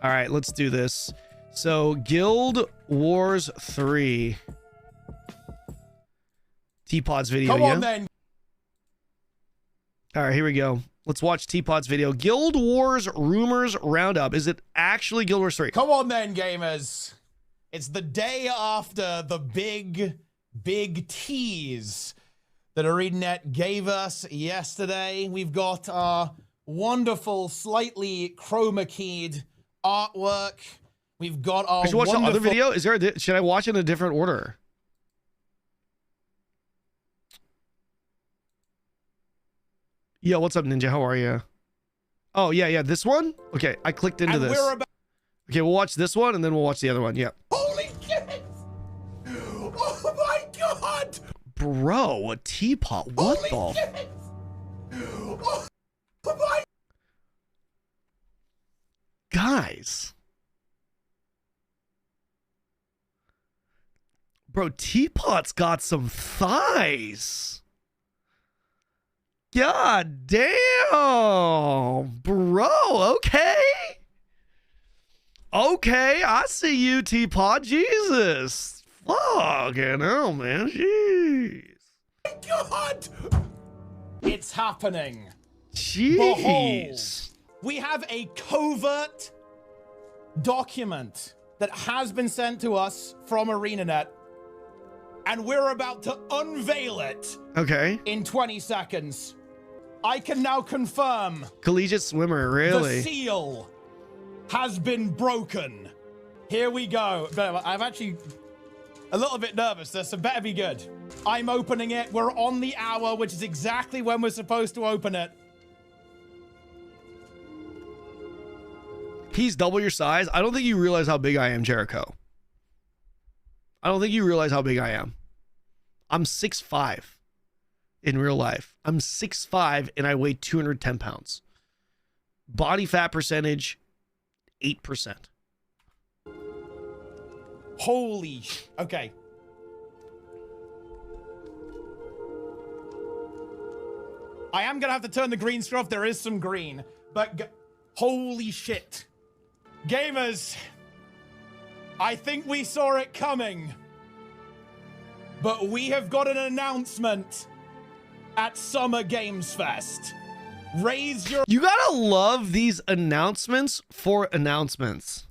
All right, let's do this. So Guild Wars 3. Teapot's video. Come on then. All right, here we go. Let's watch Teapot's video. Guild Wars Rumors Roundup. Is it actually Guild Wars 3? Come on then, gamers. It's the day after the big tease that ArenaNet gave us yesterday. We've got our wonderful, slightly chroma keyed artwork. We've got our I should watch the other video. Is there should I watch it in a different order? Yo, what's up, Ninja? How are you? Oh, yeah, this one? Okay, I clicked into this. Okay, we'll watch this one, and then we'll watch the other one. Yep. Holy shit! Oh my god! Bro, a teapot. What Holy the? Shit! Oh my... Guys. Bro, Teapot's got some thighs. God damn, bro. Okay, I see you, Teapot. Jesus, fucking hell, man. Jeez. God, it's happening. Jeez. Behold, we have a covert document that has been sent to us from ArenaNet, and we're about to unveil it. Okay. In 20 seconds. I can now confirm. Collegiate swimmer, really? The seal has been broken. Here we go. I'm actually a little bit nervous. This better be good. I'm opening it. We're on the hour, which is exactly when we're supposed to open it. He's double your size. I don't think you realize how big I am, Jericho. I don't think you realize how big I am. I'm 6'5". In real life. I'm 6'5" and I weigh 210 pounds. Body fat percentage, 8%. Holy okay. I am gonna have to turn the green screen off. There is some green, but holy shit. Gamers, I think we saw it coming, but we have got an announcement at Summer Games Fest. Raise your... You gotta love these announcements for announcements.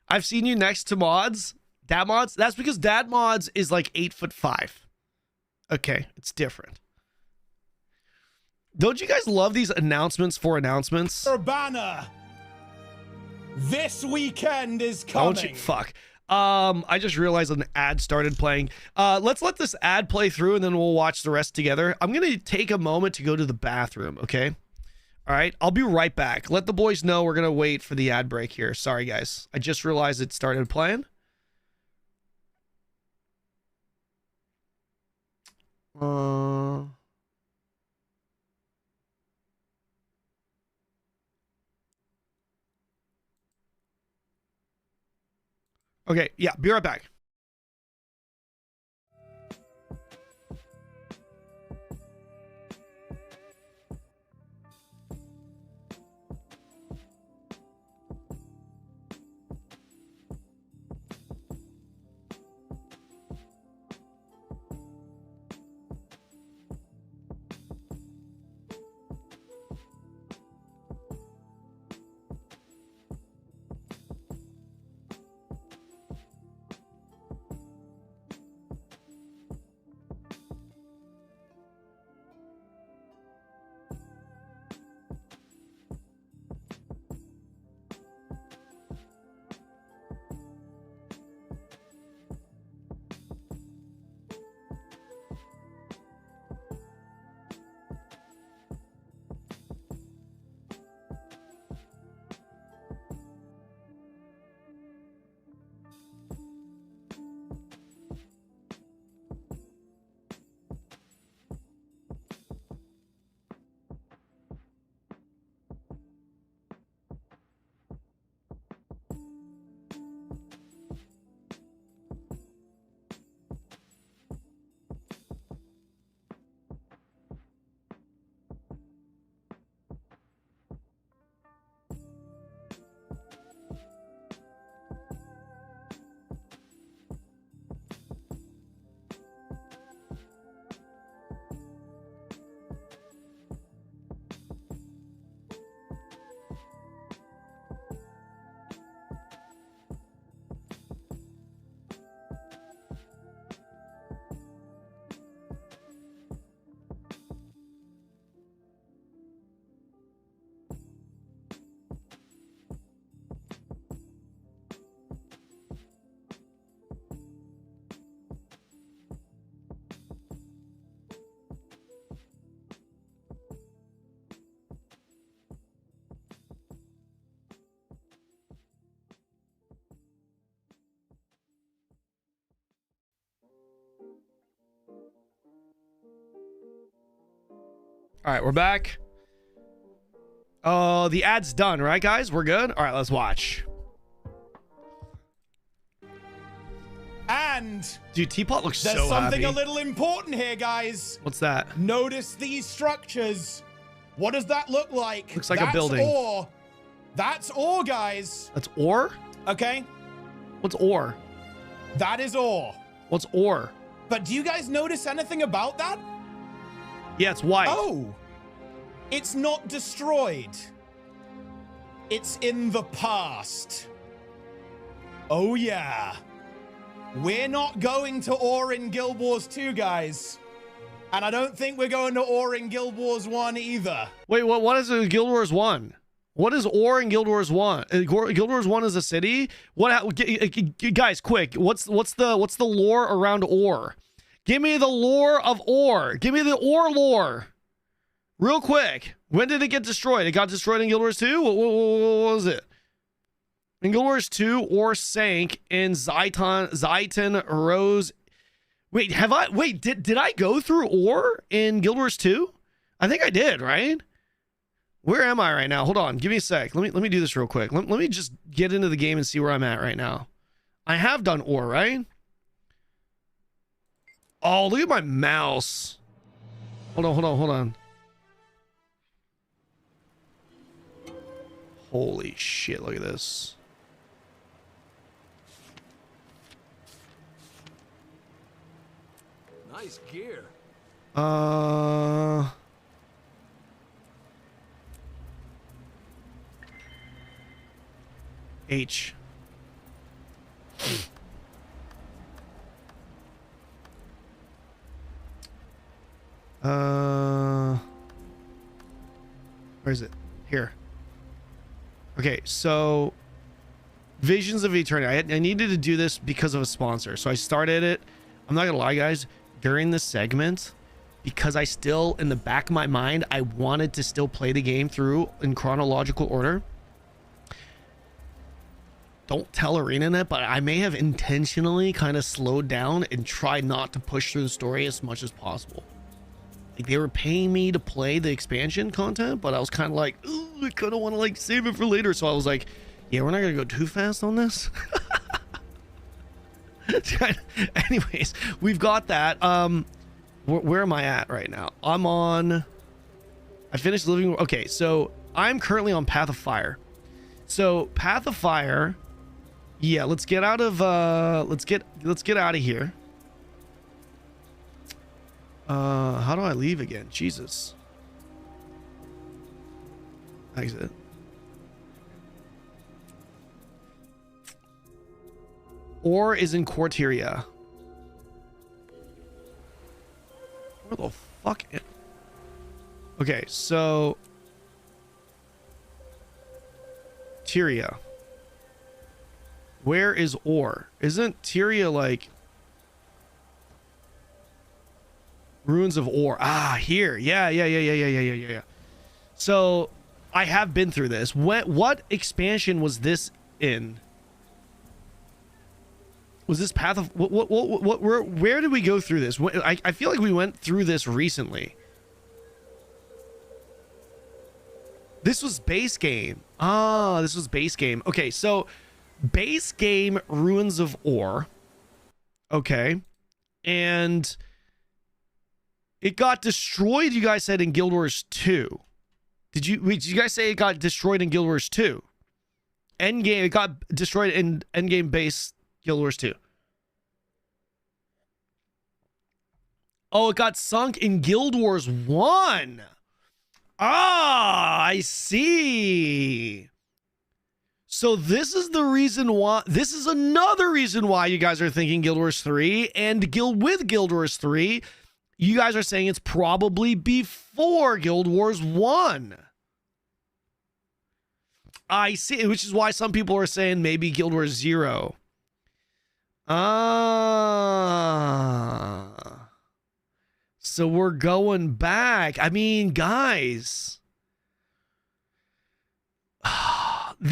I've seen you next to mods. Dad mods. That's because Dad mods is like 8'5". Okay, it's different. Don't you guys love these announcements for announcements? Your banner this weekend is coming. Don't you fuck. I just realized an ad started playing. Let's let this ad play through and then we'll watch the rest together. I'm going to take a moment to go to the bathroom, okay? All right, I'll be right back. Let the boys know we're going to wait for the ad break here. Sorry, guys. I just realized it started playing. Okay, yeah, be right back. All right, we're back. The ad's done, right, guys? We're good? All right, let's watch. And dude, Teapot looks so happy. There's something a little important here, guys. What's that? Notice these structures. What does that look like? Looks like a building. Ore. That's ore, guys. That's ore? Okay. What's ore? That is ore. What's ore? But do you guys notice anything about that? Yeah, it's white. Oh. It's not destroyed. It's in the past. Oh, yeah. We're not going to ore in Guild Wars 2, guys. And I don't think we're going to ore in Guild Wars 1 either. Wait, what is it in Guild Wars 1? What is ore in Guild Wars 1? Guild Wars 1 is a city? Guys, quick. What's the lore around ore? Give me the lore of ore. Give me the ore lore. Real quick. When did it get destroyed? It got destroyed in Guild Wars 2? What was it? In Guild Wars 2, ore sank in Zaitan rose. Wait, did I go through ore in Guild Wars 2? I think I did, right? Where am I right now? Hold on, give me a sec. Let me do this real quick. Let me just get into the game and see where I'm at right now. I have done ore, right? Oh, look at my mouse. Hold on. Holy shit, look at this. Nice gear. H. Where is it? Here. Okay, so Visions of Eternity. I needed to do this because of a sponsor. So I started it. I'm not gonna lie, guys, during this segment, because I still, in the back of my mind, I wanted to still play the game through in chronological order. Don't tell ArenaNet, but I may have intentionally kind of slowed down and tried not to push through the story as much as possible. Like, they were paying me to play the expansion content, but I was kind of like, ooh, I kind of want to like save it for later. So I was like, yeah, we're not gonna go too fast on this. Anyways, we've got that. Where am I at right now? I finished Living. Okay, so I'm currently on Path of Fire. So Path of Fire, yeah, let's get out of let's get out of here. How do I leave again? Jesus. Exit. Or is in Quarteria. Where the fuck? Okay, so Tyria. Where is Ore? Isn't Tyria like Ruins of Ore? Ah, here. Yeah. So I have been through this. What expansion was this in? Was this Path of where did we go through this? I feel like we went through this recently. This was base game. Ah, this was base game. Okay, so base game Ruins of Ore. Okay. And it got destroyed, you guys said, in Guild Wars 2. Did you guys say it got destroyed in Guild Wars 2? Endgame, it got destroyed in Endgame base Guild Wars 2. Oh, it got sunk in Guild Wars 1. Ah, I see. So this is the reason why, this is another reason why you guys are thinking Guild Wars 3 and Guild Wars 3. You guys are saying it's probably before Guild Wars 1. I see, which is why some people are saying maybe Guild Wars 0. So we're going back. I mean, guys,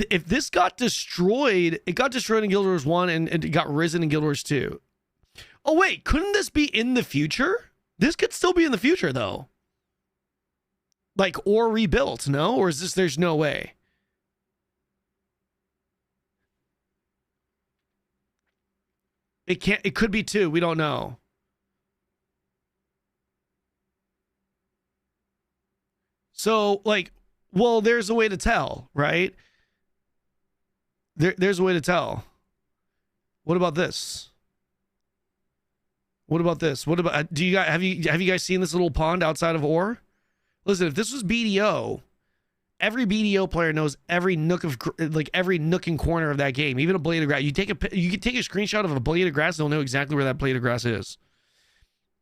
if this got destroyed, it got destroyed in Guild Wars 1 and it got risen in Guild Wars 2. Oh, wait, couldn't this be in the future? This could still be in the future, though. Like, or rebuilt, no? Or is this, there's no way? It can't, it could be 2. We don't know. So, like, well, there's a way to tell, right? There's a way to tell. What about this? What about this? What about, do you guys, have you guys seen this little pond outside of ore? Listen, if this was BDO, every BDO player knows every nook of, like, every nook and corner of that game. Even a blade of grass. You can take a screenshot of a blade of grass, they'll know exactly where that blade of grass is.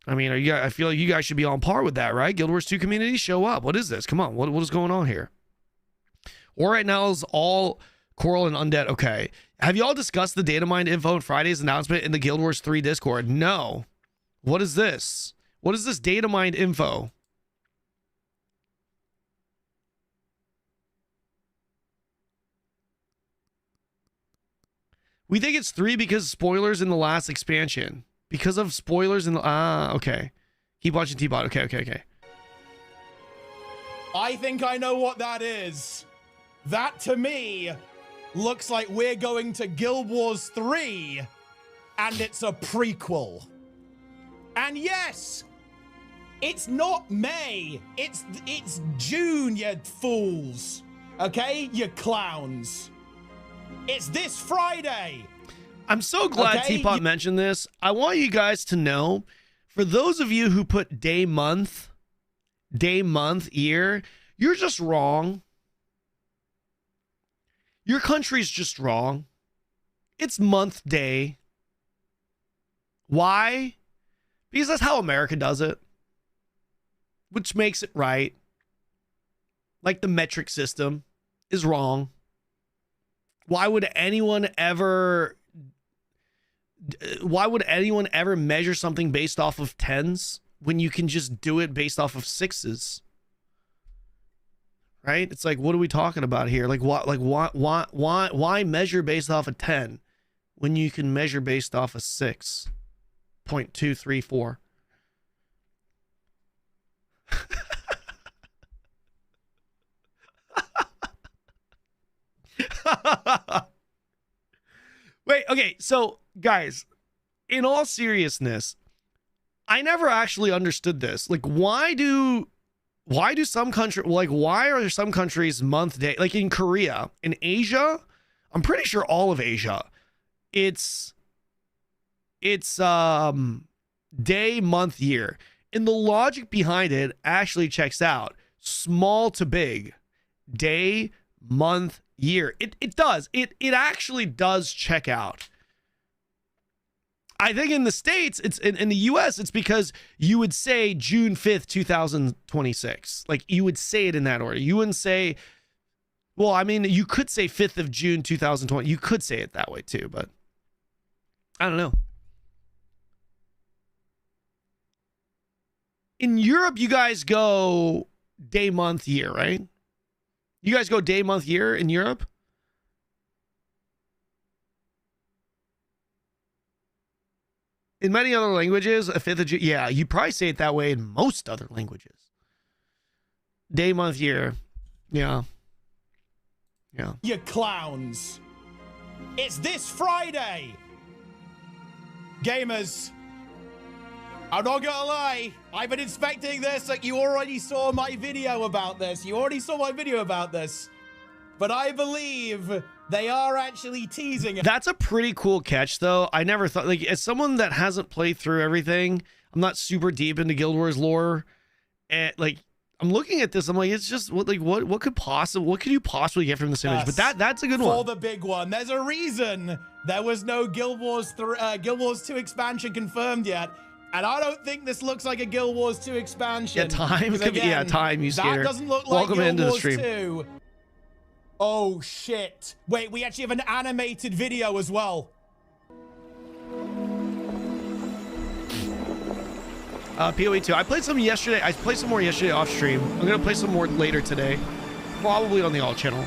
I mean, I feel like you guys should be on par with that, right? Guild Wars 2 community, show up. What is this? Come on, what is going on here? Or right now is all Coral and Undead. Okay. Have you all discussed the data mine info in Friday's announcement in the Guild Wars 3 Discord? No. What is this? What is this data mine info? We think it's 3 because spoilers in the last expansion. Because of spoilers in the... okay. Keep watching T-Bot. Okay. I think I know what that is. That, to me, looks like we're going to Guild Wars 3, and it's a prequel. And yes, it's not May. It's June, you fools. Okay? You clowns. It's this Friday. I'm so glad okay? Teapot mentioned this. I want you guys to know, for those of you who put day, month, year, you're just wrong. Your country's just wrong. It's month, day. Why? Because that's how America does it, which makes it right. Like the metric system is wrong. Why would anyone ever measure something based off of 10s when you can just do it based off of 6s? Right? It's like, what are we talking about here? Like, why measure based off of 10 when you can measure based off of 6.234? Wait, okay, so guys, in all seriousness, I never actually understood this. Like, why do some countries, like, why are there some countries month, day, like in Korea, in Asia, I'm pretty sure all of Asia, it's day, month, year. And the logic behind it actually checks out. Small to big, day, month, year. It does. It actually does check out. I think in the States, it's in the US, it's because you would say June 5th, 2026. Like, you would say it in that order. You wouldn't say, well, I mean, you could say 5th of June, 2020. You could say it that way too, but I don't know. In Europe, you guys go day, month, year, right? You guys go day, month, year in Europe? In many other languages, a 5th of June, yeah, you probably say it that way in most other languages. Day, month, year. Yeah. Yeah. You clowns. It's this Friday. Gamers, I'm not gonna lie, I've been inspecting this. Like, you already saw my video about this. But I believe they are actually teasing it. That's a pretty cool catch, though. I never thought, like, as someone that hasn't played through everything, I'm not super deep into Guild Wars lore, and like, I'm looking at this, I'm like, it's just what could you possibly get from this image? But that's a good one. For the big one, there's a reason there was no Guild Wars 2 expansion confirmed yet. And I don't think this looks like a Guild Wars 2 expansion. Yeah, time. Again, time, you skater. That doesn't look like Welcome Guild into Wars the stream. 2. Oh, shit. Wait, we actually have an animated video as well. PoE 2. I played some yesterday. I played some more yesterday off stream. I'm going to play some more later today. Probably on the alt channel.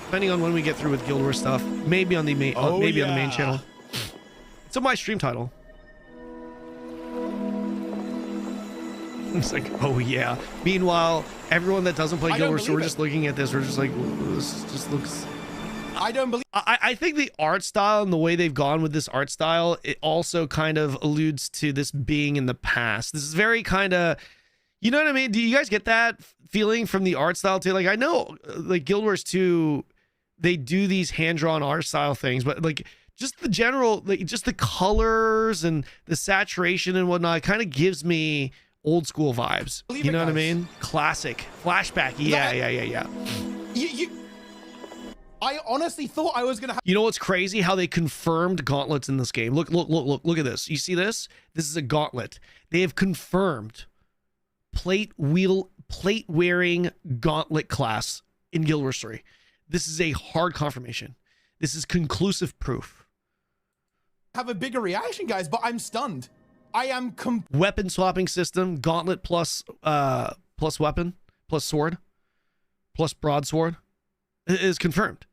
Depending on when we get through with Guild Wars stuff. Maybe on the main, on the main channel. It's on my stream title. It's like, oh yeah. Meanwhile, everyone that doesn't play Guild Wars 2, we're just looking at this. We're just like, this just looks. I don't believe. I think the art style and the way they've gone with this art style, it also kind of alludes to this being in the past. This is very kind of, you know what I mean? Do you guys get that feeling from the art style too? Like, I know, like Guild Wars 2, they do these hand-drawn art style things, but like just the general, like just the colors and the saturation and whatnot, kind of gives me old school vibes. You know what I mean? Classic, flashback. Yeah. I honestly thought I was gonna have. You know what's crazy? How they confirmed gauntlets in this game. Look at this. You see this? This is a gauntlet. They have confirmed plate wearing gauntlet class in Guild Wars 3. This is a hard confirmation. This is conclusive proof. Have a bigger reaction, guys, but I'm stunned. I am weapon swapping system, gauntlet plus weapon, plus sword, plus broadsword. It is confirmed.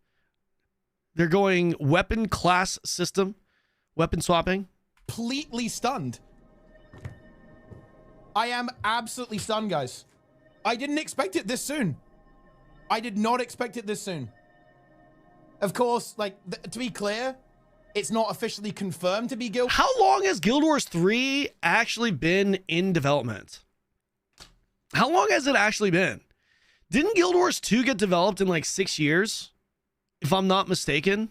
They're going weapon class system, weapon swapping. Completely stunned. I am absolutely stunned, guys. I didn't expect it this soon. I did not expect it this soon. Of course, like, to be clear, it's not officially confirmed to be Guild. How long has Guild Wars 3 actually been in development? How long has it actually been? Didn't Guild Wars 2 get developed in like 6 years? If I'm not mistaken.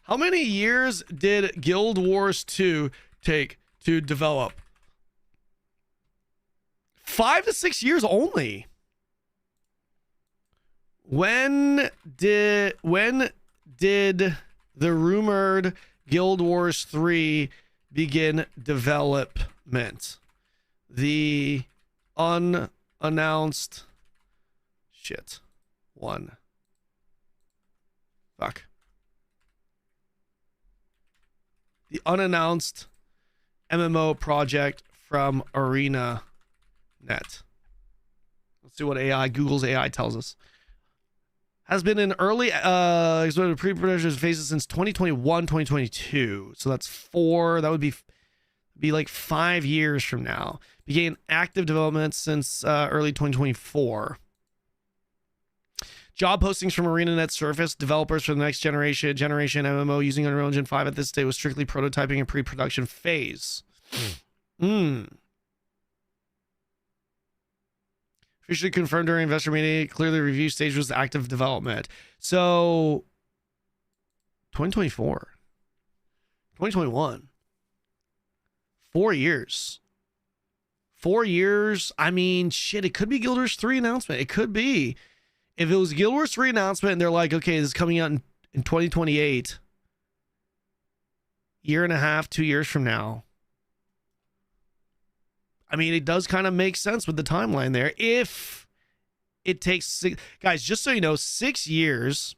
How many years did Guild Wars 2 take to develop? 5 to 6 years only. When did the rumored Guild Wars 3 begin development? The unannounced one. Fuck. The unannounced MMO project from ArenaNet. Let's see what Google's AI tells us. Has been in early pre-production phases since 2021, 2022. So that's that would be like 5 years from now. Began active development since early 2024. Job postings from ArenaNet surfaced. Developers for the next generation MMO using Unreal Engine 5 at this stage was strictly prototyping and pre-production phase. Officially confirmed during investor meeting. Clearly, review stage was active development. So, 2024, 2021, 4 years. 4 years. I mean, shit. It could be Guild Wars 3 announcement. It could be. If it was Guild Wars 3 announcement and they're like, okay, this is coming out in 2028, year and a half, 2 years from now. I mean, it does kind of make sense with the timeline there. If it takes guys, just so you know, 6 years.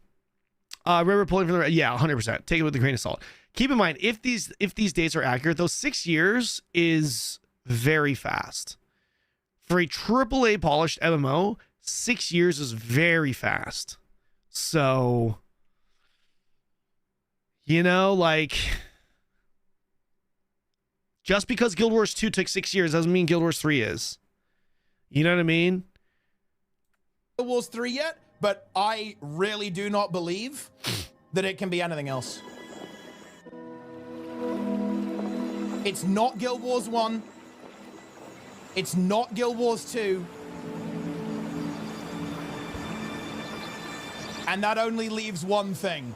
Remember pulling from the 100%. Take it with a grain of salt. Keep in mind, if these dates are accurate, those 6 years is very fast. For a AAA polished MMO, 6 years is very fast. So, you know, like, just because Guild Wars 2 took 6 years doesn't mean Guild Wars 3 is. You know what I mean? Guild Wars 3 yet, but I really do not believe that it can be anything else. It's not Guild Wars 1. It's not Guild Wars 2. And that only leaves one thing.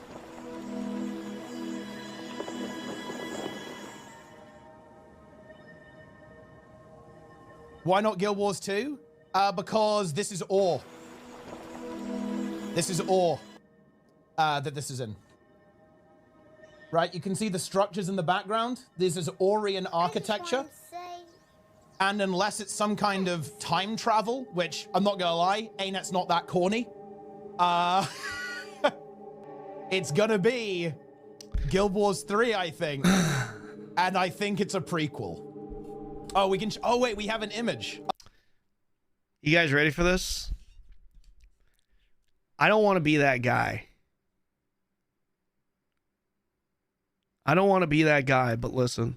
Why not Guild Wars 2? Because this is ore. This is ore that this is in. Right? You can see the structures in the background. This is Orion architecture. And unless it's some kind of time travel, which I'm not gonna lie, ANET's not that corny. It's gonna be Guild Wars 3, I think. And I think it's a prequel. Oh, we can. Oh, wait, we have an image. You guys ready for this? I don't want to be that guy. I don't want to be that guy, but listen.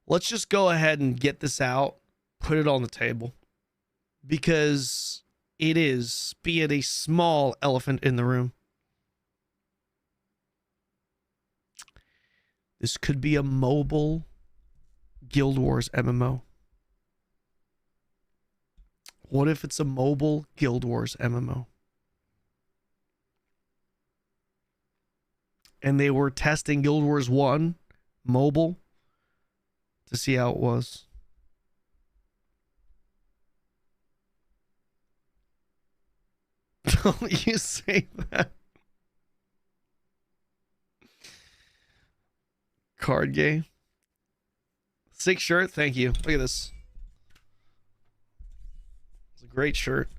Let's just go ahead and get this out put it on the table because it is, be it a small elephant in the room. This could be a mobile Guild Wars MMO. What if it's a mobile Guild Wars MMO? And they were testing Guild Wars 1 mobile to see how it was. Don't you say that. Card game. Sick shirt. Thank you. Look at this. It's a great shirt.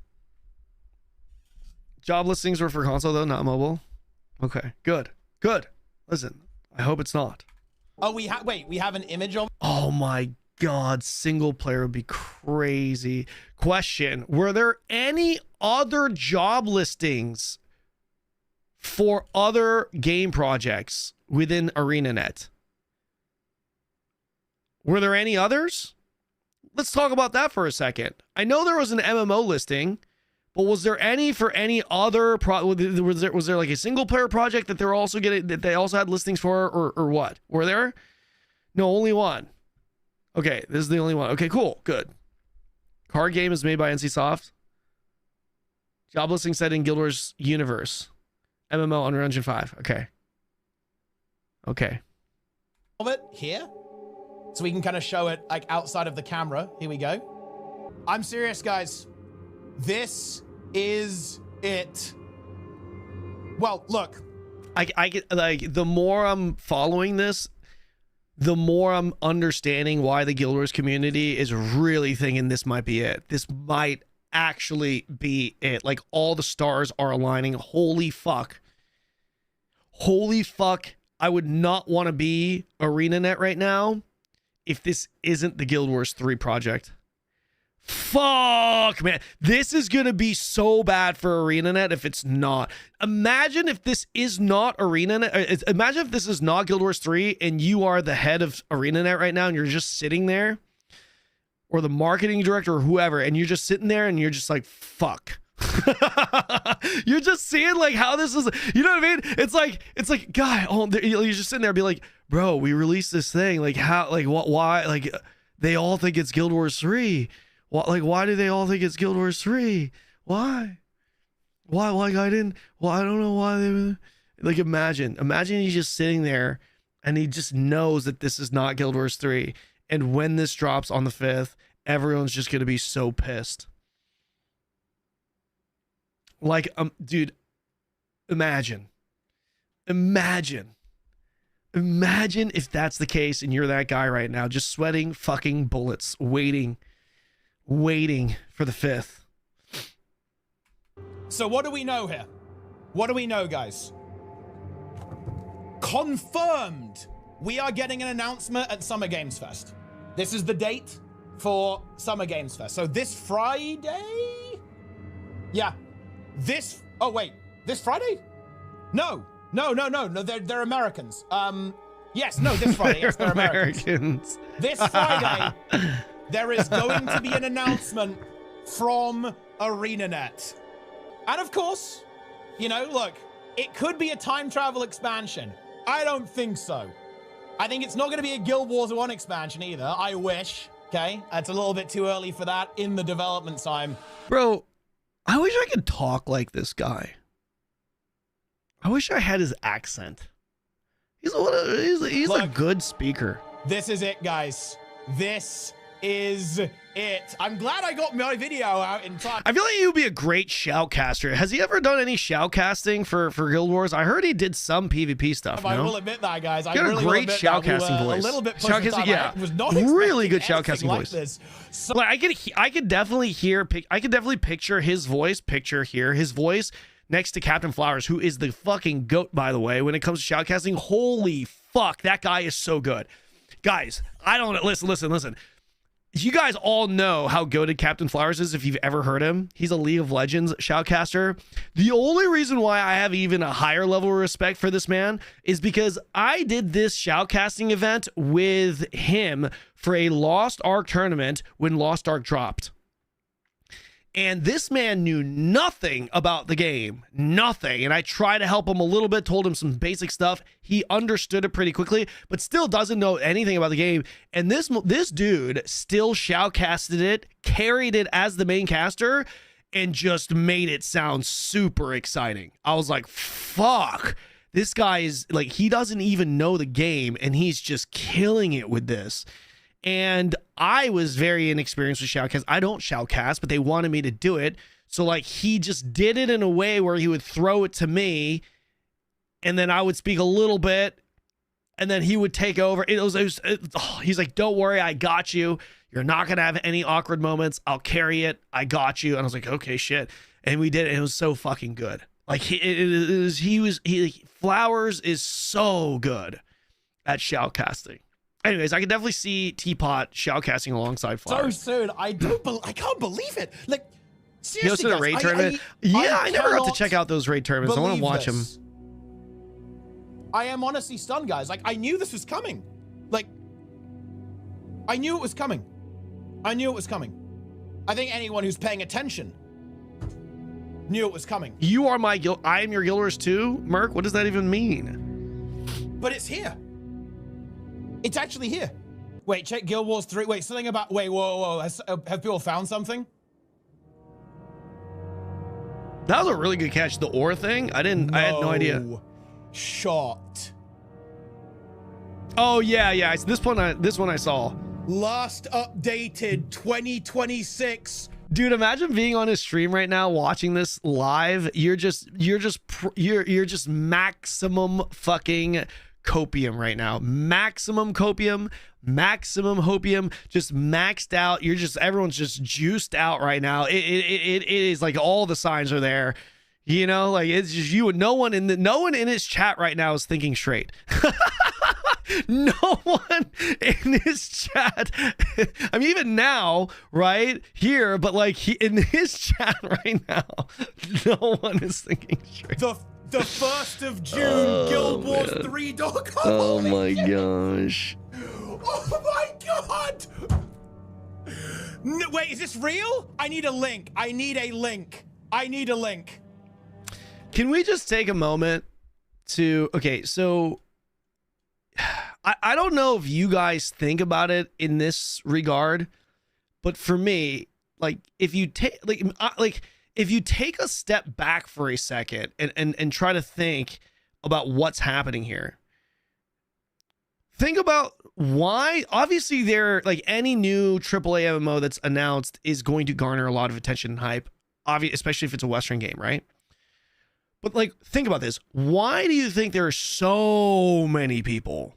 Job listings were for console though, not mobile. Okay, good. Good. Listen, I hope it's not. Oh, we have an image of. Oh my God, single player would be crazy. Question: were there any other job listings for other game projects within ArenaNet? Were there any others? Let's talk about that for a second. I know there was an MMO listing, but was there any for any other was there like a single player project that they're also getting, that they also had listings for, or what? Were there? No, only one. Okay, this is the only one. Okay, cool, good. Card game is made by NCSoft. Job listing set in Guild Wars universe. MMO Unreal Engine 5. Okay. Okay. Of it here, so we can kind of show it like outside of the camera. Here we go. I'm serious, guys. This is it. Well, look. I get, like, the more I'm following this, the more I'm understanding why the Guild Wars community is really thinking this might be it. This might actually be it. Like, all the stars are aligning. Holy fuck. Holy fuck. I would not want to be ArenaNet right now if this isn't the Guild Wars 3 project. Fuck, man. This is going to be so bad for ArenaNet if it's not. Imagine if this is not ArenaNet. Imagine if this is not Guild Wars 3 and you are the head of ArenaNet right now and you're just sitting there, or the marketing director or whoever, and you're just sitting there and you're just like, fuck. You're just seeing like how this is, you know what I mean? It's like, guy, oh, you're just sitting there and be like, bro, we released this thing. Like, how, like, what, why? Like, they all think it's Guild Wars 3. What, like, why do they all think it's Guild Wars 3? Why? Like, I don't know why they, like, imagine he's just sitting there and he just knows that this is not Guild Wars 3. And when this drops on the 5th, everyone's just going to be so pissed. Like, dude, imagine if that's the case and you're that guy right now, just sweating fucking bullets, waiting for the 5th. So what do we know here? What do we know, guys? Confirmed, we are getting an announcement at Summer Games Fest. This is the date for Summer Games Fest. So this Friday? Yeah. This Friday? No, they're Americans. Yes, no, this Friday. Yes, they're Americans. This Friday, there is going to be an announcement from ArenaNet. And of course, you know, look, it could be a time travel expansion. I don't think so. I think it's not going to be a Guild Wars 1 expansion either. I wish, okay? It's a little bit too early for that in the development time. Bro, I wish I could talk like this guy. I wish I had his accent. He's a good speaker. This is it, guys. This is it. I'm glad I got my video out in time. I feel like he would be a great shoutcaster. Has he ever done any shoutcasting for Guild Wars? I heard he did some PvP stuff. I will admit that, guys. I really will admit that. Shoutcasting voice. A little bit shoutcasting, yeah. I was not really good shoutcasting like voice. This. So like, I could definitely picture his voice. His voice next to Captain Flowers, who is the fucking goat, by the way, when it comes to shoutcasting. Holy fuck, that guy is so good. Guys, I don't listen. you guys all know how goated Captain Flowers is if you've ever heard him. He's a League of Legends shoutcaster. The only reason why I have even a higher level of respect for this man is because I did this shoutcasting event with him for a Lost Ark tournament when Lost Ark dropped. And this man knew nothing about the game, nothing. And I tried to help him a little bit, told him some basic stuff. He understood it pretty quickly, but still doesn't know anything about the game. And this dude still shoutcasted it, carried it as the main caster, and just made it sound super exciting. I was like, fuck, this guy is like, he doesn't even know the game, and he's just killing it with this. And I was very inexperienced with shoutcast. I don't shoutcast, but they wanted me to do it. So like he just did it in a way where he would throw it to me, and then I would speak a little bit, and then he would take over. He's like, don't worry, I got you. You're not going to have any awkward moments. I'll carry it. I got you. And I was like, okay, shit. And we did it. And it was so fucking good. Like Flowers is so good at shoutcasting. Anyways, I can definitely see Teapot shoutcasting alongside Flowers. So soon, I can't believe it. Like, seriously, the raid tournament. I never got to check out those raid tournaments. I want to watch them. I am honestly stunned, guys. Like, I knew this was coming. Like, I knew it was coming. I knew it was coming. I think anyone who's paying attention knew it was coming. You are my guild. I am your Guild Wars 2, Merc. What does that even mean? But it's here. It's actually here. Wait, check Guild Wars 3. Wait, something about, wait, whoa. Have people found something? That was a really good catch. The ore thing? I had no idea. Shot. Oh, yeah. It's this one I saw. Last updated 2026. Dude, imagine being on his stream right now, watching this live. You're just maximum fucking copium right now. Maximum copium, maximum hopium, just maxed out. Everyone's just juiced out right now. It is like all the signs are there. You know, like it's just you and no one in his chat right now is thinking straight. No one in his chat. I mean, even now, right here, but like in his chat right now, no one is thinking straight. The 1st of June, Guild Wars 3.com. Oh my gosh. Oh my god. No, wait, is this real? I need a link. I need a link. Can we just take a moment to, okay, so I don't know if you guys think about it in this regard, but for me, like if you take if you take a step back for a second and try to think about what's happening here, think about why. Obviously, like any new AAA MMO that's announced is going to garner a lot of attention and hype, especially if it's a Western game, right? But like, think about this. Why do you think there are so many people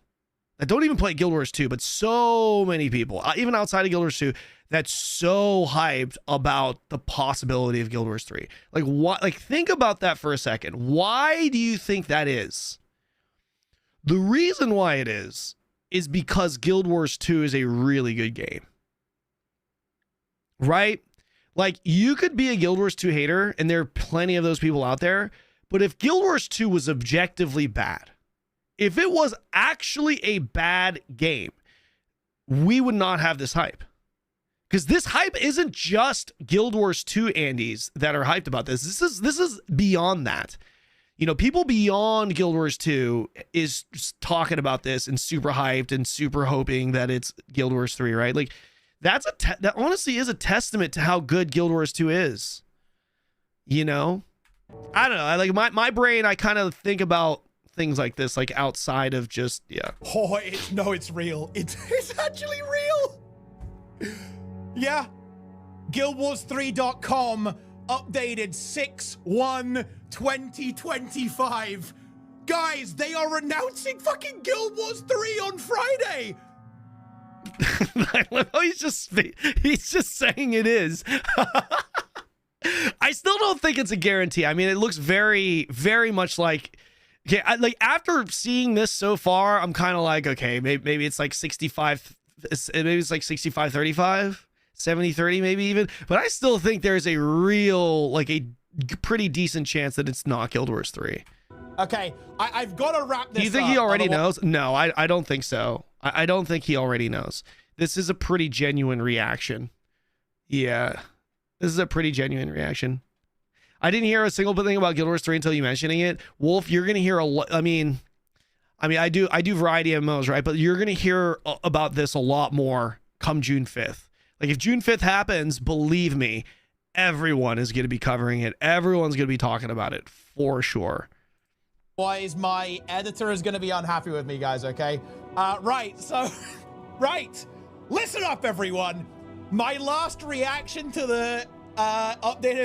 that don't even play Guild Wars 2, but so many people, even outside of Guild Wars 2, that's so hyped about the possibility of Guild Wars 3? Like, what? Like, think about that for a second. Why do you think that is? The reason why it is because Guild Wars 2 is a really good game. Right? Like, you could be a Guild Wars 2 hater, and there are plenty of those people out there, but if Guild Wars 2 was objectively bad, if it was actually a bad game, we would not have this hype. Because this hype isn't just Guild Wars 2 Andes that are hyped about this. This is beyond that. You know, people beyond Guild Wars 2 is talking about this and super hyped and super hoping that it's Guild Wars 3, right? Like, that honestly is a testament to how good Guild Wars 2 is. You know? I don't know. I like my brain, I kind of think about things like this, like outside of just, yeah. Oh, it's real. It's actually real. Yeah. GuildWars3.com updated 6/1/2025. Guys, they are announcing fucking Guild Wars 3 on Friday. he's just saying it is. I still don't think it's a guarantee. I mean, it looks very, very much like, okay, like after seeing this so far, I'm kind of like, okay, maybe it's like 65 maybe it's like 65-35, 70-30 maybe even, but I still think there's a real, like a pretty decent chance that it's not Guild Wars 3. Okay, I've got to wrap this up. Do you think he already knows? No, I don't think so. I don't think he already knows. This is a pretty genuine reaction. Yeah, this is a pretty genuine reaction. I didn't hear a single thing about Guild Wars 3 until you mentioning it. Wolf, you're going to hear a lot. I mean, I do variety MMOs, right? But you're going to hear about this a lot more come June 5th. Like if June 5th happens, believe me, everyone is going to be covering it. Everyone's going to be talking about it for sure. Boys, my editor is going to be unhappy with me, guys, okay? Right, so, right. Listen up, everyone. My last reaction to the update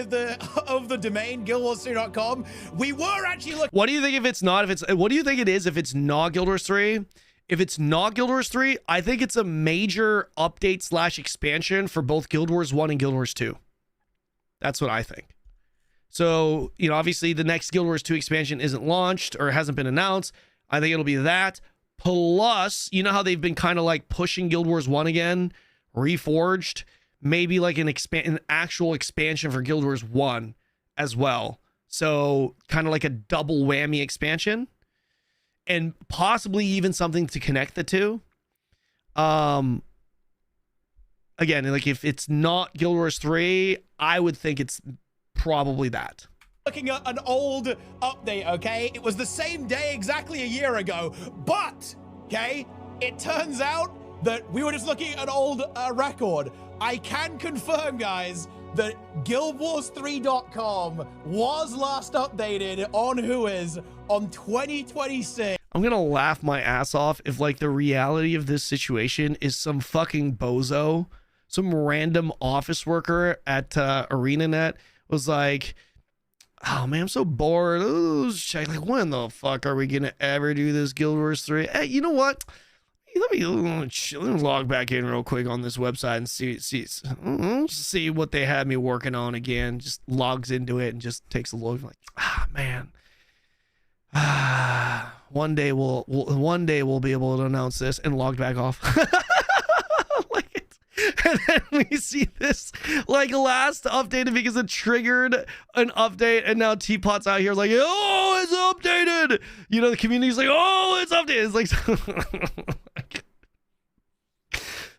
of the domain, guildwars3.com, we were actually looking... What do you think if it's not? What do you think it is if it's not Guild Wars 3? If it's not Guild Wars 3, I think it's a major update / expansion for both Guild Wars 1 and Guild Wars 2. That's what I think. So, you know, obviously the next Guild Wars 2 expansion isn't launched or hasn't been announced. I think it'll be that. Plus, you know how they've been kind of like pushing Guild Wars 1 again, Reforged, maybe like an actual expansion for Guild Wars 1 as well. So kind of like a double whammy expansion and possibly even something to connect the two. Again, like if it's not Guild Wars 3, I would think it's probably that. Looking at an old update, okay? It was the same day exactly a year ago, but, okay, it turns out that we were just looking at an old record. I can confirm, guys, that guildwars3.com was last updated on Whois on 2026. I'm gonna laugh my ass off if like the reality of this situation is some fucking bozo, some random office worker at ArenaNet was like, oh man, I'm so bored. Ooh, like, when the fuck are we gonna ever do this Guild Wars 3? Hey, you know what? Let me log back in real quick on this website and see what they had me working on again. Just logs into it and just takes a look. Like, man. One day we'll be able to announce this, and logged back off. And then we see this like last updated because it triggered an update, and now Teapot's out here like, oh, it's updated. You know, the community's like, oh, it's updated. It's like,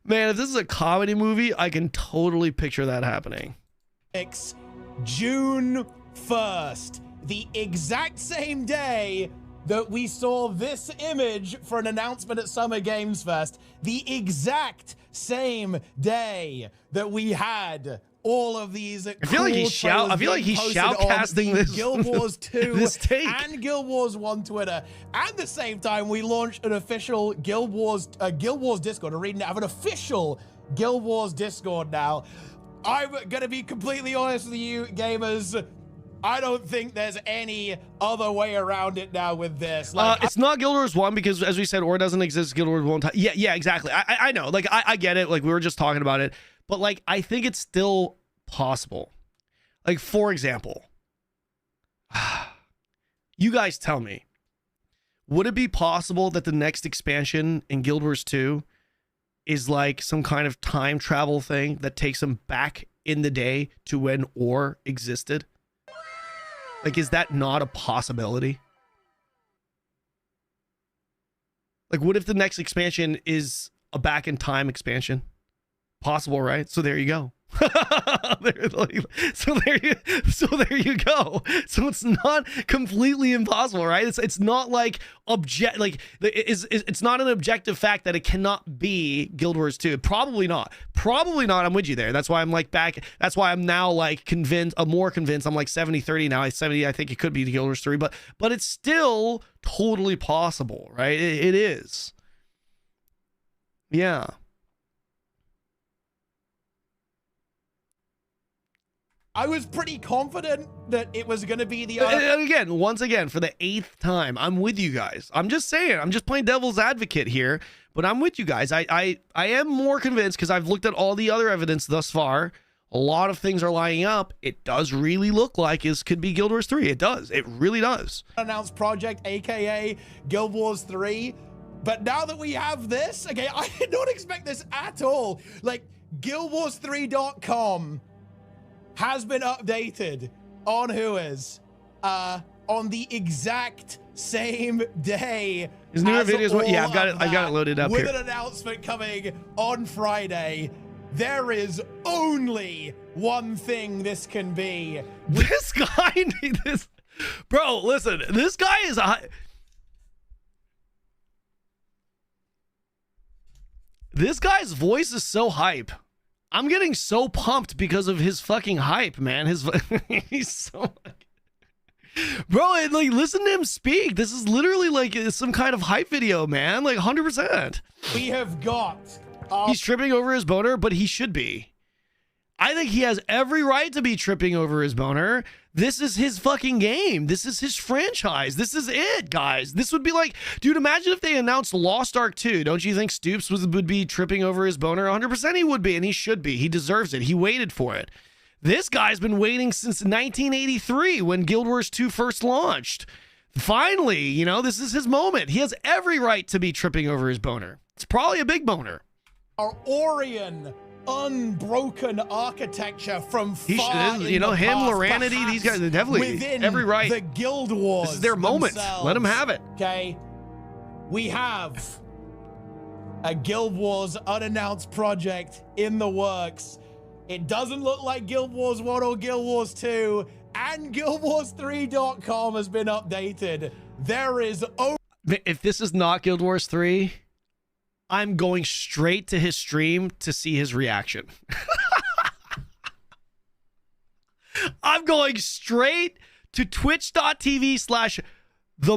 man, if this is a comedy movie, I can totally picture that happening. It's June 1st, the exact same day that we saw this image for an announcement at Summer Games Fest, the exact same day that we had all of these. I feel like he's shoutcasting this Guild Wars 2 this take. and Guild Wars 1 Twitter. At the same time, we launched an official Guild Wars Discord. I'm reading it. I have an official Guild Wars Discord now. I'm gonna be completely honest with you, gamers. I don't think there's any other way around it now with this. Like, it's not Guild Wars 1 because, as we said, or doesn't exist Guild Wars 1. Yeah, exactly. I know. Like, I get it. Like, we were just talking about it. But, like, I think it's still possible. Like, for example, you guys tell me, would it be possible that the next expansion in Guild Wars 2 is, like, some kind of time travel thing that takes them back in the day to when Or existed? Like, is that not a possibility? Like, what if the next expansion is a back in time expansion? Possible, right? So there you go. So there you go. So it's not completely impossible, right? It's not like it's not an objective fact that it cannot be Guild Wars 2. Probably not. I'm with you there. That's why I'm like back. That's why I'm now like convinced. I'm more convinced. I'm like 70-30 now. 70. I think it could be the Guild Wars 3, but it's still totally possible, right? It is. Yeah. I was pretty confident that it was going to be the once again, for the 8th time, I'm with you guys. I'm just saying, I'm just playing devil's advocate here, but I'm with you guys. I am more convinced because I've looked at all the other evidence thus far. A lot of things are lining up. It does really look like it could be Guild Wars 3. It does. It really does. Announced project, aka Guild Wars 3. But now that we have this, okay, I did not expect this at all. Like, GW3.com has been updated on Whois on the exact same day. His newer videos, yeah, I've got it loaded up with here. With an announcement coming on Friday. There is only one thing this can be. This guy, bro, listen, this guy is this guy's voice is so hype. I'm getting so pumped because of his fucking hype, man. He's so bro, and like listen to him speak. This is literally like some kind of hype video, man. Like 100%. We have got he's tripping over his boner, but he should be. I think he has every right to be tripping over his boner. This is his fucking game. This is his franchise. This is it, guys. This would be like, dude, imagine if they announced Lost Ark 2. Don't you think Stoops would be tripping over his boner? 100% he would be, and he should be. He deserves it. He waited for it. This guy's been waiting since 1983 when Guild Wars 2 first launched. Finally, you know, this is his moment. He has every right to be tripping over his boner. It's probably a big boner. Our Orion unbroken architecture from far you know, him, Loranity, these guys are definitely every right. The Guild Wars. This is their moment. Themselves. Let them have it. Okay. We have a Guild Wars unannounced project in the works. It doesn't look like Guild Wars 1 or Guild Wars 2, and GuildWars3.com has been updated. There is if this is not Guild Wars 3, I'm going straight to his stream to see his reaction. I'm going straight to twitch.tv/The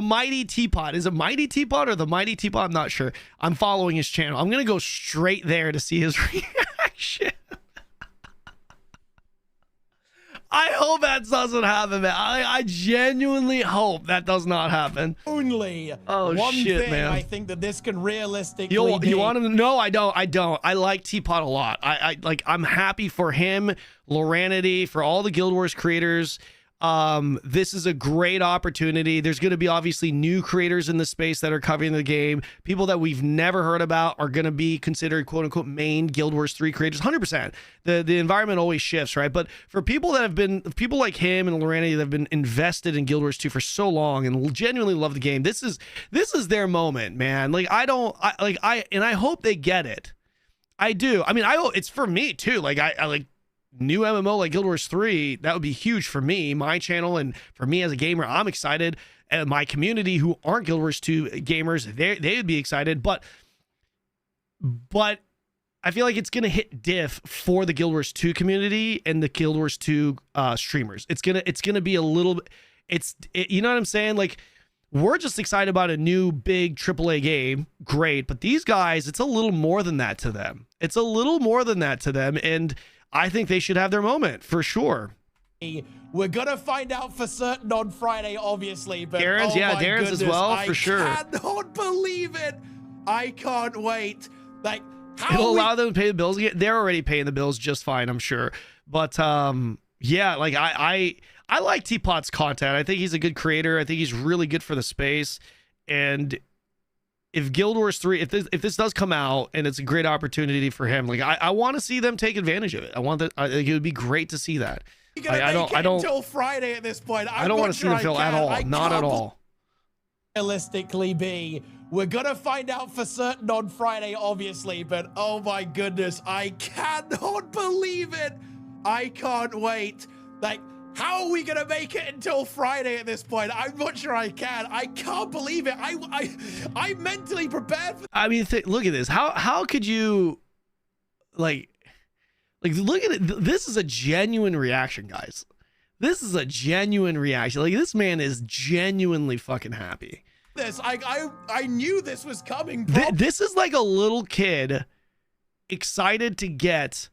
Mighty Teapot. Is it Mighty Teapot or The Mighty Teapot? I'm not sure. I'm following his channel. I'm going to go straight there to see his reaction. I hope that doesn't happen, man. I genuinely hope that does not happen. Only one shit, thing man. I think that this can realistically you want him to know? I don't. I like Teapot a lot. I'm happy for him, Loranity, for all the Guild Wars creators. This is a great opportunity. There's going to be obviously new creators in the space that are covering the game. People that we've never heard about are going to be considered quote unquote main Guild Wars 3 creators. 100%. The environment always shifts, right? But for people that have been, people like him and Loranity that have been invested in Guild Wars 2 for so long and genuinely love the game, this is their moment, man. Like I hope they get it. I do. I mean, it's for me too. Like I like new MMO like Guild Wars 3, that would be huge for me, my channel, and for me as a gamer. I'm excited. And my community who aren't Guild Wars 2 gamers, they would be excited. But I feel like it's gonna hit diff for the Guild Wars 2 community and the Guild Wars 2 streamers. It's gonna be a little bit. You know what I'm saying? Like, we're just excited about a new big AAA game, great. But these guys, it's a little more than that to them. It's a little more than that to them, and I think they should have their moment for sure. We're gonna find out for certain on Friday, obviously. But Darren's, yeah, Darren's as well, for sure. I cannot believe it. I can't wait. Like, how it'll allow them to pay the bills again. They're already paying the bills just fine, I'm sure. But yeah, like I like Teapot's content. I think he's a good creator. I think he's really good for the space. And if Guild Wars 3, if this does come out and it's a great opportunity for him, like I want to see them take advantage of it. I think it would be great to see that. I don't until Friday at this point. I don't want to see them fail at all. Not at all. Realistically, we're gonna find out for certain on Friday, obviously. But oh my goodness, I cannot believe it. I can't wait. Like, how are we gonna make it until Friday at this point? I'm not sure I can. I can't believe it. I'm mentally prepared for. I mean, look at this. How could you, like look at it. This is a genuine reaction, guys. This is a genuine reaction. Like, this man is genuinely fucking happy. I knew this was coming. This is like a little kid excited to get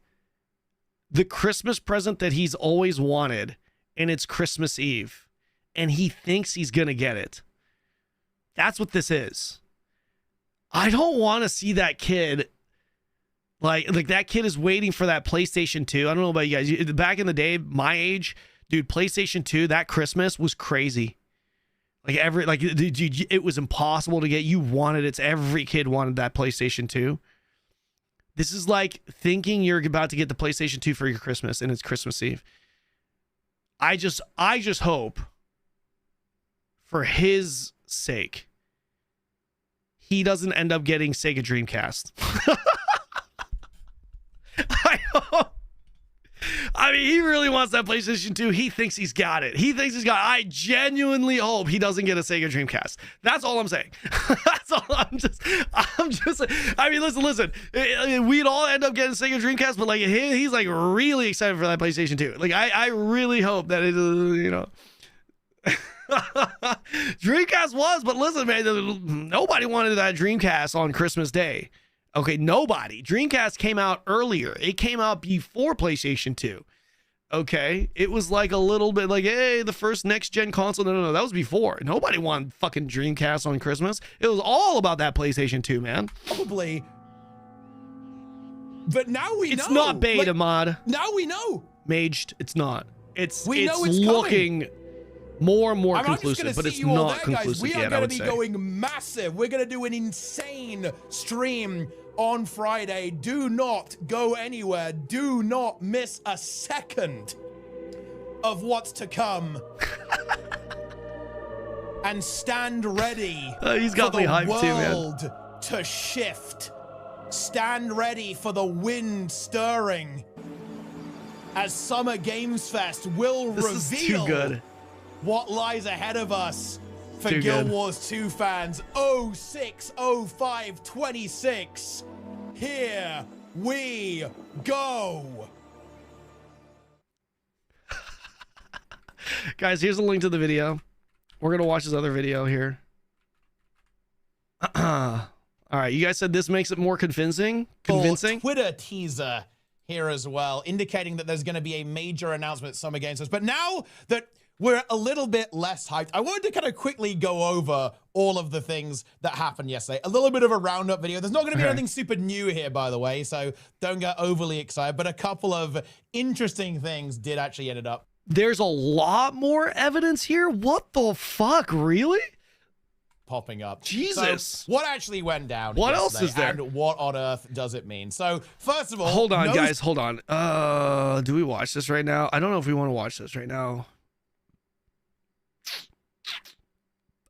the Christmas present that he's always wanted. And it's Christmas Eve, and he thinks he's gonna get it. That's what this is. I don't want to see that kid. Like that kid is waiting for that PlayStation 2. I don't know about you guys. Back in the day, my age, dude, PlayStation 2, that Christmas was crazy. Like it was impossible to get. You wanted it. Every kid wanted that PlayStation 2. This is like thinking you're about to get the PlayStation 2 for your Christmas and it's Christmas Eve. I just hope for his sake he doesn't end up getting Sega Dreamcast. I hope. I mean, he really wants that PlayStation 2. He thinks he's got it. I genuinely hope he doesn't get a Sega Dreamcast. That's all I'm saying. That's all I'm just, I mean, listen. We'd all end up getting Sega Dreamcast, but like he's like really excited for that PlayStation 2. Like I really hope that it, Dreamcast was, but listen, man, nobody wanted that Dreamcast on Christmas Day. Okay, nobody. Dreamcast came out earlier. It came out before PlayStation 2. Okay, it was like a little bit like, hey, the first next-gen console. No, that was before. Nobody wanted fucking Dreamcast on Christmas. It was all about that PlayStation 2, man. Probably. But now we know. It's not beta, mod. Now we know. Maged, it's not. It's it's looking more and more I'm conclusive, but it's not conclusive yet, I would say. We are going to be going massive. We're going to do an insane stream on Friday. Do not go anywhere. Do not miss a second of what's to come. And stand ready he's got for me the hyped too, man. world to shift. Stand ready for the wind stirring as Summer Games Fest will This is reveal too good. what lies ahead of us for Too Guild good. Wars 2 fans. 06/05/26. Here we go. Guys, here's a link to the video. We're going to watch this other video here. All right, you guys said this makes it more convincing? Twitter teaser here as well, indicating that there's going to be a major announcement at Summer Games Fest. But now that we're a little bit less hyped, I wanted to kind of quickly go over all of the things that happened yesterday. A little bit of a roundup video. There's not going to be anything super new here, by the way, so don't get overly excited. But a couple of interesting things did actually end up. There's a lot more evidence here? What the fuck? Really? Popping up. Jesus. So what actually went down? What else is there? And what on earth does it mean? So first of all, hold on, guys. Hold on. Do we watch this right now? I don't know if we want to watch this right now.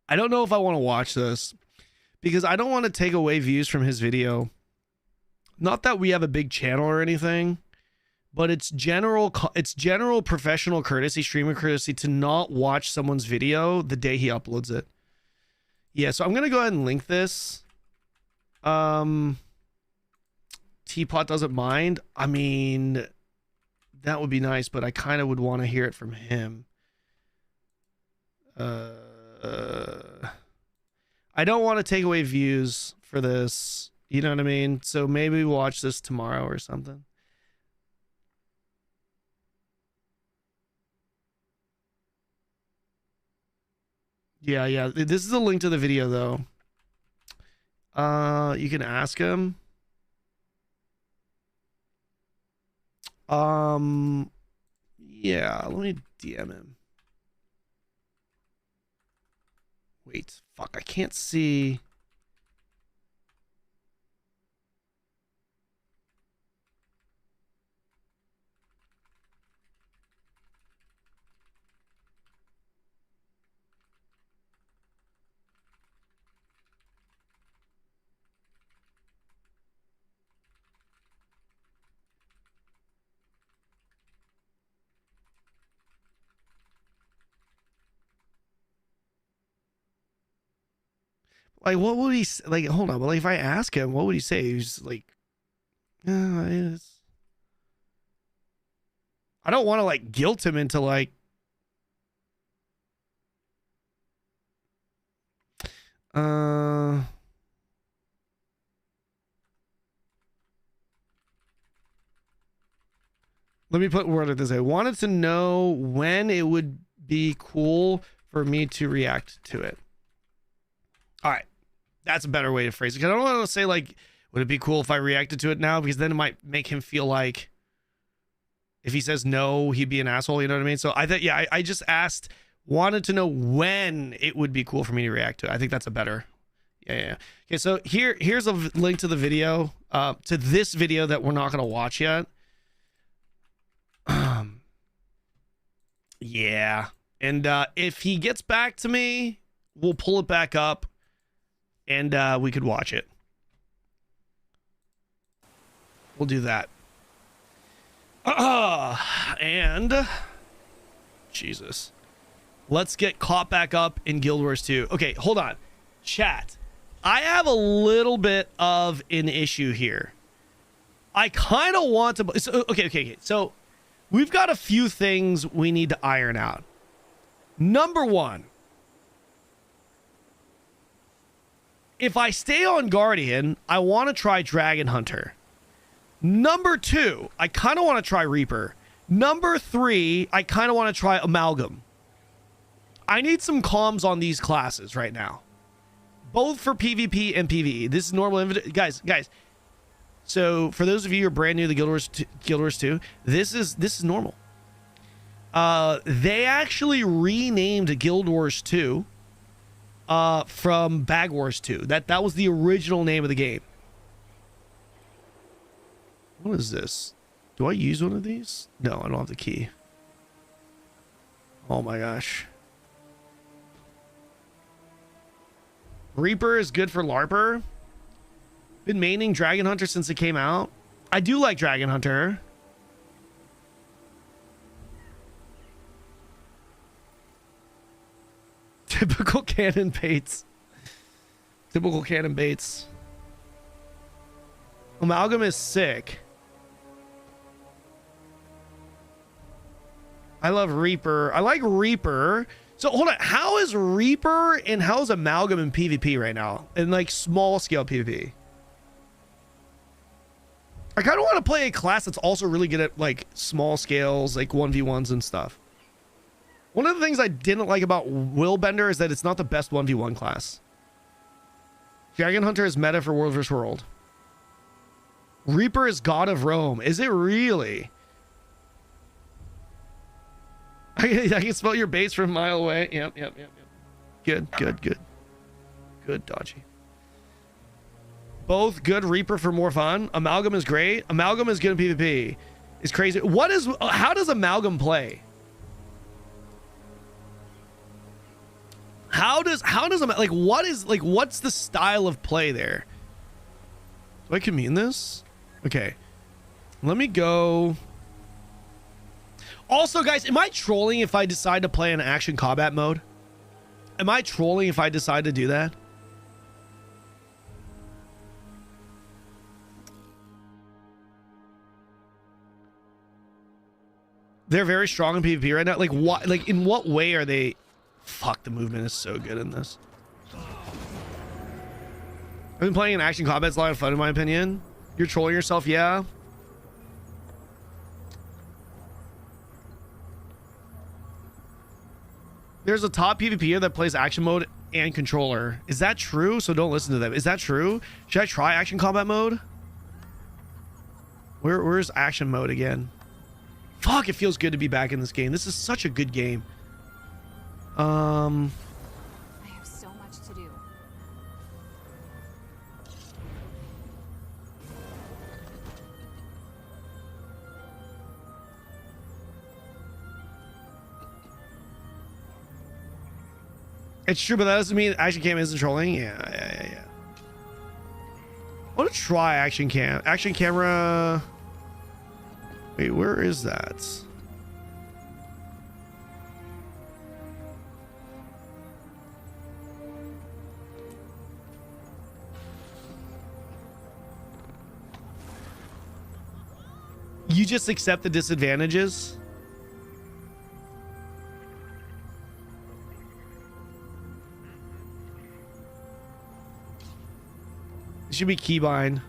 I don't know if I want to watch this because I don't want to take away views from his video. Not that we have a big channel or anything, but it's general professional courtesy, streamer courtesy to not watch someone's video the day he uploads it. Yeah, so I'm going to go ahead and link this. Teapot doesn't mind. I mean, that would be nice, but I kind of would want to hear it from him. I don't want to take away views for this. You know what I mean? So maybe we watch this tomorrow or something. Yeah. This is a link to the video, though. You can ask him. Yeah, let me DM him. Wait, fuck, I can't see. Like, what would he like? Hold on, but like, if I ask him, what would he say? He's like, I don't want to like guilt him into like. Let me put word at this. I wanted to know when it would be cool for me to react to it. All right. That's a better way to phrase it. Because I don't want to say, like, would it be cool if I reacted to it now? Because then it might make him feel like if he says no, he'd be an asshole. You know what I mean? So I thought, yeah, I just asked, Wanted to know when it would be cool for me to react to it. I think that's a better. Yeah. Okay, so here's a link to the video, to this video that we're not gonna watch yet. Yeah, and if he gets back to me, we'll pull it back up, and we could watch it. We'll do that. And Jesus, let's get caught back up in Guild Wars 2. Okay, hold on, chat. I have a little bit of an issue here. I kind of want to. So, okay. So we've got a few things we need to iron out. Number one, if I stay on Guardian, I want to try Dragon Hunter. Number two, I kind of want to try Reaper. Number three, I kind of want to try Amalgam. I need some comms on these classes right now, both for PvP and PvE. This is normal guys. So for those of you who are brand new to Guild Wars 2, this is normal. They actually renamed Guild Wars 2 from Bag Wars 2. That was the original name of the game. What is this? Do I use one of these? No, I don't have the key. Oh my gosh. Reaper is good for LARPer. Been maining Dragon Hunter since it came out. I do like Dragon Hunter. Typical Kanon baits. Typical Kanon baits. Amalgam is sick. I love Reaper. I like Reaper. So hold on. How is Reaper and how is Amalgam in PvP right now? In like small scale PvP? I kind of want to play a class that's also really good at like small scales, like 1v1s and stuff. One of the things I didn't like about Willbender is that it's not the best 1v1 class. Dragon Hunter is meta for World vs. World. Reaper is God of Rome. Is it really? I can smell your base from a mile away. Yep. Good, Dodgy. Both good. Reaper for more fun. Amalgam is great. Amalgam is good in PvP. It's crazy. How does Amalgam play? What's the style of play there? Do I commune this? Okay. Let me go. Also, guys, am I trolling if I decide to play in action combat mode? Am I trolling if I decide to do that? They're very strong in PvP right now. Like what? Like in what way are they? Fuck, the movement is so good in this. I've been playing in action combat. It's a lot of fun in my opinion. You're trolling yourself, yeah. There's a top PvPer that plays action mode and controller. Is that true? So don't listen to them. Is that true? Should I try action combat mode? Where's action mode again? Fuck, it feels good to be back in this game. This is such a good game. I have so much to do. It's true, but that doesn't mean action cam isn't trolling. Yeah. I want to try action cam. Action camera. Wait, where is that? You just accept the disadvantages? It should be keybind.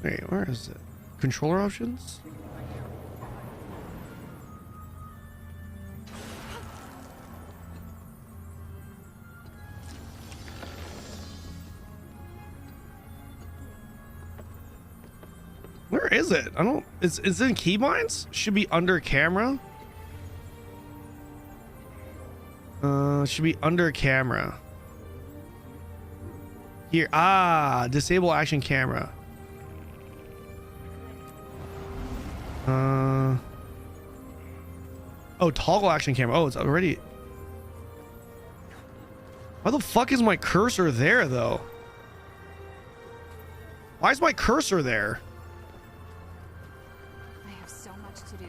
Wait, where is it? Controller options? Where is it? I don't. It's in keybinds. Should be under camera. Should be under camera. Here. Ah, disable action camera. Oh, toggle action camera. Oh, it's already. Why the fuck is my cursor there though? Why is my cursor there? I have so much to do.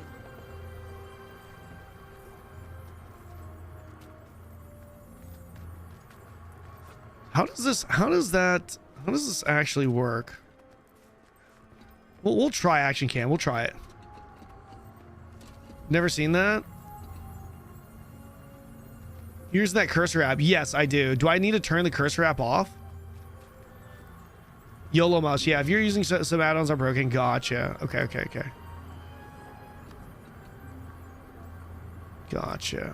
How does this actually work? We'll try action cam. We'll try it. Never seen that. Use that cursor app. Yes, I do. Do I need to turn the cursor app off? YOLO mouse. Yeah, if you're using some add-ons are broken. Gotcha. Okay. Gotcha.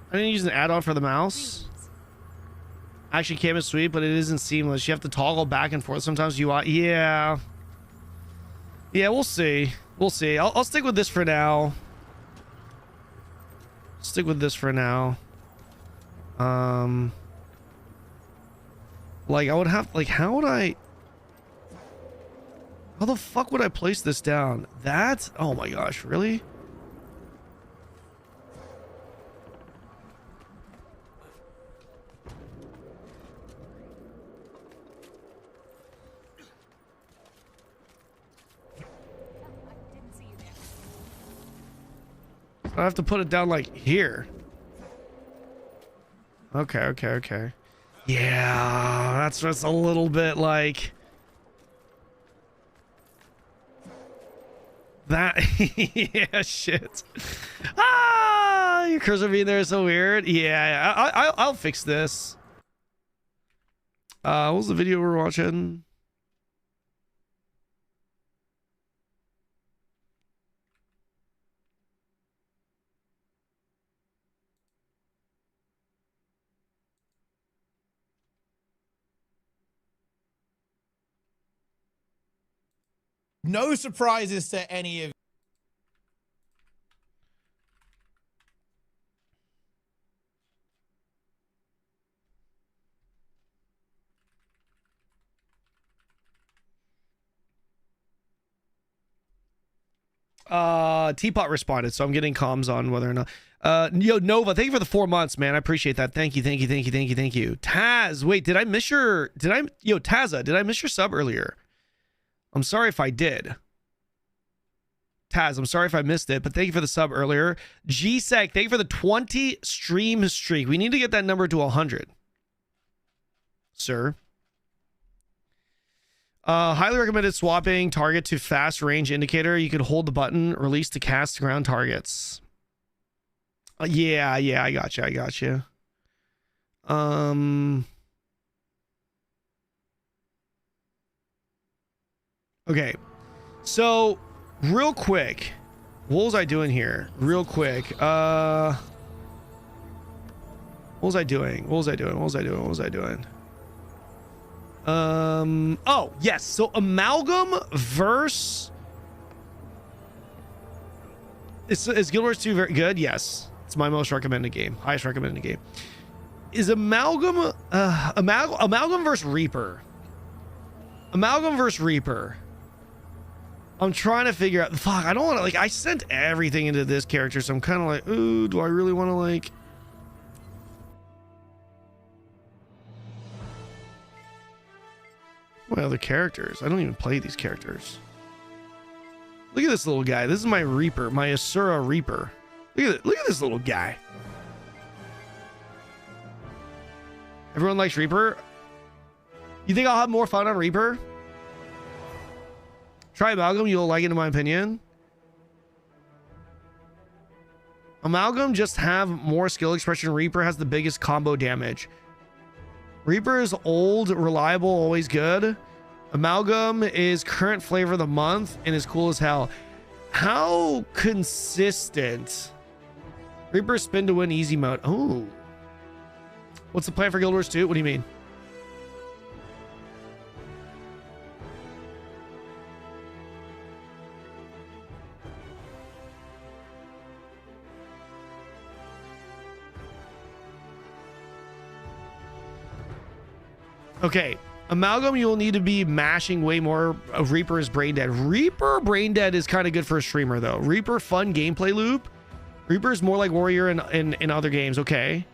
I didn't use an add-on for the mouse. Action cam is sweet, but it isn't seamless. You have to toggle back and forth. Sometimes you want. Yeah, we'll see. I'll stick with this for now. Like I would have, like, how the fuck would I place this down? That? Oh my gosh, really? I have to put it down like here. Okay. Yeah, that's just a little bit like that. Yeah, shit. Ah, your cursor being there is so weird. Yeah, I'll fix this. What was the video we're watching? No surprises to any of Teapot responded, so I'm getting comms on whether or not. Yo, Nova, thank you for the 4 months, man. I appreciate that. Thank you. Taz, wait, did I miss your Tazza, did I miss your sub earlier? I'm sorry if I did. Taz, I'm sorry if I missed it, but thank you for the sub earlier. G-Sec, thank you for the 20 stream streak. We need to get that number to 100. Sir. Highly recommended swapping target to fast range indicator. You could hold the button, release to cast ground targets. Yeah, I got you. Okay. So, real quick, what was I doing here? Real quick. What was I doing? Oh, yes. So Amalgam verse. Is Guild Wars 2 very good? Yes. It's my most recommended game. Highest recommended game. Is Amalgam Amalgam versus Reaper. I'm trying to figure out. Fuck, I don't want to, like, I sent everything into this character, so I'm kind of like, ooh, do I really want to, like. My other characters. I don't even play these characters. Look at this little guy. This is my Reaper, my Asura Reaper. Look at this little guy. Everyone likes Reaper. You think I'll have more fun on Reaper? Try Amalgam. You'll like it, in my opinion. Amalgam just have more skill expression. Reaper has the biggest combo damage. Reaper is old, reliable, always good. Amalgam is current flavor of the month and is cool as hell. How consistent? Reaper spin to win easy mode. Oh. What's the plan for Guild Wars 2? What do you mean? Okay, Amalgam, you'll need to be mashing way more of Reaper's Brain Dead. Reaper Brain Dead is kind of good for a streamer, though. Reaper fun gameplay loop. Reaper's more like Warrior in other games. Okay.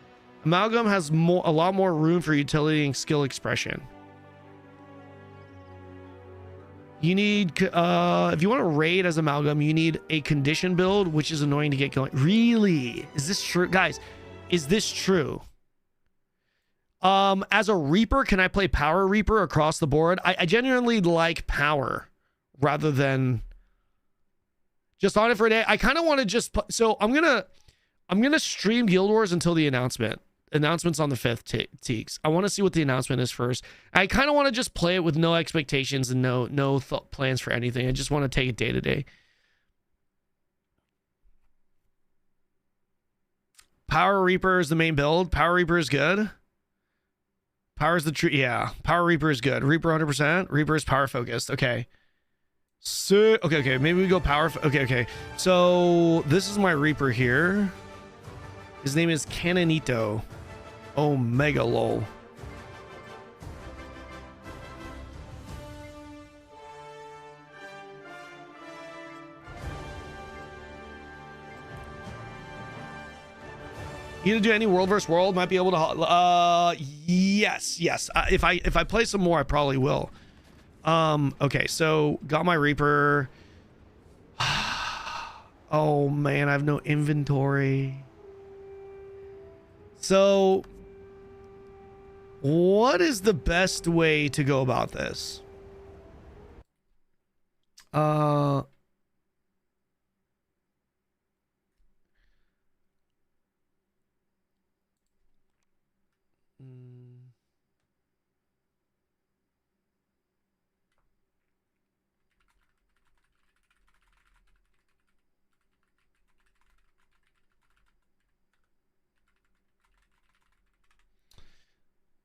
Amalgam has a lot more room for utility and skill expression. You need, if you want to raid as Amalgam, you need a condition build, which is annoying to get going. Really? Is this true? Guys, is this true? As a Reaper, can I play Power Reaper across the board? I genuinely like Power rather than just on it for a day. I kind of want to just so I'm gonna stream Guild Wars until the announcement's on the 5th, Teeks. I want to see what the announcement is first. I kind of want to just play it with no expectations and no plans for anything. I just want to take it day to day. Power Reaper is the main build. Power Reaper is good. Power's the true. Yeah, Power Reaper is good. Reaper 100%. Reaper is power focused. Okay. So okay. Maybe we go power. Okay. So this is my Reaper here. His name is Canonito. Omega lol. You gonna do any world versus world? Might be able to. Yes. If I play some more, I probably will. Okay, so got my Reaper. Oh man, I have no inventory. So, what is the best way to go about this?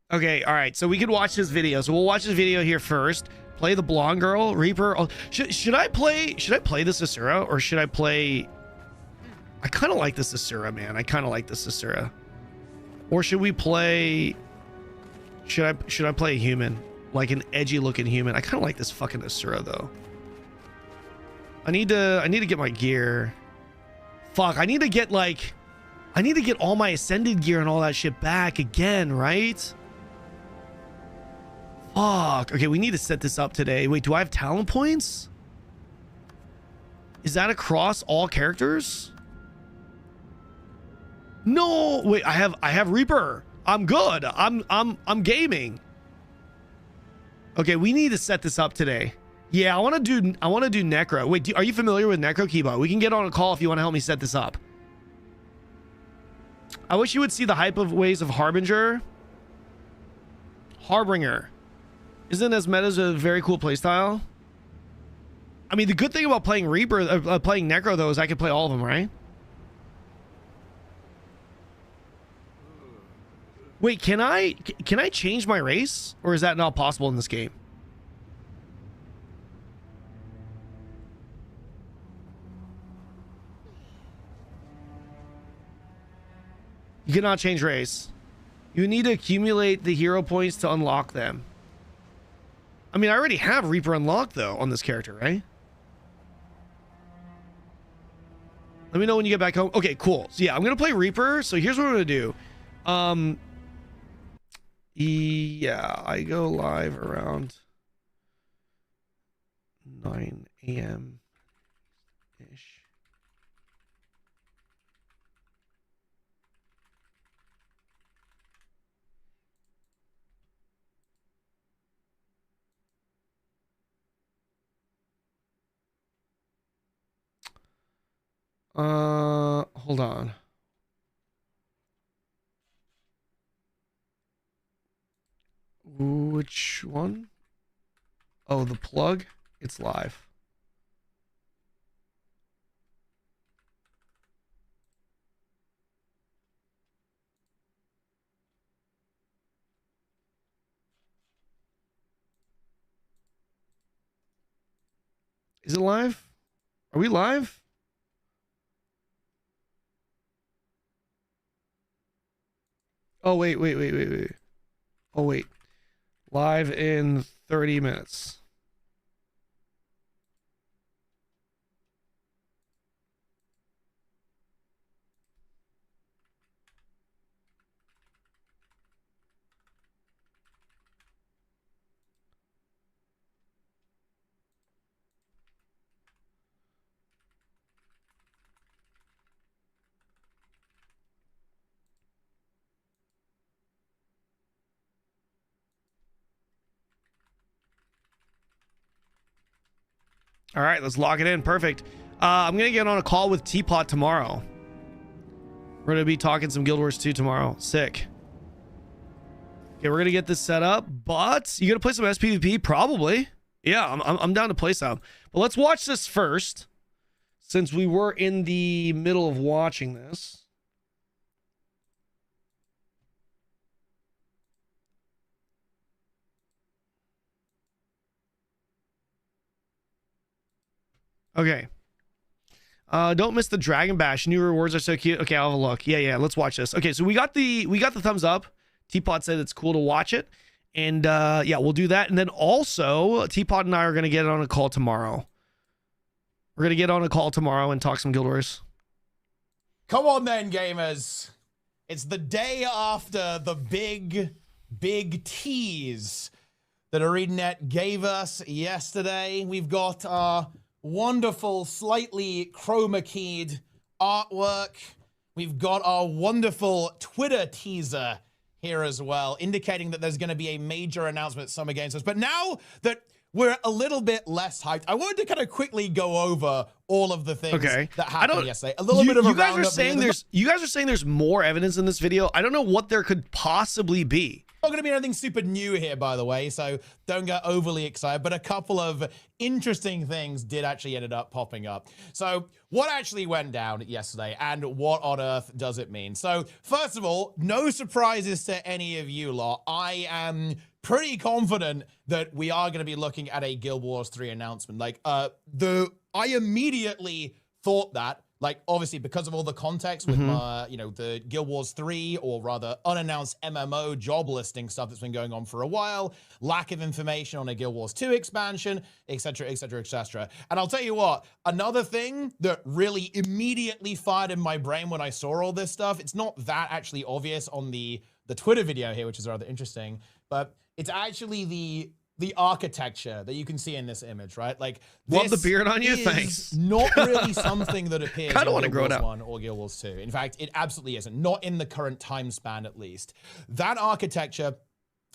Okay, all right. So we could watch this video. So we'll watch this video here first. Play the blonde girl, Reaper. Oh, should I play this Asura or should I play? I kind of like this Asura, man. I kind of like this Asura. Or should we play? Should I play a human, like an edgy looking human? I kind of like this fucking Asura though. I need to get my gear. Fuck, I need to get all my ascended gear and all that shit back again, right? Fuck. Okay, we need to set this up today. Wait, do I have talent points? Is that across all characters? No, wait, I have Reaper. I'm good. I'm gaming. Okay, we need to set this up today. Yeah, I want to do Necro. Wait, are you familiar with Necro, Kibo? We can get on a call if you want to help me set this up. I wish you would see the hype of ways of Harbinger. Harbinger. Isn't as meta as a very cool playstyle? I mean, the good thing about playing Reaper, playing Necro though, is I can play all of them, right? Wait, can I change my race? Or is that not possible in this game? You cannot change race. You need to accumulate the hero points to unlock them. I mean, I already have Reaper unlocked though on this character, right? Let me know when you get back home. Okay, cool. So yeah, I'm gonna play Reaper. So here's what I'm gonna do. Yeah, I go live around 9 a.m. ish. Hold on. Which one? Oh, the plug. It's live. Is it live? Are we live? Oh, wait. Oh, wait. Live in 30 minutes. All right, let's lock it in. Perfect. I'm going to get on a call with Teapot tomorrow. We're going to be talking some Guild Wars 2 tomorrow. Sick. Okay, we're going to get this set up, but you going to play some SPVP? Probably. Yeah, I'm down to play some. But let's watch this first, since we were in the middle of watching this. Okay. Don't miss the Dragon Bash. New rewards are so cute. Okay, I'll have a look. Yeah, let's watch this. Okay, so we got the thumbs up. Teapot said it's cool to watch it. And yeah, we'll do that. And then also, Teapot and I are gonna get on a call tomorrow. We're gonna get on a call tomorrow and talk some Guild Wars. Come on then, gamers. It's the day after the big tease that ArenaNet gave us yesterday. We've got our wonderful, slightly chroma keyed artwork. We've got our wonderful Twitter teaser here as well, indicating that there's going to be a major announcement at Summer Games Fest. But now that we're a little bit less hyped, I wanted to kind of quickly go over all of the things that happened yesterday. A little bit of a roundup. You guys are saying there's more evidence in this video. I don't know what there could possibly be. Not going to be anything super new here, by the way, so don't get overly excited, but a couple of interesting things did actually ended up popping up. So what actually went down yesterday, and what on earth does it mean? So first of all, no surprises to any of you lot. I am pretty confident that we are going to be looking at a Guild Wars 3 announcement. Like, I immediately thought that, like, obviously because of all the context with the Guild Wars 3, or rather unannounced MMO job listing stuff that's been going on for a while, lack of information on a Guild Wars 2 expansion, etc., etc., etc. And I'll tell you what, another thing that really immediately fired in my brain when I saw all this stuff, it's not that actually obvious on the Twitter video here, which is rather interesting, but it's actually the architecture that you can see in this image, right? Like, love the beard on you. Thanks. Not really something that appears in Guild Wars out. 1 or Guild Wars 2. In fact, it absolutely isn't. Not in the current time span, at least. That architecture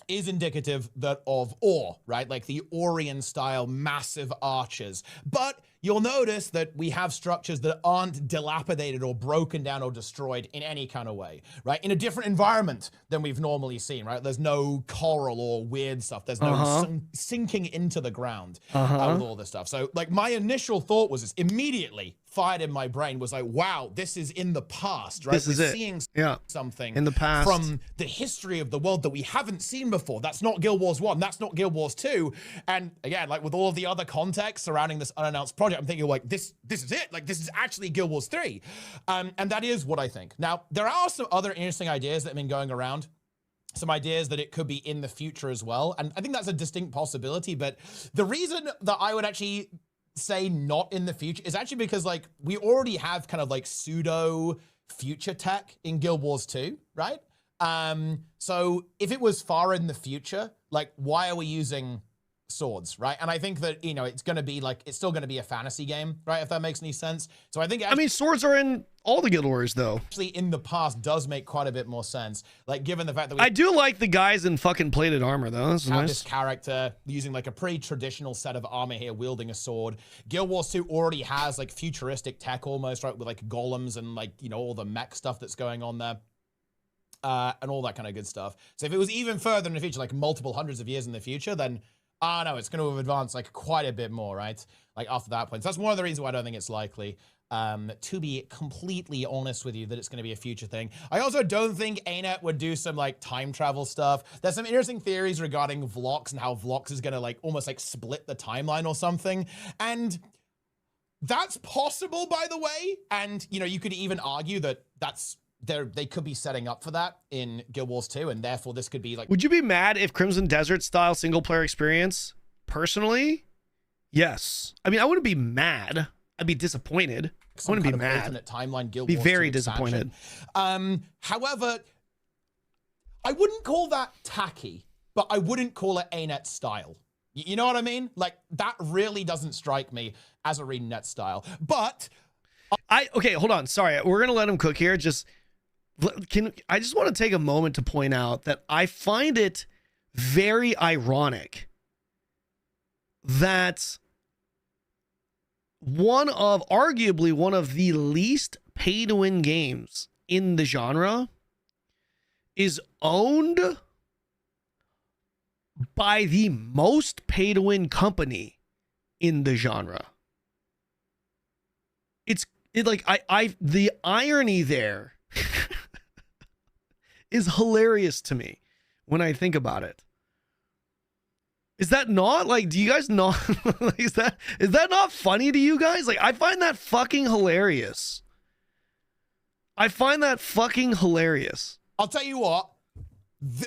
is indicative of ore, right? Like the Orion style massive arches. But you'll notice that we have structures that aren't dilapidated or broken down or destroyed in any kind of way, right? In a different environment than we've normally seen, right? There's no coral or weird stuff. There's no sinking into the ground with all this stuff. So like my initial thought was this, immediately fired in my brain was like, wow, this is in the past, right? This is seeing something in the past from the history of the world that we haven't seen before. That's not Guild Wars 1. That's not Guild Wars 2. And again, like with all of the other context surrounding this unannounced project, I'm thinking like, this is it. Like this is actually Guild Wars 3. And that is what I think. Now, there are some other interesting ideas that have been going around. Some ideas that it could be in the future as well. And I think that's a distinct possibility. But the reason that I would actually say not in the future is actually because like we already have kind of like pseudo future tech in Guild Wars 2, right? So if it was far in the future, like why are we using swords, right? And I think that, you know, it's going to be like, it's still going to be a fantasy game, right? If that makes any sense. So I think, I mean, swords are in all the Guild Wars, though. actually in the past does make quite a bit more sense. Like, given the fact that we I do like the guys in fucking plated armor, though. That's have nice. this character using like a pretty traditional set of armor here, wielding a sword. Guild Wars 2 already has like futuristic tech almost, right? With like golems and like, you know, all the mech stuff that's going on there. And all that kind of good stuff. So if it was even further in the future, like multiple hundreds of years in the future, then, no, it's going to have advanced like quite a bit more, right? Like after that point. So that's one of the reasons why I don't think it's likely. To be completely honest with you, that it's going to be a future thing. I also don't think ANET would do some like time travel stuff. There's some interesting theories regarding Vlox and how Vlox is going to like almost like split the timeline or something. And that's possible, by the way. And, you know, you could even argue that they could be setting up for that in Guild Wars 2, and therefore this could be like... Would you be mad if Crimson Desert style single player experience? Personally, yes. I mean, I wouldn't be mad. I'd be disappointed. I wouldn't be mad. Alternate timeline Guild Be Wars very 2 expansion. disappointed. However, I wouldn't call that tacky, but I wouldn't call it ANET style. You know what I mean? Like, that really doesn't strike me as ArenaNet style. But Okay, hold on. Sorry, we're gonna let him cook here. I just want to take a moment to point out that I find it very ironic that arguably one of the least pay to win games in the genre is owned by the most pay to win company in the genre. The irony there is hilarious to me when I think about it. Is that not like, do you guys not, like, is that not funny to you guys? Like, I find that fucking hilarious. I'll tell you what,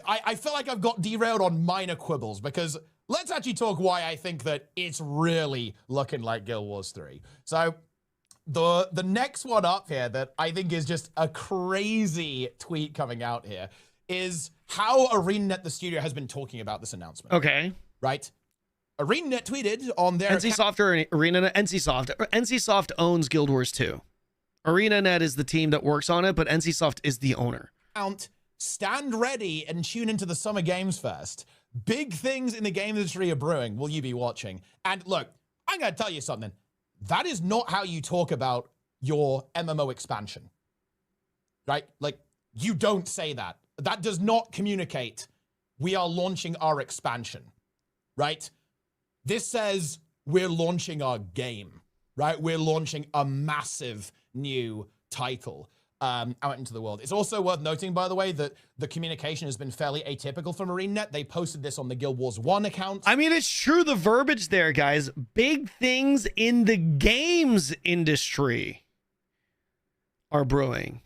I feel like I've got derailed on minor quibbles, because let's actually talk why I think that it's really looking like Guild Wars 3. So the next one up here that I think is just a crazy tweet coming out here is how ArenaNet, the studio, has been talking about this announcement. Okay. Right? ArenaNet tweeted on their NCSoft or ArenaNet? NCSoft owns Guild Wars 2. ArenaNet is the team that works on it, but NCSoft is the owner. account, stand ready and tune into the Summer Games Fest. Big things in the game industry are brewing. Will you be watching? And look, I'm going to tell you something. That is not how you talk about your MMO expansion, right? Like, you don't say that. That does not communicate we are launching our expansion, right? This says we're launching our game, right? We're launching a massive new title out into the world. It's also worth noting, by the way, that the communication has been fairly atypical from ArenaNet. They posted this on the Guild Wars 1 account. I mean, it's true, the verbiage there, guys. Big things in the games industry are brewing.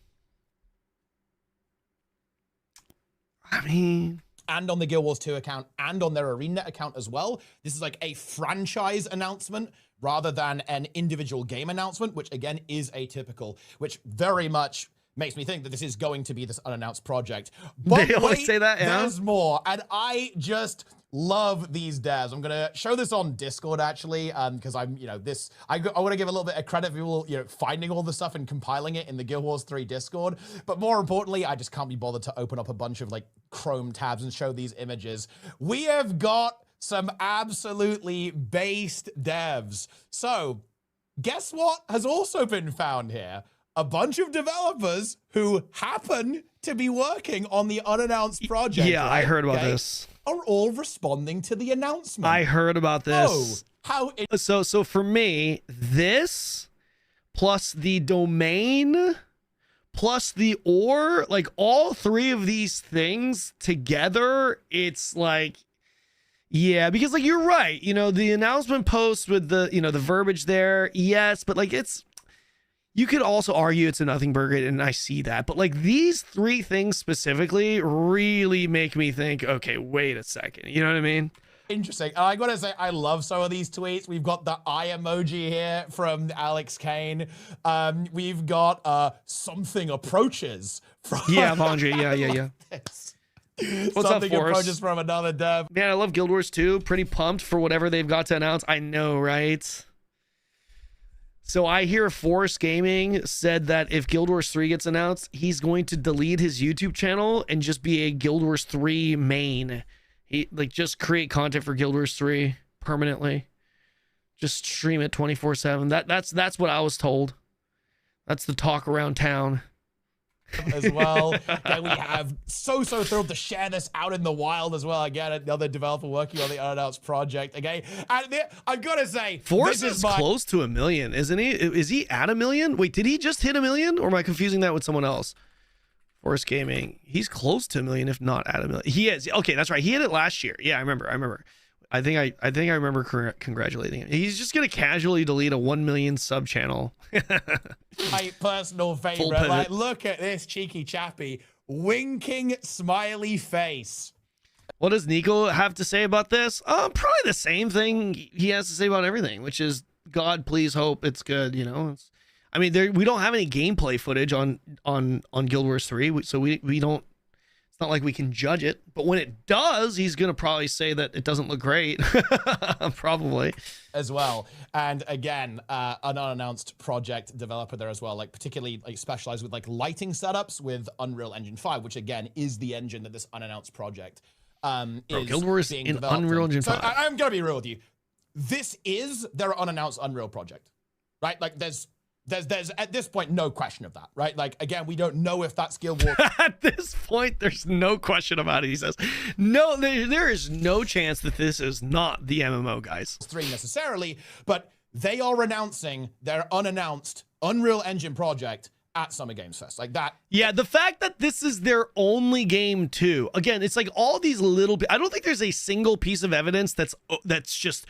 I mean... And on the Guild Wars 2 account and on their ArenaNet account as well. This is like a franchise announcement rather than an individual game announcement, which again is atypical, which very much makes me think that this is going to be this unannounced project. But they always say that, yeah? There's more, and I just love these devs. I'm gonna show this on Discord actually, because I'm, I want to give a little bit of credit for people, finding all the stuff and compiling it in the Guild Wars 3 Discord. But more importantly, I just can't be bothered to open up a bunch of like Chrome tabs and show these images. We have got some absolutely based devs. So guess what has also been found here? A bunch of developers who happen to be working on the unannounced project. Yeah, right? I heard about this. Are all responding to the announcement. I heard about this. Oh, how so for me, this plus the domain plus the ore, like all three of these things together, it's like, yeah, because like you're right, the announcement post with the the verbiage there, yes, but like you could also argue it's a nothing burger, and I see that, but like these three things specifically really make me think, okay, wait a second, you know what I mean? Interesting. I gotta say, I love some of these tweets. We've got the eye emoji here from Alex Kane. We've got something approaches from Andre. Yeah. What's Something up, Forrest? approaches from another dev. Man, I love Guild Wars 2. Pretty pumped for whatever they've got to announce. I know, right? So I hear Forrest Gaming said that if Guild Wars 3 gets announced, he's going to delete his YouTube channel and just be a Guild Wars 3 main. He just create content for Guild Wars 3 permanently. Just stream it 24/7. That's what I was told. That's the talk around town. As well. Then we have so thrilled to share this out in the wild as well. Again, another developer working on the unannounced project. Okay, and I've got to say, Forrest is close to 1 million, isn't he? Is he at 1 million? Wait, did he just hit 1 million, or am I confusing that with someone else? Forrest Gaming, he's close to 1 million, if not at 1 million. He is. Okay, that's right. He hit it last year. Yeah, I remember. I think I remember congratulating him. He's just gonna casually delete a 1 million sub channel. My personal favorite. Like, look at this cheeky chappy winking smiley face. What does Nico have to say about this? Probably the same thing he has to say about everything, which is God, please hope it's good. You know, I mean, we don't have any gameplay footage on Guild Wars 3, so we don't. It's not like we can judge it, but when it does, he's gonna probably say that it doesn't look great. Probably as well. And again, an unannounced project developer there as well, like particularly like specialized with like lighting setups with Unreal Engine 5, which again is the engine that this unannounced project is Guild Wars being in developed Unreal Engine 5. So I'm gonna be real with you. This is their unannounced Unreal project, right? Like there's at this point no question of that, right? Like again, we don't know if that's Guild Wars. At this point, there's no question about it. He says, no, there is no chance that this is not the MMO, guys. 3 necessarily, but they are announcing their unannounced Unreal Engine project at Summer Games Fest, like that. Yeah, the fact that this is their only game too. Again, it's like all these little. I don't think there's a single piece of evidence that's just,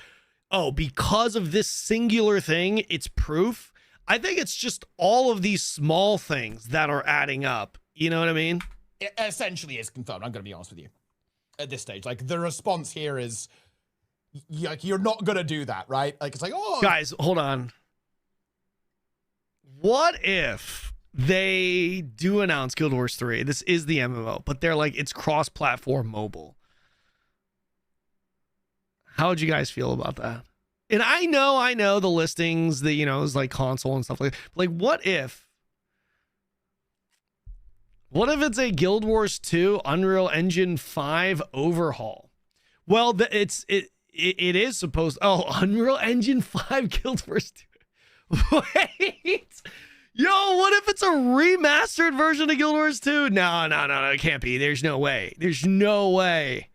oh, because of this singular thing, it's proof. I think it's just all of these small things that are adding up. You know what I mean? It essentially is confirmed. I'm going to be honest with you. At this stage, like the response here is, like you're not going to do that, right? Like it's like, oh, guys, hold on. What if they do announce Guild Wars 3? This is the MMO, but they're like it's cross-platform mobile. How would you guys feel about that? And I know the listings that, you know, is like console and stuff like that. Like, what if it's a Guild Wars 2 Unreal Engine 5 overhaul? Well, it is supposed. Oh, Unreal Engine 5 Guild Wars 2. Wait. Yo, what if it's a remastered version of Guild Wars 2? No, it can't be. There's no way. There's no way.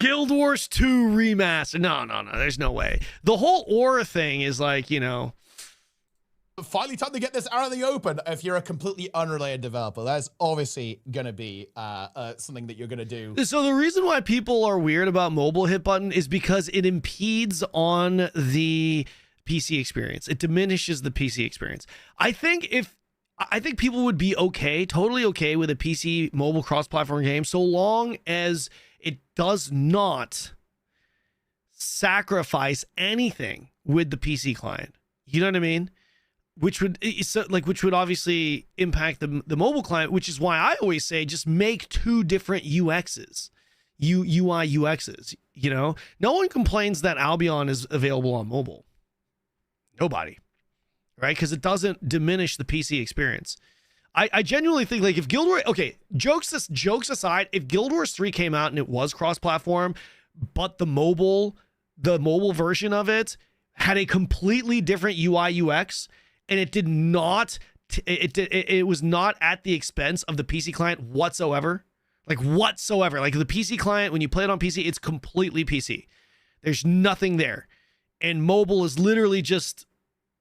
Guild Wars 2 remaster. No. There's no way. The whole Aura thing is like, you know. Finally time to get this out of the open. If you're a completely unrelated developer, that's obviously going to be something that you're going to do. So the reason why people are weird about mobile hit button is because it impedes on the PC experience. It diminishes the PC experience. I think people would be totally okay with a PC mobile cross-platform game so long as it does not sacrifice anything with the PC client. You know what I mean? Which would obviously impact the mobile client, which is why I always say just make 2 different UXs, UI UXs. You know, no one complains that Albion is available on mobile. Nobody, right? Because it doesn't diminish the PC experience. I genuinely think, like, if Guild Wars, okay, jokes aside, if Guild Wars 3 came out and it was cross-platform, but the mobile version of it had a completely different UI UX, and it did not, it was not at the expense of the PC client whatsoever. Like the PC client, when you play it on PC, it's completely PC. There's nothing there. And mobile is literally just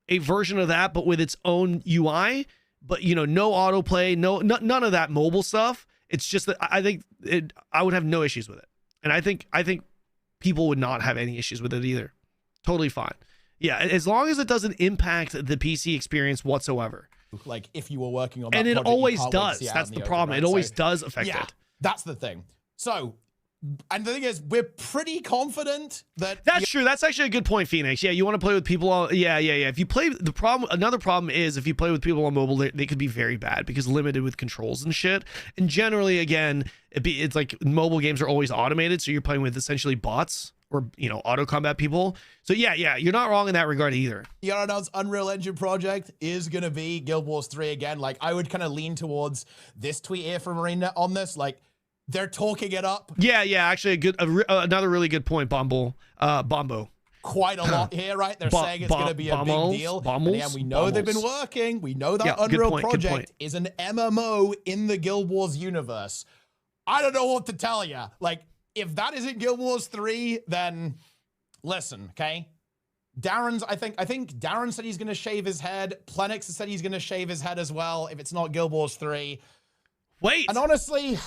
a version of that, but with its own UI. But, you know, no autoplay, none of that mobile stuff. It's just that I would have no issues with it. And I think people would not have any issues with it either. Totally fine. Yeah, as long as it doesn't impact the PC experience whatsoever. Like if you were working on that and it project, always does. That's the problem. Right? It always does affect it. That's the thing. So And the thing is, we're pretty confident that That's true. That's actually a good point, Phoenix. Yeah, you want to play with people on. Yeah. If you play another problem is if you play with people on mobile, they could be very bad because limited with controls and shit. And generally, again, it's like mobile games are always automated, so you're playing with essentially bots or auto combat people. So yeah, you're not wrong in that regard either. Unannounced Unreal Engine project is gonna be Guild Wars 3 again. Like I would kind of lean towards this tweet here from Marina on this. Like they're talking it up. Yeah. Actually, another really good point, Bombo. Quite a lot here, right? They're saying it's going to be a big deal. And yeah, we know they've been working. We know that Unreal project is an MMO in the Guild Wars universe. I don't know what to tell you. Like, if that isn't Guild Wars 3, then listen, okay? I think Darren said he's going to shave his head. Plenix said he's going to shave his head as well if it's not Guild Wars 3. Wait. And honestly,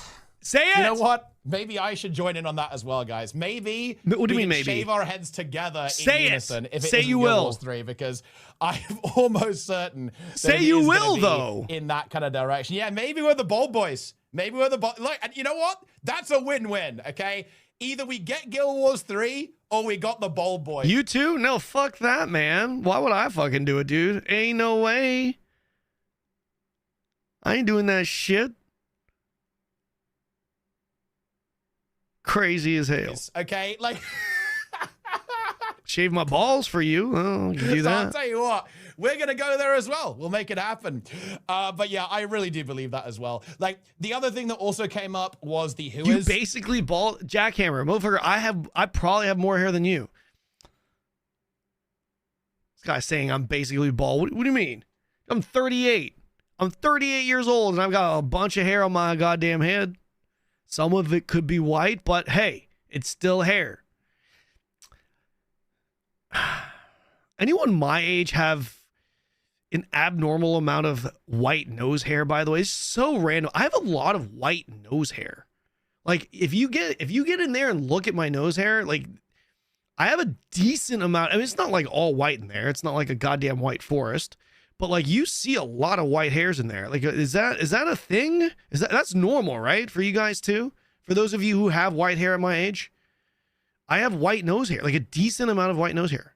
say it. You know what? Maybe I should join in on that as well, guys. Maybe what do you mean, maybe? Shave our heads together say in unison if it say isn't you Guild will. Wars 3, because I'm almost certain that say you will though in that kind of direction. Yeah, maybe we're the bold boys. Maybe we're the like, and you know what? That's a win-win. Okay, either we get Guild Wars 3 or we got the bold boys. You too? No, fuck that, man. Why would I fucking do it, dude? Ain't no way. I ain't doing that shit. Crazy as hell. Okay, like shave my balls for you. Oh, you can do so that. I'll tell you what, we're gonna go there as well. We'll make it happen. But yeah, I really do believe that as well. Like the other thing that also came up was the You basically bald jackhammer, motherfucker. I probably have more hair than you. This guy's saying I'm basically bald. What do you mean? I'm 38. I'm 38 years old and I've got a bunch of hair on my goddamn head. Some of it could be white, but hey, it's still hair. Anyone my age have an abnormal amount of white nose hair, by the way? It's so random. I have a lot of white nose hair. Like if you get in there and look at my nose hair, like I have a decent amount. I mean, it's not like all white in there. It's not like a goddamn white forest. But like you see a lot of white hairs in there. Like is that a thing? That's normal, right? For you guys too? For those of you who have white hair at my age? I have white nose hair, like a decent amount of white nose hair.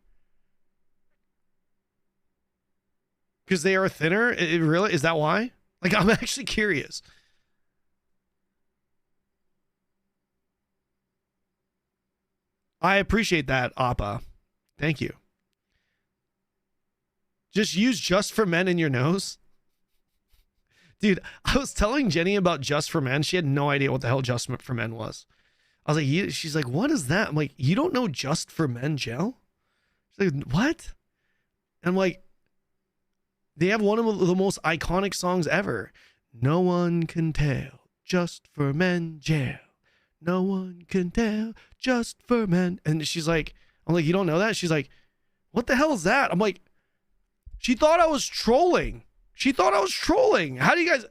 Because they are thinner? It really? Is that why? Like I'm actually curious. I appreciate that, Appa. Thank you. Just use Just for Men in your nose. Dude, I was telling Jenny about Just for Men. She had no idea what the hell Just for Men was. I was like, she's like, what is that? I'm like, you don't know Just for Men gel? She's like, what? And I'm like, they have one of the most iconic songs ever. No one can tell, Just for Men gel. No one can tell, Just for Men. And she's like, I'm like, you don't know that? She's like, what the hell is that? I'm like, she thought I was trolling. How do you guys...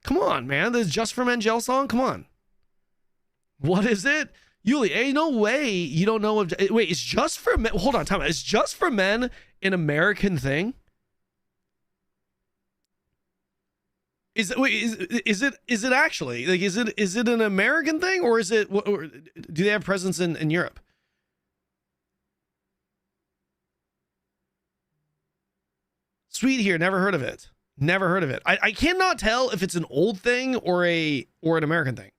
Come on, man. This Just for Men gel song? Come on. What is it? Yuli, ain't no way you don't know... Wait, it's Just for Men... Hold on, time out. Is Just for Men an American thing? Is it actually? Like, is it an American thing? Or is it... Or do they have presence in Europe? Sweet here, never heard of it. I cannot tell if it's an old thing or an American thing.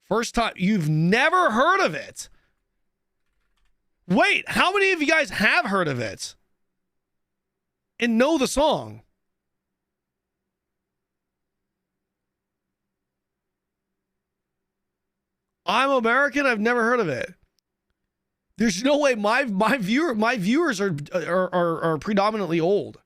First time, you've never heard of it. Wait, how many of you guys have heard of it and know the song? I'm American, I've never heard of it. There's no way my viewers are predominantly old.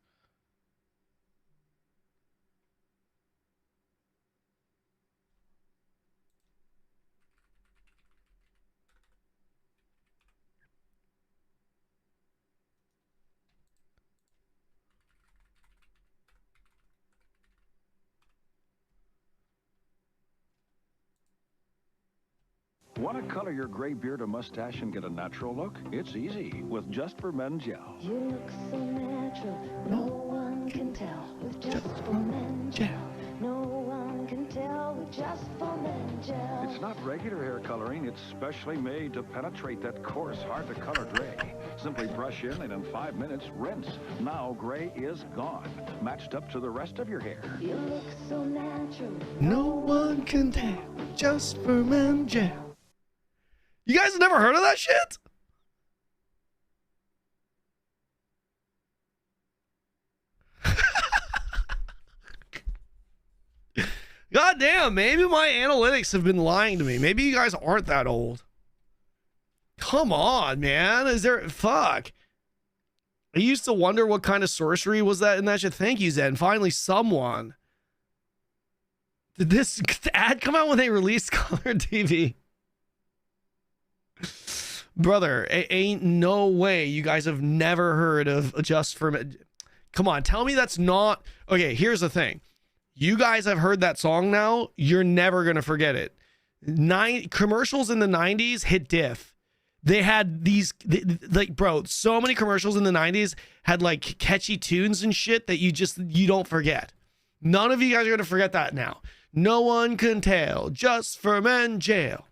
Want to color your gray beard or mustache and get a natural look? It's easy with Just for Men gel. You look so natural, no one can tell. With Just for Men gel, No one can tell with just foam and gel. It's not regular hair coloring. It's specially made to penetrate that coarse, hard-to-color gray. Simply brush in and in 5 minutes, rinse. Now gray is gone, matched up to the rest of your hair. You look so natural. No one can tell, just for men jail. You guys never heard of that shit? God damn, maybe my analytics have been lying to me. Maybe you guys aren't that old. Come on, man. Is there... Fuck. I used to wonder what kind of sorcery was that in that shit. Thank you, Zen. Finally, someone. Did this ad come out when they released Color TV? Brother, ain't no way you guys have never heard of Just for... Come on, tell me that's not... Okay, here's the thing. You guys have heard that song now. You're never going to forget it. Commercials in the 90s hit diff. They had these, like, bro, so many commercials in the 90s had, like, catchy tunes and shit that you don't forget. None of you guys are going to forget that now. No one can tell, just for men jail.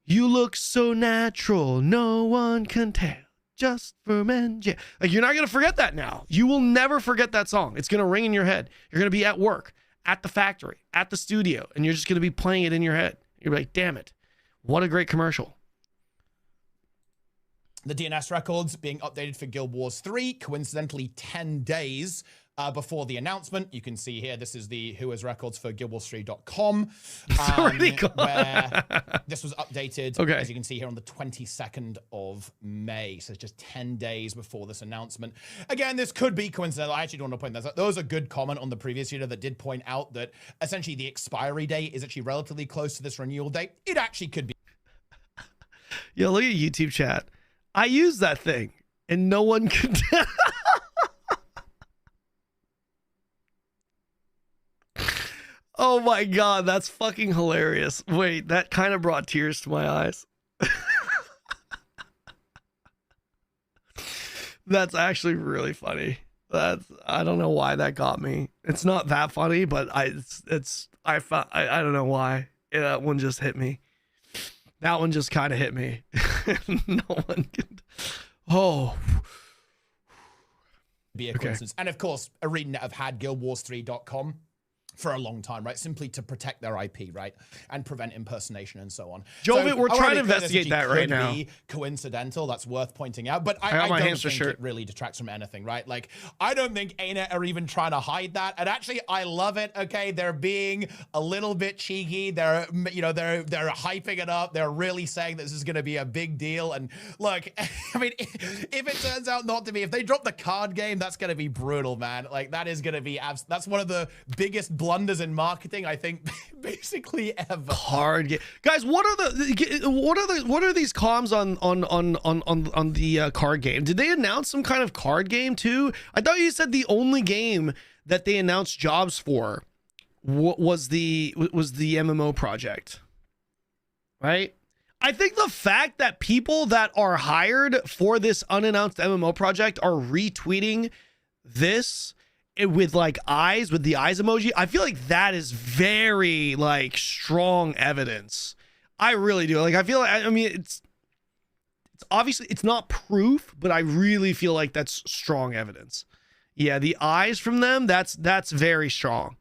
You look so natural, no one can tell, just for men jail. Like, you're not going to forget that now. You will never forget that song. It's going to ring in your head. You're going to be at work, at the factory, at the studio, and you're just going to be playing it in your head. You're like, damn it, what a great commercial. The DNS records being updated for Guild Wars 3, coincidentally 10 days before the announcement. You can see here, this is the Whois records for guildwars3.com, where this was updated, as you can see here, on the 22nd of May. So it's just 10 days before this announcement. Again, this could be coincidental. I actually don't want to point that out. There was a good comment on the previous video that did point out that essentially the expiry date is actually relatively close to this renewal date. It actually could be. Yo, look at YouTube chat. I use that thing, and no one can tell. Oh my god, that's fucking hilarious. Wait, that kind of brought tears to my eyes. That's actually really funny. I don't know why that got me. It's not that funny, but I don't know why. That one just hit me. That one just kind of hit me. No one can. Oh. Be a coincidence. And of course, ArenaNet have had guildwars3.com for a long time, right? Simply to protect their IP, right? And prevent impersonation and so on. Jovit, we're trying to investigate that right now. Be coincidental, that's worth pointing out. But I don't think it really detracts from anything, right? Like, I don't think ANET are even trying to hide that. And actually, I love it. Okay, they're being a little bit cheeky. They're, you know, they're hyping it up. They're really saying this is going to be a big deal. And look, I mean, if it turns out not to be, if they drop the card game, that's going to be brutal, man. Like, that is going to be that's one of the biggest blunders in marketing, I think, basically ever. Card game, guys. What are these comms on the card game? Did they announce some kind of card game too? I thought you said the only game that they announced jobs for was the MMO project, right? I think the fact that people that are hired for this unannounced MMO project are retweeting this with like eyes, with the eyes emoji, I feel like that is very like strong evidence. I really do. Like, I feel like, I mean, it's obviously, it's not proof, but I really feel like that's strong evidence. Yeah, the eyes from them, that's very strong.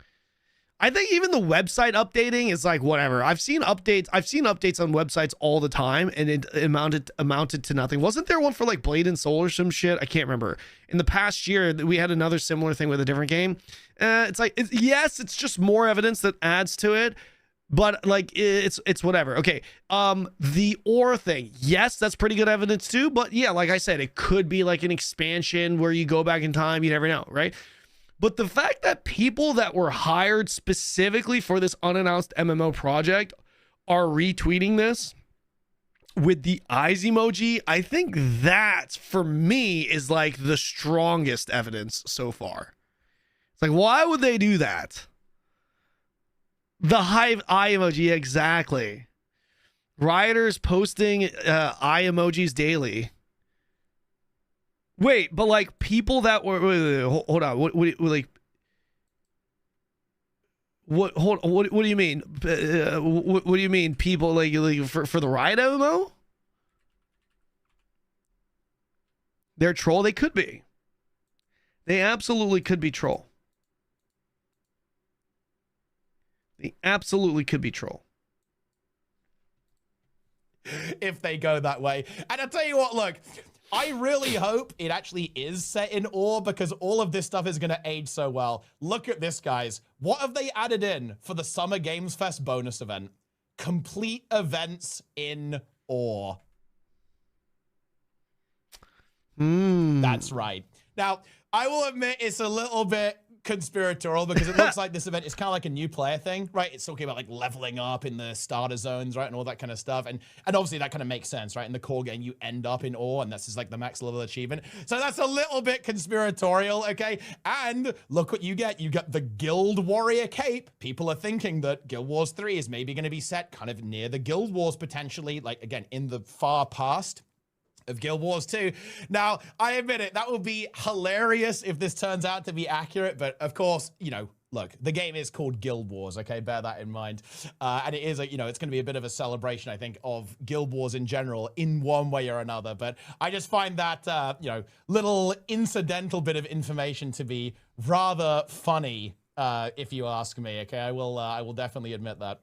I think even the website updating is like whatever. I've seen updates on websites all the time, and it amounted to nothing. Wasn't there one for like Blade and Soul or some shit? I can't remember. In the past year, we had another similar thing with a different game. It's like, yes, it's just more evidence that adds to it, but like it's whatever. Okay, the ore thing, yes, that's pretty good evidence too. But yeah, like I said, it could be like an expansion where you go back in time. You never know, right? But the fact that people that were hired specifically for this unannounced MMO project are retweeting this with the eyes emoji, I think that, for me, is like the strongest evidence so far. It's like, why would they do that? The eye emoji, exactly. Rioters posting eye emojis daily. Wait, but like people that were wait, hold on. What What? Hold. What do you mean? What do you mean? People like for the riot MMO? They're troll. They could be. They absolutely could be troll. They absolutely could be troll. If they go that way. And I'll tell you what, look, I really hope it actually is set in ore because all of this stuff is going to age so well. Look at this, guys. What have they added in for the Summer Games Fest bonus event? Complete events in ore. That's right. Now, I will admit it's a little bit conspiratorial because it looks like this event is kind of like a new player thing, right? It's talking about like leveling up in the starter zones, right? And all that kind of stuff. And obviously that kind of makes sense, right? In the core game, you end up in ore and that's just like the max level achievement. So that's a little bit conspiratorial, okay? And look what you get. You get the Guild Warrior cape. People are thinking that Guild Wars 3 is maybe going to be set kind of near the Guild Wars potentially, like again, in the far past of Guild Wars 2. Now, I admit it, that would be hilarious if this turns out to be accurate, but of course, you know, look, the game is called Guild Wars, okay? Bear that in mind. And it is, you know, it's going to be a bit of a celebration, I think, of Guild Wars in general in one way or another. But I just find that, you know, little incidental bit of information to be rather funny, if you ask me, okay? I will definitely admit that.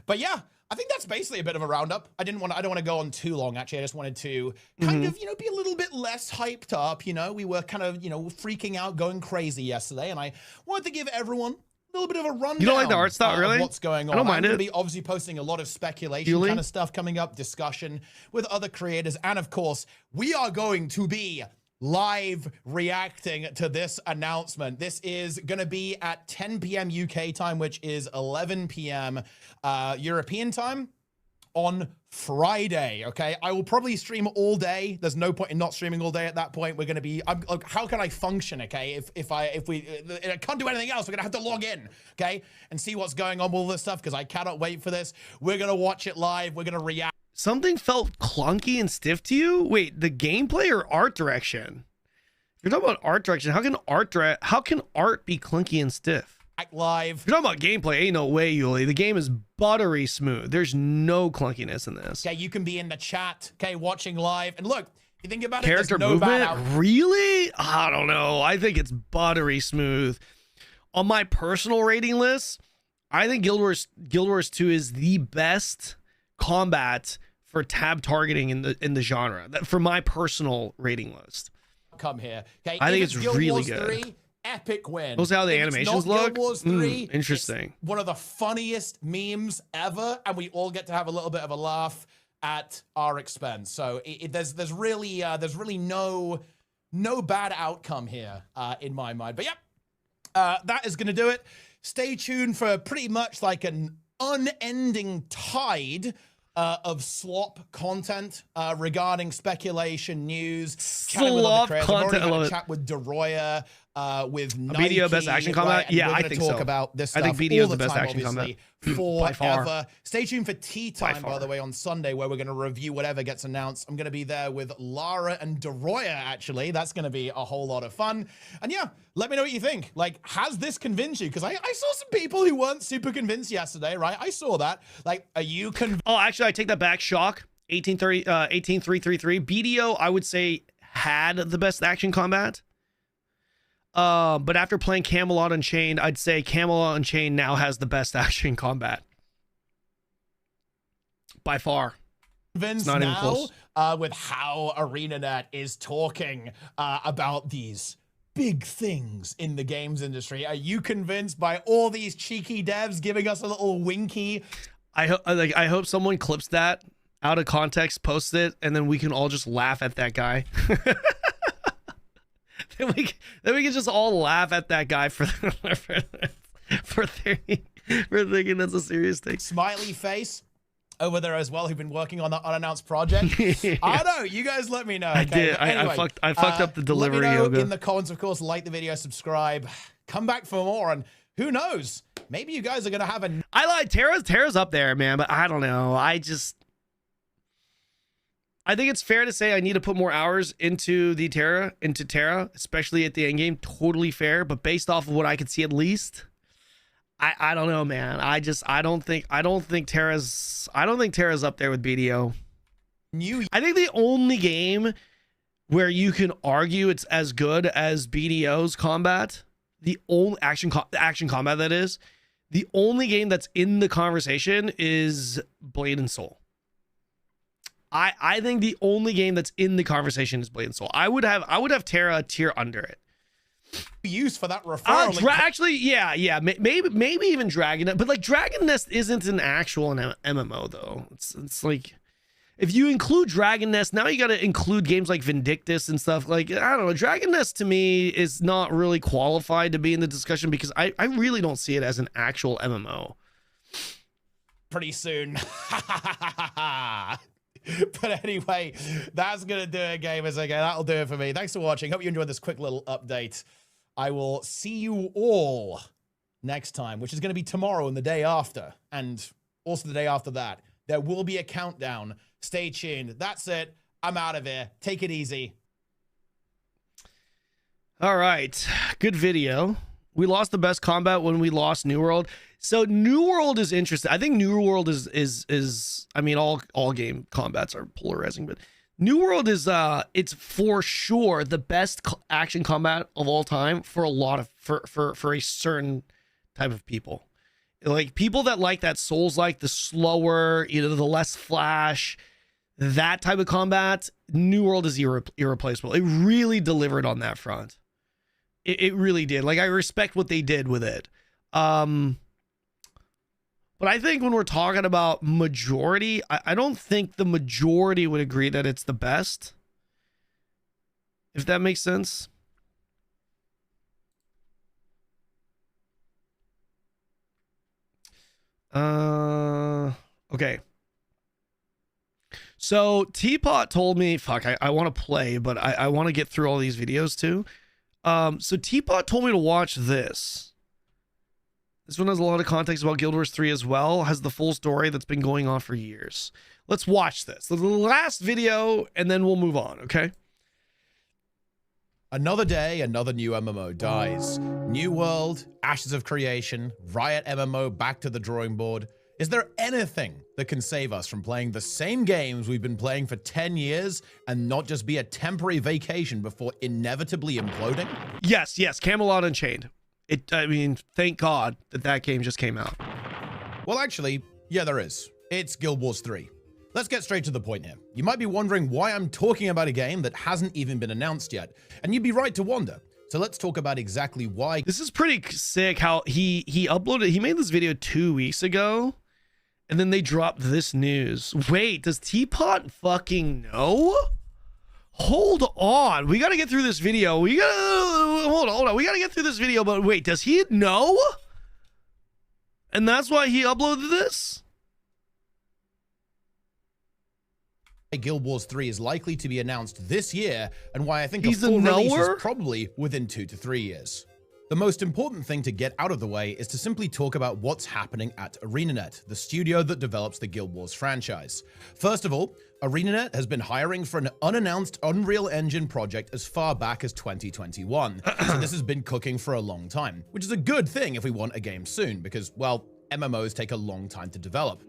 But yeah, I think that's basically a bit of a roundup. I don't want to go on too long, actually. I just wanted to kind of, you know, be a little bit less hyped up. You know, we were kind of, you know, freaking out, going crazy yesterday, and I wanted to give everyone a little bit of a rundown. You don't like the art style, really? What's going on? I don't mind I'm going it. to be obviously posting a lot of speculation kind of stuff coming up, discussion with other creators, and of course, we are going to be live reacting to this announcement. This is going to be at 10 p.m. UK time, which is 11 p.m. European time on Friday. Okay, I will probably stream all day. There's no point in not streaming all day at that point. We're going to be, how can I function? Okay, if I can't do anything else, we're going to have to log in, okay, and see what's going on with all this stuff because I cannot wait for this. We're going to watch it live. We're going to react. Something felt clunky and stiff to you? Wait, the gameplay or art direction? You're talking about art direction. How can art be clunky and stiff? Live. You're talking about gameplay. Ain't no way, Yuli. The game is buttery smooth. There's no clunkiness in this. Okay, you can be in the chat, okay, watching live. And look, you think about character it, there's no movement? Really? I don't know. I think it's buttery smooth. On my personal rating list, I think Guild Wars 2 is the best combat for tab targeting in the genre. For my personal rating list. Come here. Okay, I think it's Guild really Wars good. 3, epic win. We'll see how the If it's animations not look. Guild Wars 3, interesting. It's one of the funniest memes ever, and we all get to have a little bit of a laugh at our expense. So there's really no bad outcome here in my mind. But yeah, that is gonna do it. Stay tuned for pretty much like an unending tide of slop content regarding speculation, news, chatting with other creators. I've already had a chat with Deroya, with Nike, BDO best action combat. Right? Yeah, I think talk so. about this stuff I think BDO is all the best time, action combat. Forever. Stay tuned for Tea Time, by the way, on Sunday, where we're going to review whatever gets announced. I'm going to be there with Lara and Deroya, actually. That's going to be a whole lot of fun. And yeah, let me know what you think. Like, has this convinced you? Because I saw some people who weren't super convinced yesterday, right? I saw that. Like, are you convinced? Oh, actually, I take that back. Shock. 18333. BDO, I would say, had the best action combat. But after playing Camelot Unchained, I'd say Camelot Unchained now has the best action combat. By far. Convinced not even now close. With how ArenaNet is talking about these big things in the games industry. Are you convinced by all these cheeky devs giving us a little winky? I hope someone clips that out of context, posts it, and then we can all just laugh at that guy. then we can just all laugh at that guy for thinking that's a serious thing. Smiley face over there as well, who've been working on the unannounced project. Yeah. I don't know. You guys let me know. Okay? I did. Anyway, I fucked up the delivery. Let me know in the comments, of course. Like the video, subscribe, come back for more, and who knows? Maybe you guys are gonna have a. I like Terra's up there, man, but I don't know. I think it's fair to say I need to put more hours into Terra, especially at the end game. Totally fair, but based off of what I could see, at least, I don't know, man. I don't think Terra's up there with BDO. I think the only game where you can argue it's as good as BDO's combat, the only action combat that is, the only game that's in the conversation is Blade and Soul. I think the only game that's in the conversation is Blade and Soul. I would have Terra a tier under it. Use for that referral. Actually, yeah, maybe even Dragon Nest, but like Dragon Nest isn't an actual MMO though. It's like if you include Dragon Nest, now you got to include games like Vindictus and stuff. Like I don't know, Dragon Nest to me is not really qualified to be in the discussion because I really don't see it as an actual MMO. Pretty soon. But anyway, that's going to do it, gamers. Okay, that'll do it for me. Thanks for watching. Hope you enjoyed this quick little update. I will see you all next time, which is going to be tomorrow and the day after. And also the day after that. There will be a countdown. Stay tuned. That's it. I'm out of here. Take it easy. All right. Good video. We lost the best combat when we lost New World. So New World is interesting. I think New World is I mean all game combats are polarizing, but New World is it's for sure the best action combat of all time for a lot of for a certain type of people. Like people that like that Souls-like, the slower, the less flash, that type of combat, New World is irreplaceable. It really delivered on that front. It really did. Like I respect what they did with it. But I think when we're talking about majority, I don't think the majority would agree that it's the best. If that makes sense. Okay. So Teapot told me, fuck, I want to play, but I want to get through all these videos too. So Teapot told me to watch this. This one has a lot of context about Guild Wars 3 as well. Has the full story that's been going on for years. Let's watch this. The last video, and then we'll move on, okay? Another day, another new MMO dies. New World, Ashes of Creation, Riot MMO back to the drawing board. Is there anything that can save us from playing the same games we've been playing for 10 years and not just be a temporary vacation before inevitably imploding? Yes, Camelot Unchained. I mean, thank God that game just came out. Well, actually, yeah, there is. It's Guild Wars 3. Let's get straight to the point here. You might be wondering why I'm talking about a game that hasn't even been announced yet, and you'd be right to wonder. So let's talk about exactly why. This is pretty sick how he made this video 2 weeks ago, and then they dropped this news. Wait, does Teapot fucking know? Hold on, we gotta get through this video. Hold on. We gotta get through this video, but wait, does he know? And that's why he uploaded this? Guild Wars 3 is likely to be announced this year, and why I think He's a full a release is knower? probably within 2 to 3 years. The most important thing to get out of the way is to simply talk about what's happening at ArenaNet, the studio that develops the Guild Wars franchise. First of all, ArenaNet has been hiring for an unannounced Unreal Engine project as far back as 2021, so this has been cooking for a long time, which is a good thing if we want a game soon, because, well, MMOs take a long time to develop.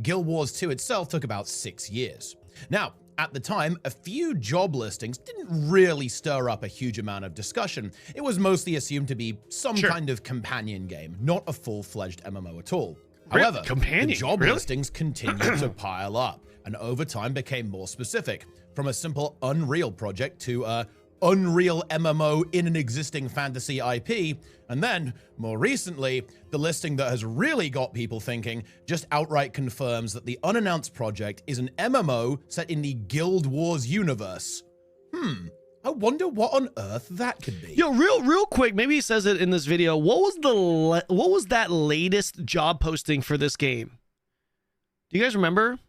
Guild Wars 2 itself took about 6 years. Now, at the time, a few job listings didn't really stir up a huge amount of discussion. It was mostly assumed to be some kind of companion game, not a full-fledged MMO at all. However, the job listings continued to pile up, and over time became more specific, from a simple Unreal project to a Unreal MMO in an existing fantasy IP, and then, more recently, the listing that has really got people thinking just outright confirms that the unannounced project is an MMO set in the Guild Wars universe. I wonder what on earth that could be. Yo, real quick, maybe he says it in this video. What was that latest job posting for this game? Do you guys remember?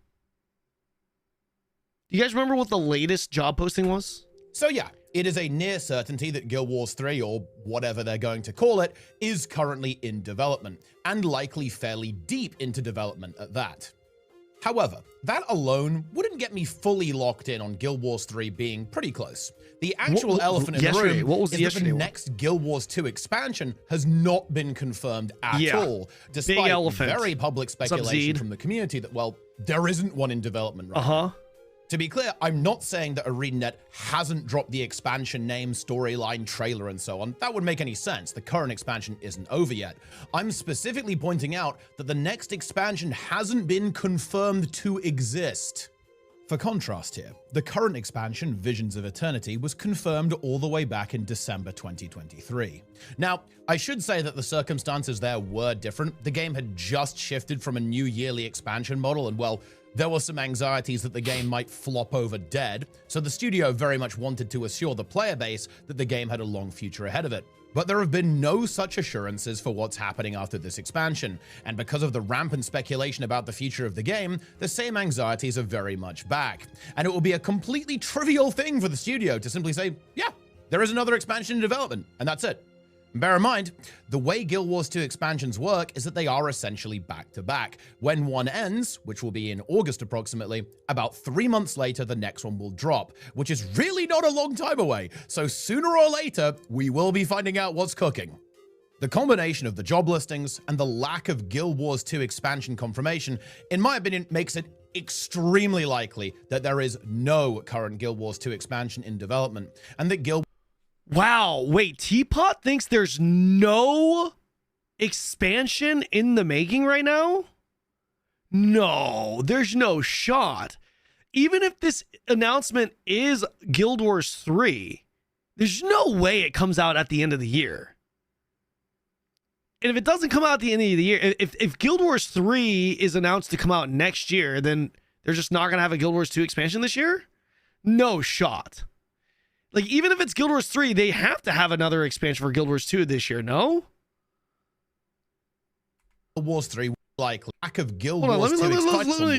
Do you guys remember what the latest job posting was? So yeah, it is a near certainty that Guild Wars 3, or whatever they're going to call it, is currently in development, and likely fairly deep into development at that. However, that alone wouldn't get me fully locked in on Guild Wars 3 being pretty close. The actual elephant in the room is that the next Guild Wars 2 expansion has not been confirmed at all, despite very public speculation from the community that, well, there isn't one in development right now. To be clear, I'm not saying that ArenaNet hasn't dropped the expansion name, storyline, trailer, and so on. That would make any sense. The current expansion isn't over yet. I'm specifically pointing out that the next expansion hasn't been confirmed to exist. For contrast here, the current expansion, Visions of Eternity, was confirmed all the way back in December 2023. Now, I should say that the circumstances there were different. The game had just shifted from a new yearly expansion model, and well, there were some anxieties that the game might flop over dead, so the studio very much wanted to assure the player base that the game had a long future ahead of it. But there have been no such assurances for what's happening after this expansion, and because of the rampant speculation about the future of the game, the same anxieties are very much back. And it will be a completely trivial thing for the studio to simply say, yeah, there is another expansion in development, and that's it. Bear in mind, the way Guild Wars 2 expansions work is that they are essentially back-to-back. When one ends, which will be in August approximately, about 3 months later the next one will drop, which is really not a long time away, so sooner or later, we will be finding out what's cooking. The combination of the job listings and the lack of Guild Wars 2 expansion confirmation, in my opinion, makes it extremely likely that there is no current Guild Wars 2 expansion in development, and that Wow, wait, Teapot thinks there's no expansion in the making right now? No, there's no shot. Even if this announcement is Guild Wars 3, there's no way it comes out at the end of the year. And if it doesn't come out at the end of the year, if Guild Wars 3 is announced to come out next year, then they're just not going to have a Guild Wars 2 expansion this year? No shot. Like, even if it's Guild Wars 3, they have to have another expansion for Guild Wars 2 this year, no? Guild Wars 3, like, lack of Guild Wars 2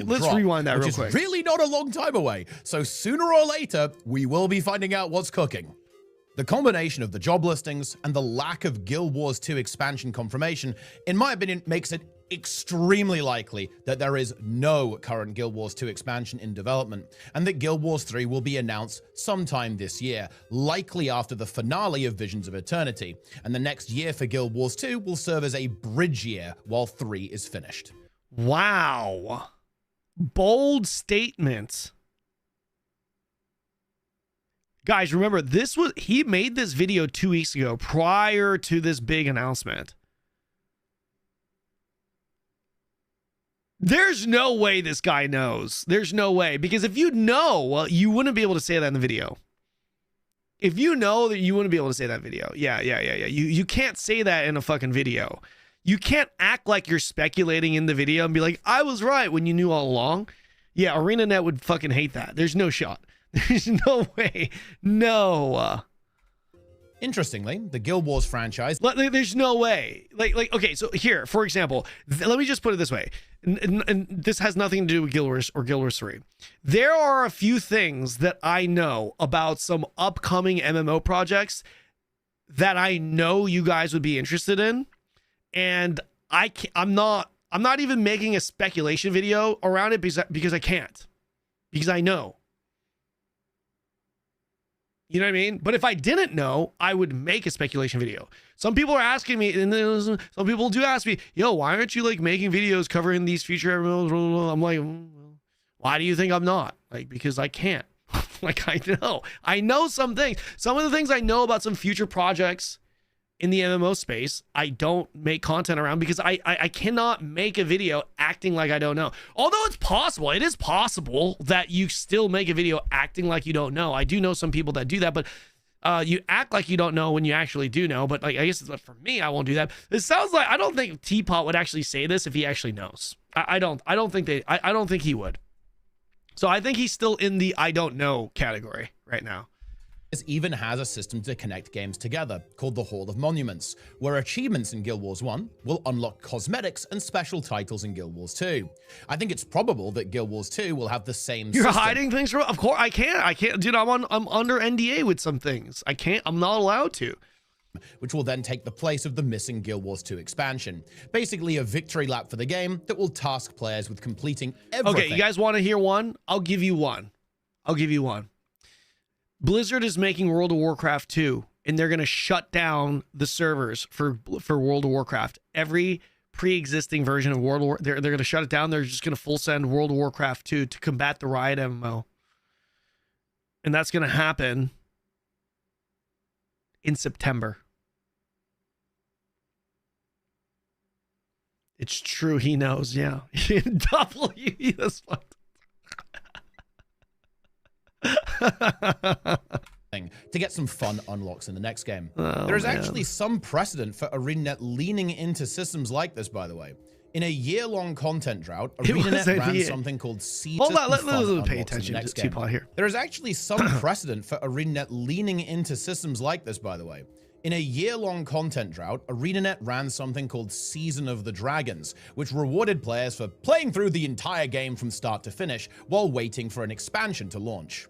let's rewind that real quick. Which is really not a long time away, so sooner or later, we will be finding out what's cooking. The combination of the job listings and the lack of Guild Wars 2 expansion confirmation, in my opinion, makes it extremely likely that there is no current Guild Wars 2 expansion in development, and that Guild Wars 3 will be announced sometime this year, likely after the finale of Visions of Eternity, and the next year for Guild Wars 2 will serve as a bridge year while 3 is finished. Wow. Bold statement. Guys, remember, he made this video 2 weeks ago prior to this big announcement. There's no way this guy knows. There's no way. Because if you know, well, you wouldn't be able to say that in the video. If you know that, you wouldn't be able to say that video. Yeah. You can't say that in a fucking video. You can't act like you're speculating in the video and be like, I was right when you knew all along. Yeah, ArenaNet would fucking hate that. There's no shot. There's no way. No. Interestingly, the Guild Wars franchise... There's no way. Like, okay, so here, for example, let me just put it this way. And this has nothing to do with Guild Wars or Guild Wars 3. There are a few things that I know about some upcoming MMO projects that I know you guys would be interested in. And I'm not even making a speculation video around it because I can't. Because I know. You know what I mean? But if I didn't know, I would make a speculation video. Some people are asking me, and some people do ask me, yo, why aren't you like making videos covering these future MMOs? I'm like, why do you think I'm not? Like, because I can't. Like, I know some things. Some of the things I know about some future projects in the MMO space, I don't make content around because I cannot make a video acting like I don't know. Although it's possible, it is possible that you still make a video acting like you don't know. I do know some people that do that, but you act like you don't know when you actually do know. But like, I guess for me, I won't do that. It sounds like I don't think Teapot would actually say this if he actually knows. I don't think he would. So I think he's still in the I don't know category right now. This even has a system to connect games together, called the Hall of Monuments, where achievements in Guild Wars 1 will unlock cosmetics and special titles in Guild Wars 2. I think it's probable that Guild Wars 2 will have the same You're system. hiding things from... Of course, I can't. Dude, I'm under NDA with some things. I'm not allowed to. which will then take the place of the missing Guild Wars 2 expansion. Basically a victory lap for the game that will task players with completing everything. Okay, you guys want to hear one? I'll give you one. Blizzard is making World of Warcraft 2, and they're going to shut down the servers for World of Warcraft. Every pre-existing version of World of War, they're going to shut it down. They're just going to full send World of Warcraft 2 to combat the Riot MMO. And that's going to happen in September. It's true. He knows. Yeah. W. That's fun. To get some fun unlocks in the next game. Oh, there is man. actually some precedent for ArenaNet leaning into systems like this, by the way. In a year-long content drought, ArenaNet ran something called Season Hold on, Fun let's pay unlocks in attention the next to game. Teapot here. There is actually some precedent for ArenaNet leaning into systems like this, by the way. In a year-long content drought, ArenaNet ran something called Season of the Dragons, which rewarded players for playing through the entire game from start to finish while waiting for an expansion to launch.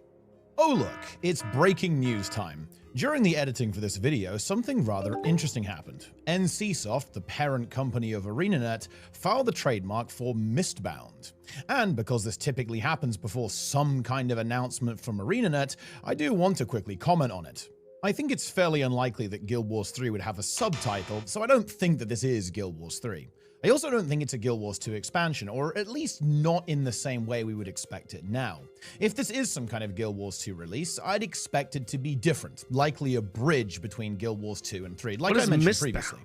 Oh look, it's breaking news time. During the editing for this video, something rather interesting happened. NCSoft, the parent company of ArenaNet, filed the trademark for Mistbound. And because this typically happens before some kind of announcement from ArenaNet, I do want to quickly comment on it. I think it's fairly unlikely that Guild Wars 3 would have a subtitle, so I don't think that this is Guild Wars 3. I also don't think it's a Guild Wars 2 expansion, or at least not in the same way we would expect it now. If this is some kind of Guild Wars 2 release, I'd expect it to be different, likely a bridge between Guild Wars 2 and 3, like I mentioned previously.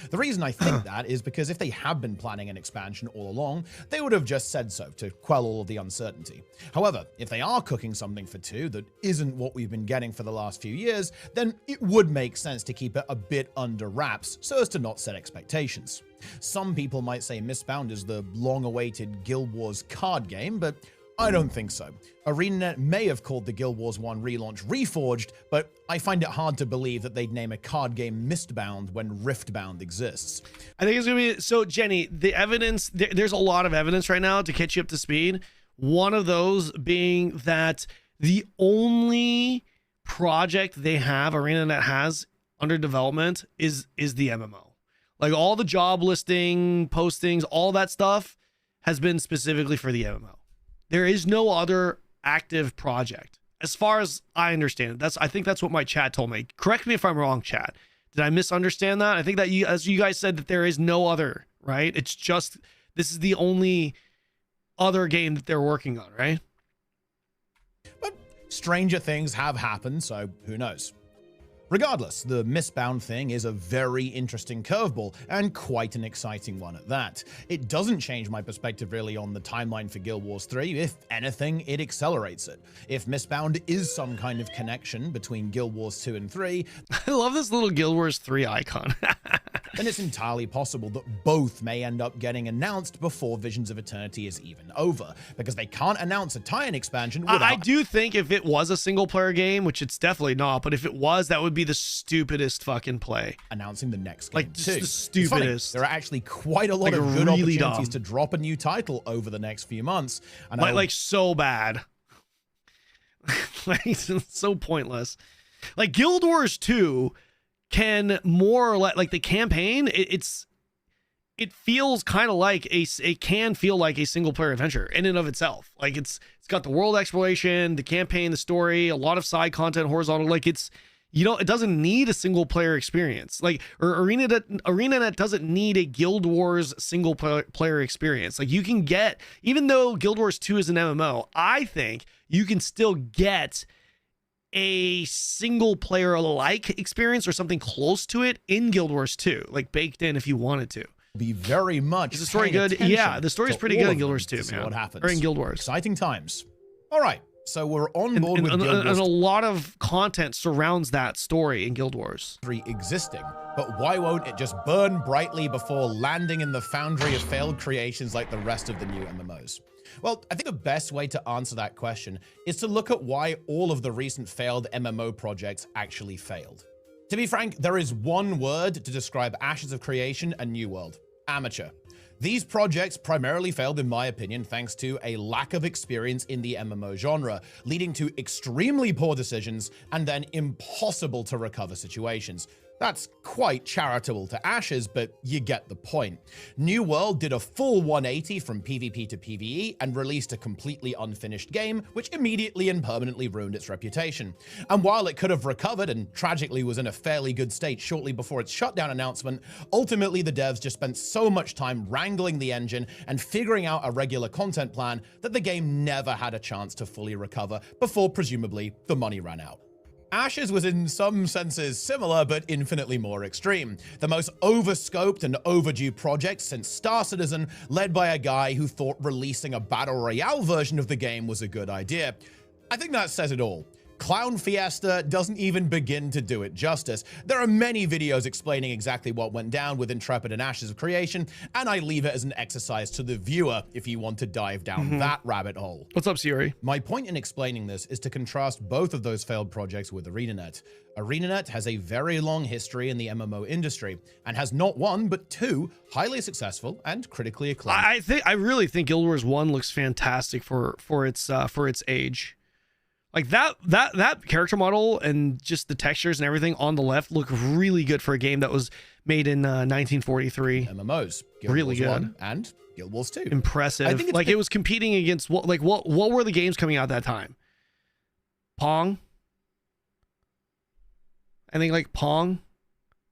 The reason I think that is because if they have been planning an expansion all along, they would have just said so to quell all of the uncertainty. However, if they are cooking something for 2 that isn't what we've been getting for the last few years, then it would make sense to keep it a bit under wraps so as to not set expectations. Some people might say Mistbound is the long-awaited Guild Wars card game, but I don't think so. ArenaNet may have called the Guild Wars 1 relaunch Reforged, but I find it hard to believe that they'd name a card game Mistbound when Riftbound exists. I think it's going to be... So, Jenny, the evidence... There's a lot of evidence right now to catch you up to speed. One of those being that the only project they have, ArenaNet has, under development is the MMO. Like, all the job listing, postings, all that stuff has been specifically for the MMO. There is no other active project, as far as I understand it. I think that's what my chat told me. Correct me if I'm wrong, chat. Did I misunderstand that? I think that as you guys said, that there is no other, right? It's just, this is the only other game that they're working on, right? But stranger things have happened, so who knows? Regardless, the Mistbound thing is a very interesting curveball, and quite an exciting one at that. It doesn't change my perspective really on the timeline for Guild Wars 3. If anything, it accelerates it. If Mistbound is some kind of connection between Guild Wars 2 and 3, I love this little Guild Wars 3 icon. then it's entirely possible that both may end up getting announced before Visions of Eternity is even over, because they can't announce a tie-in expansion without... I do think if it was a single-player game, which it's definitely not, but if it was, that would be the stupidest fucking play. Announcing the next game, like, just too. the stupidest. There are actually quite a lot of good really opportunities dumb. to drop a new title over the next few months. And like so bad. Like, it's so pointless. Like, Guild Wars 2 can more or less, like, the campaign, it feels kind of like it can feel like a single player adventure in and of itself. Like, it's got the world exploration, the campaign, the story, a lot of side content, horizontal. Like, it's, you know, it doesn't need a single player experience. Like, or ArenaNet doesn't need a Guild Wars single player experience. Like, you can get, even though Guild Wars 2 is an MMO, I think you can still get a single player like experience or something close to it in Guild Wars 2, like baked in if you wanted to. Be very much. Is the story good? Yeah, the story's pretty good in Guild Wars 2, man. What happens? Or in Guild Wars. Exciting times. All right, so we're on board with and Guild Wars a lot of content surrounds that story in Guild Wars 3 existing, but why won't it just burn brightly before landing in the foundry of failed creations like the rest of the new MMOs? Well, I think the best way to answer that question is to look at why all of the recent failed MMO projects actually failed. To be frank, there is one word to describe Ashes of Creation and New World: amateur. These projects primarily failed, in my opinion, thanks to a lack of experience in the MMO genre, leading to extremely poor decisions and then impossible to recover situations. That's quite charitable to Ashes, but you get the point. New World did a full 180 from PvP to PvE and released a completely unfinished game, which immediately and permanently ruined its reputation. And while it could have recovered and tragically was in a fairly good state shortly before its shutdown announcement, ultimately the devs just spent so much time wrangling the engine and figuring out a regular content plan that the game never had a chance to fully recover before presumably the money ran out. Ashes was in some senses similar, but infinitely more extreme. The most overscoped and overdue project since Star Citizen, led by a guy who thought releasing a Battle Royale version of the game was a good idea. I think that says it all. Clown Fiesta doesn't even begin to do it justice. There are many videos explaining exactly what went down with Intrepid and Ashes of Creation, and I leave it as an exercise to the viewer if you want to dive down that rabbit hole. What's up, Siri? My point in explaining this is to contrast both of those failed projects with ArenaNet. ArenaNet has a very long history in the MMO industry and has not one but two highly successful and critically acclaimed. I really think Guild Wars 1 looks fantastic for its age. Like that character model and just the textures and everything on the left look really good for a game that was made in 1943. MMOs, Guild really Wars good. 1 and Guild Wars 2. Impressive. I think like it was competing against what were the games coming out at that time? Pong. I think like Pong,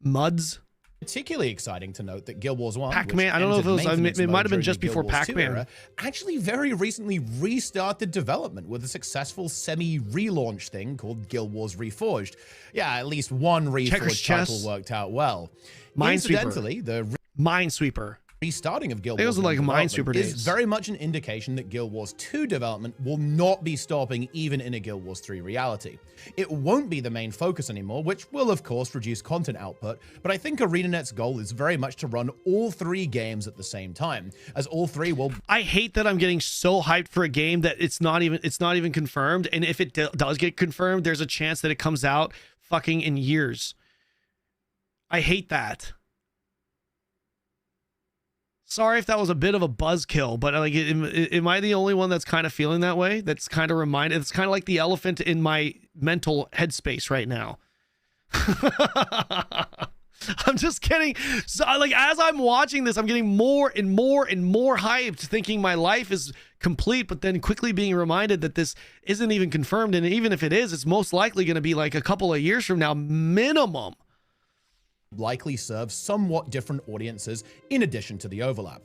Muds. Particularly exciting to note that Guild Wars 1, Pac-Man, I don't know if it was, it might have been just before Pac-Man, actually very recently restarted development with a successeful semi-relaunch thing called Guild Wars Reforged. Yeah, at least one Reforged title worked out well. Incidentally, the Minesweeper. restarting of Guild It Wars was like development Minesweeper days. is very much an indication that Guild Wars 2 development will not be stopping even in a Guild Wars 3 reality. It won't be the main focus anymore, which will of course reduce content output, but I think ArenaNet's goal is very much to run all three games at the same time, as all three will... I hate that I'm getting so hyped for a game that it's not even confirmed, and if it does get confirmed, there's a chance that it comes out fucking in years. I hate that. Sorry if that was a bit of a buzzkill, but like, am I the only one that's kind of feeling that way? That's kind of reminded. It's kind of like the elephant in my mental headspace right now. I'm just kidding. So, like, as I'm watching this, I'm getting more and more and more hyped, thinking my life is complete, but then quickly being reminded that this isn't even confirmed, and even if it is, it's most likely going to be like a couple of years from now, minimum. Likely serve somewhat different audiences in addition to the overlap.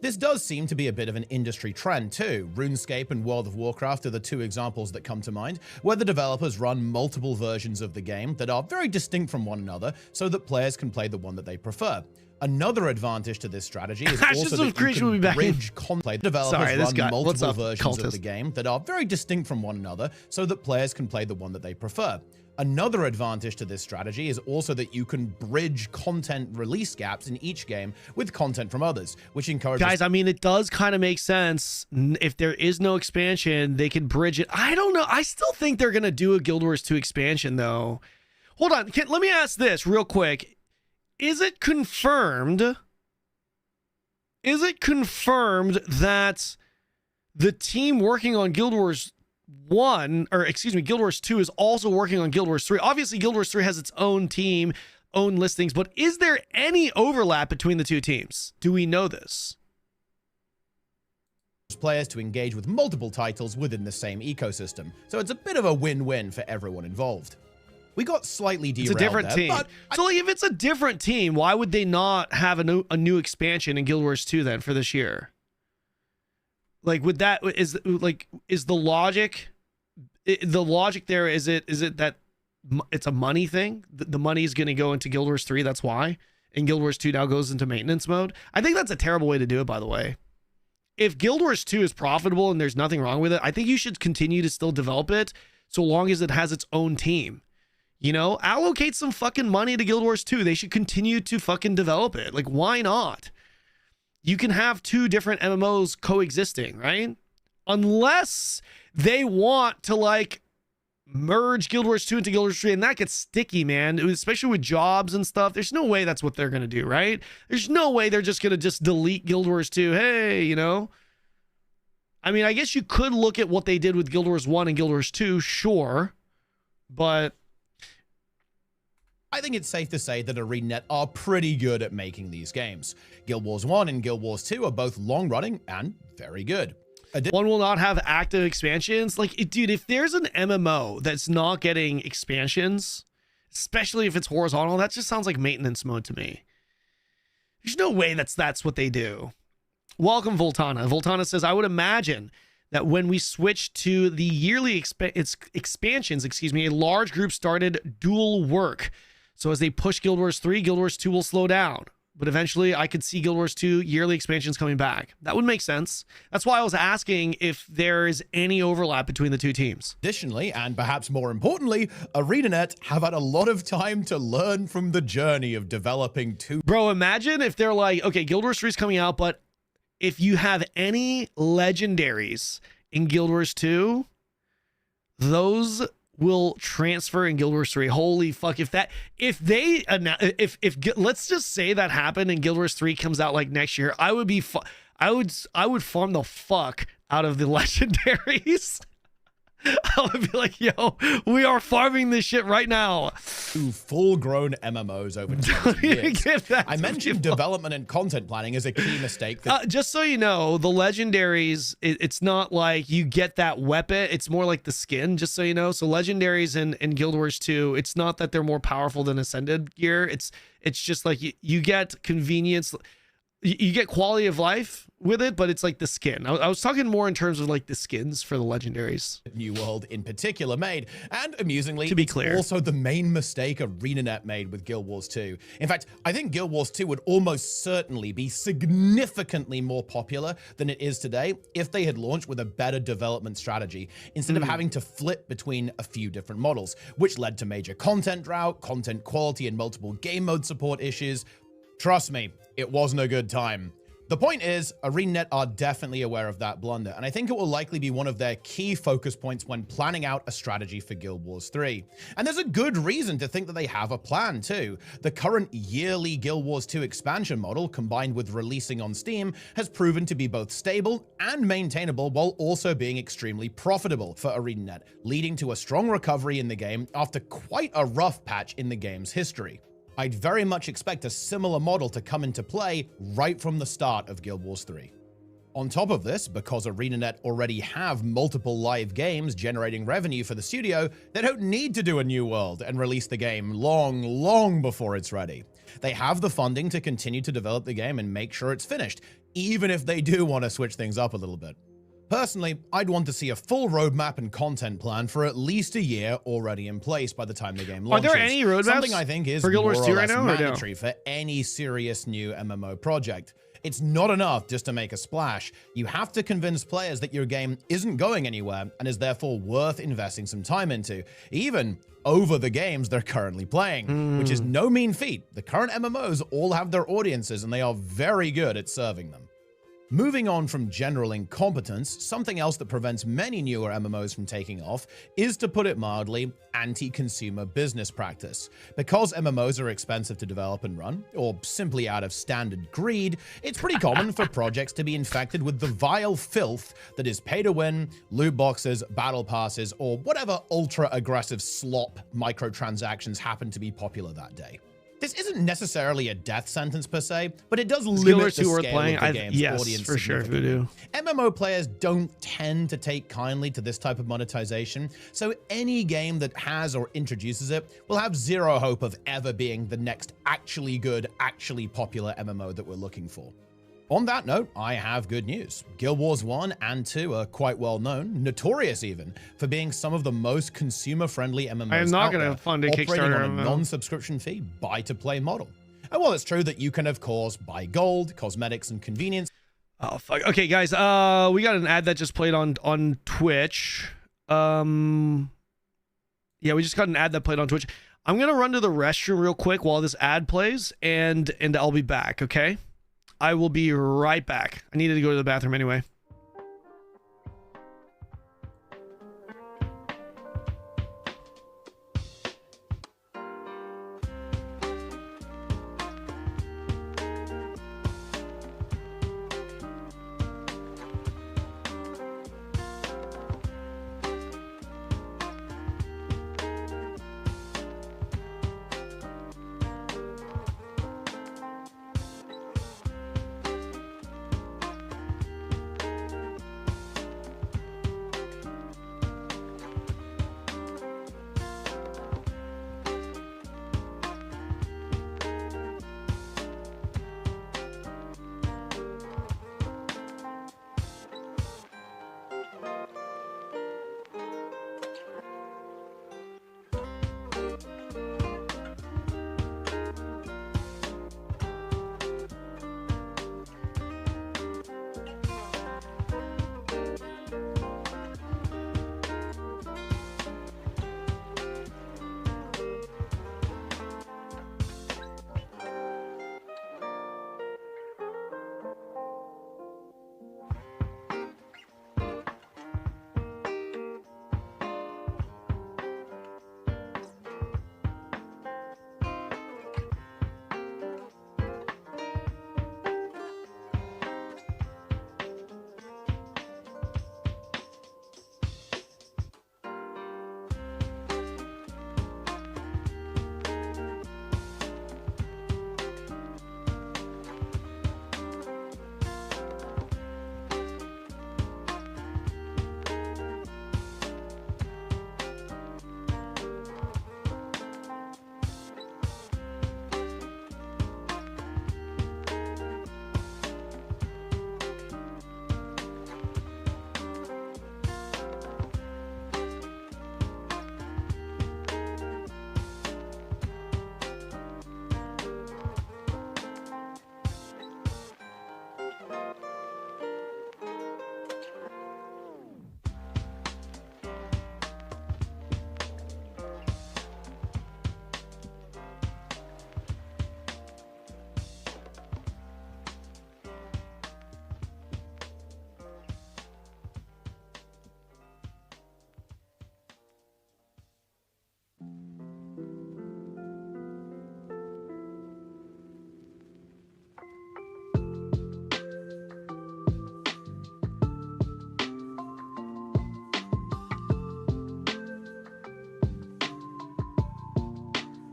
This does seem to be a bit of an industry trend too. RuneScape and World of Warcraft are the two examples that come to mind, where the developers run multiple versions of the game that are very distinct from one another so that players can play the one that they prefer. Another advantage to this strategy is also that you can bridge content. Developers run multiple versions of the game that are very distinct from one another so that players can play the one that they prefer. Another advantage to this strategy is also that you can bridge content release gaps in each game with content from others, which encourages... Guys, I mean, it does kind of make sense. If there is no expansion, they can bridge it. I don't know. I still think they're going to do a Guild Wars 2 expansion, though. Hold on. Let me ask this real quick. Is it confirmed? Is it confirmed that the team working on Guild Wars 1, or excuse me, Guild Wars 2 is also working on Guild Wars 3? Obviously, Guild Wars 3 has its own team, own listings, but is there any overlap between the two teams? Do we know this? Players to engage with multiple titles within the same ecosystem, so it's a bit of a win-win for everyone involved. We got slightly derailed. It's a different team. So like, if it's a different team, why would they not have a new expansion in Guild Wars 2 then for this year? Like, would that is the logic there? Is it that it's a money thing? The money is going to go into Guild Wars 3. That's why. And Guild Wars 2 now goes into maintenance mode. I think that's a terrible way to do it, by the way. If Guild Wars 2 is profitable and there's nothing wrong with it, I think you should continue to still develop it so long as it has its own team. You know, allocate some fucking money to Guild Wars 2. They should continue to fucking develop it. Like, why not? You can have two different MMOs coexisting, right? Unless they want to, like, merge Guild Wars 2 into Guild Wars 3, and that gets sticky, man. Especially with jobs and stuff. There's no way that's what they're going to do, right? There's no way they're just going to just delete Guild Wars 2. Hey, you know? I mean, I guess you could look at what they did with Guild Wars 1 and Guild Wars 2, sure. But I think it's safe to say that ArenaNet are pretty good at making these games. Guild Wars 1 and Guild Wars 2 are both long-running and very good. One will not have active expansions. Like, dude, if there's an MMO that's not getting expansions, especially if it's horizontal, that just sounds like maintenance mode to me. There's no way that's what they do. Welcome, Voltana. Voltana says, I would imagine that when we switched to the yearly expansions, a large group started dual work. So as they push Guild Wars 3, Guild Wars 2 will slow down. But eventually I could see Guild Wars 2 yearly expansions coming back. That would make sense. That's why I was asking if there is any overlap between the two teams. Additionally, and perhaps more importantly, ArenaNet have had a lot of time to learn from the journey of developing two. Bro, imagine if they're like, okay, Guild Wars 3 is coming out, but if you have any legendaries in Guild Wars 2, those will transfer in Guild Wars 3. Holy fuck. If let's just say that happened and Guild Wars 3 comes out like next year, I would farm the fuck out of the legendaries. I would be like, yo, we are farming this shit right now. Two full-grown MMOs over 20 years. I mentioned development and content planning as a key mistake. Just so you know, the legendaries, it's not like you get that weapon. It's more like the skin, just so you know. So legendaries in Guild Wars 2, it's not that they're more powerful than Ascended gear. It's just like you get convenience. You get quality of life with it, but it's like the skin. I was talking more in terms of like the skins for the legendaries. New World in particular made, and amusingly, to be clear, also the main mistake ArenaNet made with Guild Wars 2. In fact, I think Guild Wars 2 would almost certainly be significantly more popular than it is today if they had launched with a better development strategy, instead of having to flip between a few different models, which led to major content drought, content quality, and multiple game mode support issues. Trust me, it wasn't a good time. The point is, ArenaNet are definitely aware of that blunder, and I think it will likely be one of their key focus points when planning out a strategy for Guild Wars 3. And there's a good reason to think that they have a plan too. The current yearly Guild Wars 2 expansion model, combined with releasing on Steam, has proven to be both stable and maintainable while also being extremely profitable for ArenaNet, leading to a strong recovery in the game after quite a rough patch in the game's history. I'd very much expect a similar model to come into play right from the start of Guild Wars 3. On top of this, because ArenaNet already have multiple live games generating revenue for the studio, they don't need to do a new world and release the game long before it's ready. They have the funding to continue to develop the game and make sure it's finished, even if they do want to switch things up a little bit. Personally, I'd want to see a full roadmap and content plan for at least a year already in place by the time the game launches. Are there any roadmaps? Something I think is for Guild Wars 2 right now, mandatory for any serious new MMO project. It's not enough just to make a splash. You have to convince players that your game isn't going anywhere and is therefore worth investing some time into, even over the games they're currently playing, which is no mean feat. The current MMOs all have their audiences and they are very good at serving them. Moving on from general incompetence, something else that prevents many newer MMOs from taking off is, to put it mildly, anti-consumer business practice. Because MMOs are expensive to develop and run, or simply out of standard greed, it's pretty common for projects to be infected with the vile filth that is pay-to-win, loot boxes, battle passes, or whatever ultra-aggressive slop microtransactions happen to be popular that day. This isn't necessarily a death sentence per se, but it does limit the scale of the game's audience. For sure, Voodoo. MMO players don't tend to take kindly to this type of monetization, so any game that has or introduces it will have zero hope of ever being the next actually good, actually popular MMO that we're looking for. On that note, I have good news. Guild Wars 1 and 2 are quite well known, notorious even, for being some of the most consumer-friendly MMOs I am not going to fund a operating Kickstarter on a non-subscription fee, buy-to-play model. And while it's true that you can, of course, buy gold, cosmetics, and convenience... Oh, fuck. Okay, guys, we got an ad that just played on Twitch. Yeah, we just got an ad that played on Twitch. I'm going to run to the restroom real quick while this ad plays, and I'll be back, okay? I will be right back. I needed to go to the bathroom anyway.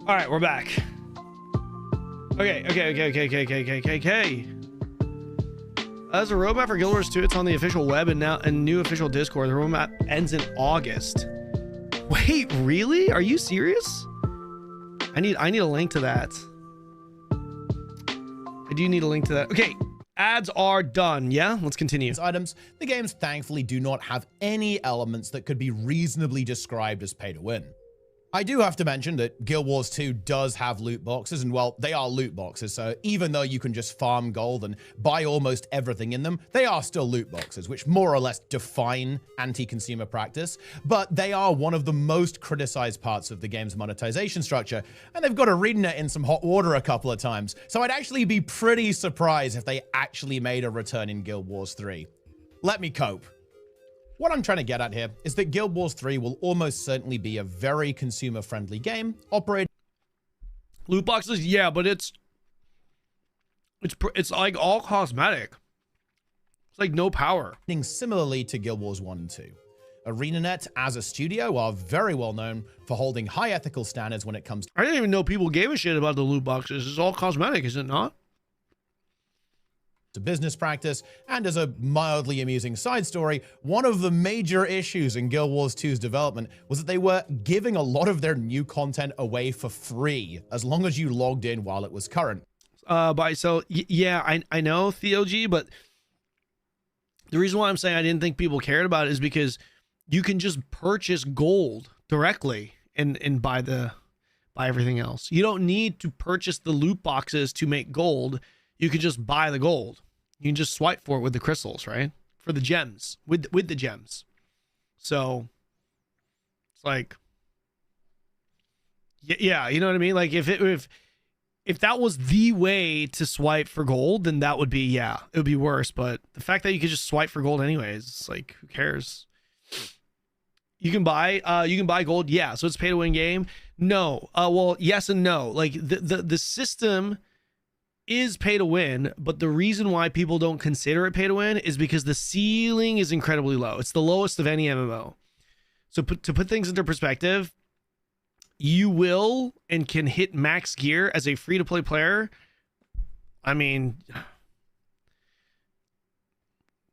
All right, we're back. Okay. As a roadmap for Guild Wars 2, it's on the official web and now a new official Discord. The roadmap ends in August. Wait, really? Are you serious? I need a link to that. I do need a link to that. Okay, ads are done. Yeah, let's continue. Items, the games thankfully do not have any elements that could be reasonably described as pay to win. I do have to mention that Guild Wars 2 does have loot boxes, and well, they are loot boxes, so even though you can just farm gold and buy almost everything in them, they are still loot boxes, which more or less define anti-consumer practice, but they are one of the most criticized parts of the game's monetization structure, and they've got ArenaNet in some hot water a couple of times, so I'd actually be pretty surprised if they actually made a return in Guild Wars 3. Let me cope. What I'm trying to get at here is that Guild Wars 3 will almost certainly be a very consumer-friendly game, operating Loot boxes, yeah, but it's like all cosmetic. It's like no power. similarly to Guild Wars 1 and 2. ArenaNet, as a studio, are very well known for holding high ethical standards when it comes I didn't even know people gave a shit about the loot boxes. It's all cosmetic, is it not? to business practice, and as a mildly amusing side story, one of the major issues in Guild Wars 2's development was that they were giving a lot of their new content away for free, as long as you logged in while it was current. Yeah, I know TheoG, but the reason why I'm saying I didn't think people cared about it is because you can just purchase gold directly and buy everything else. You don't need to purchase the loot boxes to make gold. You can just buy the gold. You can just swipe for it with the crystals, right? For the gems, with the gems. So it's like, yeah, you know what I mean? Like if that was the way to swipe for gold, then that would be, yeah, it would be worse. But the fact that you could just swipe for gold anyways, it's like, who cares? You can buy gold. Yeah. So it's pay to win game. No. Well, yes and no. Like the system is pay to win, but the reason why people don't consider it pay to win is because the ceiling is incredibly low. It's the lowest of any MMO. So to put things into perspective, you will and can hit max gear as a free-to-play player. I mean,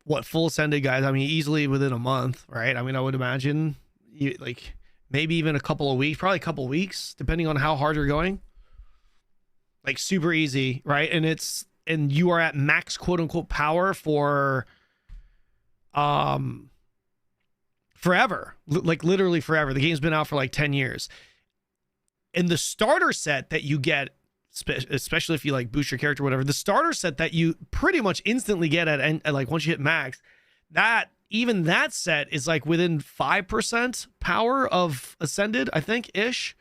what, full ascended guys? I mean, easily within a month, right? I mean, I would imagine like maybe even a couple of weeks, probably a couple of weeks, depending on how hard you're going. Like super easy, right? And you are at max quote unquote power for forever. Like literally forever. The game's been out for like 10 years. And the starter set that you get, especially if you like boost your character or whatever, the starter set that you pretty much instantly get at like once you hit max, that set is like within 5% power of ascended, I think, ish.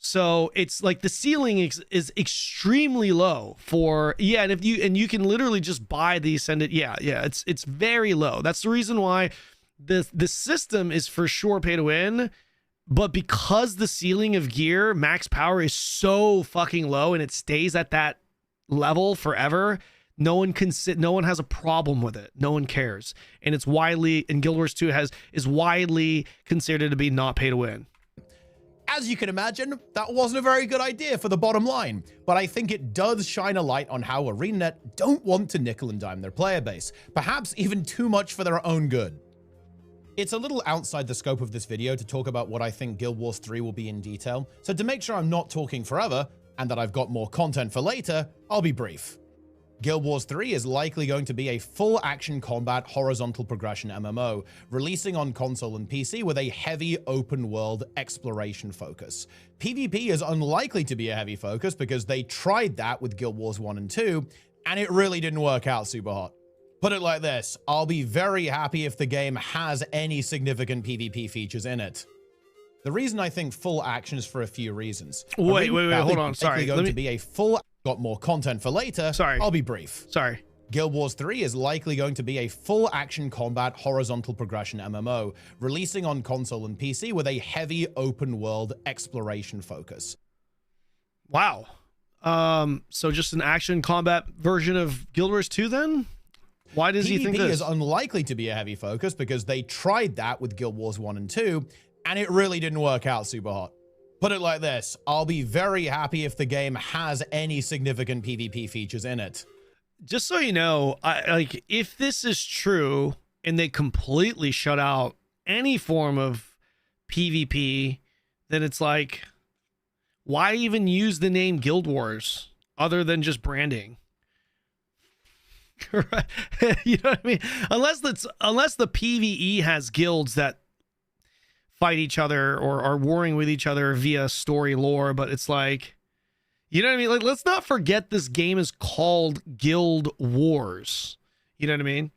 So it's like the ceiling is extremely low for, yeah. And you can literally just buy the ascended. Yeah. It's very low. That's the reason why the system is for sure pay to win, but because the ceiling of gear max power is so fucking low and it stays at that level forever, no one has a problem with it. No one cares. And it's widely, and Guild Wars 2 is widely considered to be not pay to win. As you can imagine, that wasn't a very good idea for the bottom line, but I think it does shine a light on how ArenaNet don't want to nickel and dime their player base, perhaps even too much for their own good. It's a little outside the scope of this video to talk about what I think Guild Wars 3 will be in detail, so to make sure I'm not talking forever, and that I've got more content for later, I'll be brief. Guild Wars 3 is likely going to be a full action combat horizontal progression MMO, releasing on console and PC with a heavy open world exploration focus. PvP is unlikely to be a heavy focus because they tried that with Guild Wars 1 and 2, and it really didn't work out super hot. Put it like this, I'll be very happy if the game has any significant PvP features in it. The reason I think full action is for a few reasons. Wait, hold on, sorry. Going to be a full... Got more content for later. Sorry. I'll be brief. Sorry. Guild Wars 3 is likely going to be a full action combat horizontal progression MMO, releasing on console and PC with a heavy open world exploration focus. Wow. So just an action combat version of Guild Wars 2 then? Why does he think this? PvP is unlikely to be a heavy focus because they tried that with Guild Wars 1 and 2, and it really didn't work out super hot. Put it like this, I'll be very happy if the game has any significant PvP features in it. Just so you know, like if this is true and they completely shut out any form of PvP, then it's like, why even use the name Guild Wars other than just branding? You know what I mean? Unless the PvE has guilds that fight each other or are warring with each other via story lore, but it's like, you know what I mean? Like, let's not forget this game is called Guild Wars. You know what I mean?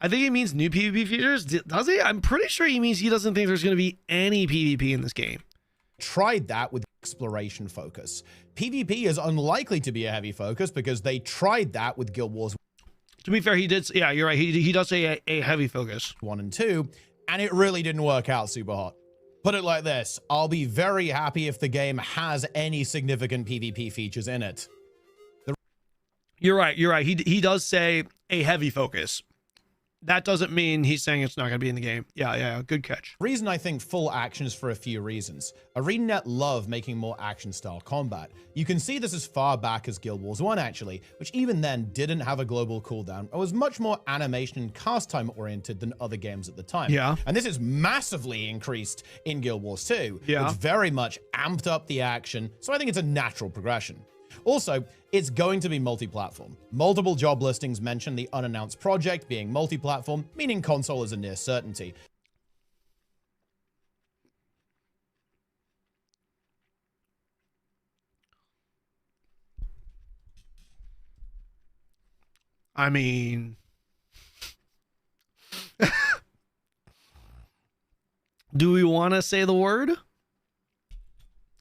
I think he means new PvP features. Does he? I'm pretty sure he means he doesn't think there's going to be any PvP in this game. Tried that with exploration focus. PvP is unlikely to be a heavy focus because they tried that with Guild Wars. To be fair, he did. Yeah, you're right. He does say a heavy focus. 1 and 2, and it really didn't work out super hot. Put it like this, I'll be very happy if the game has any significant PvP features in it. You're right. He does say a heavy focus. That doesn't mean he's saying it's not going to be in the game. Yeah, good catch. Reason I think full action is for a few reasons. ArenaNet love making more action-style combat. You can see this as far back as Guild Wars 1, actually, which even then didn't have a global cooldown and was much more animation and cast time oriented than other games at the time. Yeah. And this is massively increased in Guild Wars 2, yeah, which very much amped up the action, so I think it's a natural progression. Also, it's going to be multi-platform. Multiple job listings mention the unannounced project being multi-platform, meaning console is a near certainty. I mean, do we want to say the word?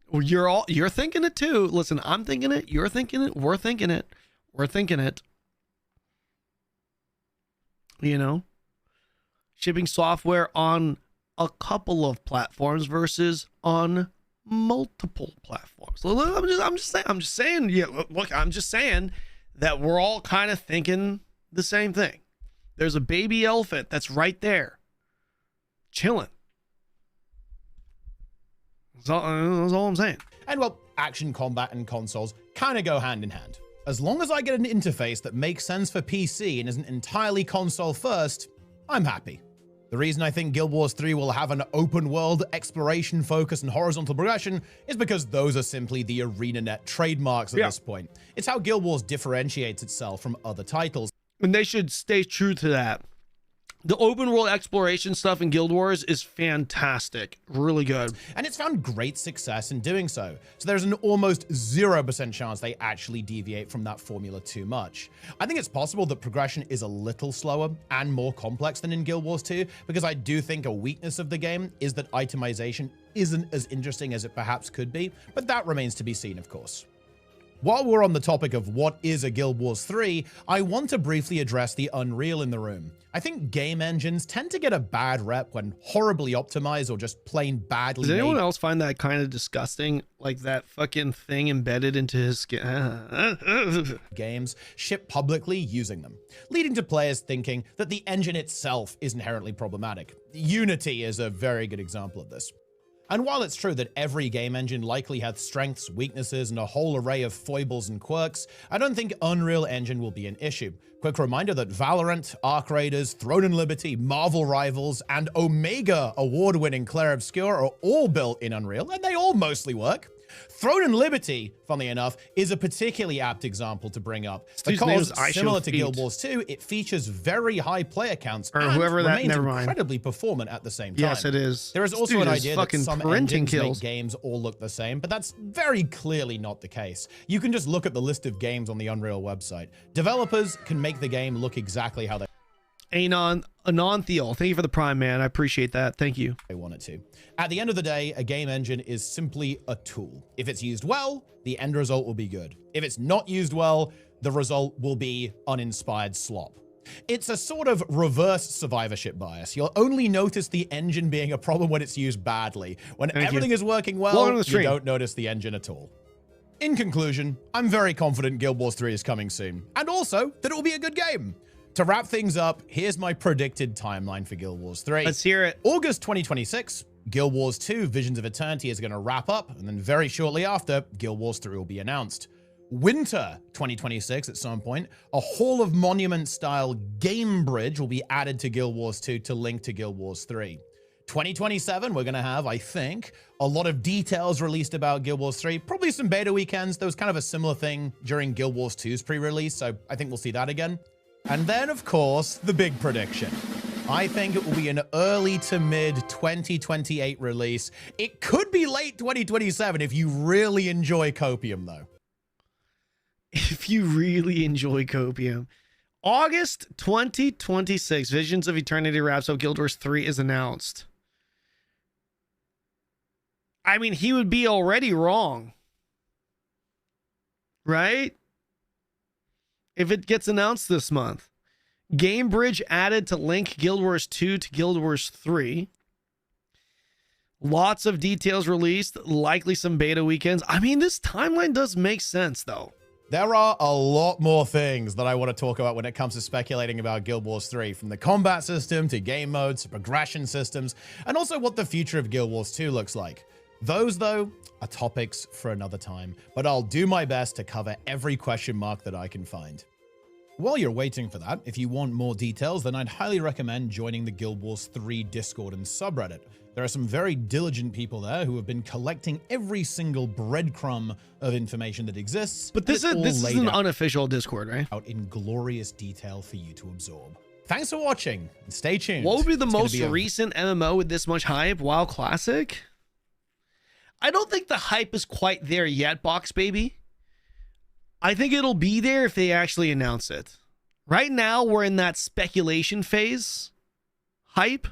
You're thinking it too. Listen, I'm thinking it. You're thinking it. We're thinking it. We're thinking it. You know, shipping software on a couple of platforms versus on multiple platforms. So I'm just saying. Yeah, look, I'm just saying that we're all kind of thinking the same thing. There's a baby elephant that's right there, chilling. That's all I'm saying. And well, action, combat, and consoles kind of go hand in hand. As long as I get an interface that makes sense for PC and isn't entirely console first, I'm happy. The reason I think Guild Wars 3 will have an open world, exploration focus, and horizontal progression is because those are simply the ArenaNet trademarks at this point. It's how Guild Wars differentiates itself from other titles. And they should stay true to that. The open world exploration stuff in Guild Wars is fantastic. Really good. And it's found great success in doing so. So there's an almost 0% chance they actually deviate from that formula too much. I think it's possible that progression is a little slower and more complex than in Guild Wars 2, because I do think a weakness of the game is that itemization isn't as interesting as it perhaps could be, but that remains to be seen, of course. While we're on the topic of what is a Guild Wars 3, I want to briefly address the Unreal in the room. I think game engines tend to get a bad rep when horribly optimized or just plain badly made. Does anyone else find that kind of disgusting? Like that fucking thing embedded into his skin? Games ship publicly using them, leading to players thinking that the engine itself is inherently problematic. Unity is a very good example of this. And while it's true that every game engine likely has strengths, weaknesses, and a whole array of foibles and quirks, I don't think Unreal Engine will be an issue. Quick reminder that Valorant, Arc Raiders, Throne and Liberty, Marvel Rivals, and Omega award-winning Clair Obscur are all built in Unreal, and they all mostly work. Throne and Liberty, funnily enough, is a particularly apt example to bring up. Because, similar to Guild Wars 2, it features very high player counts and remains incredibly performant at the same time. Yes, it is. There is also an idea that some engines make games all look the same, but that's very clearly not the case. You can just look at the list of games on the Unreal website. Developers can make the game look exactly how Anontheal, thank you for the Prime, man. I appreciate that. Thank you. They want it to. At the end of the day, a game engine is simply a tool. If it's used well, the end result will be good. If it's not used well, the result will be uninspired slop. It's a sort of reverse survivorship bias. You'll only notice the engine being a problem when it's used badly. When everything is working well, you don't notice the engine at all. In conclusion, I'm very confident Guild Wars 3 is coming soon, and also that it will be a good game. To wrap things up, here's my predicted timeline for Guild Wars 3. Let's hear it. August 2026, Guild Wars 2 Visions of Eternity is going to wrap up, and then very shortly after, Guild Wars 3 will be announced. Winter 2026 at some point, a Hall of Monument style game bridge will be added to Guild Wars 2 to link to Guild Wars 3. 2027, we're going to have, I think, a lot of details released about Guild Wars 3, probably some beta weekends. There was kind of a similar thing during Guild Wars 2's pre-release, so I think we'll see that again. And then, of course, the big prediction. I think it will be an early to mid 2028 release. It could be late 2027 if you really enjoy Copium, though. If you really enjoy Copium. August 2026, Visions of Eternity wraps up. Guild Wars 3 is announced. I mean, he would be already wrong. Right? If it gets announced this month. Game Bridge added to link Guild Wars 2 to Guild Wars 3. Lots of details released, likely some beta weekends. I mean, this timeline does make sense, though. There are a lot more things that I want to talk about when it comes to speculating about Guild Wars 3, from the combat system to game modes to progression systems, and also what the future of Guild Wars 2 looks like. Those, though, are topics for another time, but I'll do my best to cover every question mark that I can find. While you're waiting for that, if you want more details, then I'd highly recommend joining the Guild Wars 3 Discord and subreddit. There are some very diligent people there who have been collecting every single breadcrumb of information that exists. But this is an unofficial Discord, right? Out in glorious detail for you to absorb. Thanks for watching, and stay tuned. What would be the most recent MMO with this much hype? WoW Classic? I don't think the hype is quite there yet, Box Baby. I think it'll be there if they actually announce it. Right now, we're in that speculation phase. Hype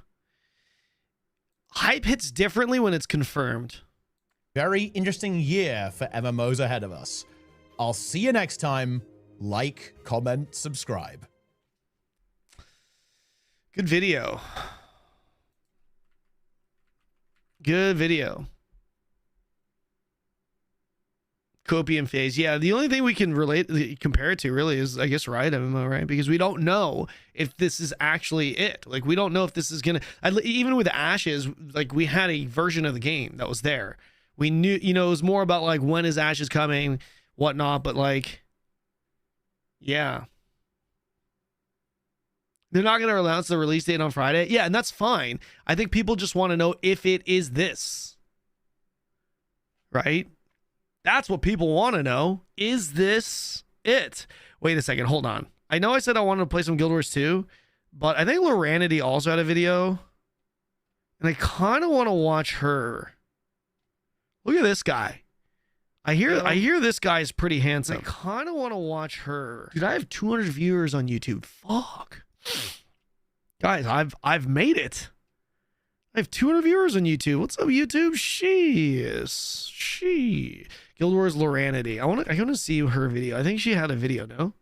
hits differently when it's confirmed. Very interesting year for MMOs ahead of us. I'll see you next time. Like, comment, subscribe. Good video. Good video. Copium phase. Yeah, the only thing we can compare it to really is, I guess, Riot MMO, right? Because we don't know if this is actually it. Like, we don't know if this is gonna, even with Ashes, like, we had a version of the game that was there. We knew, it was more about like, when is Ashes coming, whatnot, but like, yeah. They're not gonna announce the release date on Friday. Yeah, and that's fine. I think people just want to know if it is this. Right? That's what people want to know. Is this it? Wait a second. Hold on. I know I said I wanted to play some Guild Wars 2, but I think Loranity also had a video. And I kind of want to watch her. Look at this guy. I hear this guy is pretty handsome. I kind of want to watch her. Dude, I have 200 viewers on YouTube. Fuck. Guys, I've made it. I have 200 viewers on YouTube. What's up, YouTube? She. Guild Wars Loranity. I want to see her video. I think she had a video, no?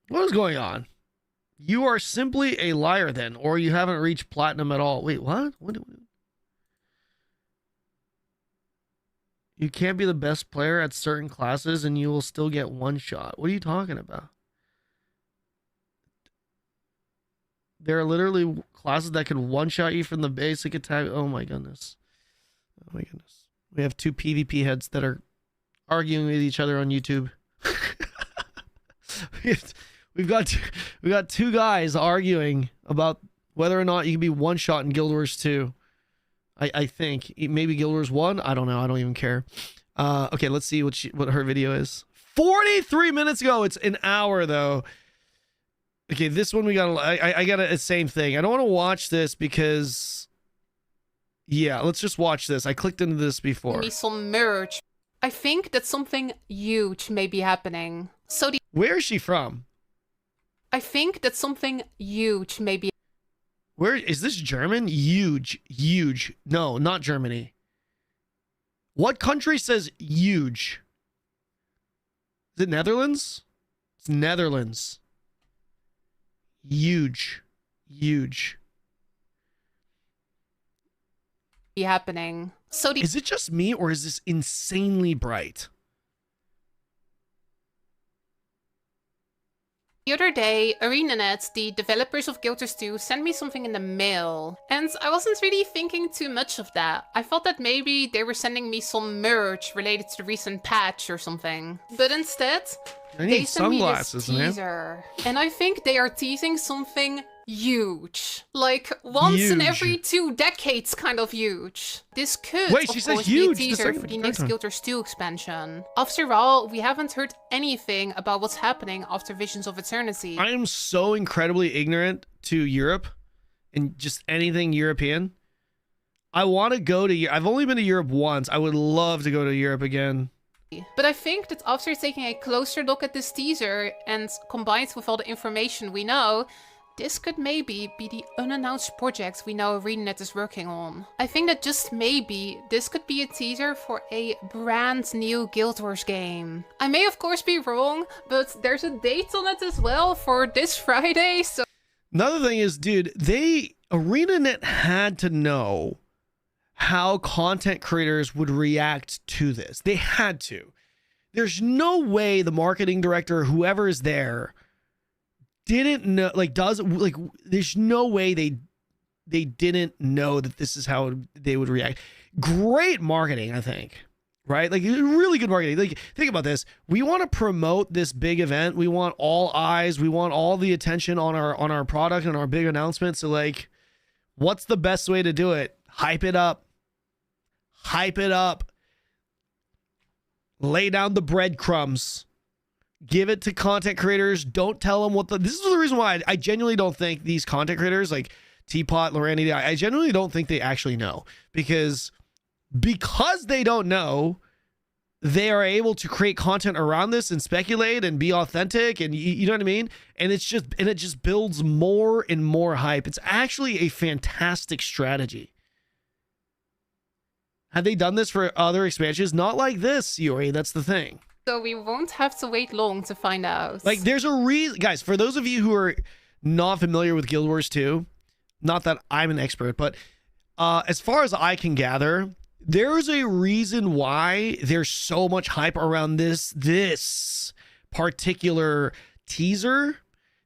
What is going on? You are simply a liar then, or you haven't reached platinum at all. Wait, what? You can't be the best player at certain classes and you will still get one shot. What are you talking about? There are literally classes that can one-shot you from the basic attack. Oh my goodness. Oh my goodness. We have two PvP heads that are arguing with each other on YouTube. We've got two guys arguing about whether or not you can be one-shot in Guild Wars 2. I think maybe Guild Wars 1. I don't know. I don't even care. Okay, let's see what her video is. 43 minutes ago. It's an hour though. Okay, this one we got. I got a same thing. I don't want to watch this because, yeah, let's just watch this. I clicked into this before. Me some merch. I think that something huge may be happening. So where is she from? I think that something huge may be. Where is this? German? Huge. No, not Germany. What country says huge? Is it Netherlands? It's Netherlands. Huge. Happening. So is it just me or is this insanely bright? The other day, ArenaNet, the developers of GW3, sent me something in the mail, and I wasn't really thinking too much of that. I thought that maybe they were sending me some merch related to the recent patch or something. But instead, they sent me this teaser. And I think they are teasing something huge. Like, once in every 2 decades kind of huge. This could, of course, be a teaser for the next Guild Wars 2 expansion. After all, we haven't heard anything about what's happening after Visions of Eternity. I am so incredibly ignorant to Europe and just anything European. I want to go to I've only been to Europe once. I would love to go to Europe again. But I think that after taking a closer look at this teaser and combined with all the information we know, this could maybe be the unannounced project we know ArenaNet is working on. I think that just maybe this could be a teaser for a brand new Guild Wars game. I may of course be wrong, but there's a date on it as well for this Friday, so... Another thing is, dude, ArenaNet had to know how content creators would react to this. They had to. There's no way the marketing director, whoever is there, didn't know, there's no way they didn't know that this is how they would react. Great marketing, I think, right? Like, really good marketing. Like, think about this. We want to promote this big event. We want all eyes. We want all the attention on our product and our big announcement. So, like, what's the best way to do it? Hype it up. Hype it up. Lay down the breadcrumbs. Give it to content creators. Don't tell them this is the reason why I genuinely don't think these content creators like Teapot, Loranity, I genuinely don't think they actually know, because they don't know, they are able to create content around this and speculate and be authentic, and you know what I mean? And it just builds more and more hype. It's actually a fantastic strategy. Have they done this for other expansions? Not like this, Yuri. That's the thing. So we won't have to wait long to find out. Like, there's a reason, guys, for those of you who are not familiar with Guild Wars 2, not that I'm an expert, but as far as I can gather, there's a reason why there's so much hype around this particular teaser.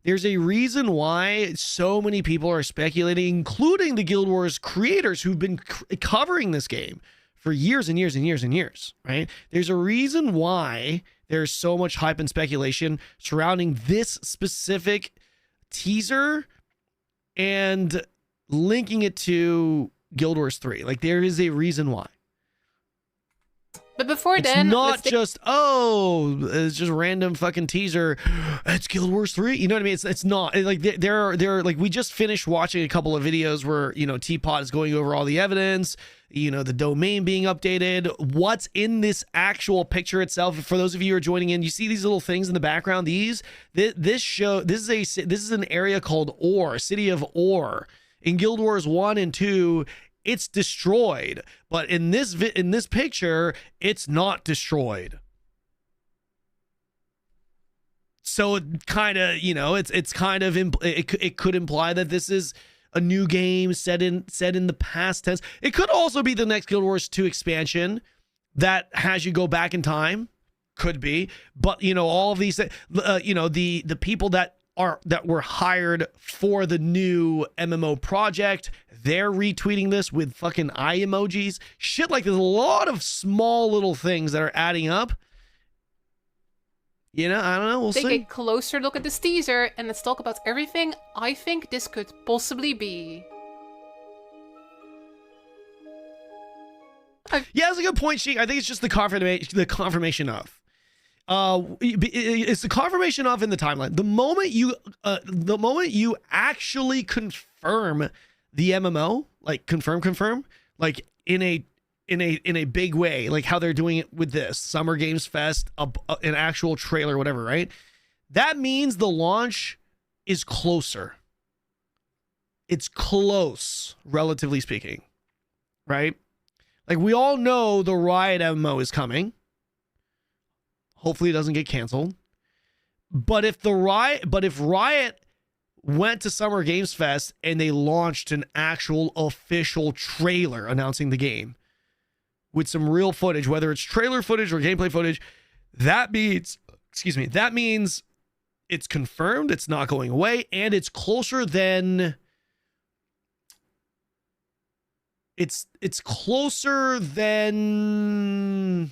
There's a reason why so many people are speculating, including the Guild Wars creators who've been covering this game for years and years and years and years, right? There's a reason why there's so much hype and speculation surrounding this specific teaser and linking it to Guild Wars 3. Like, there is a reason why. But before then, it's not just, it's just random fucking teaser. It's Guild Wars 3. You know what I mean? It's not like they're like, we just finished watching a couple of videos where, you know, Teapot is going over all the evidence, you know, the domain being updated, what's in this actual picture itself. For those of you who are joining in, you see these little things in the background. This is an area called Or, City of Or. In Guild Wars 1 and 2, it's destroyed, but in this picture, it's not destroyed. So it kind of, you know, it's kind of it could imply that this is a new game set in the past tense. It could also be the next Guild Wars 2 expansion that has you go back in time. Could be, but you know, all of these, you know, the people that were hired for the new MMO project, they're retweeting this with fucking eye emojis. Shit, like, there's a lot of small little things that are adding up. You know, I don't know, we'll see. Take a closer look at this teaser and let's talk about everything I think this could possibly be. Yeah, that's a good point, Sheik. I think it's just the confirmation of. It's the confirmation of in the timeline. The moment you actually confirm the MMO, like confirm, like in a big way, like how they're doing it with this Summer Games Fest, an actual trailer, whatever, right? That means the launch is closer. It's close, relatively speaking, right? Like, we all know the Riot MMO is coming. Hopefully it doesn't get canceled. But if Riot went to Summer Games Fest and they launched an actual official trailer announcing the game with some real footage, whether it's trailer footage or gameplay footage, that means it's confirmed, it's not going away, and it's closer than it's closer than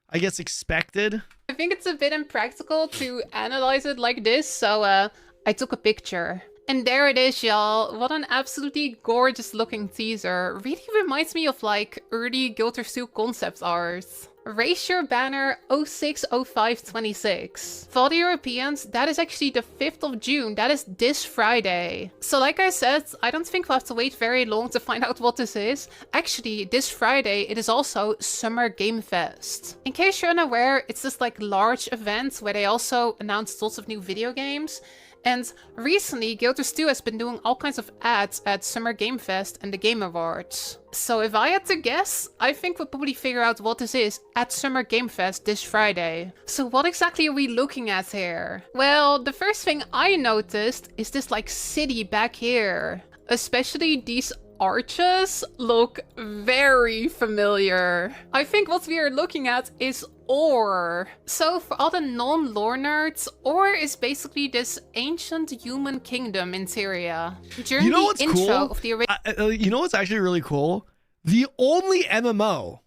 I guess expected. I think it's a bit impractical to analyze it like this, so I took a picture. And there it is, y'all. What an absolutely gorgeous looking teaser. Really reminds me of like early Guild Wars 2 concept art. Raise your banner 060526. For the Europeans, that is actually the 5th of June. That is this Friday. So like I said, I don't think we'll have to wait very long to find out what this is. Actually, this Friday, it is also Summer Game Fest. In case you're unaware, it's this like large event where they also announced lots of new video games. And recently, Guild Wars 2 has been doing all kinds of ads at Summer Game Fest and the Game Awards. So if I had to guess, I think we'll probably figure out what this is at Summer Game Fest this Friday. So what exactly are we looking at here? Well, the first thing I noticed is this like city back here. Especially these arches look very familiar. I think what we are looking at is Ore. So for all the non-lore nerds, Ore is basically this ancient human kingdom in Syria. During You know the what's intro cool? of the You know what's actually really cool? The only MMO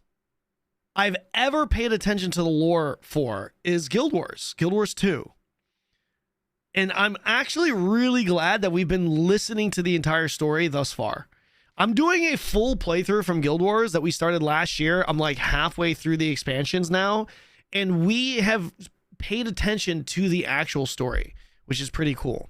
I've ever paid attention to the lore for is Guild Wars 2. And I'm actually really glad that we've been listening to the entire story thus far. I'm doing a full playthrough from Guild Wars that we started last year. I'm like halfway through the expansions now, and we have paid attention to the actual story, which is pretty cool.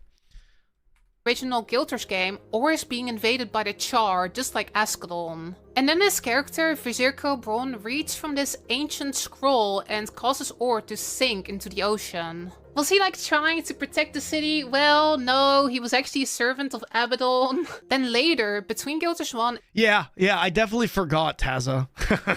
original Guild Wars game, Ore is being invaded by the Char, just like Ascalon. And then this character, Vizier Kobron, reads from this ancient scroll and causes Ore to sink into the ocean. Was he like trying to protect the city? Well, no, he was actually a servant of Abaddon. Then later, between Guild Wars 1... Yeah, I definitely forgot, Tazza.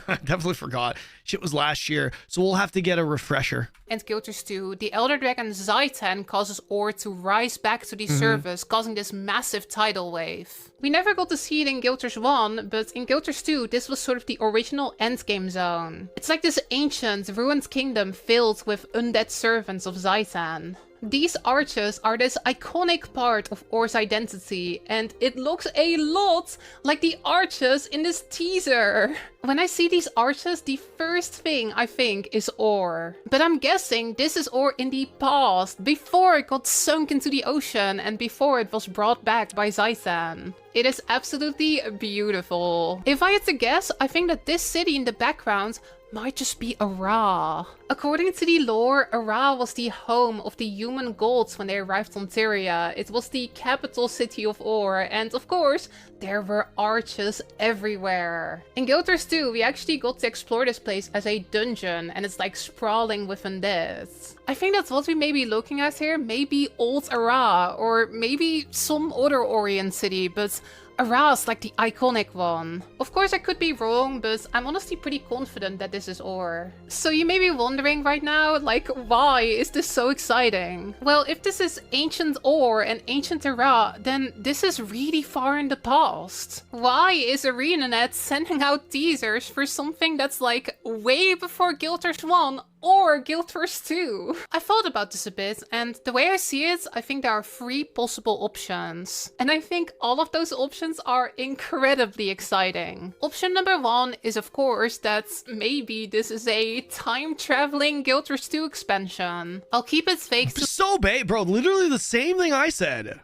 I definitely forgot. Shit was last year, so we'll have to get a refresher. and Guild Wars 2, the Elder Dragon Zaitan causes Ore to rise back to the surface, causing this massive tidal wave. We never got to see it in Guild Wars 1, but in Guild Wars 2, this was sort of the original endgame zone. It's like this ancient, ruined kingdom filled with undead servants of Zaitan. These arches are this iconic part of Ore's identity, and it looks a lot like the arches in this teaser. When I see these arches, the first thing I think is Ore. But I'm guessing this is Ore in the past, before it got sunk into the ocean and before it was brought back by Zaitan. It is absolutely beautiful. If I had to guess, I think that this city in the background might just be Ara. According to the lore, Ara was the home of the human gods when they arrived on Tyria. It was the capital city of Ore, and of course, there were arches everywhere. In Guild Wars 2, we actually got to explore this place as a dungeon, and it's like sprawling with undead. I think that's what we may be looking at here, maybe Old Ara, or maybe some other Orient city, but Ara is like the iconic one. Of course I could be wrong, but I'm honestly pretty confident that this is Ore. So you may be wondering right now, like, why is this so exciting? Well, if this is ancient Ore and ancient Ara, then this is really far in the past. Why is ArenaNet sending out teasers for something that's like way before Guild Wars 1 or Guild Wars 2? I thought about this a bit, and the way I see it, I think there are 3 possible options. And I think all of those options are incredibly exciting. Option number 1 is, of course, that maybe this is a time-traveling Guild Wars 2 expansion. I'll keep it vague to So bait, bro. Literally the same thing I said.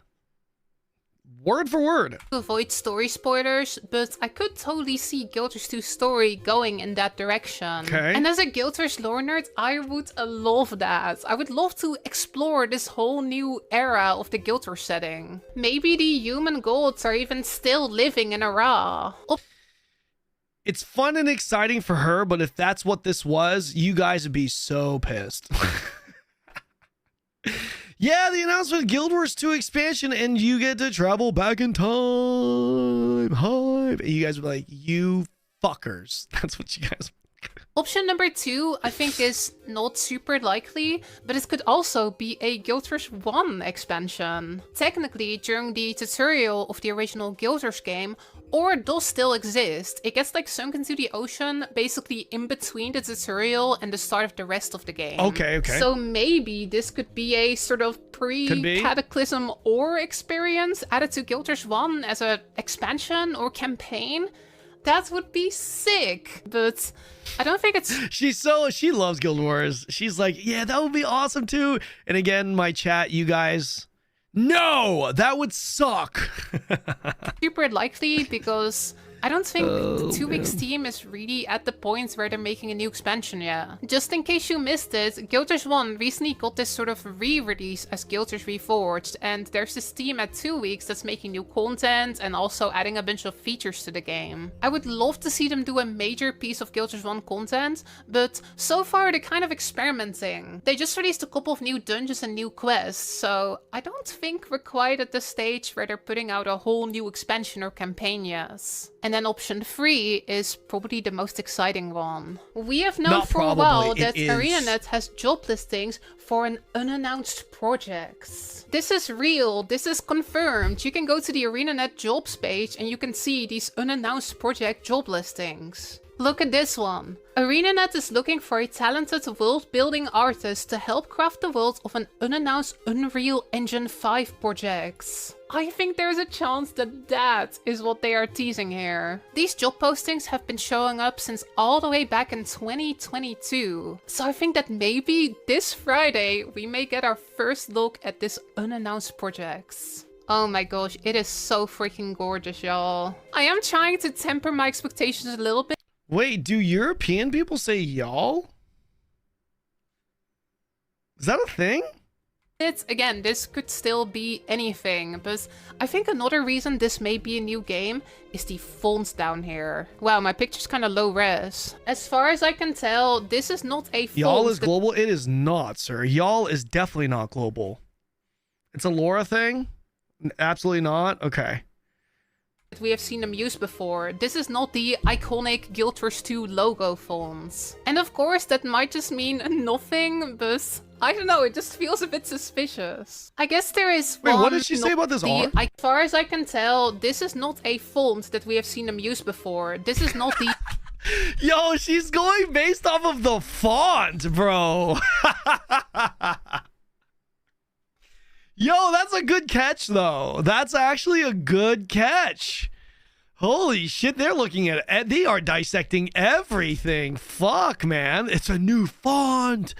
Word for word. avoid story spoilers, but I could totally see Guild Wars 2's story going in that direction. Okay. And as a Guild Wars lore nerd, I would love that. I would love to explore this whole new era of the Guild Wars setting. Maybe the human gods are even still living in Ara. It's fun and exciting for her, but if that's what this was, you guys would be so pissed. Yeah, the announcement of Guild Wars 2 expansion, and you get to travel back in time. Hive. And you guys were like, you fuckers. That's what you guys. Option number 2, I think, is not super likely, but it could also be a Guild Wars 1 expansion. Technically, during the tutorial of the original Guild Wars game, or does still exist. It gets like sunk into the ocean, basically in between the tutorial and the start of the rest of the game. Okay. So maybe this could be a sort of pre-Cataclysm ore experience added to Guild Wars 1 as a expansion or campaign. That would be sick, but I don't think it's... She loves Guild Wars. She's like, yeah, that would be awesome too. And again, my chat, you guys, no, that would suck. super likely because I don't think the 2-week Steam is really at the point where they're making a new expansion yet. Just in case you missed it, Guild Wars 1 recently got this sort of re-release as Guild Wars Reforged, and there's this team at 2 weeks that's making new content and also adding a bunch of features to the game. I would love to see them do a major piece of Guild Wars 1 content, but so far they're kind of experimenting. They just released a couple of new dungeons and new quests, so I don't think we're quite at the stage where they're putting out a whole new expansion or campaign yet. And then option 3 is probably the most exciting one. We have known Not for a probably, while it that is. ArenaNet has job listings for an unannounced projects. This is real, this is confirmed. You can go to the ArenaNet jobs page and you can see these unannounced project job listings. Look at this one. ArenaNet is looking for a talented world-building artist to help craft the world of an unannounced Unreal Engine 5 projects. I think there's a chance that that is what they are teasing here. These job postings have been showing up since all the way back in 2022. So I think that maybe this Friday we may get our first look at this unannounced projects. Oh my gosh, it is so freaking gorgeous, y'all. I am trying to temper my expectations a little bit. Wait, do European people say y'all? Is that a thing? Again, this could still be anything, but I think another reason this may be a new game is the fonts down here. Wow, my picture's kind of low res. As far as I can tell, this is not a font. Y'all is global? It is not, sir. Y'all is definitely not global. It's a Laura thing? Absolutely not? Okay. We have seen them used before. This is not the iconic Guild Wars 2 logo fonts. And of course, that might just mean nothing, but I don't know, it just feels a bit suspicious. I guess there is Wait, one... what did she say about this art? As far as I can tell, this is not a font that we have seen them use before. This is not the... Yo, she's going based off of the font, bro. Yo, that's a good catch, though. That's actually a good catch. Holy shit, they're looking at it. They are dissecting everything. Fuck, man. It's a new font.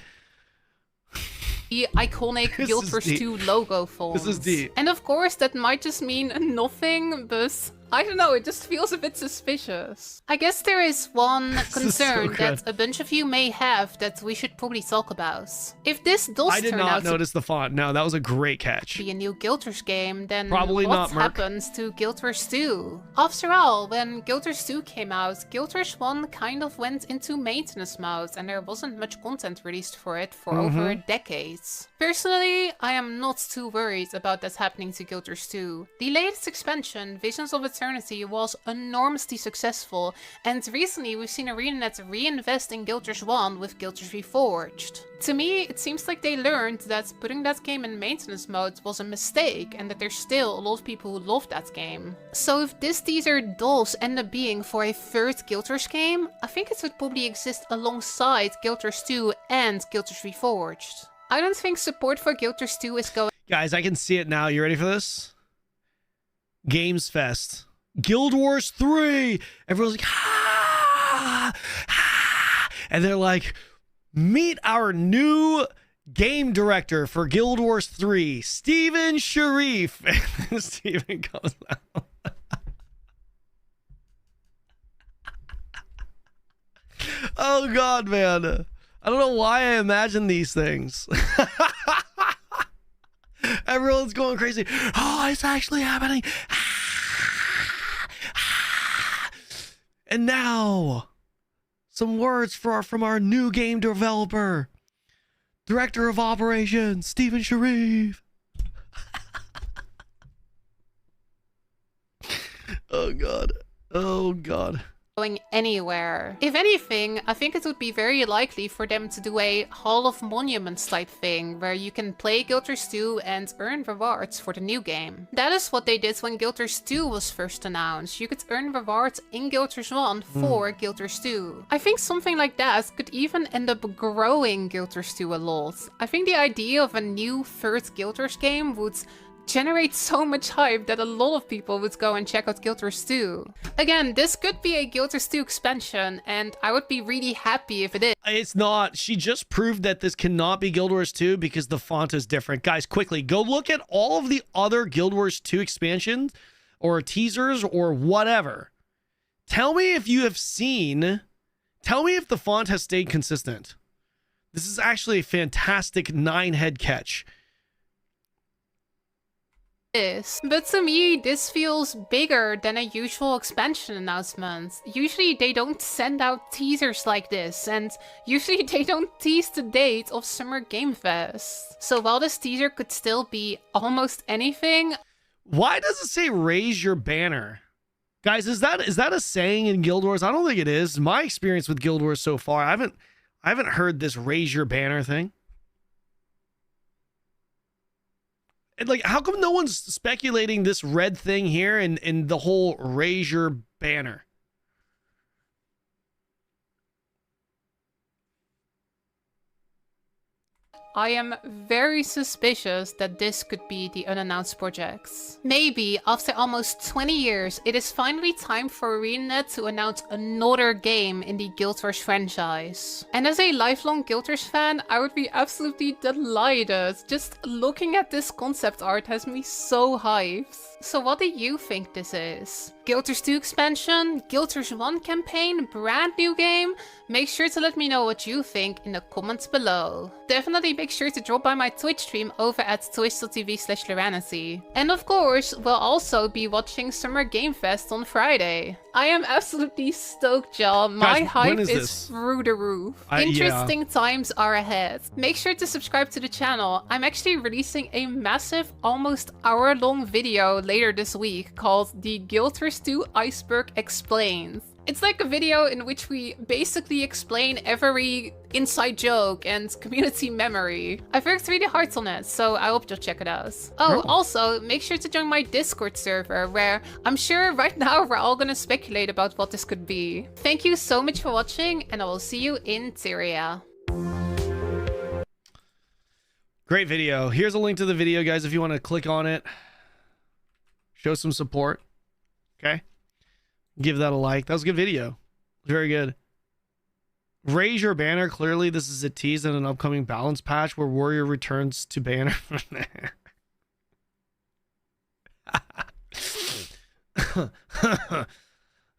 The iconic Guild Wars 2 logo fonts. This is deep. And of course, that might just mean nothing, but I don't know, it just feels a bit suspicious. I guess there is one concern that a bunch of you may have that we should probably talk about. If this does I did turn not out notice the font. No, that was a great catch. to be a new Guild Wars game, then Probably what not, Merc. happens to Guild Wars 2? After all, when Guild Wars 2 came out, Guild Wars 1 kind of went into maintenance mode and there wasn't much content released for it for over decades. Personally, I am not too worried about that happening to Guild Wars 2. The latest expansion, Visions of Eternity, was enormously successful, and recently we've seen ArenaNet reinvest in Guild Wars 1 with Guild Wars Reforged. To me, it seems like they learned that putting that game in maintenance mode was a mistake, and that there's still a lot of people who love that game. So if this teaser does end up being for a third Guild Wars game, I think it would probably exist alongside Guild Wars 2 and Guild Wars Reforged. I don't think support for Guild Wars 2 is going... Guys, I can see it now. You ready for this? Games Fest. Guild Wars 3. Everyone's like, ah, ah. And they're like, meet our new game director for Guild Wars 3, Steven Sharif. And Steven comes out. Oh, God, man. I don't know why I imagine these things. Everyone's going crazy. Oh, it's actually happening. And now, some words from our new game developer, Director of Operations, Steven Sharif. Oh, God. Oh, God. going anywhere. If anything, I think it would be very likely for them to do a Hall of Monuments type thing, where you can play Guild Wars 2 and earn rewards for the new game. That is what they did when Guild Wars 2 was first announced. You could earn rewards in Guild Wars 1 for Guild Wars 2. I think something like that could even end up growing Guild Wars 2 a lot. I think the idea of a new third Guild Wars game would generate so much hype that a lot of people would go and check out Guild Wars 2. Again, this could be a Guild Wars 2 expansion, and I would be really happy if it is. It's not. She just proved that this cannot be Guild Wars 2 because the font is different. Guys, quickly, go look at all of the other Guild Wars 2 expansions or teasers or whatever. Tell me if you have seen... Tell me if the font has stayed consistent. This is actually a fantastic 9-head catch. But to me, this feels bigger than a usual expansion announcement. Usually they don't send out teasers like this, and usually they don't tease the date of Summer Game Fest. So while this teaser could still be almost anything... Why does it say raise your banner? Guys, is that a saying in Guild Wars? I don't think it is. My experience with Guild Wars so far, I haven't heard this raise your banner thing. And like, how come no one's speculating this red thing here and the whole raise your banner? I am very suspicious that this could be the unannounced projects. Maybe, after almost 20 years, it is finally time for ArenaNet to announce another game in the Guild Wars franchise. And as a lifelong Guild Wars fan, I would be absolutely delighted. Just looking at this concept art has me so hyped. So what do you think this is? Guild Wars 2 expansion? Guild Wars 1 campaign? Brand new game? Make sure to let me know what you think in the comments below. Definitely make sure to drop by my Twitch stream over at twitch.tv/Loranity. And of course, we'll also be watching Summer Game Fest on Friday. I am absolutely stoked, y'all. My hype is through the roof. Interesting times are ahead. Make sure to subscribe to the channel. I'm actually releasing a massive, almost hour-long video later this week called the Guild Wars 2 Iceberg Explained. It's like a video in which we basically explain every inside joke and community memory. I've worked really hard on it, so I hope you'll check it out. Oh, also, make sure to join my Discord server, where I'm sure right now we're all gonna speculate about what this could be. Thank you so much for watching, and I will see you in Tyria. Great video. Here's a link to the video, guys, if you want to click on it. Show some support. Okay? Give that a like. That was a good video. Very good. Raise your banner. Clearly, this is a tease in an upcoming balance patch where Warrior returns to banner.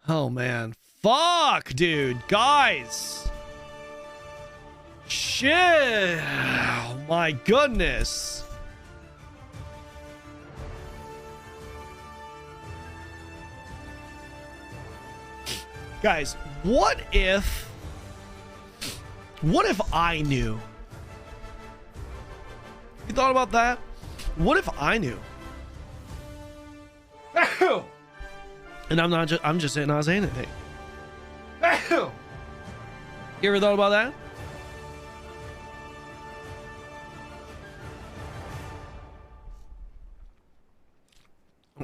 Oh, man. Fuck, dude. Guys. Shit. Oh, my goodness. Guys, what if I knew? You thought about that? What if I knew? And I'm just not saying anything. You ever thought about that?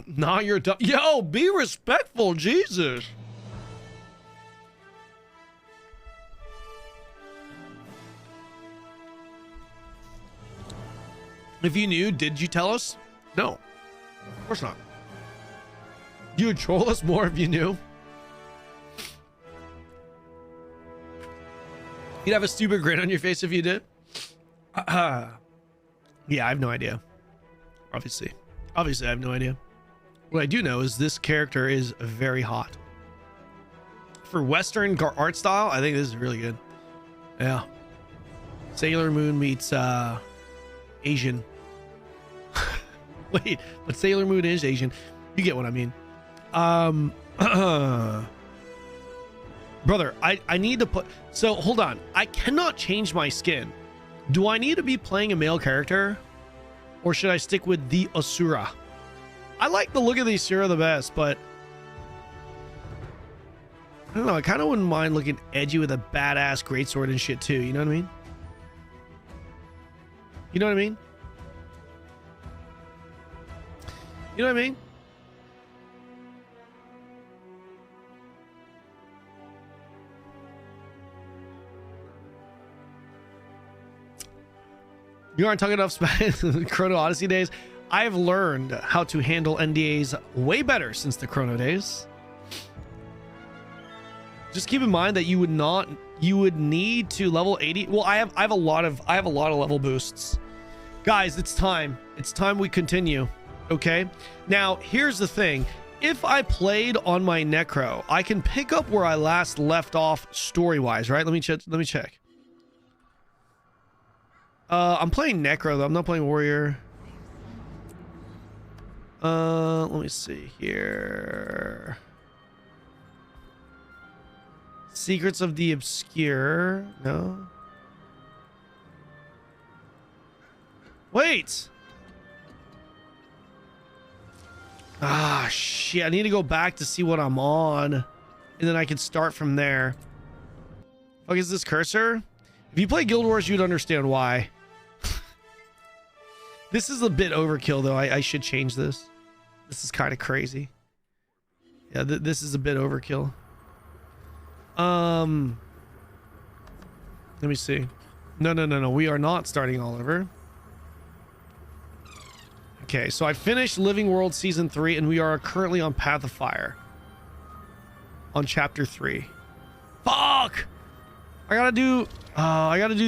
Not your yo, be respectful, Jesus. If you knew, did you tell us? No, of course not. You would troll us more if you knew. You'd have a stupid grin on your face if you did. Yeah, I have no idea. Obviously, I have no idea. What I do know is this character is very hot. For Western art style, I think this is really good. Yeah. Sailor Moon meets Asian. Wait, but Sailor Moon is Asian. You get what I mean. Brother, I need to put... So, hold on. I cannot change my skin. Do I need to be playing a male character? Or should I stick with the Asura? I like the look of the Asura the best, but... I don't know. I kind of wouldn't mind looking edgy with a badass greatsword and shit too. You know what I mean? You know what I mean? You know what I mean? You aren't talking enough Chrono Odyssey days. I have learned how to handle NDAs way better since the Chrono days. Just keep in mind that you would need to level 80. Well, I have a lot of level boosts. Guys, it's time. It's time we continue. Okay? Now, here's the thing. If I played on my Necro, I can pick up where I last left off story-wise, right? Let me check. I'm playing Necro though. I'm not playing Warrior. Let me see here. Secrets of the Obscure. No. Wait. Ah, shit. I need to go back to see what I'm on. And then I can start from there. Fuck is this cursor? If you play Guild Wars, you'd understand why. This is a bit overkill, though. I should change this. This is kind of crazy. Yeah, this is a bit overkill. Let me see. No. We are not starting all over. Okay, so I finished Living World Season 3, and we are currently on Path of Fire. On Chapter 3. Fuck! I gotta do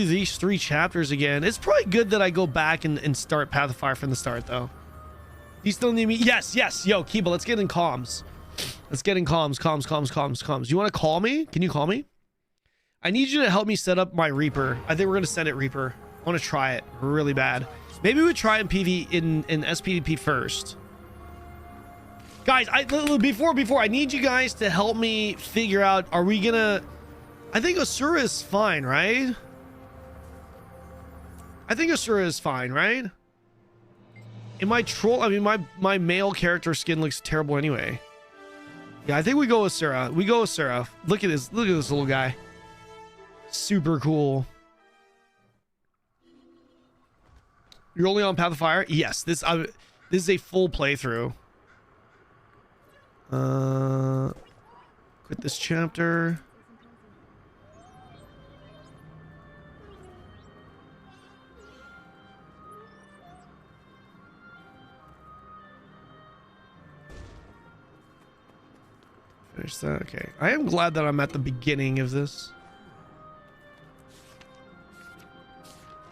these 3 chapters again. It's probably good that I go back and start Path of Fire from the start, though. You still need me? Yes. Yo, Kiba, let's get in comms. Let's get in comms. You want to call me? Can you call me? I need you to help me set up my Reaper. I think we're going to send it Reaper. I want to try it really bad. Maybe we try in PV in SPDP first. Guys, before I need you guys to help me figure out, are we going to... I think Asura is fine, right? In my troll, I mean, my male character skin looks terrible anyway. Yeah, I think we go Asura. Look at this little guy. Super cool. You're only on Path of Fire? Yes, this is a full playthrough. Quit this chapter. Finish that. Okay. I am glad that I'm at the beginning of this.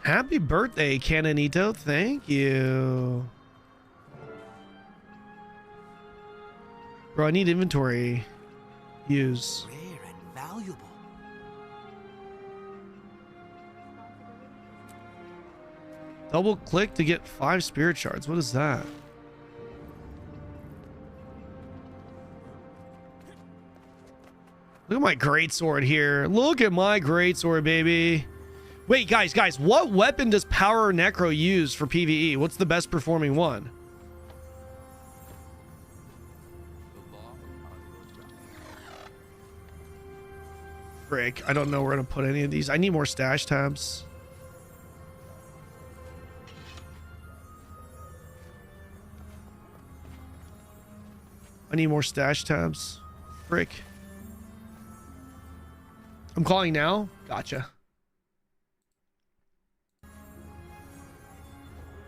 Happy birthday, Canonito. Thank you. Bro, I need inventory. Use. Rare and valuable. Double click to get 5 spirit shards. What is that? Look at my greatsword here. Look at my greatsword, baby. Wait, guys, what weapon does Power Necro use for PvE? What's the best performing one? Frick, I don't know where to put any of these. I need more stash tabs. Frick. I'm calling now. Gotcha.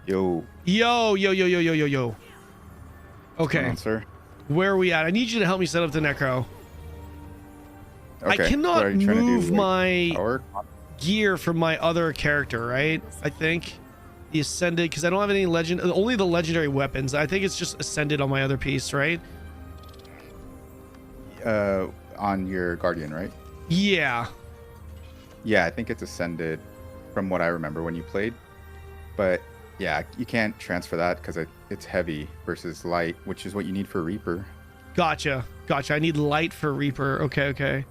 Yo. Okay. On, sir? Where are we at? I need you to help me set up the Necro. Okay. I cannot move my power? gear from my other character, right? I think the Ascended, because I don't have any legend, only the legendary weapons. I think it's just Ascended on my other piece, right? On your Guardian, right? Yeah. Yeah, I think it's Ascended from what I remember when you played. But yeah, you can't transfer that because it's heavy versus light, which is what you need for Reaper. Gotcha. I need light for Reaper. Okay.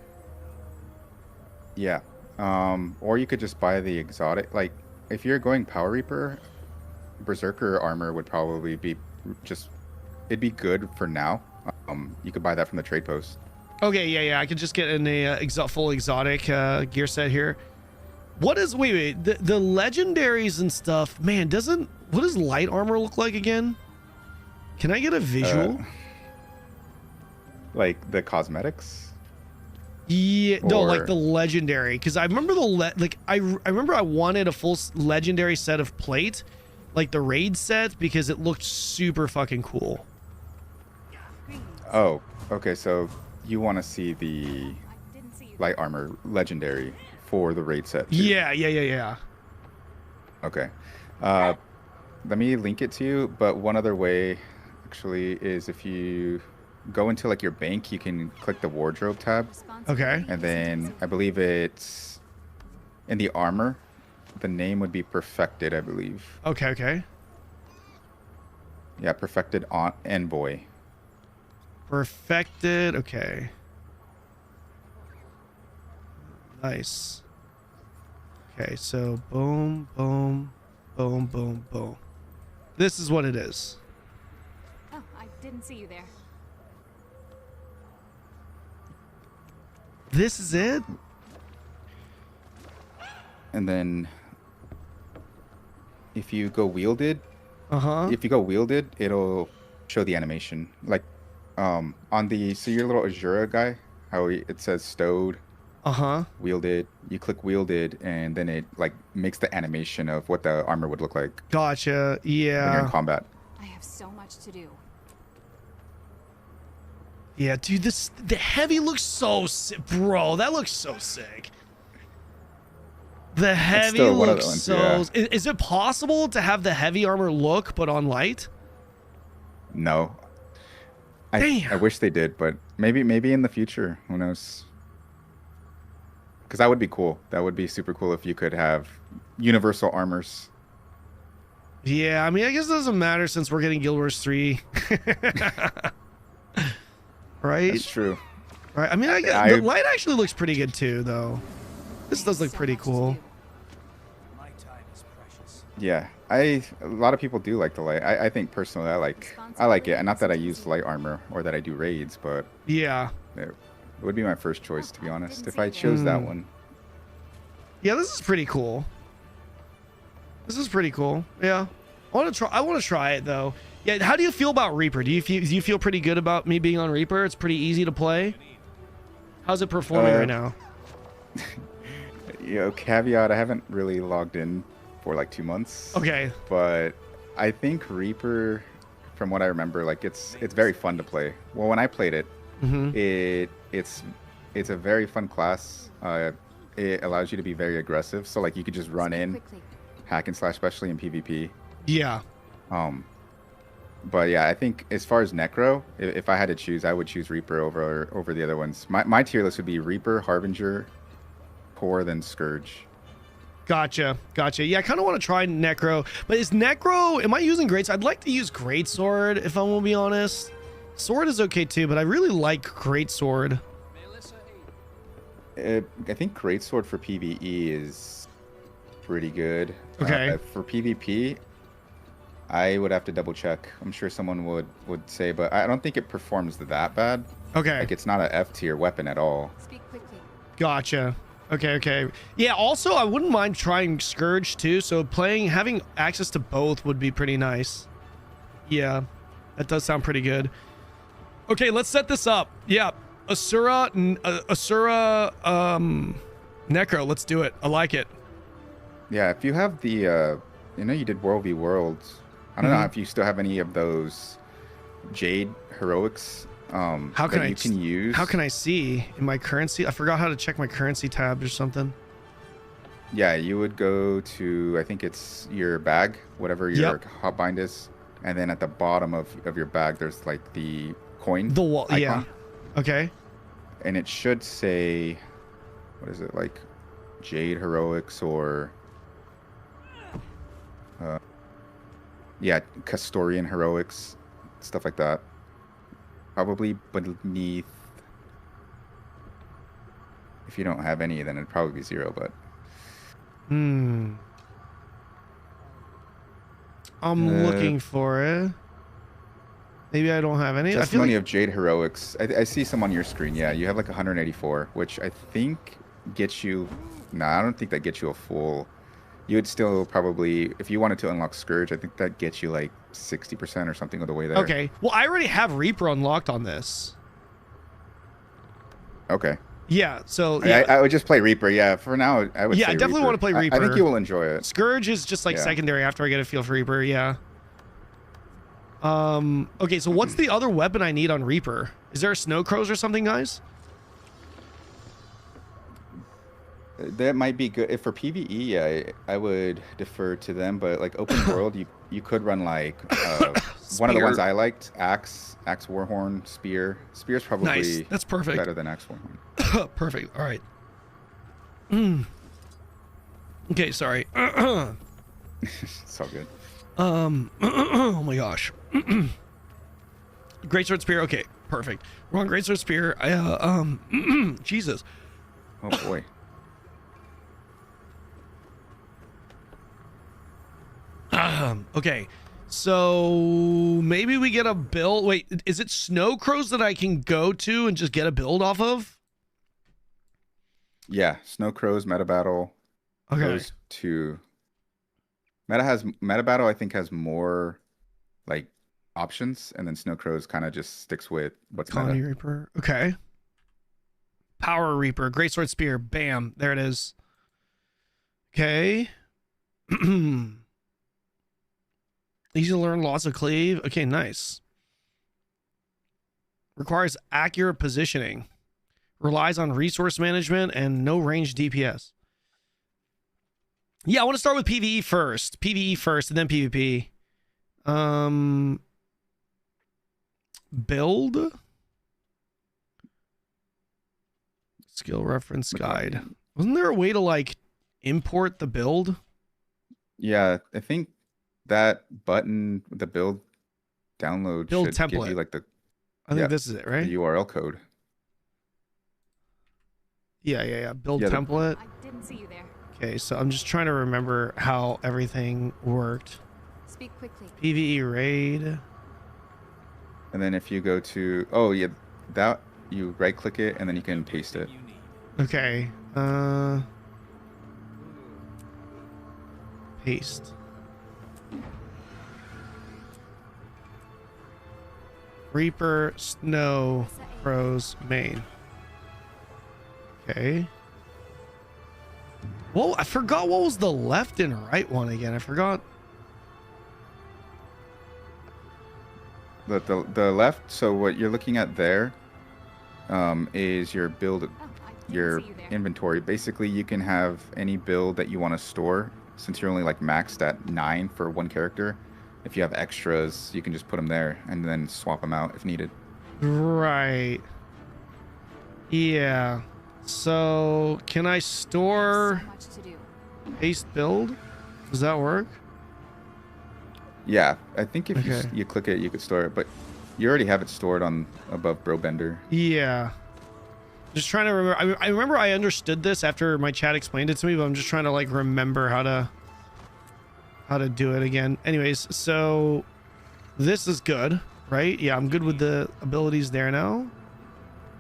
Yeah. Or you could just buy the exotic. Like, if you're going Power Reaper, Berserker armor would probably be it'd be good for now. You could buy that from the trade post. Okay, yeah. I could just get in a full exotic gear set here. What is wait the legendaries and stuff? Man, what does light armor look like again? Can I get a visual? Like the cosmetics? Yeah, no, like Or- the legendary. Because I remember I remember I wanted a full legendary set of plate, like the raid set, because it looked super fucking cool. Oh, okay. So you want to see the I didn't see you. light armor legendary for the raid set? Too. Yeah. Okay. Let me link it to you. But one other way, actually, is if you go into like your bank, you can click the wardrobe tab, Okay. and then I believe it's in the armor. The name would be Perfected, I believe. Okay. Yeah, Perfected on Envoy. Perfected. Okay. Nice. Okay, so boom. This is what it is. Oh, I didn't see you there. This is it? And then if you go wielded, it'll show the animation. Like on the your little Azura guy, how it says stowed, wielded. You click wielded, and then it like makes the animation of what the armor would look like Gotcha. when you're in Yeah. combat. I have so much to do. Yeah, dude, the heavy looks so sick. Bro, that looks so sick. The heavy still one of looks the ones, so... yeah. Is it possible to have the heavy armor look, but on light? No, I Damn. wish they did, but maybe in the future. Who knows? Because that would be cool. That would be super cool if you could have universal armors. Yeah, I mean, I guess it doesn't matter since we're getting Guild Wars 3. Right? That's true. Right. I mean, the light actually looks pretty good too, though. This does look pretty cool. Yeah, a lot of people do like the light. I think personally I like it. And not that I use light armor or that I do raids, but Yeah. it would be my first choice, to be honest, if I chose that one. Yeah, this is pretty cool. This is pretty cool. Yeah. I want to try it though. Yeah, how do you feel about Reaper? Do you feel pretty good about me being on Reaper? It's pretty easy to play. How's it performing right now? You know, caveat, I haven't really logged in for like 2 months. Okay. But I think Reaper, from what I remember, like it's very fun to play. Well, when I played it, it's a very fun class. It allows you to be very aggressive. So like you could just run in, hack and slash, especially in PvP. Yeah. But yeah, I think as far as Necro, if I had to choose, I would choose Reaper over the other ones. My tier list would be Reaper, Harbinger, Core, then Scourge. Gotcha. Yeah, I kind of want to try Necro, but is Necro? Am I using Great? I'd like to use Greatsword if I'm gonna be honest. Sword is okay too, but I really like Greatsword. I think Greatsword for PvE is pretty good. Okay. For PvP, I would have to double check. I'm sure someone would say, but I don't think it performs that bad. Okay. Like it's not an F tier weapon at all. Speak quickly. Gotcha. Okay. Yeah, also I wouldn't mind trying Scourge too, so having access to both would be pretty nice. Yeah. That does sound pretty good. Okay, let's set this up. Yeah. Asura Necro, let's do it. I like it. Yeah, if you have the you did World v Worlds. I don't know if you still have any of those Jade heroics How can you can use. How can I see in my currency? I forgot how to check my currency tabs or something. Yeah, you would go to, I think it's your bag, whatever your hotbind is, and then at the bottom of your bag there's like the coin icon. Yeah. Okay. And it should say, what is it, like Jade heroics or Castorian heroics, stuff like that. Probably beneath. If you don't have any, then it'd probably be 0, but I'm looking for it. Maybe I don't have any. I feel Testimony like, of Jade Heroics. I see some on your screen. Yeah, you have like 184, which I think gets you. Nah, I don't think that gets you a full. You would still probably, if you wanted to unlock Scourge, I think that gets you like 60% or something of the way there. okay. Well, I already have Reaper unlocked on this. Okay. Yeah. So yeah, I would just play Reaper. Yeah, for now, I would. Yeah, say I definitely Reaper. want to play Reaper. I think you will enjoy it. Scourge is just like Yeah. secondary after I get a feel for Reaper. Yeah. Okay, so what's the other weapon I need on Reaper? Is there a Snow Crows or something, guys? That might be good. If for PvE, yeah, I would defer to them. But like open world, you could run like one of the ones I liked, Axe Warhorn, Spear. Spear's probably Nice. That's perfect. better than Axe Warhorn. Perfect. All right. Okay, sorry. It's all good. Oh my gosh. Greatsword Spear. Okay, perfect. We're on Greatsword Spear. Jesus. Oh boy. Okay, so maybe we get a build. Wait, is it Snow Crows that I can go to and just get a build off of? Yeah, Snow Crows meta battle. Okay. Those two. Meta battle. I think has more like options, and then Snow Crows kind of just sticks with what's Colony meta. Reaper. Okay. Power Reaper. Greatsword Spear. Bam. There it is. Okay. Easy to learn. Lots of cleave. Okay, nice. Requires accurate positioning. Relies on resource management and no range DPS. Yeah, I want to start with PvE first. PvE first and then PvP. Build. Skill reference guide. Wasn't there a way to like import the build? Yeah, I think that button, the build download, Build should give template. you like the I think this is it, right? the URL code. Yeah. Build Yeah, template. I didn't see you there. Okay, so I'm just trying to remember how everything worked. Speak quickly. PvE raid. And then if you go to, oh yeah, that you right click it and then you can paste it. Okay. Paste. Reaper Snow Crows main. Okay. Whoa, I forgot what was the left and right one again. I forgot. The left, so what you're looking at there is your build, Oh, I didn't your see you there. inventory. Basically, you can have any build that you want to store. Since you're only like maxed at 9 for one character, if you have extras, you can just put them there and then swap them out if needed. Right. Yeah. So can I There's store so much to do. paste build? Does that work? Yeah, I think if Okay. you click it, you could store it, but you already have it stored on above Brobender. Yeah. Just trying to remember. I remember I understood this after my chat explained it to me, but I'm just trying to like remember how to do it again. Anyways, so this is good, right? Yeah, I'm good with the abilities there now.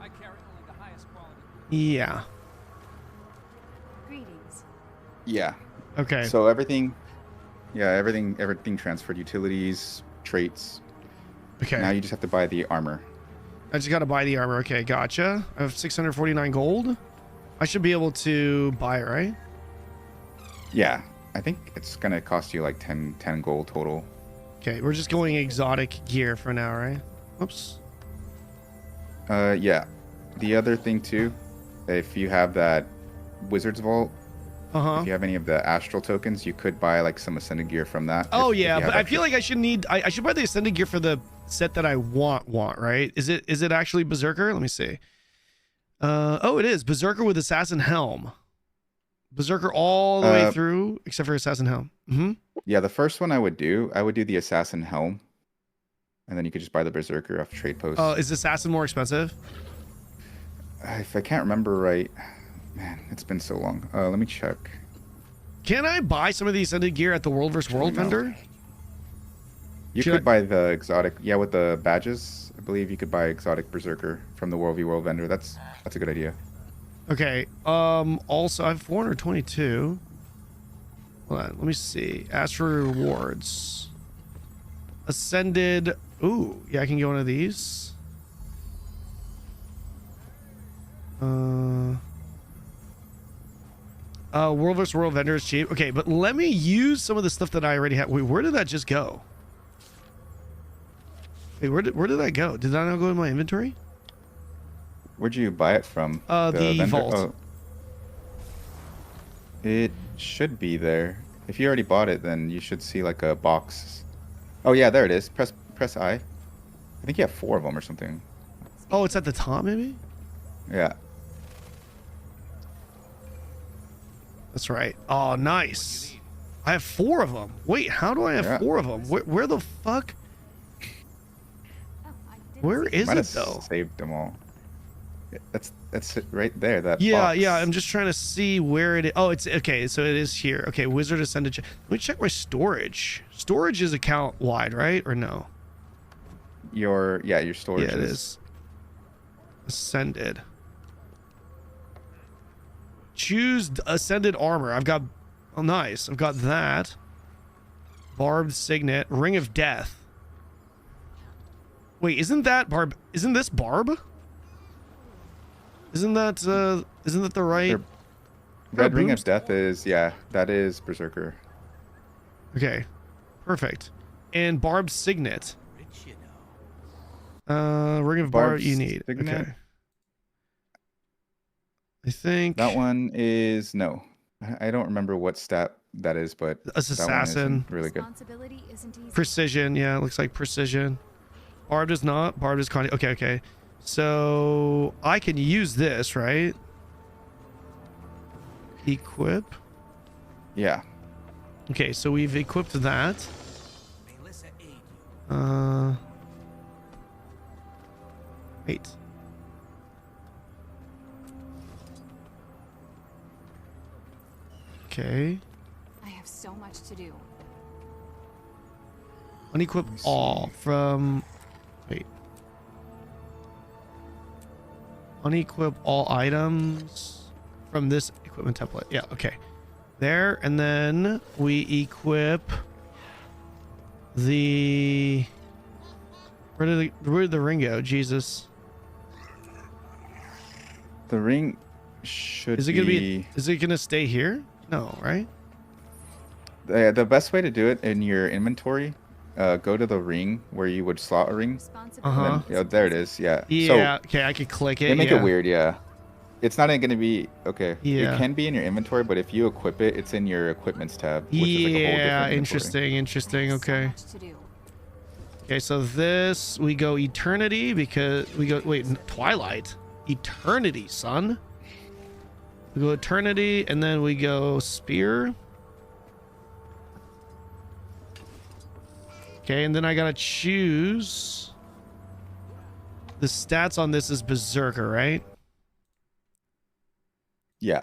I carry only the highest quality. Yeah. Greetings. Yeah. Okay. So everything transferred, utilities, traits. Okay. Now you just have to buy the armor. I just got to buy the armor. Okay, gotcha. I have 649 gold. I should be able to buy it, right? Yeah, I think it's gonna cost you like 10 gold total. Okay, we're just going exotic gear for now, right? Whoops. Yeah. The other thing too, if you have that Wizard's Vault, if you have any of the astral tokens, you could buy like some ascended gear from that. Oh if you yeah, have but I extra. feel like I should need. I should buy the ascended gear for the set that I want. Right? Is it actually Berserker? Let me see. Oh, it is Berserker with Assassin Helm. Berserker all the way through except for Assassin Helm. Yeah, the first one I would do the Assassin Helm, and then you could just buy the Berserker off Trade Post. Oh, is Assassin more expensive? If I can't remember right, man, it's been so long. Let me check. Can I buy some of the ascended gear at the World vs. World No. vendor? You Should could I- buy the exotic, yeah, with the badges. I believe you could buy exotic berserker from the World v World vendor. That's a good idea. Okay. Also, I have 422. Hold on. Let me see. Ask for rewards. Ascended. Ooh, yeah, I can get one of these. World vs. World vendor is cheap. Okay, but let me use some of the stuff that I already have. Wait, where did that just go? Wait, where did that go? Did that not go in my inventory? Where'd you buy it from? The vendor? vault. Oh. It should be there. If you already bought it, then you should see like a box. Oh yeah, there it is. Press I. I think you have 4 of them or something. Oh, it's at the top, maybe? Yeah. That's right. Oh, nice. I have 4 of them. Wait, how do I have Yeah. 4 of them? Where the fuck? Oh, I didn't Where see is Might it have though? saved them all. That's it right there. That Yeah, box. yeah. I'm just trying to see where it is. Oh, it's okay. So it is here. Okay, Wizard Ascended. Let me check my storage. Storage is account wide, right? Or no? Your storage. Yeah, it is. Ascended. Choose Ascended armor. I've got. Oh, nice. I've got that. Barbed Signet. Ring of Death. Wait, isn't that Barb? Isn't this Barb? Isn't that the right? Red Ring boobs? of Death is that is Berserker. Okay, perfect. And Barbed Signet. Ring of Barb Barbed you need. Signet? Okay. I think That one is no. I don't remember what stat that is, but As that one is assassin. really good. Responsibility isn't easy. precision. Yeah, it looks like precision. Barbed is not. Barbed is con. Okay, okay. So I can use this, right? Equip. Yeah. Okay, so we've equipped that. Wait. Okay. I have so much to do. Unequip all from. Wait. Unequip all items from this equipment template. Yeah, okay. There, and then we equip the. Where did the ring go? Jesus. The ring should Is it gonna be? Is it gonna stay here? No, right? The best way to do it in your inventory, go to the ring where you would slot a ring. Uh-huh. And then, there it is. Yeah. Yeah. Okay, I could click it. They make yeah. it weird. Yeah. It's not going to be okay. Yeah. It can be in your inventory, but if you equip it, it's in your equipments tab. Which is like a whole Yeah, different inventory. interesting. So Okay. much to do. Okay, so this we go eternity because we go Twilight. Eternity, son. We go eternity and then we go spear. Okay, and then I gotta choose. The stats on this is Berserker, right? Yeah.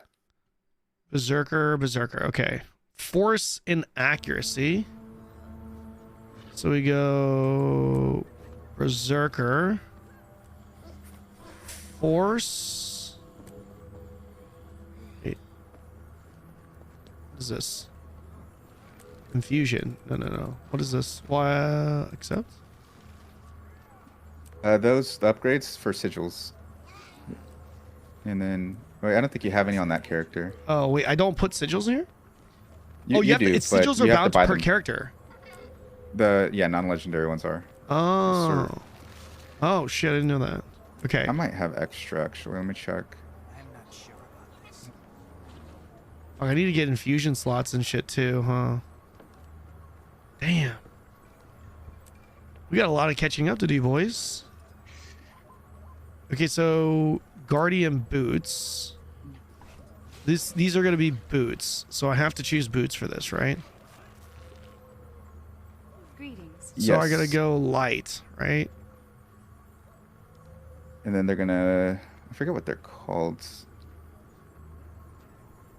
Berserker. Okay. Force and accuracy. So we go Berserker. Force. Wait. What is this? Confusion. No. What is this? Why accept? Those upgrades for sigils. And then wait, I don't think you have any on that character. Oh wait, I don't put sigils in here? You have do, to, it's but sigils are you have to bound buy per them. character. Non-legendary ones are. Oh. Sir. Oh shit, I didn't know that. Okay. I might have extra actually. Let me check. Oh, I need to get infusion slots and shit too, huh? Damn. We got a lot of catching up to do, boys. Okay, so Guardian boots. These are gonna be boots, so I have to choose boots for this, right? Greetings. So I Yes. gotta go light, right? And then they're gonna. I forget what they're called.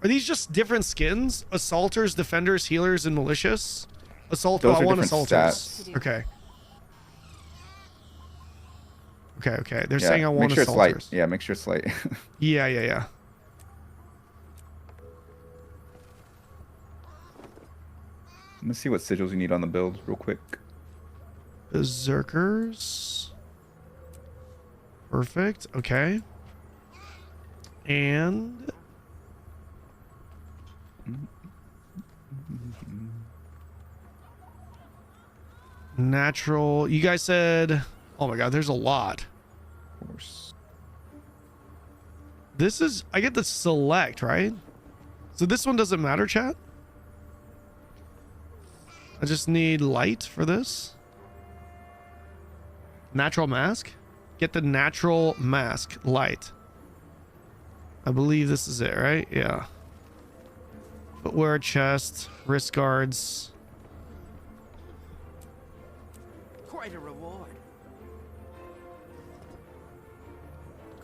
Are these just different skins? Assaulters, defenders, healers, and malicious? Assault. Those I are want different assaulters. stats. Okay. Okay. They're Yeah, saying I want make sure it's light. assaulters. Yeah, make sure it's light. Yeah. Let me see what sigils you need on the build real quick. Berserkers. Perfect. Okay. And natural. You guys said, oh my god, there's a lot. Of course. This is, I get the select, right? So this one doesn't matter, chat? I just need light for this. Natural mask? Get the natural mask light. I believe this is it, right? Yeah. Footwear, chest, wrist guards. Quite a reward.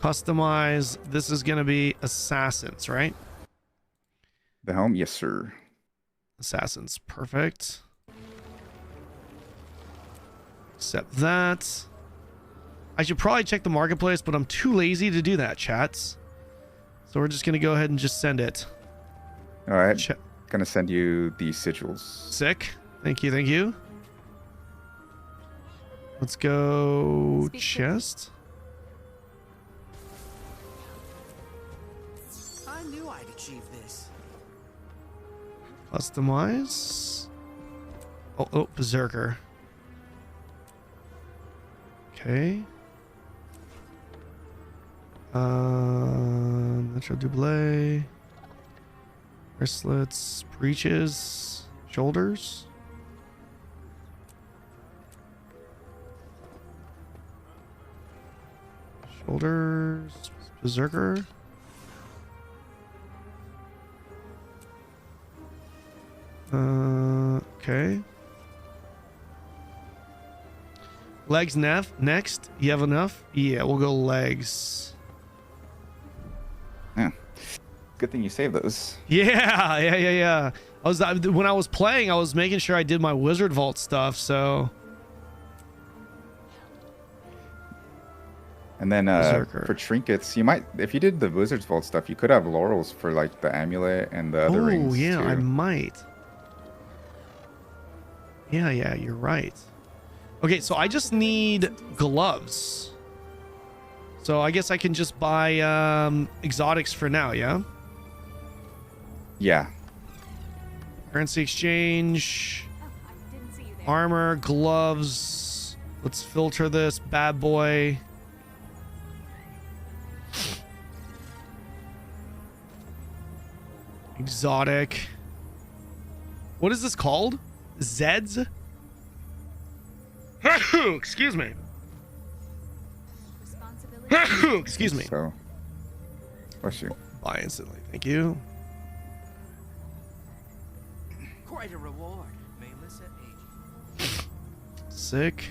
Customize. This is going to be assassins, right? The helm? Yes, sir. Assassins. Perfect. Accept that. I should probably check the marketplace, but I'm too lazy to do that, chats. So we're just going to go ahead and just send it. All right. Gonna send you the sigils. Sick. Thank you. Let's go Speak chest. I knew I'd achieve this. Customize. Oh, berserker. Okay. Metro double. Wristlets, breeches, shoulders. Shoulders, berserker. Okay. Legs next. You have enough? Yeah, we'll go legs. Yeah. Good thing you saved those. Yeah. When I was playing, I was making sure I did my Wizard Vault stuff, so. And then for trinkets, you might, if you did the Wizard's Vault stuff, you could have laurels for like the amulet and the other rings. Oh, yeah, too. I might. Yeah, you're right. Okay, so I just need gloves. So I guess I can just buy exotics for now, yeah? Yeah. Currency exchange, Oh, I didn't see you there. armor, gloves. Let's filter this bad boy. Exotic. What is this called? Zeds? Excuse me. Responsibility. Excuse me. So, bless you. Buy instantly. Thank you. Quite a reward. Mainless at age. Sick.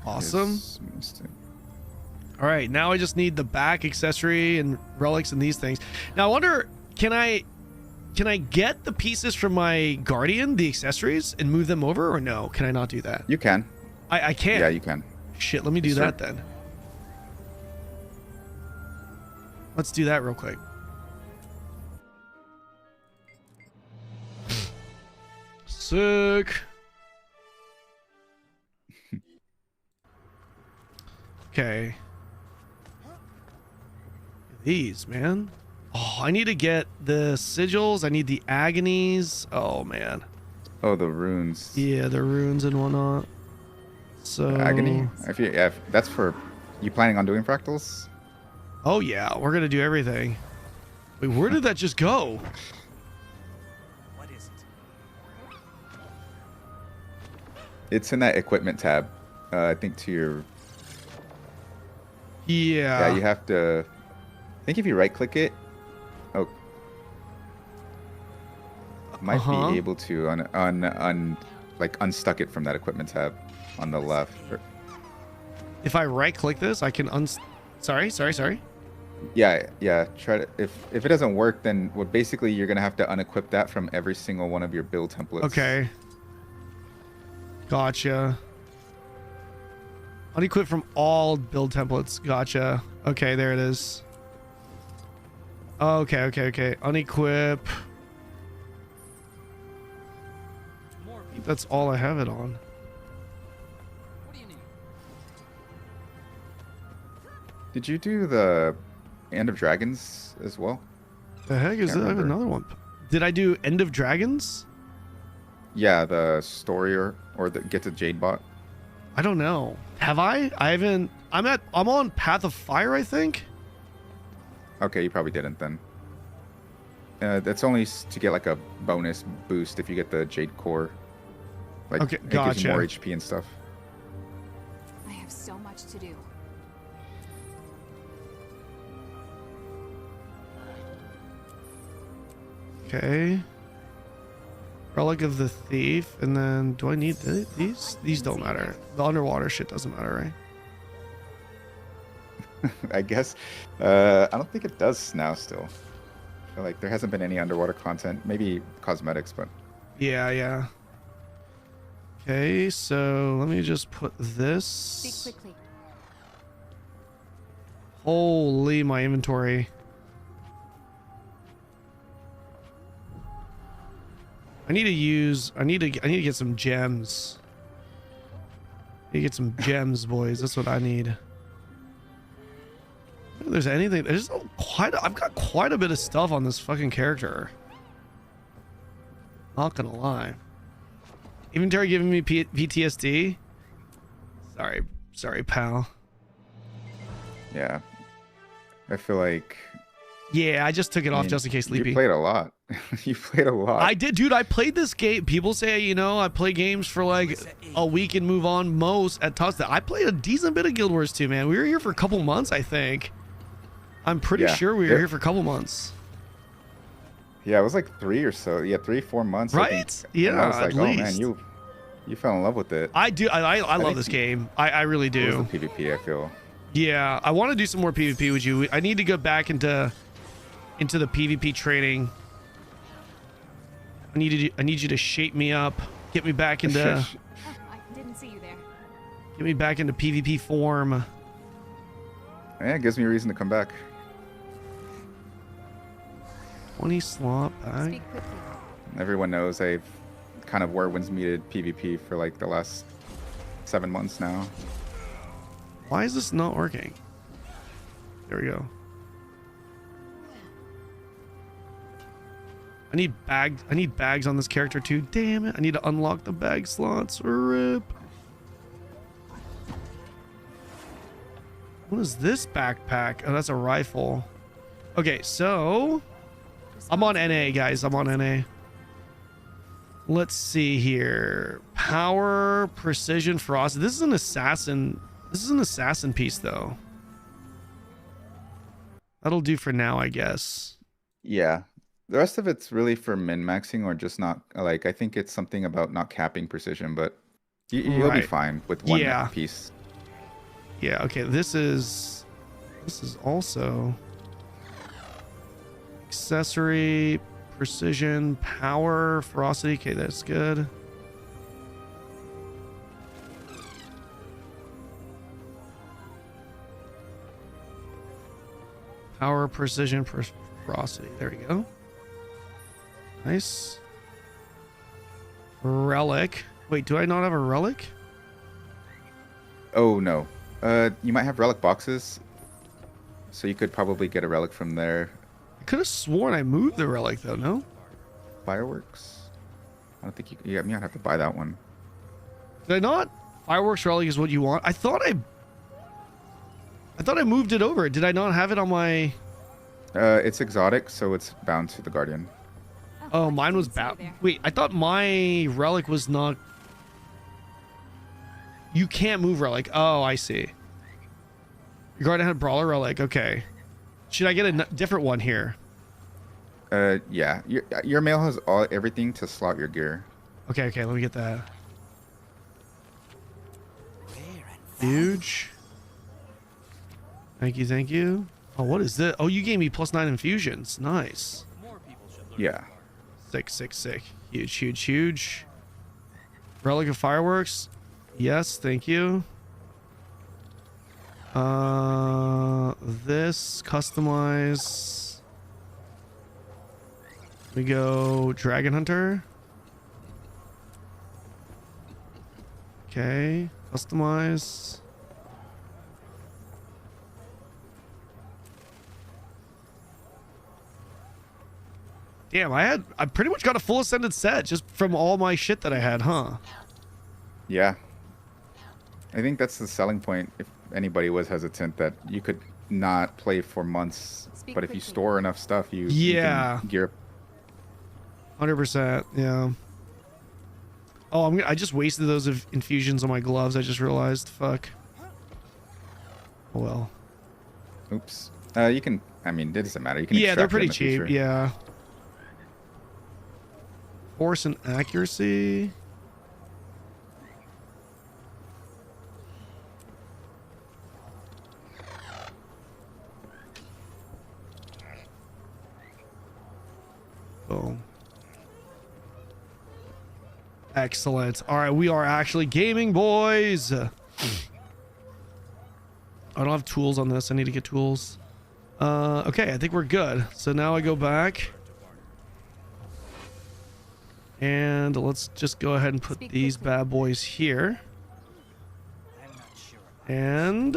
Awesome. Yes, missed it. All right, now I just need the back accessory and relics and these things. Now I wonder, can I get the pieces from my guardian, the accessories, and move them over, or no? Can I not do that? You can. I can. Yeah, you can. Shit, let me do Yes, sir. that then. Let's do that real quick. Sick. Okay. These, man. Oh, I need to get the sigils. I need the agonies. Oh, man. Oh, the runes. Yeah, the runes and whatnot. So Agony. If that's for you planning on doing fractals. Oh yeah, we're gonna do everything. Wait, where did that just go? What is it? It's in that equipment tab. I think to your. Yeah. Yeah, you have to. I think if you right click it. Oh. Might be able to like unstuck it from that equipment tab on the left. If I right click this, I can Sorry. Yeah. Try to. If it doesn't work, then basically you're gonna have to unequip that from every single one of your build templates. Okay. Gotcha. Unequip from all build templates. Gotcha. Okay, there it is. Okay. Unequip. I think that's all I have it on. What do you need? Did you do the End of Dragons as well? The heck is Can't that? I have remember. another one. Did I do End of Dragons? Yeah, the story or the get to Jadebot. I don't know. Have I? I haven't. I'm on Path of Fire, I think. Okay, you probably didn't then. That's only to get like a bonus boost if you get the Jade Core. Like, Okay, it gives you more gotcha. HP and stuff. I have so much to do. Okay. Relic of the Thief, and then do I need these? These don't matter. The underwater shit doesn't matter, right? I guess. I don't think it does now still. I feel like there hasn't been any underwater content. Maybe cosmetics, but Yeah. Okay, so let me just put Speak this. quickly. Holy, my inventory. I need to get some gems. I need to get some gems, boys. That's what I need. If there's anything, I've got quite a bit of stuff on this fucking character. Not gonna lie. Inventory giving me PTSD. Sorry, pal. yeah. I feel like Yeah, I just took it off just in case Sleepy. you played a lot. You played a lot. I did, dude. I played this game. People say, I play games for like a week and move on most at Tusta. I played a decent bit of Guild Wars 2, man. We were here for a couple months, I think. I'm pretty Yeah. sure we were here for a couple months. Yeah, it was like 3 or so. Yeah, 3-4 months. I Right? think. Yeah, And I was like, at oh least. man, you fell in love with it. I do. I love think this game. I really It was do. the PvP, I feel. Yeah, I want to do some more PvP with you. I need to go back into the PvP training. I need you to shape me up, get me back into Oh, I didn't see you there. PvP form. Yeah, it gives me a reason to come back. 20 slot bag. Speak quickly. Everyone knows I've kind of Whirlwinds meted PvP for like the last 7 months now. Why is this not working? There we go. I need bags on this character too. Damn it. I need to unlock the bag slots. Rip. What is this backpack? Oh, that's a rifle. Okay, so I'm on NA, guys. I'm on NA. Let's see here. Power, precision, frost. This is an assassin. This is an assassin piece, though. That'll do for now, I guess. Yeah. The rest of it's really for min-maxing or just not, like, I think it's something about not capping precision, but you'll be Right. fine with one Yeah. piece. Yeah, okay. This is also accessory, precision, power, ferocity. Okay, that's good. Power, precision, ferocity. There we go. Nice. Relic. Wait, do I not have a relic? Oh, no. You might have relic boxes, so you could probably get a relic from there. I could have sworn I moved the relic, though, no? Fireworks? I don't think you might have to buy that one. Did I not? Fireworks relic is what you want. I thought I moved it over. Did I not have it on my... It's exotic, so it's bound to the Guardian. Oh, I mine was didn't see you bad. there. Wait, I thought my relic was not... You can't move relic. Oh, I see. Your Guardian had Brawler relic. Okay. Should I get a different one here? Yeah. Your mail has everything to slot your gear. Okay, let me get that. Rare and Huge. Thank you. Oh, what is this? Oh, you gave me +9 infusions. Nice. Yeah. Sick, sick, sick. Huge, huge, huge. Relic of Fireworks. Yes, thank you. This customize. We go Dragon Hunter. Okay, customize. Damn, I pretty much got a full ascended set just from all my shit that I had, huh? Yeah. I think that's the selling point. If anybody was hesitant, that you could not play for months, but if you store enough stuff, you can gear up. 100%. Yeah. Oh, I just wasted those infusions on my gloves. I just realized. Fuck. Oh well. Oops. You can. I mean, it doesn't matter. You can. Yeah, they're extract pretty it in the cheap. future. Yeah. Force and accuracy. Boom. Excellent. All right, we are actually gaming, boys. I don't have tools on this. I need to get tools. Okay, I think we're good. So now I go back. And let's just go ahead and put these bad boys here. And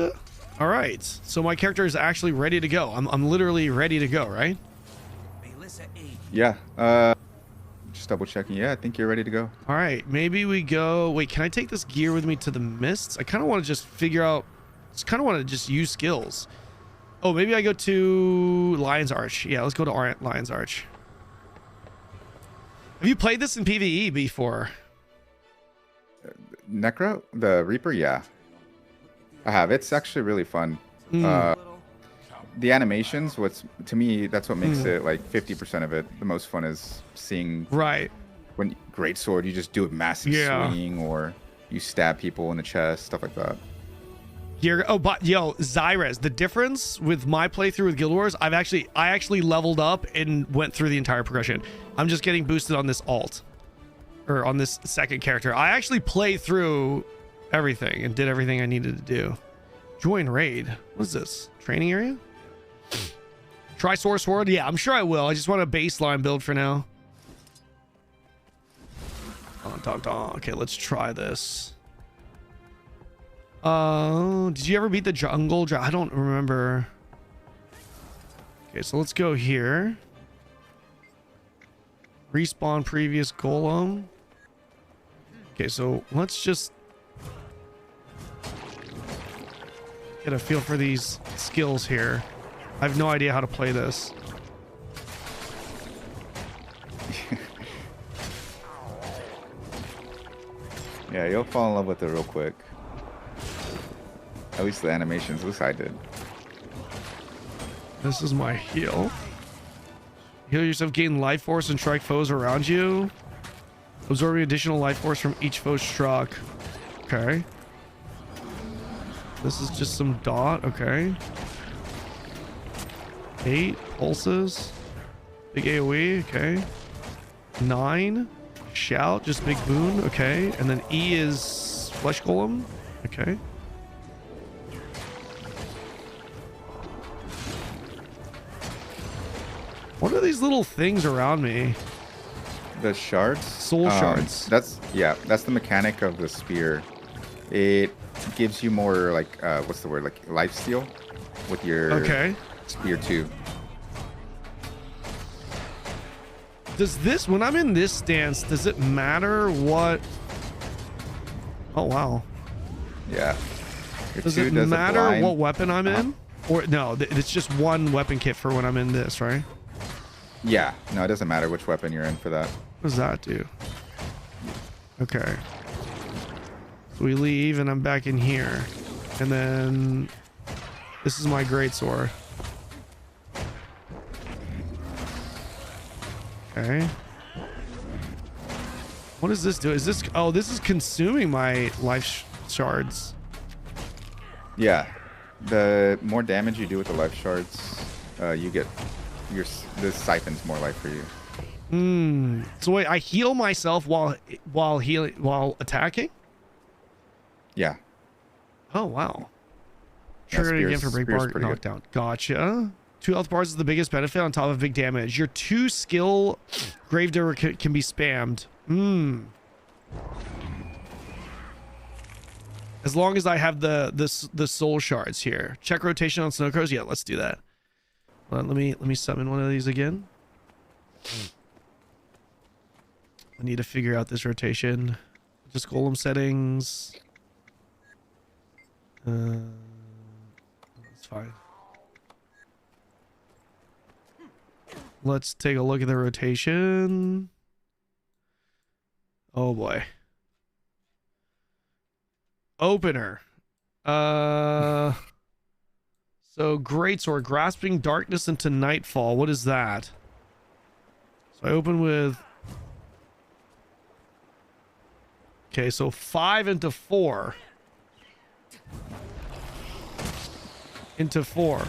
all right. So my character is actually ready to go. I'm literally ready to go, right? Yeah. Just double checking. Yeah, I think you're ready to go. All right, maybe we go. Wait, can I take this gear with me to the mists? I kind of want to just figure out. Just kind of want to just use skills. Oh, maybe I go to Lion's Arch. Yeah, let's go to Lion's Arch. Have you played this in PvE before? Necro, the Reaper. Yeah, I have. It's actually really fun. The animations, to me, that's what makes it like 50% of it. The most fun is seeing when great sword, you just do a massive swing, or you stab people in the chest, stuff like that. Here, oh, but yo, Xyrez, the difference with my playthrough with Guild Wars, I actually leveled up and went through the entire progression. I'm just getting boosted on this alt, or on this second character. I actually played through everything and did everything I needed to do. Join raid. What is this? Training area? Try Source Sword? Yeah, I'm sure I will. I just want a baseline build for now. Okay, let's try this. Did you ever beat the jungle? I don't remember. Okay, so let's go here. Respawn previous golem. Okay, so let's just get a feel for these skills here. I have no idea how to play this. Yeah, you'll fall in love with it real quick. At least the animations, at least I did. This is my heal. Heal yourself, gain life force, and strike foes around you. Absorbing additional life force from each foe struck. Okay. This is just some dot. Okay. 8 pulses. Big AoE. Okay. 9. Shout. Just big boon. Okay. And then E is flesh golem. Okay. What are these little things around me? The shards? Soul shards. That's the mechanic of the spear. It gives you more like what's the word, like life steal with your spear too. Does this, when I'm in this stance, does it matter what? Oh wow. Yeah. Does it matter what weapon I'm in? Or no, it's just one weapon kit for when I'm in this, right? Yeah, no, it doesn't matter which weapon you're in for that. What does that do? Okay. So we leave and I'm back in here. And then this is my greatsword. Okay. What does this do? Is this, oh, this is consuming my life shards. Yeah. The more damage you do with the life shards, you get this siphons more life for you. So wait, I heal myself while attacking? Yeah. Oh wow. Yeah, Trigger it again for break spear's bar pretty good. knockdown. Gotcha. 2 health bars is the biggest benefit on top of big damage. Your 2 skill Gravedigger can be spammed. As long as I have the soul shards here. Check rotation on snow crows. Yeah, let's do that. Hold on, let me summon one of these again. I need to figure out this rotation. Just golem settings. That's fine. Let's take a look at the rotation. Oh boy. Opener. So greatsword, grasping darkness into nightfall. What is that? So I open with. Okay, so 5 into 4. Into 4.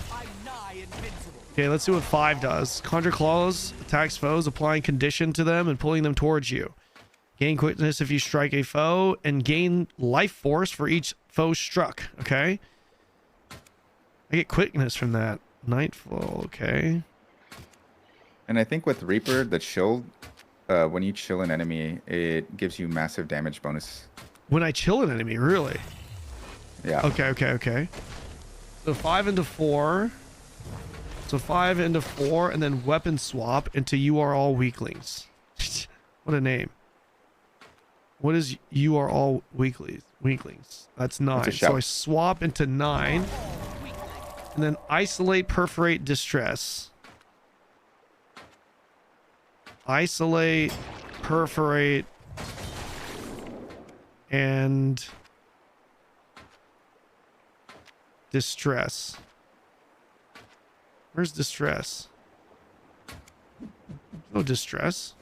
Okay, let's see what 5 does. Conjure claws, attacks foes, applying condition to them and pulling them towards you. Gain quickness if you strike a foe, and gain life force for each foe struck. Okay. I get quickness from that. Nightfall, okay. And I think with Reaper, the chill, when you chill an enemy, it gives you massive damage bonus. When I chill an enemy, really? Yeah. Okay. So 5 into 4. So 5 into 4, and then weapon swap into you are all weaklings. What a name. What is you are all weaklings? That's 9. So I swap into 9. And then isolate, perforate, distress. Isolate, perforate, and distress. Where's distress? No distress.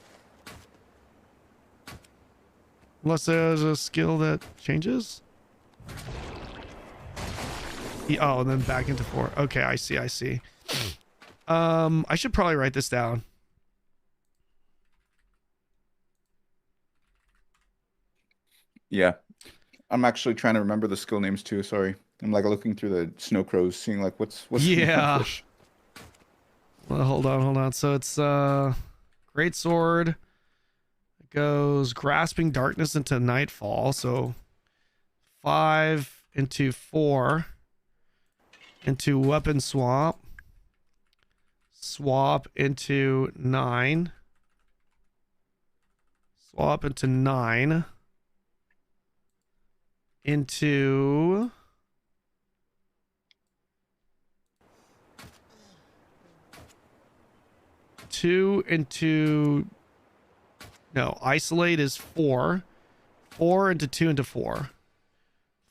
Unless there's a skill that changes. Oh, and then back into 4. Okay, I see. I should probably write this down. Yeah. I'm actually trying to remember the skill names too. Sorry. I'm like looking through the snow crows, seeing like what's Yeah. Well, hold on. So it's greatsword. It goes grasping darkness into nightfall. So 5 into 4 into weapon swap. Swap into 9. Swap into 9. Into 2 into no, isolate is 4. 4 into 2 into 4.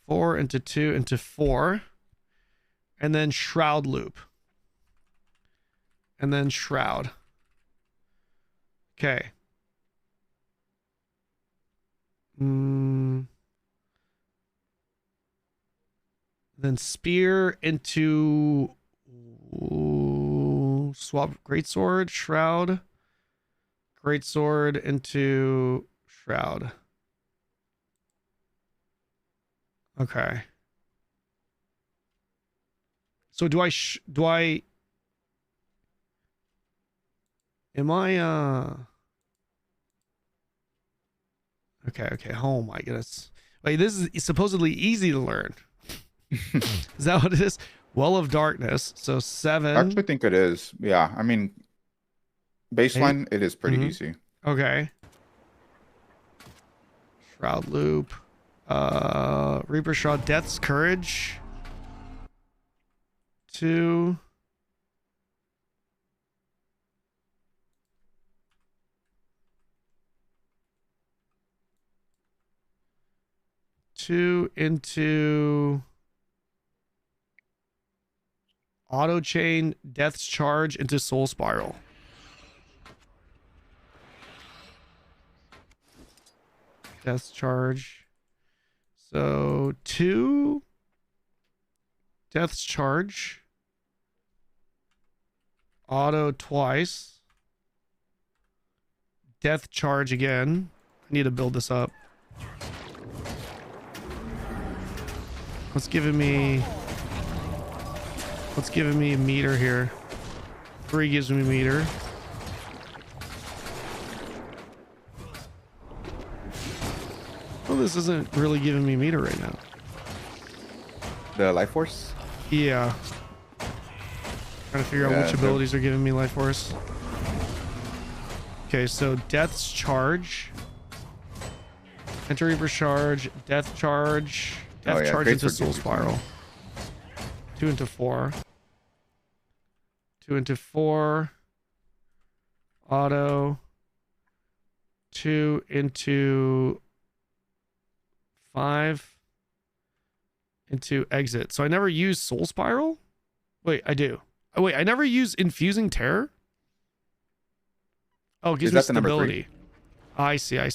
4 into 2 into 4. And then shroud loop. And then shroud. Okay. Then spear into swap greatsword, shroud. Greatsword into shroud. Okay. So do I am I okay. Oh my goodness. Wait, this is supposedly easy to learn. Is that what it is? Well of darkness. So 7. I actually think it is. Yeah. I mean, baseline, it is pretty easy. Okay. Shroud loop. Reaper Shroud, Death's Courage. 2. Two into auto chain, Death's Charge into Soul Spiral. Death's Charge. So 2 Death's charge. Auto twice. Death charge again. I need to build this up. What's giving me a meter here? 3 gives me a meter. Well, this isn't really giving me meter right now. The life force? Yeah. Trying to figure out which abilities are giving me life force. Okay, so Death's charge. Enter Reaper charge. Death charge. Death charge into Soul Spiral. 2 into 4. 2 into 4. Auto. 2 into 5. Into exit. So I never use Soul Spiral? Wait, I do. Oh, wait, I never use Infusing Terror? Oh, it gives me stability. I see. I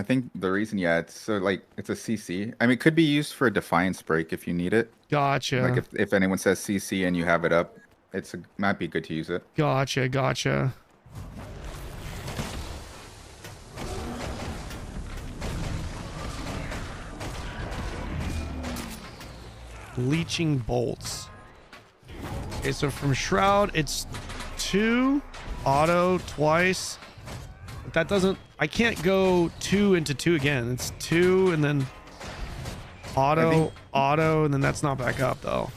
think the reason, it's so like it's a CC. I mean, it could be used for a Defiance break if you need it. Gotcha. Like if anyone says CC and you have it up, might be good to use it. Gotcha. Leeching bolts. Okay, so from Shroud, it's 2 auto twice. But that doesn't. I can't go 2 into 2 again. It's 2 and then auto, and then that's not back up though.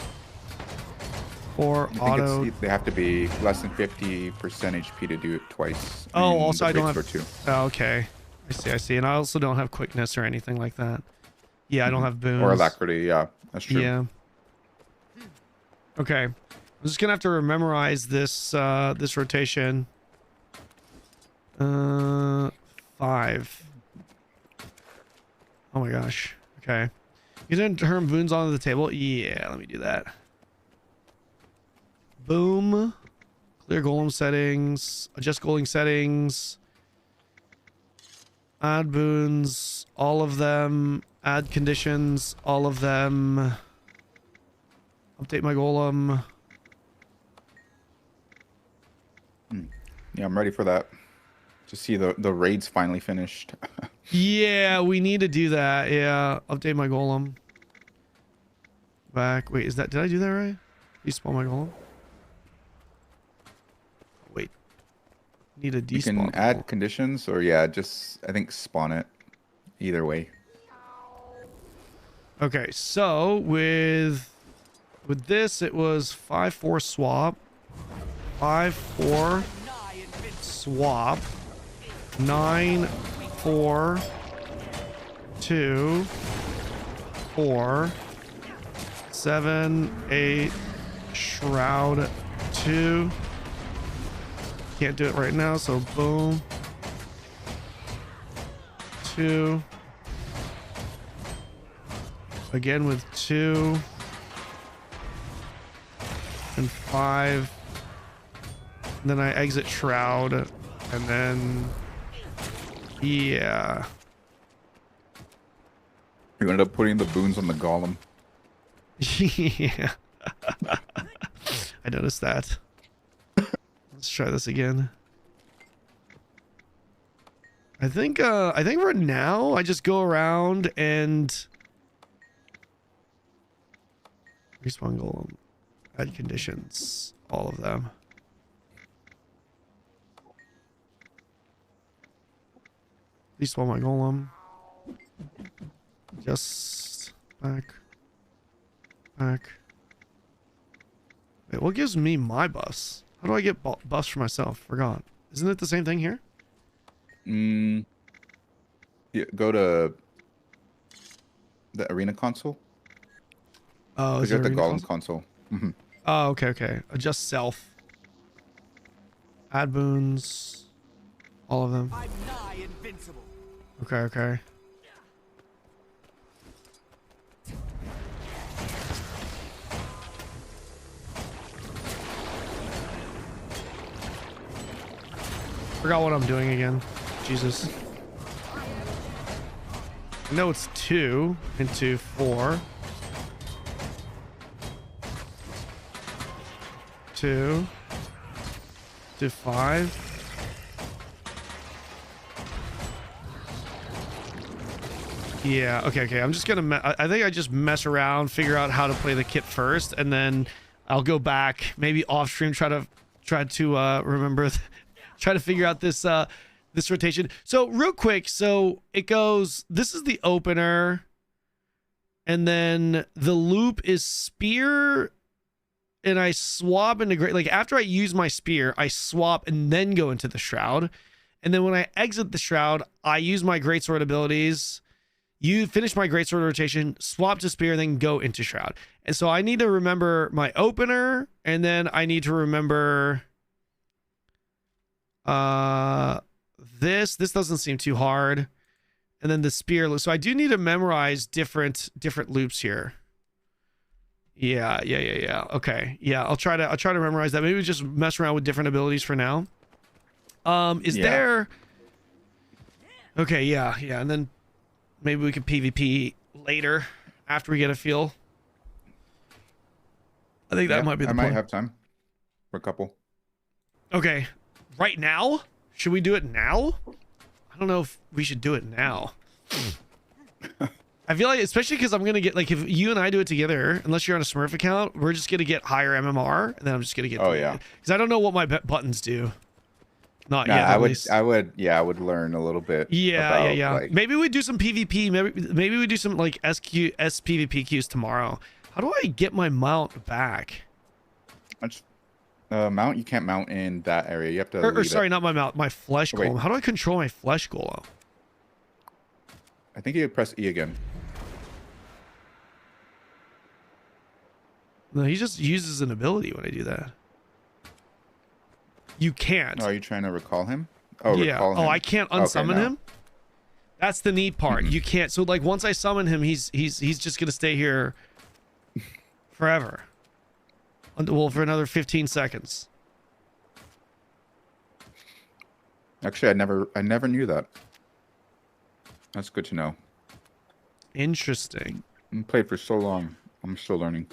Or auto. They have to be less than 50% HP to do it twice. Oh, also I don't have. 2. Oh, okay, I see. And I also don't have quickness or anything like that. Yeah, I don't have boons. Or alacrity. Yeah, that's true. Yeah. Okay, I'm just gonna have to memorize this this rotation. 5. Oh my gosh. Okay. You didn't turn boons onto the table? Yeah, let me do that. Boom. Clear golem settings. Adjust golem settings. Add boons. All of them. Add conditions. All of them. Update my golem. Yeah, I'm ready for that. To see the raids finally finished. Yeah, we need to do that. Yeah, update my golem. Back. Wait, did I do that right? Despawn my golem. Wait. Need a despawn. You can add conditions or just I think spawn it. Either way. Okay, so with this it was 5-4 swap. 5-4 swap. 9-4 2 4 7-8 shroud 2. Can't do it right now, so boom. 2 again with 2 and 5. And then I exit shroud and then yeah. You ended up putting the boons on the golem. Yeah. I noticed that. Let's try this again. I think for now I just go around and respawn golem. Add conditions. All of them. Respawn my golem. Just back. Wait, what gives me my buffs? How do I get buffs for myself? Forgot. Isn't it the same thing here? Yeah, go to the arena console. Oh, is it the arena golem console? Mm-hmm. Oh, okay. Adjust self. Add boons. All of them. I'm nigh invincible. Okay. Forgot what I'm doing again. Jesus. I know it's 2 into 4. 2. Do 5. Yeah, okay. I'm just gonna I think I just mess around, figure out how to play the kit first, and then I'll go back, maybe off stream, try to remember, try to figure out this this rotation. So real quick, so it goes, this is the opener, and then the loop is spear, and I swap into great, like after I use my spear, I swap and then go into the shroud. And then when I exit the shroud, I use my greatsword abilities. You finish my greatsword rotation, swap to spear, then go into shroud. And so I need to remember my opener, and then I need to remember this. This doesn't seem too hard. And then the spear. So I do need to memorize different loops here. Yeah. Okay. Yeah, I'll try to memorize that. Maybe we just mess around with different abilities for now. Is there? Okay, yeah, and then maybe we can PvP later after we get a feel. I think that might be the point. I might have time for a couple. Okay, right now? Should we do it now? I don't know if we should do it now. I feel like, especially because I'm gonna get, like, if you and I do it together, unless you're on a Smurf account, we're just gonna get higher MMR, and then I'm just gonna get. Oh yeah. Because I don't know what my buttons do. Not nah, yet. I would learn a little bit. Yeah. Like, maybe we do some PvP. Maybe we do some like SPVP queues tomorrow. How do I get my mount back? Mount, you can't mount in that area. You have to. Or sorry, not my mount. My flesh golem. How do I control my flesh golem? I think you press E again. No, he just uses an ability when I do that. You can't. Oh, are you trying to recall him? Oh, yeah. Recall him. Oh, I can't unsummon him. That's the neat part. You can't. So like once I summon him, he's just gonna stay here forever. Well, for another 15 seconds. Actually, I never knew that. That's good to know. Interesting. I played for so long. I'm still learning.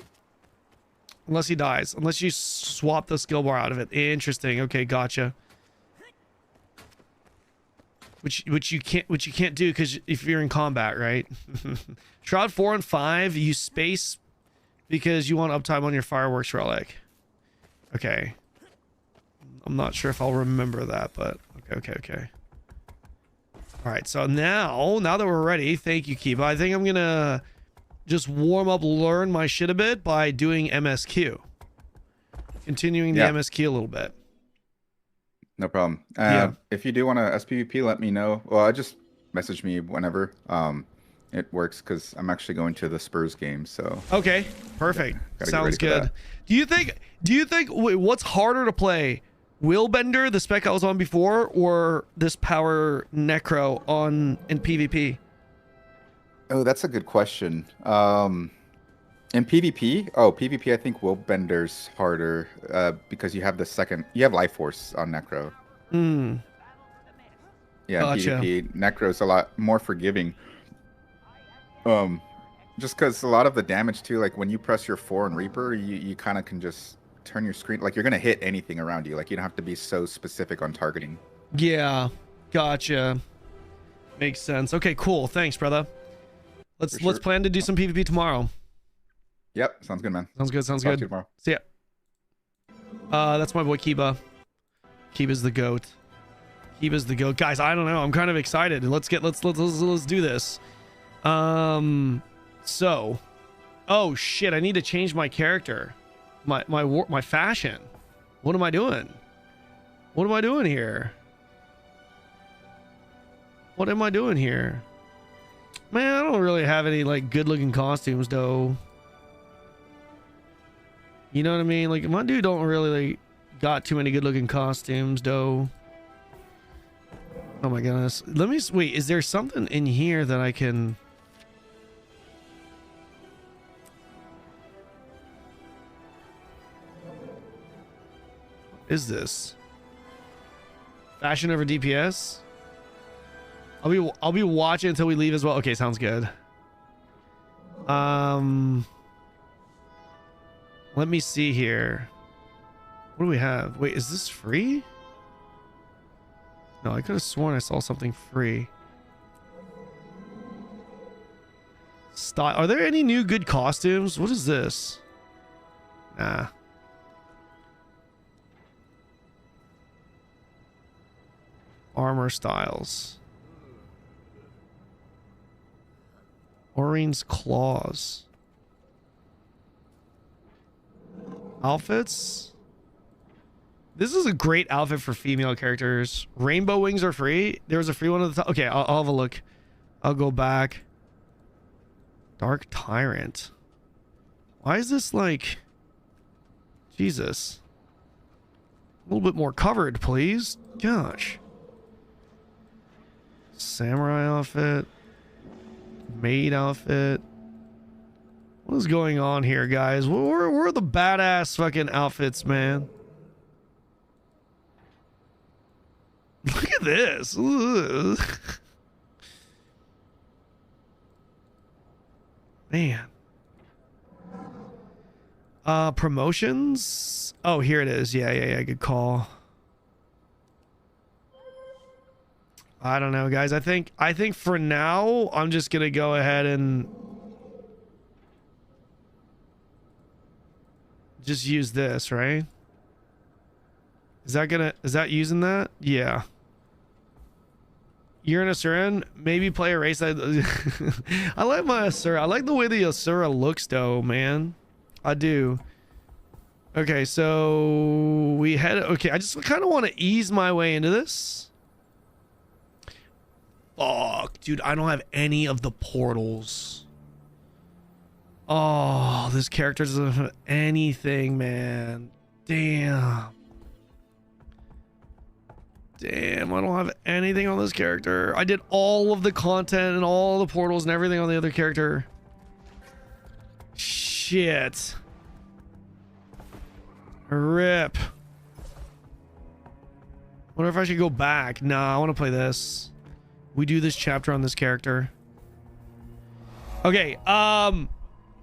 Unless he dies. Unless you swap the skill bar out of it. Interesting. Okay, gotcha. Which you can't do because if you're in combat, right? Shroud 4 and 5, you space because you want uptime on your fireworks relic. Okay. I'm not sure if I'll remember that, but okay. All right, so now that we're ready, thank you, Kiba. I think I'm gonna just warm up, learn my shit a bit by doing MSQ. Continuing the MSQ a little bit. No problem. If you do want to SPVP, let me know. Well, just message me whenever it works, because I'm actually going to the Spurs game. So okay, perfect. Sounds good. Do you think wait, what's harder to play? Willbender, the spec I was on before, or this power necro in PvP? Oh, that's a good question. In PvP, I think Willbender's harder because you have life force on necro. Yeah, gotcha. PvP, necro's a lot more forgiving. Just because a lot of the damage too, like when you press your 4 and Reaper, you kind of can just turn your screen, like you're gonna hit anything around you. Like you don't have to be so specific on targeting. Yeah, gotcha. Makes sense. Okay, cool. Thanks, brother. Let's plan to do some PvP tomorrow. Yep, sounds good, man. Sounds good. Talk to you tomorrow. See ya. That's my boy Kiba. Kiba's the goat. Kiba's the goat. Guys, I don't know. I'm kind of excited. Let's do this. So, oh shit, I need to change my character. My fashion. What am I doing? What am I doing here? What am I doing here? Man, I don't really have any like good looking costumes though. You know what I mean? Like my dude don't really like, got too many good looking costumes though. Oh my goodness. Let me wait, is there something in here that I can is this? Fashion over DPS? I'll be watching until we leave as well. Okay, sounds good. Let me see here. What do we have? Wait, is this free? No, I could have sworn I saw something free. Style. Are there any new good costumes? What is this? Nah. Armor styles. Aurine's claws. Outfits. This is a great outfit for female characters. Rainbow wings are free. There was a free one at the top. Okay, I'll have a look. I'll go back. Dark Tyrant. Why is this like... Jesus. A little bit more covered, please. Gosh. Samurai outfit. Maid outfit. What is going on here, guys? Where are the badass fucking outfits, man? Look at this. Man. Promotions? Oh, here it is. Yeah, good call. I don't know, guys. I think for now I'm just gonna go ahead and just use this, right? Is that using that? Yeah. You're an Asuran, maybe play a race. I like my Asura. I like the way the Asura looks though, man. I do. Okay, so we had okay, I just kind of want to ease my way into this. Fuck, dude, I don't have any of the portals. Oh, this character doesn't have anything, man. Damn. Damn, I don't have anything on this character. I did all of the content and all the portals and everything on the other character. Shit. Rip. Wonder if I should go back. Nah, I want to play this. We do this chapter on this character. Okay,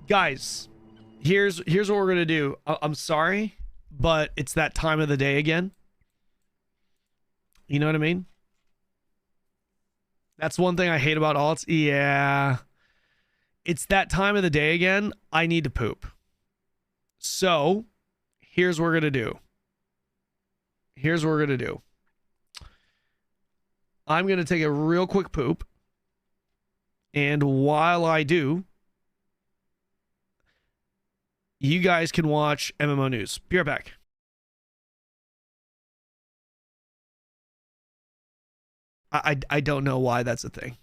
guys, here's what we're gonna do. I'm sorry, but it's that time of the day again. You know what I mean? That's one thing I hate about alts. Yeah. It's that time of the day again. I need to poop. So, here's what we're going to do. Here's what we're going to do. I'm going to take a real quick poop. And while I do, you guys can watch MMO News. Be right back. I don't know why that's a thing.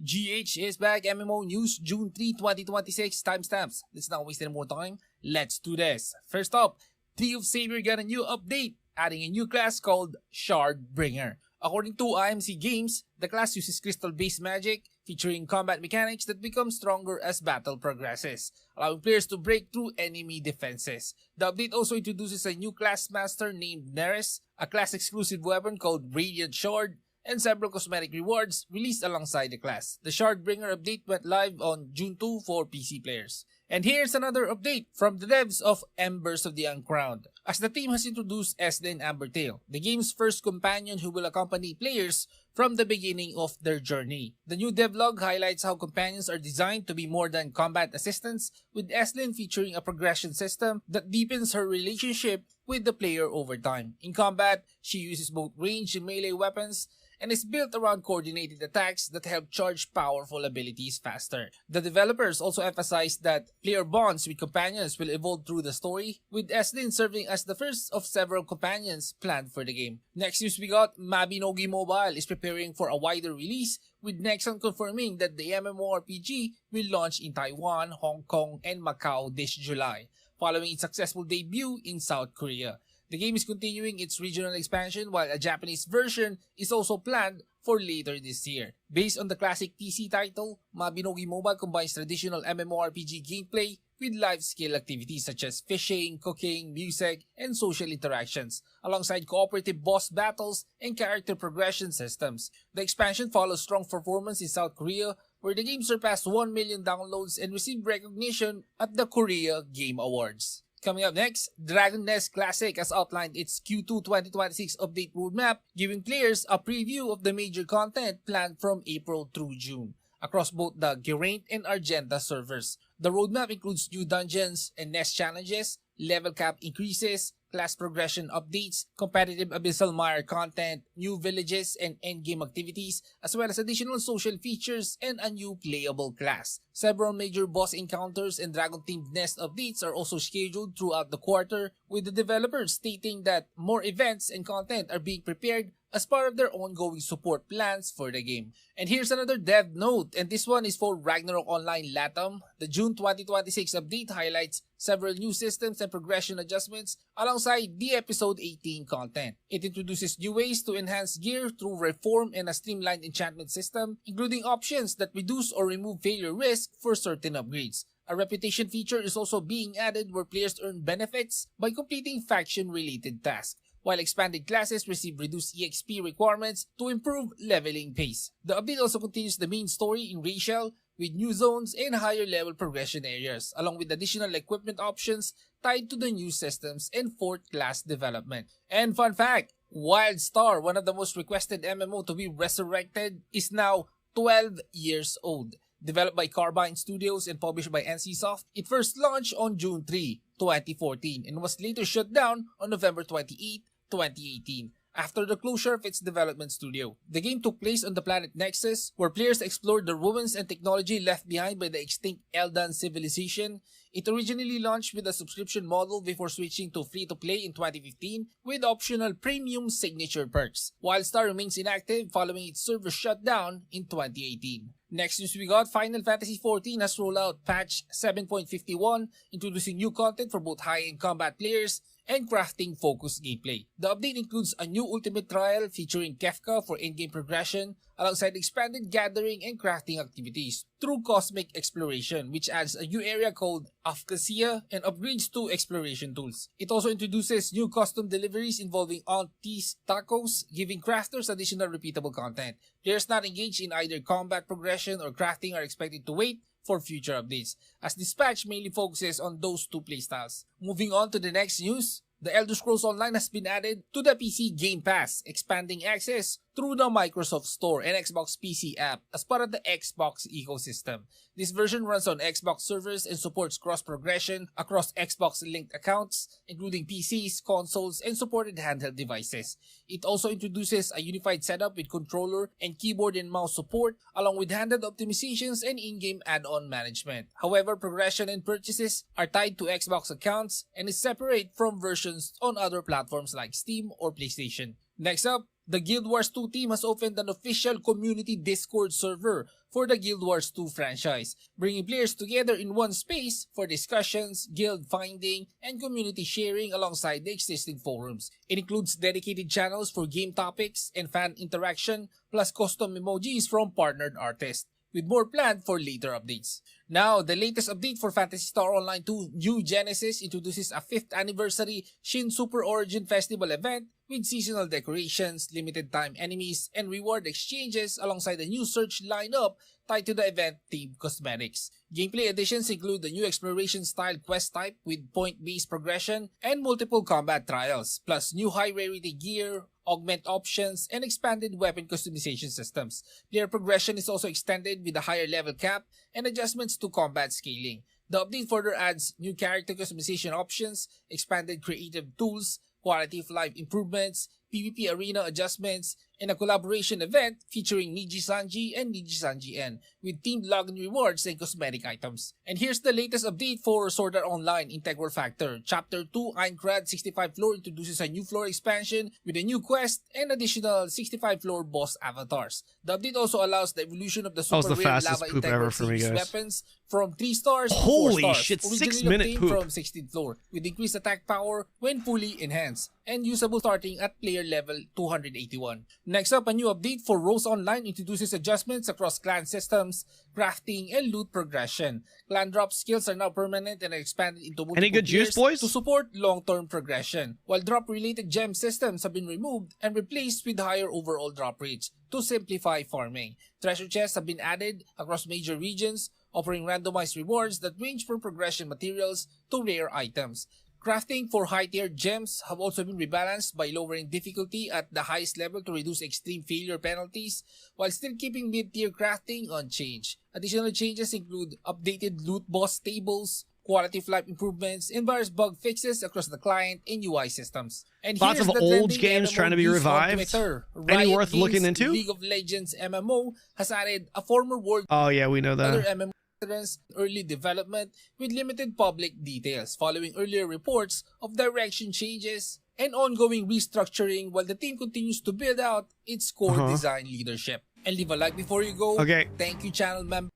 GH is back. MMO News, June 3, 2026. Timestamps. Let's not waste any more time. Let's do this. First up, Tree of Savior got a new update, adding a new class called Shardbringer. According to IMC Games, the class uses crystal-based magic, featuring combat mechanics that become stronger as battle progresses, allowing players to break through enemy defenses. The update also introduces a new class master named Neris, a class-exclusive weapon called Radiant Shard, and several cosmetic rewards released alongside the class. The Shardbringer update went live on June 2 for PC players. And here's another update from the devs of Embers of the Uncrowned, as the team has introduced Eslin Ambertail, the game's first companion who will accompany players from the beginning of their journey. The new devlog highlights how companions are designed to be more than combat assistants, with Eslin featuring a progression system that deepens her relationship with the player over time. In combat, she uses both ranged and melee weapons, and is built around coordinated attacks that help charge powerful abilities faster. The developers also emphasized that player bonds with companions will evolve through the story, with Eslin serving as the first of several companions planned for the game. Next news we got, Mabinogi Mobile is preparing for a wider release, with Nexon confirming that the MMORPG will launch in Taiwan, Hong Kong, and Macau this July, following its successful debut in South Korea. The game is continuing its regional expansion, while a Japanese version is also planned for later this year. Based on the classic PC title, Mabinogi Mobile combines traditional MMORPG gameplay with life-scale activities such as fishing, cooking, music, and social interactions, alongside cooperative boss battles and character progression systems. The expansion follows strong performance in South Korea, where the game surpassed 1 million downloads and received recognition at the Korea Game Awards. Coming up next, Dragon Nest Classic has outlined its Q2 2026 update roadmap, giving players a preview of the major content planned from April through June across both the Geraint and Argenta servers. The roadmap includes new dungeons and nest challenges, level cap increases, class progression updates, competitive Abyssal Mire content, new villages and endgame activities, as well as additional social features and a new playable class. Several major boss encounters and dragon-themed nest updates are also scheduled throughout the quarter, with the developers stating that more events and content are being prepared as part of their ongoing support plans for the game. And here's another dev note, and this one is for Ragnarok Online Latam. The June 2026 update highlights several new systems and progression adjustments alongside the episode 18 content. It introduces new ways to enhance gear through reform and a streamlined enchantment system, including options that reduce or remove failure risk for certain upgrades. A reputation feature is also being added where players earn benefits by completing faction-related tasks, while expanded classes receive reduced EXP requirements to improve leveling pace. The update also continues the main story in Rachel with new zones and higher level progression areas, along with additional equipment options tied to the new systems and 4th class development. And fun fact, Wildstar, one of the most requested MMO to be resurrected, is now 12 years old. Developed by Carbine Studios and published by NCSoft, it first launched on June 3, 2014 and was later shut down on November 28, 2018, after the closure of its development studio. The game took place on the planet Nexus, where players explored the ruins and technology left behind by the extinct Eldan civilization. It originally launched with a subscription model before switching to free-to-play in 2015 with optional premium signature perks. Wildstar remains inactive following its server shutdown in 2018. Next news we got, Final Fantasy XIV has rolled out patch 7.51, introducing new content for both high-end combat players and crafting-focused gameplay. The update includes a new ultimate trial featuring Kefka for in-game progression, alongside expanded gathering and crafting activities through cosmic exploration, which adds a new area called Afkasia and upgrades to exploration tools. It also introduces new custom deliveries involving Auntie's tacos, giving crafters additional repeatable content. Players not engaged in either combat progression or crafting are expected to wait for future updates, as this patch mainly focuses on those two playstyles. Moving on to the next news, The Elder Scrolls Online has been added to the PC Game Pass, expanding access through the Microsoft Store and Xbox PC app as part of the Xbox ecosystem. This version runs on Xbox servers and supports cross-progression across Xbox-linked accounts, including PCs, consoles, and supported handheld devices. It also introduces a unified setup with controller and keyboard and mouse support, along with handheld optimizations and in-game add-on management. However, progression and purchases are tied to Xbox accounts and is separate from versions on other platforms like Steam or PlayStation. Next up, the Guild Wars 2 team has opened an official community Discord server for the Guild Wars 2 franchise, bringing players together in one space for discussions, guild finding, and community sharing alongside the existing forums. It includes dedicated channels for game topics and fan interaction, plus custom emojis from partnered artists, with more planned for later updates. Now, the latest update for Phantasy Star Online 2 New Genesis introduces a 5th anniversary Shin Super Origin Festival event with seasonal decorations, limited time enemies, and reward exchanges alongside a new search lineup tied to the event-themed cosmetics. Gameplay additions include the new exploration-style quest type with point-based progression and multiple combat trials, plus new high-rarity gear, augment options, and expanded weapon customization systems. Player progression is also extended with a higher level cap and adjustments to combat scaling. The update further adds new character customization options, expanded creative tools, quality of life improvements, PvP arena adjustments, and a collaboration event featuring Niji-Sanji and Niji-Sanji-N with themed login rewards and cosmetic items. And here's the latest update for Sword Art Online Integral Factor. Chapter 2 Aincrad 65 floor introduces a new floor expansion with a new quest and additional 65 floor boss avatars. The update also allows the evolution of the super rare lava integral series weapons from 3 stars to 4 stars. Holy shit, 6 minute poop. From 16th floor with increased attack power when fully enhanced and usable starting at player level 281. Next up, a new update for Rose Online introduces adjustments across clan systems, crafting, and loot progression. Clan drop skills are now permanent and are expanded into multiple Any good juice, boys? to support long-term progression, while drop-related gem systems have been removed and replaced with higher overall drop rates to simplify farming. Treasure chests have been added across major regions, offering randomized rewards that range from progression materials to rare items. Crafting for high-tier gems have also been rebalanced by lowering difficulty at the highest level to reduce extreme failure penalties, while still keeping mid-tier crafting unchanged. Additional changes include updated loot boss tables, quality of life improvements, and various bug fixes across the client and UI systems. And Lots here's of the old trending games MMO trying to be news on revived. Twitter. Any Riot worth Games' looking into? League of Legends MMO has added a former world Oh yeah, we know other that. MMO veterans early development with limited public details following earlier reports of direction changes and ongoing restructuring while the team continues to build out its core design leadership. And leave a like before you go. Okay. Thank you, channel member.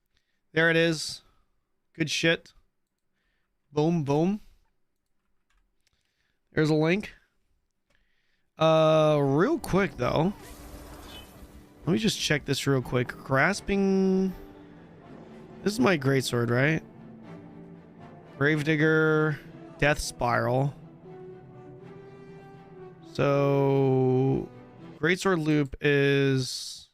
There it is. Good shit. Boom, boom. There's a link. Real quick though. Let me just check this real quick. Grasping. This is my greatsword, right? Gravedigger, Death Spiral. So, greatsword loop is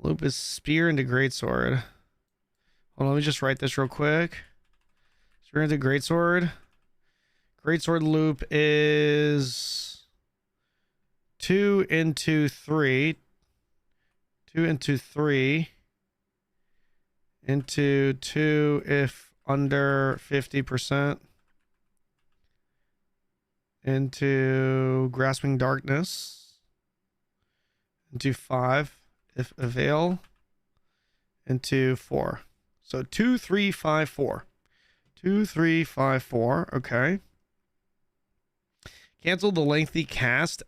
loop is spear into greatsword. Hold on, let me just write this real quick. Spear into greatsword. Greatsword loop is 2 into 3. 2 into 3. Into 2 if under 50%. Into Grasping Darkness. Into 5 if avail. Into 4. So 2, 3, 5, 4. 2, 3, 5, 4. Okay. Cancel the lengthy cast.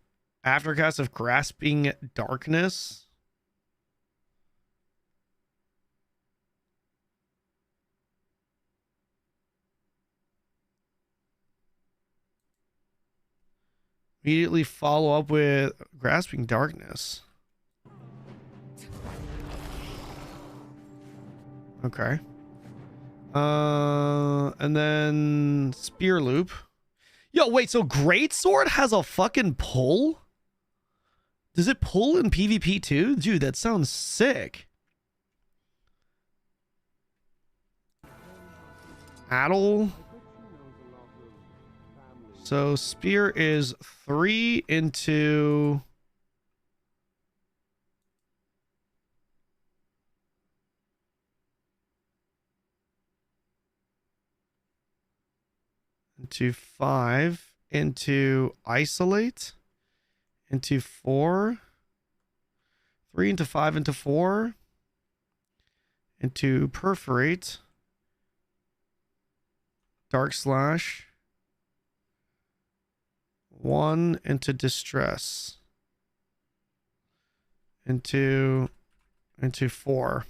Aftercast of Grasping Darkness. Immediately follow up with Grasping Darkness. Okay. And then Spear Loop. Yo, wait, so Greatsword has a fucking pull? Does it pull in PvP too? Dude, that sounds sick. Addle. So spear is 3 into into 5 into isolate into 4, 3 into 5 into 4 into perforate, dark slash, 1 into distress, into 4,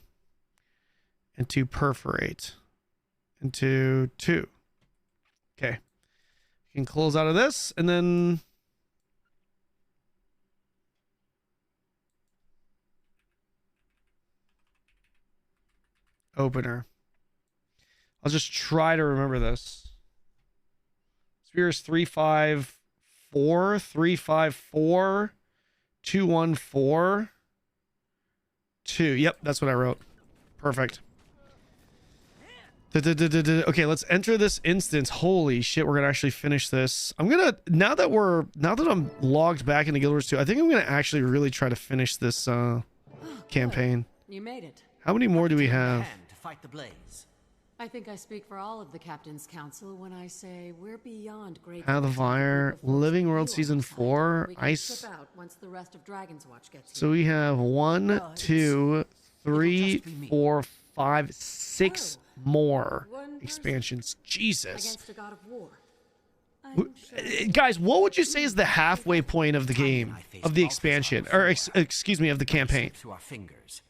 into perforate, into 2. Okay, you can close out of this and then opener. I'll just try to remember this. Spear is 354, 354, 214, 2. Yep, that's what I wrote. Perfect. Okay, let's enter this instance. Holy shit, we're gonna actually finish this. I'm gonna now that I'm logged back into Guild Wars 2, I think I'm gonna actually really try to finish this campaign. You made it. How many more do we have? To fight the blaze. I think I speak for all of the Captain's Council when I say we're beyond great. Out of the Fire, Living World Season 4, Ice. Out once the rest of Dragon's Watch gets so we have 1, 2, 3, 4, 5, 6 more expansions. Jesus. Against a god of war. Guys, what would you say is the halfway point of the game, of the expansion, or excuse me, of the campaign? Through our fingers.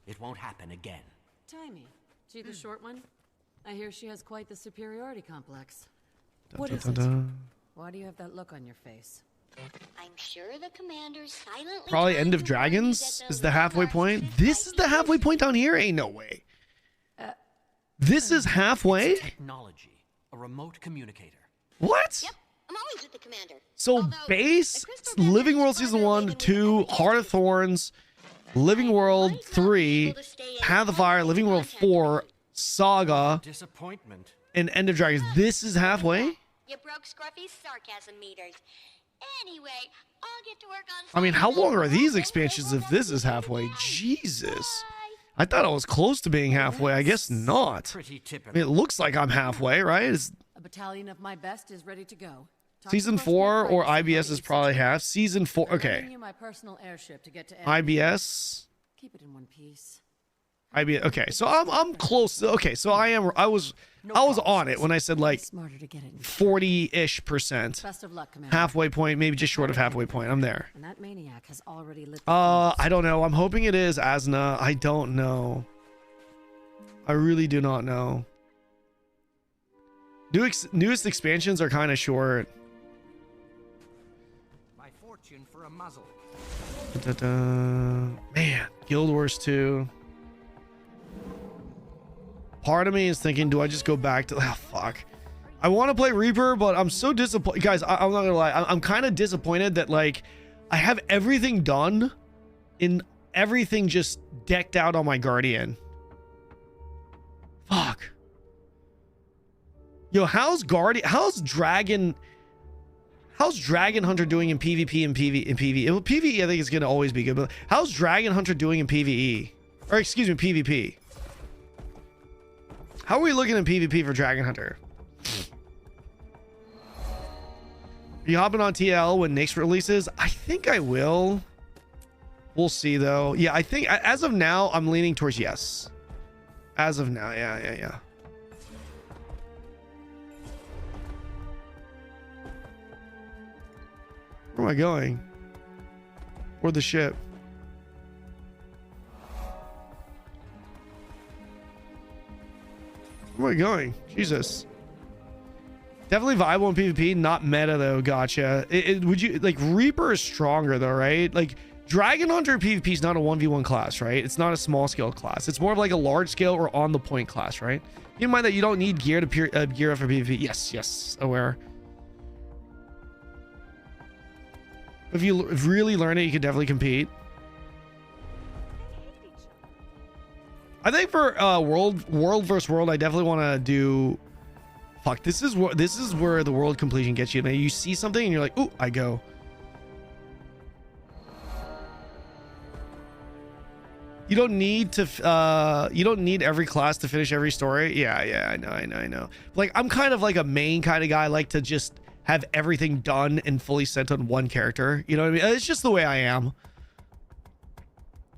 It won't happen again. Timey, she the short one? I hear she has quite the superiority complex. What is it? Why do you have that look on your face? I'm sure the commander's silently Probably End of Dragons is the halfway point. This is the halfway point down here? Ain't no way. This is halfway? Technology. A remote communicator. What? Yep, I'm always with the commander. So base, Living World Season 1, 2, Heart of Thorns, Living World 3, Path of Fire, Living World 4, Saga, Disappointment. and End of Dragons. This is halfway? You broke Scruffy's sarcasm meters. Anyway, I'll get to work on. I mean, how long are these expansions if this is halfway? Jesus. I thought I was close to being halfway. I guess not. Pretty I typical. mean, it looks like I'm halfway, right? It's A battalion of my best is ready to go. season 4 or IBS is probably half. Season 4. I'm Okay. lending you my personal airship to get to IBS. Keep it in one piece. IBS. Okay. So I'm close. Okay. So I was on it when I said like Smarter to get it. 40-ish%. Best of luck, Commander. Halfway point, maybe just short of halfway point. I'm there. And that maniac has already lit. I don't know. I'm hoping it is Asna. I don't know. I really do not know. Newest expansions are kind of short. My fortune for a muzzle. Man, Guild Wars 2. Part of me is thinking, do I just go back to... Oh, fuck. I want to play Reaper, but I'm so disappointed. Guys, I'm not going to lie. I'm kind of disappointed that, like, I have everything done and everything just decked out on my Guardian. Fuck. Yo, how's Dragon Hunter doing in PvP and PvE? In PvE, I think it's gonna always be good, but how's Dragon Hunter doing in PvE? Or excuse me, PvP. How are we looking in PvP for Dragon Hunter? Are you hopping on TL when Nyx releases? I think I will. We'll see though. Yeah, I think as of now, I'm leaning towards yes. As of now, yeah. Where am I going? Or the ship? Where am I going? Jesus. Definitely viable in PvP, not meta though. Gotcha. Would you like Reaper is stronger though, right? Like Dragon Hunter PvP is not a 1v1 class, right? It's not a small scale class. It's more of like a large scale or on the point class, right? Keep in mind that you don't need gear to gear up for PvP. Yes, aware. If you really learn it, you can definitely compete. I think for world versus world, I definitely want to do. Fuck, this is where the world completion gets you. Man, you see something and you're like, ooh, I go. You don't need to. You don't need every class to finish every story. Yeah, I know. Like I'm kind of like a main kind of guy. I like to just have everything done and fully sent on one character. You know what I mean? It's just the way I am.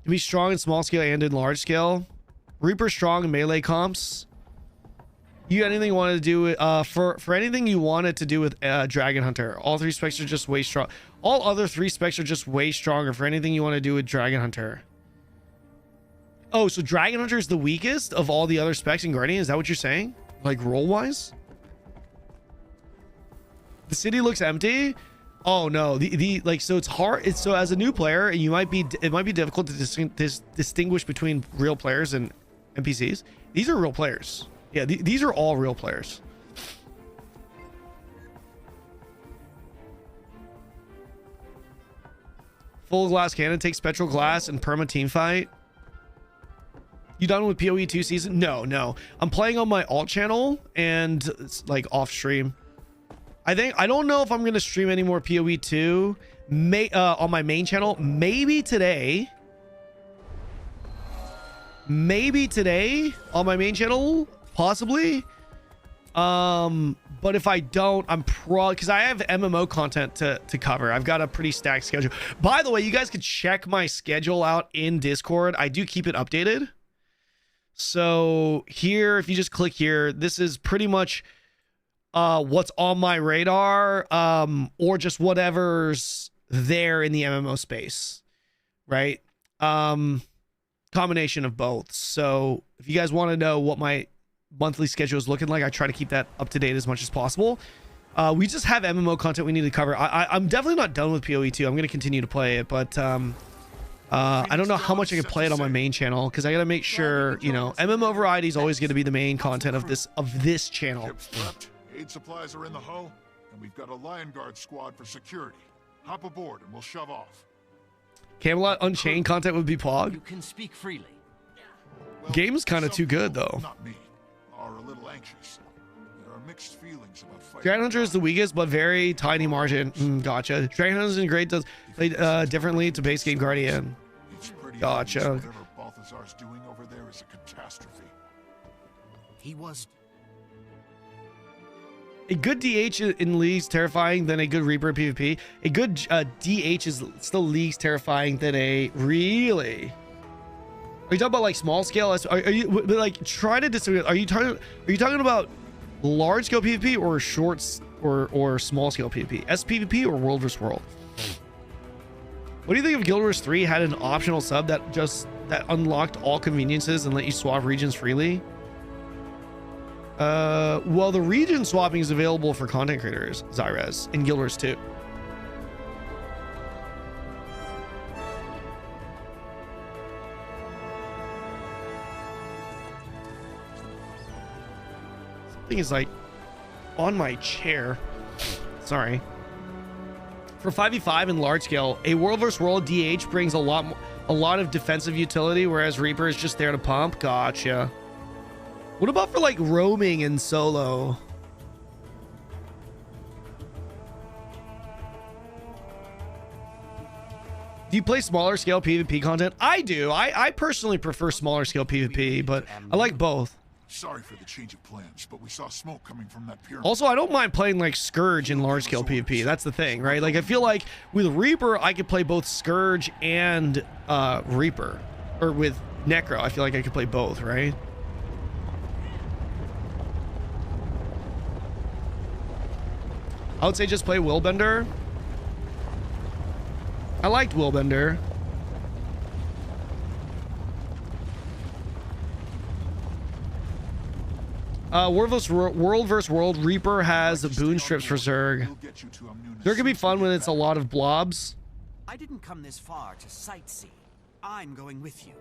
To be strong in small scale and in large scale. Reaper strong in melee comps. You got anything you wanted to do for anything you wanted to do with Dragon Hunter? All 3 specs are just way strong. All other 3 specs are just way stronger for anything you want to do with Dragon Hunter. Oh, so Dragon Hunter is the weakest of all the other specs in Guardian? Is that what you're saying? Like role wise? The city looks empty. Oh no, like so it's hard. So as a new player, it might be difficult to distinguish between real players and NPCs. These are real players. Yeah, these are all real players. Full glass cannon takes spectral glass and perma team fight. You done with PoE 2 season? No. I'm playing on my alt channel and it's like off stream. I don't know if I'm gonna stream any more PoE 2 on my main channel. Maybe today on my main channel, possibly. But if I don't, I'm because I have MMO content to cover. I've got a pretty stacked schedule. By the way, you guys could check my schedule out in Discord. I do keep it updated. So here, if you just click here, this is pretty much what's on my radar, or just whatever's there in the MMO space, right? Combination of both. So if you guys want to know what my monthly schedule is looking like, I try to keep that up to date as much as possible. We just have MMO content we need to cover. I'm definitely not done with PoE 2. I'm going to continue to play it, but I don't know how much I can play it on my main channel because I got to make sure, you know, MMO variety is always going to be the main content of this channel. Aid supplies are in the hull, and we've got a Lion Guard squad for security. Hop aboard and we'll shove off. Camelot Unchained content would be Pog. You can speak freely. Well, Game's kind of some too good people, though. Not me. Are a little anxious. There are mixed feelings about fighting. Dragon Hunter is the weakest, but very tiny margin. Gotcha. Dragon Hunter is great. Does play differently to base game Guardian. It's pretty Gotcha. obvious whatever Balthazar's doing over there is a catastrophe. He was A good DH in League's terrifying than a good Reaper in PvP. A good DH is still League's terrifying than a really. Are you talking about like small scale? Are you like try to disagree? Are you talking about large scale PvP or shorts or small scale PvP? SPVP or World vs World? What do you think if Guild Wars 3 had an optional sub that unlocked all conveniences and let you swap regions freely? Well, the region swapping is available for content creators, Zyrez, in Guild Wars 2. Something is like on my chair. Sorry. For 5v5 and large scale, a World vs World DH brings a lot of defensive utility, whereas Reaper is just there to pump. Gotcha. What about for like roaming and solo? Do you play smaller scale PvP content? I do. I personally prefer smaller scale PvP, but I like both. Sorry for the change of plans, but we saw smoke coming from that pyramid. Also, I don't mind playing like Scourge in large scale PvP. That's the thing, right? Like I feel like with Reaper, I could play both Scourge and Reaper, or with Necro, I feel like I could play both, right? I would say just play Willbender. I liked Willbender. World vs World, Reaper has boon strips for Zerg. Zerg can be fun when it's a lot of blobs. I didn't come this far to sightsee. I'm going with you.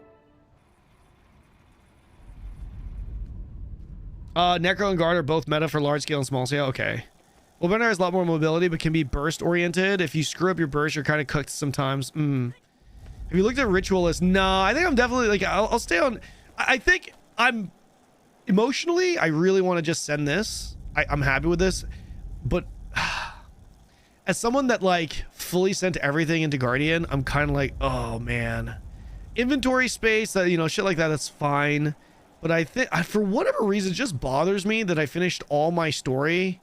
Necro and Guard are both meta for large scale and small scale. Okay. Willbender has a lot more mobility, but can be burst oriented. If you screw up your burst, you're kind of cooked sometimes. Have you looked at Ritualist? No, I think I'm definitely like, I'll stay on. I think I'm emotionally, I really want to just send this. I'm happy with this, but as someone that like fully sent everything into Guardian, I'm kind of like, oh man, inventory space, you know, shit like that, that's fine. But I think for whatever reason, it just bothers me that I finished all my story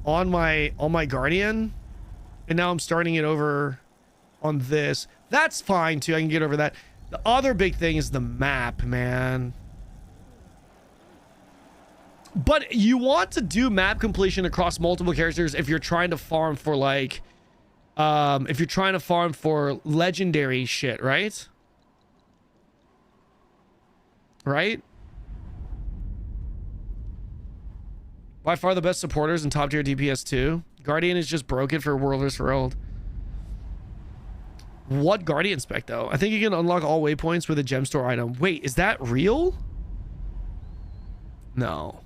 on my Guardian, and now I'm starting it over on this. That's fine too. I can get over that. The other big thing is the map, man. But you want to do map completion across multiple characters if you're trying to farm for like if you're trying to farm for legendary shit, right? Right? By far the best supporters and top tier DPS too. Guardian is just broken for World vs World. What Guardian spec though? I think you can unlock all waypoints with a gem store item. Wait, is that real? No.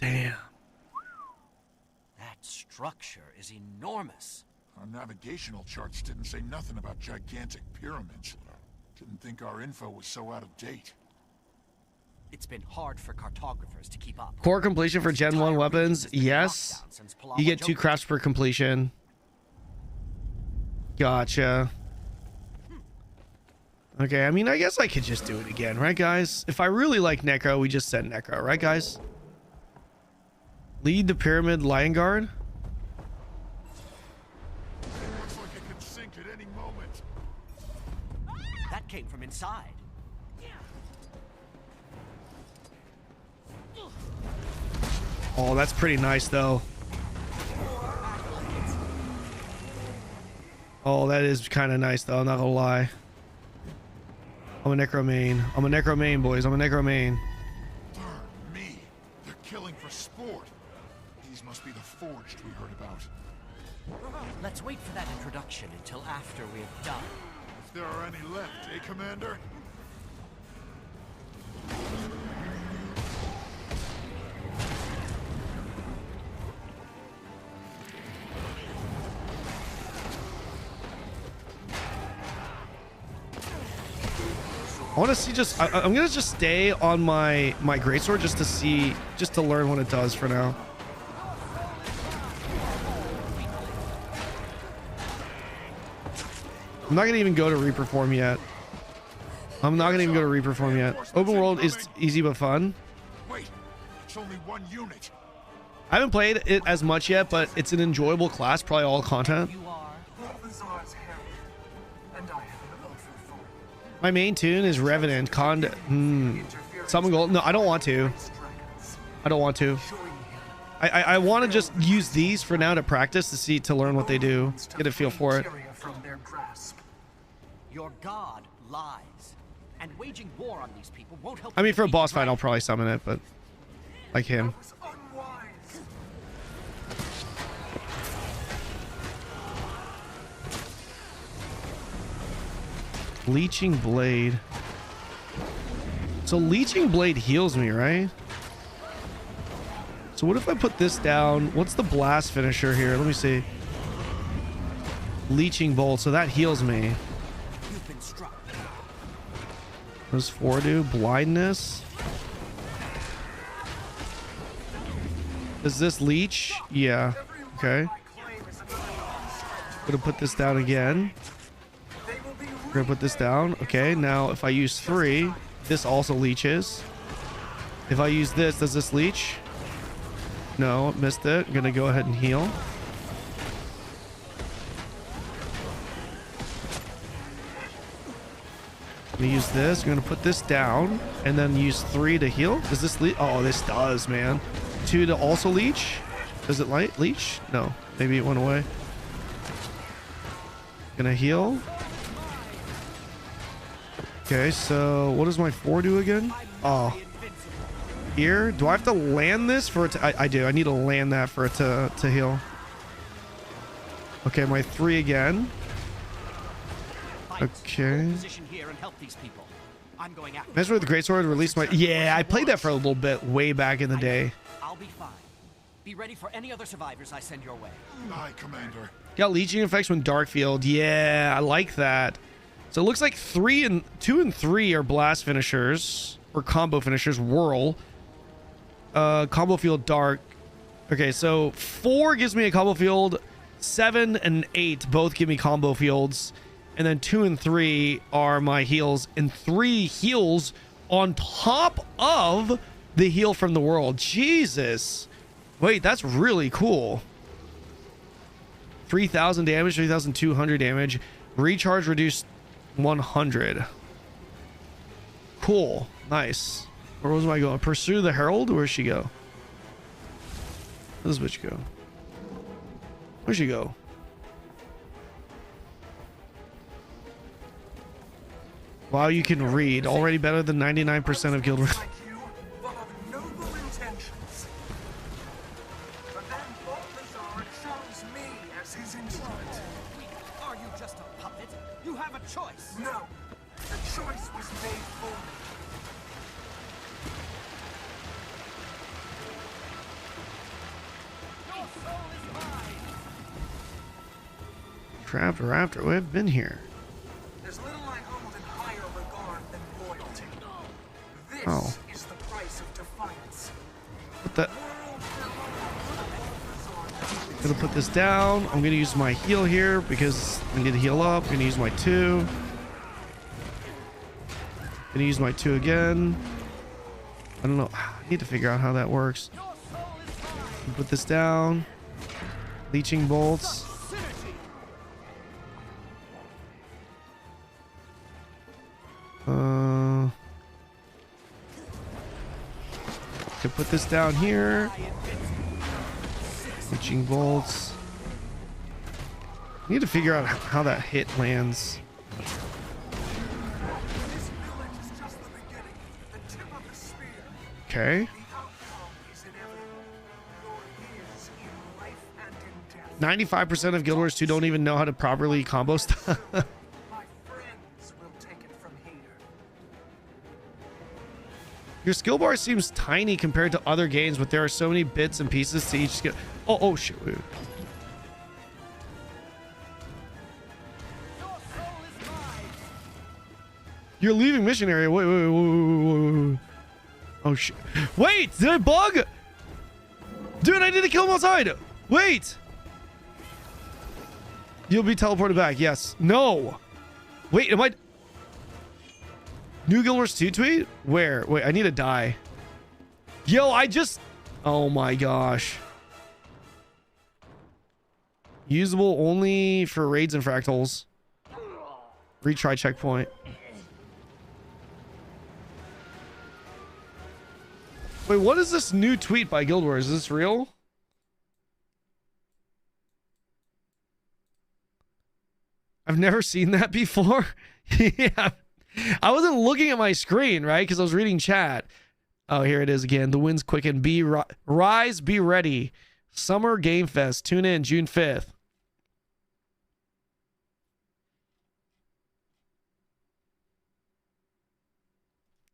Damn. That structure is enormous. Our navigational charts didn't say nothing about gigantic pyramids. Didn't think our info was so out of date. It's been hard for cartographers to keep up. Core completion for Gen 1 weapons? Yes. You get 2 crafts per completion. Gotcha. Okay, I mean, I guess I could just do it again, right, guys? If I really like Necro, we just send Necro, right, guys? Lead the Pyramid Lion Guard. Looks like it could sink at any moment. That came from inside. Oh, that's pretty nice, though. Oh, that is kind of nice, though. I'm not gonna lie. I'm a Necro main. I'm a Necro main, boys. I'm a Necro main. killing for sport. These must be the forged we heard about. Let's wait for that introduction until after we have done. If there are any left, eh, Commander? I want to see just, I'm going to just stay on my greatsword just to see, just to learn what it does for now. I'm not going to even go to Reaper form yet. I'm not going to even go to Reaper form yet. Open world is easy but fun. Wait, it's only one unit. I haven't played it as much yet, but it's an enjoyable class, probably all content. My main tune is Revenant. Summon Gold. No, I don't want to. I don't want to. I want to just use these for now to practice to learn what they do. Get a feel for it. Your god lies, and waging war on these people won't help. I mean, for a boss fight, I'll probably summon it, but like him. Leeching Blade. So Leeching Blade heals me, right? So what if I put this down? What's the blast finisher here? Let me see. Leeching Bolt. So that heals me. What does 4 do? Blindness. Does this leech? Yeah. Okay. Gonna put this down again. Gonna put this down. Okay, now if I use 3, this also leeches. If I use this, does this leech? No, missed it. I'm gonna go ahead and heal. I'm gonna use this. I'm gonna put this down and then use 3 to heal. Does this leech? Oh, this does, man. 2 to also leech. Does it leech? No, maybe it went away. Gonna heal. Okay, so what does my 4 do again? Oh, here. Do I have to land this for it to, I do. I need to land that for it to heal. Okay, my 3 again. Okay. Mess with the greatsword. Release my. Yeah, I played that for a little bit way back in the day. I'll be fine. Be ready for any other survivors I send your way. Aye, Commander. Got leeching effects when Darkfield. Yeah, I like that. So it looks like 2 and 3 are blast finishers or combo finishers. Whirl. Combo field dark. Okay, so 4 gives me a combo field. 7 and 8 both give me combo fields. And then 2 and 3 are my heals. And 3 heals on top of the heal from the world. Jesus. Wait, that's really cool. 3,000 damage, 3,200 damage. Recharge reduced 100. Cool. Nice. Where was I going? Pursue the Herald? Where'd she go? Where's this bitch go? Where'd she go? Wow, you can read. Already better than 99% of guild. Are you just a puppet? You have a choice. No, the choice was made for me. Your soul is mine. Trapped or after? We've been here. There's little I hold in higher regard than loyalty. This Oh. is the price of defiance. What the? I'm gonna put this down. I'm gonna use my heal here because I need to heal up. I'm gonna use my 2. Gonna use my 2 again. I don't know. I need to figure out how that works. Put this down. Leeching bolts. Can put this down here. Leeching bolts. I need to figure out how that hit lands. Okay. 95% of Guild Wars 2 don't even know how to properly combo stuff. My friends will take it from here. Your skill bar seems tiny compared to other games, but there are so many bits and pieces to each skill. Oh shit. Wait. You're leaving mission area. Wait. Oh shit. Wait, did I bug? Dude, I didn't kill him outside. Wait. You'll be teleported back. Yes. No. Wait, am I... New Guild Wars 2 tweet? Where? Wait, I need to die. Yo, I just... Oh my gosh. Usable only for raids and fractals. Retry checkpoint. Wait, what is this new tweet by Guild Wars? Is this real? I've never seen that before. Yeah. I wasn't looking at my screen, right? Because I was reading chat. Oh, here it is again. The wind's quicken. Rise, be ready. Summer Game Fest. Tune in June 5th.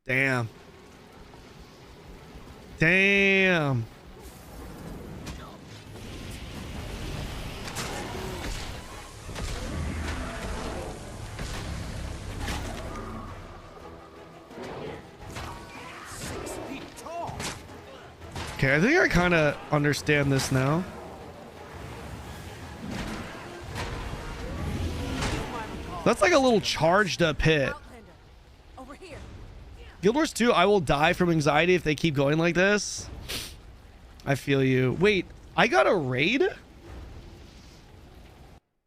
Damn. Damn. Okay, I think I kind of understand this now. That's like a little charged up hit. Guild Wars 2, I will die from anxiety if they keep going like this. I feel you. Wait, I got a raid?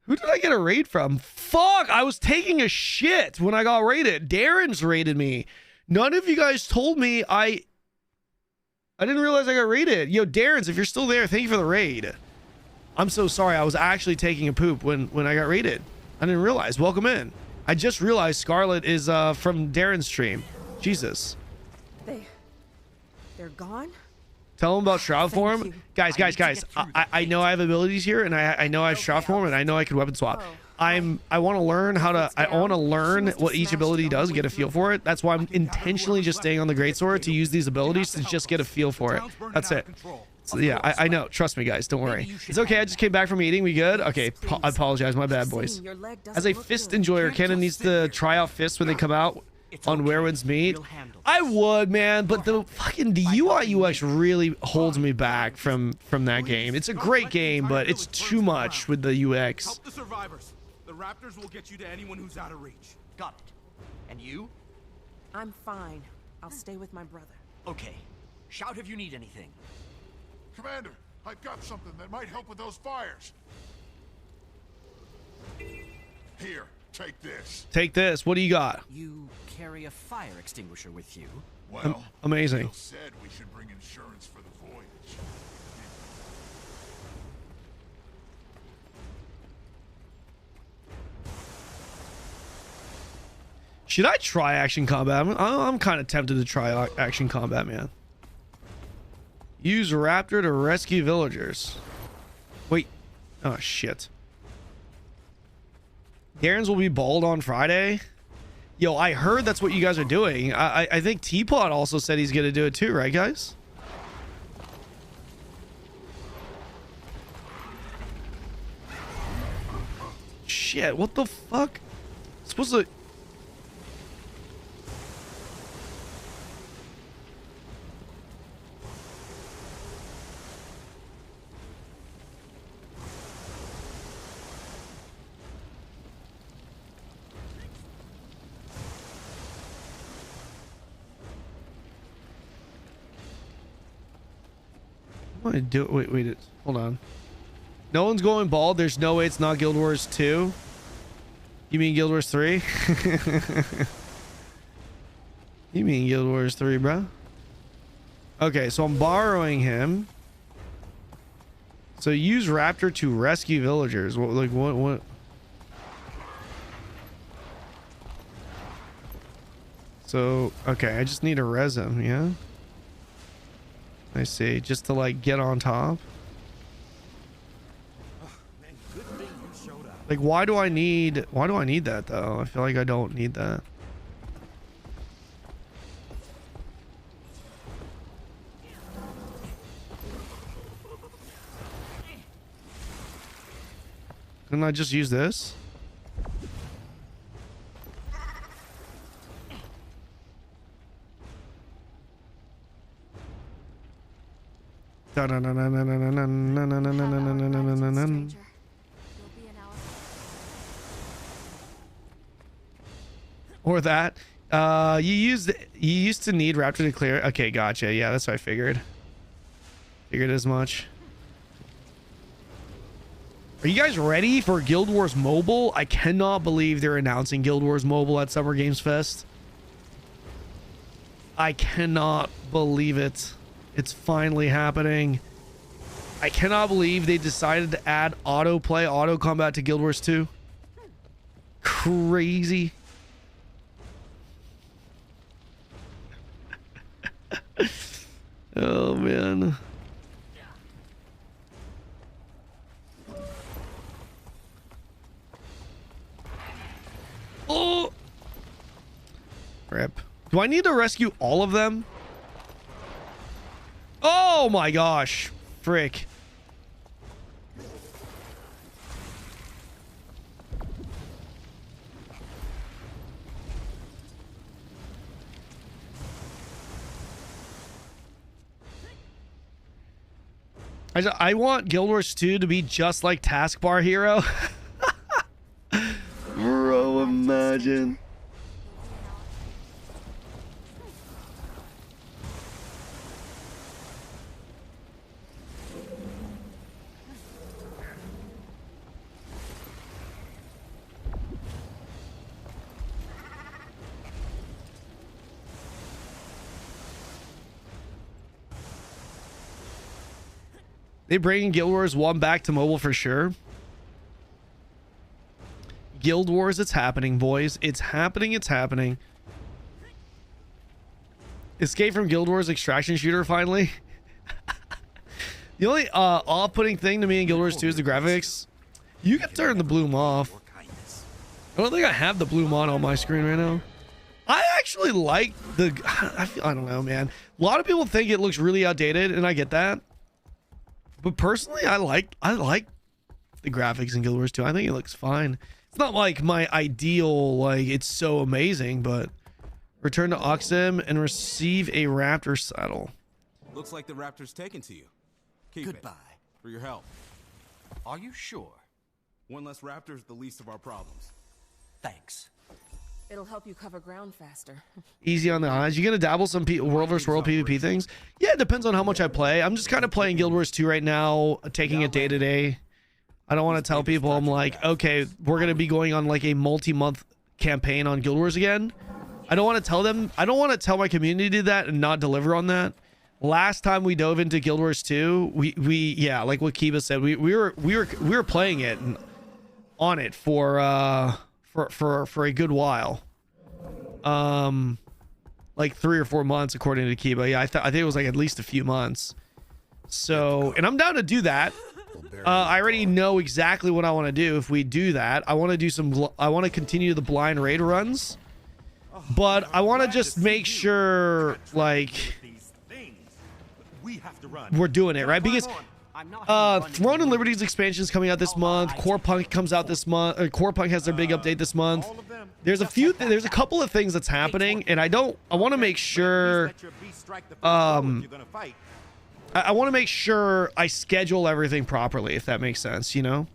Who did I get a raid from? Fuck, I was taking a shit when I got raided. Darren's raided me. None of you guys told me I didn't realize I got raided. Yo, Darren's, if you're still there, thank you for the raid. I'm so sorry. I was actually taking a poop when I got raided. I didn't realize. Welcome in. I just realized Scarlet is from Darren's stream. Jesus. They're gone? Tell them about Shroud Form. Guys. I know I have abilities here, and I know I have Shroud Form, and I know I can weapon swap. I want to learn how to... I want to learn what each ability does and get a feel for it. That's why I'm intentionally just staying on the Greatsword to use these abilities to just get a feel for it. That's it. So yeah, I know. Trust me, guys. Don't worry. It's okay. I just came back from eating. We good? Okay. I apologize. My bad, boys. As a fist enjoyer, Kanon needs to try out fists when they come out on Werewolves Meet. I would, man, but the UI UX really holds me back from that game. It's a great game, but it's too much with the UX. Help the survivors. The Raptors will get you to anyone who's out of reach. Got it. And you? I'm fine. I'll stay with my brother. Okay. Shout if you need anything. Commander, I've got something that might help with those fires. Here, take this. Take this. What do you got? You carry a fire extinguisher with you? Well, amazing. Bill said we should bring insurance for the voyage. Should I try action combat? I'm kind of tempted to try action combat, man. Use Raptor to rescue villagers. Wait. Oh, shit. Darren's will be bald on Friday. Yo, I heard that's what you guys are doing. I think Teapot also said he's going to do it too, right, guys? Shit, what the fuck? Supposed to... What do? Wait, hold on. No one's going bald. There's no way it's not Guild Wars 2. You mean Guild Wars 3? You mean Guild Wars 3, bro? Okay, so I'm borrowing him. So use Raptor to rescue villagers. What? So, okay, I just need to res him, yeah? I see, just to like get on top. Like, why do I need that though? I feel like I don't need that. Couldn't I just use this? Or that. You used to need Raptor to clear. Okay, gotcha. Yeah, that's what I figured. Figured as much. Are you guys ready for Guild Wars Mobile? I cannot believe they're announcing Guild Wars Mobile at Summer Games Fest. I cannot believe it. It's finally happening. I cannot believe they decided to add auto combat to Guild Wars 2. Crazy. Oh man. Oh, rip. Do I need to rescue all of them? Oh my gosh, frick. I want Guild Wars 2 to be just like Taskbar Hero. Bro, imagine. They bringing Guild Wars 1 back to mobile for sure. Guild Wars, it's happening, boys. It's happening, it's happening. Escape from Guild Wars extraction shooter finally. The only off-putting thing to me in Guild Wars 2 is the graphics. You can turn the bloom off. I don't think I have the bloom on my screen right now. I actually like the... I don't know, man. A lot of people think it looks really outdated, and I get that. But personally, I like the graphics in Guild Wars 2. I think it looks fine. It's not like my ideal, like it's so amazing, but return to Oxim and receive a raptor saddle. Looks like the raptor's taken to you. Keep Goodbye. It for your help. Are you sure? One less raptor's the least of our problems. Thanks. It'll help you cover ground faster. Easy on the eyes. You gonna dabble some world vs world PvP things? Yeah, it depends on how much I play. I'm just kind of playing Guild Wars 2 right now, taking it day to day. I don't want to tell people I'm like, okay, we're gonna be going on like a multi-month campaign on Guild Wars again. I don't want to tell them. I don't want to tell my community that and not deliver on that. Last time we dove into Guild Wars 2, we yeah, like what Kiba said, we were playing it and on it for a good while. Like 3 or 4 months according to Kiba. Yeah, I think it was like at least a few months. So, and I'm down to do that. I already know exactly what I want to do if we do that. I want to do I want to continue the blind raid runs. But I want to just make sure like we're doing it, right? Because Throne and Liberty's expansion is coming out this month. Core Punk comes out this month. Core Punk has their big update this month. There's a couple of things that's happening, and I want to make sure I want to make sure I schedule everything properly, if that makes sense, you know?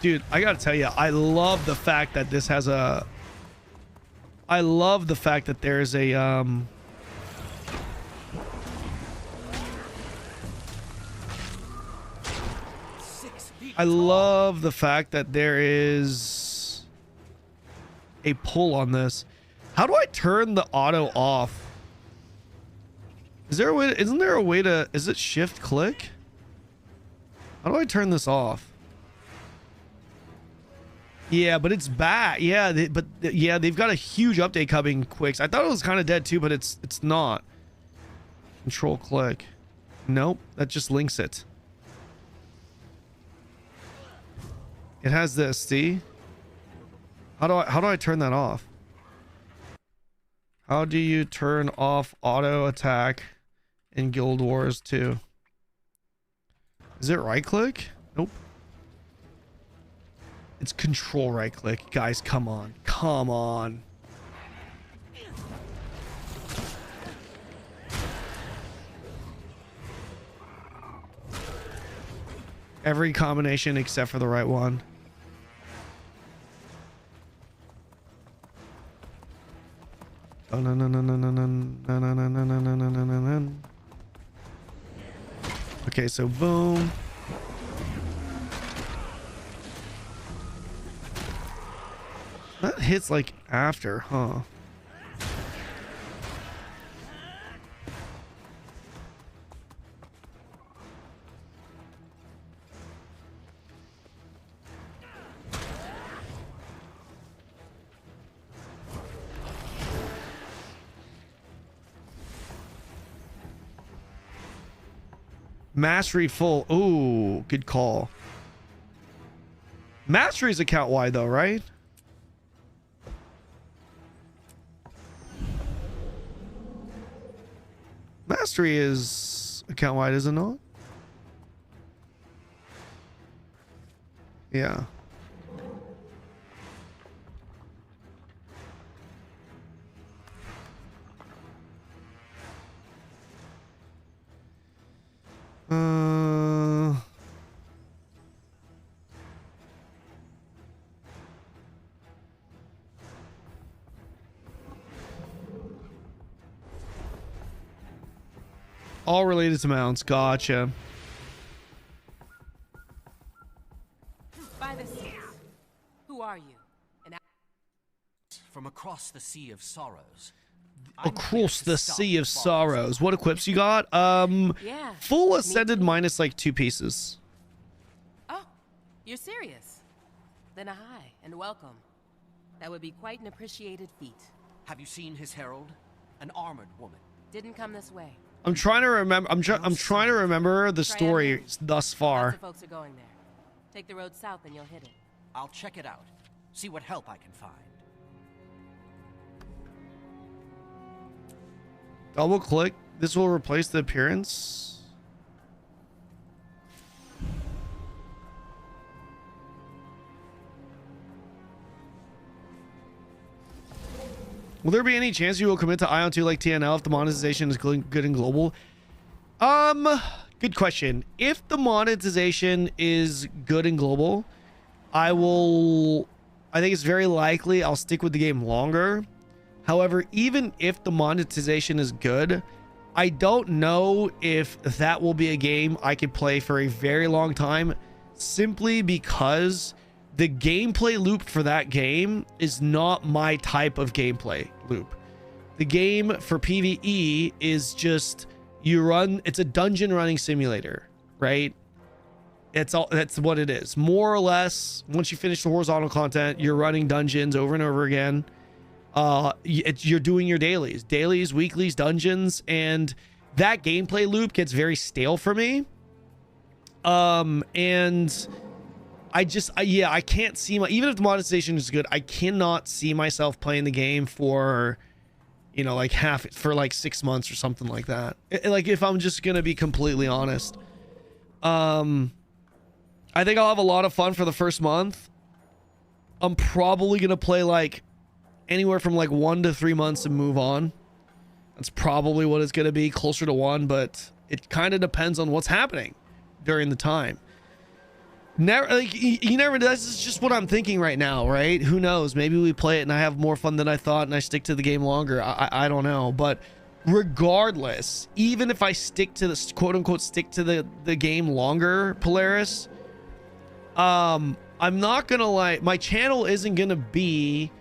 Dude, I gotta tell you, I love the fact that this has a... I love the fact that there's a... I love the fact that there is a pull on this. How do I turn the auto off? Is there a way? Isn't there a way to? Is it shift click? How do I turn this off? Yeah, but it's bad. Yeah, they've got a huge update coming quick. I thought it was kind of dead too, but it's not. Control click. Nope, that just links it. It has this, see? How do I turn that off? How do you turn off auto attack in Guild Wars 2? Is it right click? Nope. It's control right click. Guys, come on. Come on. Every combination except for the right one. Okay, so boom. That hits like after, huh? Mastery full. Ooh, good call. Mastery is account wide though, right? Mastery is account wide, is it not? Yeah. All related to mounts. Gotcha. By the seas. Who are you? From across the Sea of Sorrows. Across the Sea of Sorrows. What equips you got? Yeah, full ascended minus like 2 pieces. Oh, you're serious? Then a hi and welcome. That would be quite an appreciated feat. Have you seen his herald? An armored woman. Didn't come this way. I'm trying to remember. I'm trying to remember the story thus Lots far. of folks are going there. Take the road south and you'll hit it. I'll check it out. See what help I can find. Double click. This will replace the appearance. Will there be any chance you will commit to Ion 2 like TNL if the monetization is good and global? Good question. If the monetization is good and global, I think it's very likely I'll stick with the game longer. However, even if the monetization is good, I don't know if that will be a game I can play for a very long time, simply because the gameplay loop for that game is not my type of gameplay loop. The game for PvE is just it's a dungeon running simulator, right? That's what it is. More or less, once you finish the horizontal content, you're running dungeons over and over again. You're doing your dailies, weeklies, dungeons, and that gameplay loop gets very stale for me. And I can't see even if the monetization is good, I cannot see myself playing the game for, like for like 6 months or something like that. Like, if I'm just gonna be completely honest, I think I'll have a lot of fun for the first month. I'm probably gonna play like anywhere from like 1 to 3 months and move on. That's probably what it's gonna be, closer to 1, but it kind of depends on what's happening during the time. Never, like, you never. This is just what I'm thinking right now, right? Who knows? Maybe we play it and I have more fun than I thought, and I stick to the game longer. I don't know, but regardless, even if I stick to the quote unquote stick to the game longer, Polaris, I'm not gonna lie. My channel isn't gonna be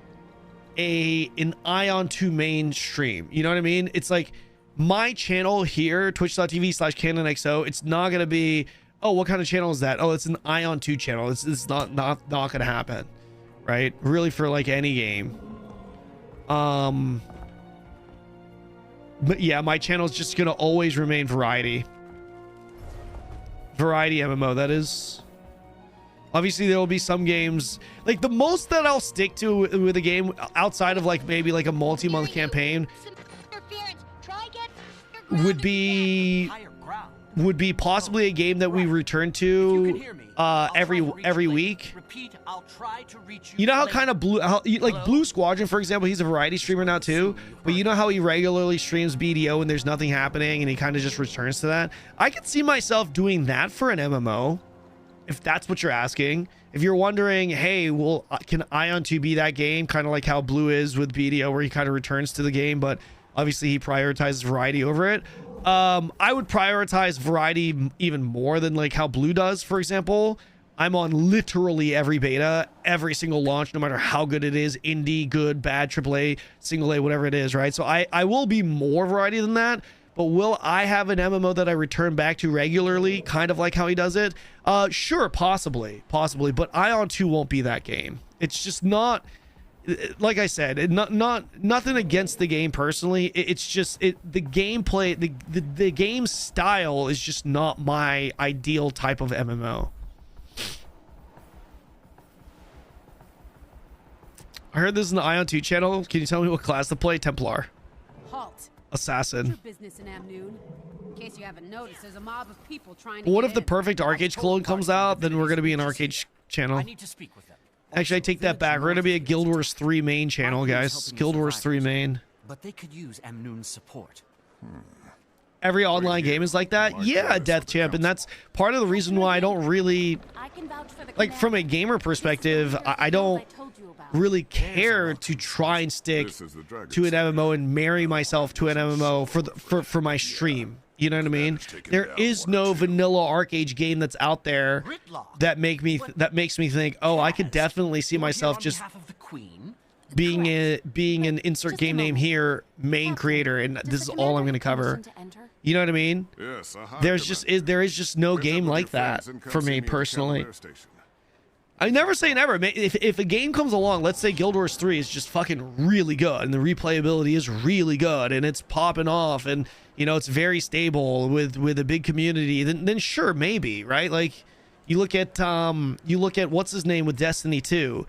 an Ion 2 mainstream. You know what I mean? It's like my channel here, twitch.tv/CanonXO. It's not gonna be, oh, what kind of channel is that? Oh, it's an Ion 2 channel. It's not gonna happen, right? Really, for like any game. But yeah, my channel is just gonna always remain variety. Variety MMO, that is. Obviously, there will be some games, like the most that I'll stick to with a game outside of like maybe like a multi-month campaign would be possibly a game that we return to every week. You know how kind of Blue Squadron, for example, he's a variety streamer now too, but you know how he regularly streams BDO and there's nothing happening and he kind of just returns to that. I could see myself doing that for an MMO, if that's what you're asking. If you're wondering, hey, well, can Ion 2 be that game, kind of like how Blue is with BDO, where he kind of returns to the game, but obviously he prioritizes variety over it. I would prioritize variety even more than like how Blue does, for example. I'm on literally every beta, every single launch, no matter how good it is, indie, good, bad, AAA, single A, whatever it is, right? So I will be more variety than that, but will I have an MMO that I return back to regularly, kind of like how he does it? Sure, possibly, but Ion 2 won't be that game. It's just not... Like I said, nothing against the game personally. It's just the gameplay, the game style is just not my ideal type of MMO. I heard this in the Ion 2 channel. Can you tell me what class to play? Templar. Halt. Assassin. Your business in Amnoon. In case you haven't noticed, there's a mob of people trying to What get if the in. perfect Arcade clone comes out? Then we're gonna be an Arcade channel. I need to speak with them. Actually, I take that back. We're gonna be a Guild Wars 3 main channel, guys. Guild Wars 3 main. But they could use Amnoon's support. Every online game is like that. Yeah, Death Champ, and that's part of the reason why I don't really, like, from a gamer perspective, I don't really care to try and stick to an MMO and marry myself to an MMO for my stream. You know what I mean? There is no vanilla Arcade game that's out there that makes me think, oh, I could definitely see myself just being an insert game name here, main creator, and this is all I'm going to cover. You know what I mean? Yes, there is just no game like that for me personally. I never say never. If a game comes along, let's say Guild Wars 3 is just fucking really good and the replayability is really good and it's popping off and you know it's very stable with a big community, then sure, maybe, right? Like you look at what's his name with Destiny 2.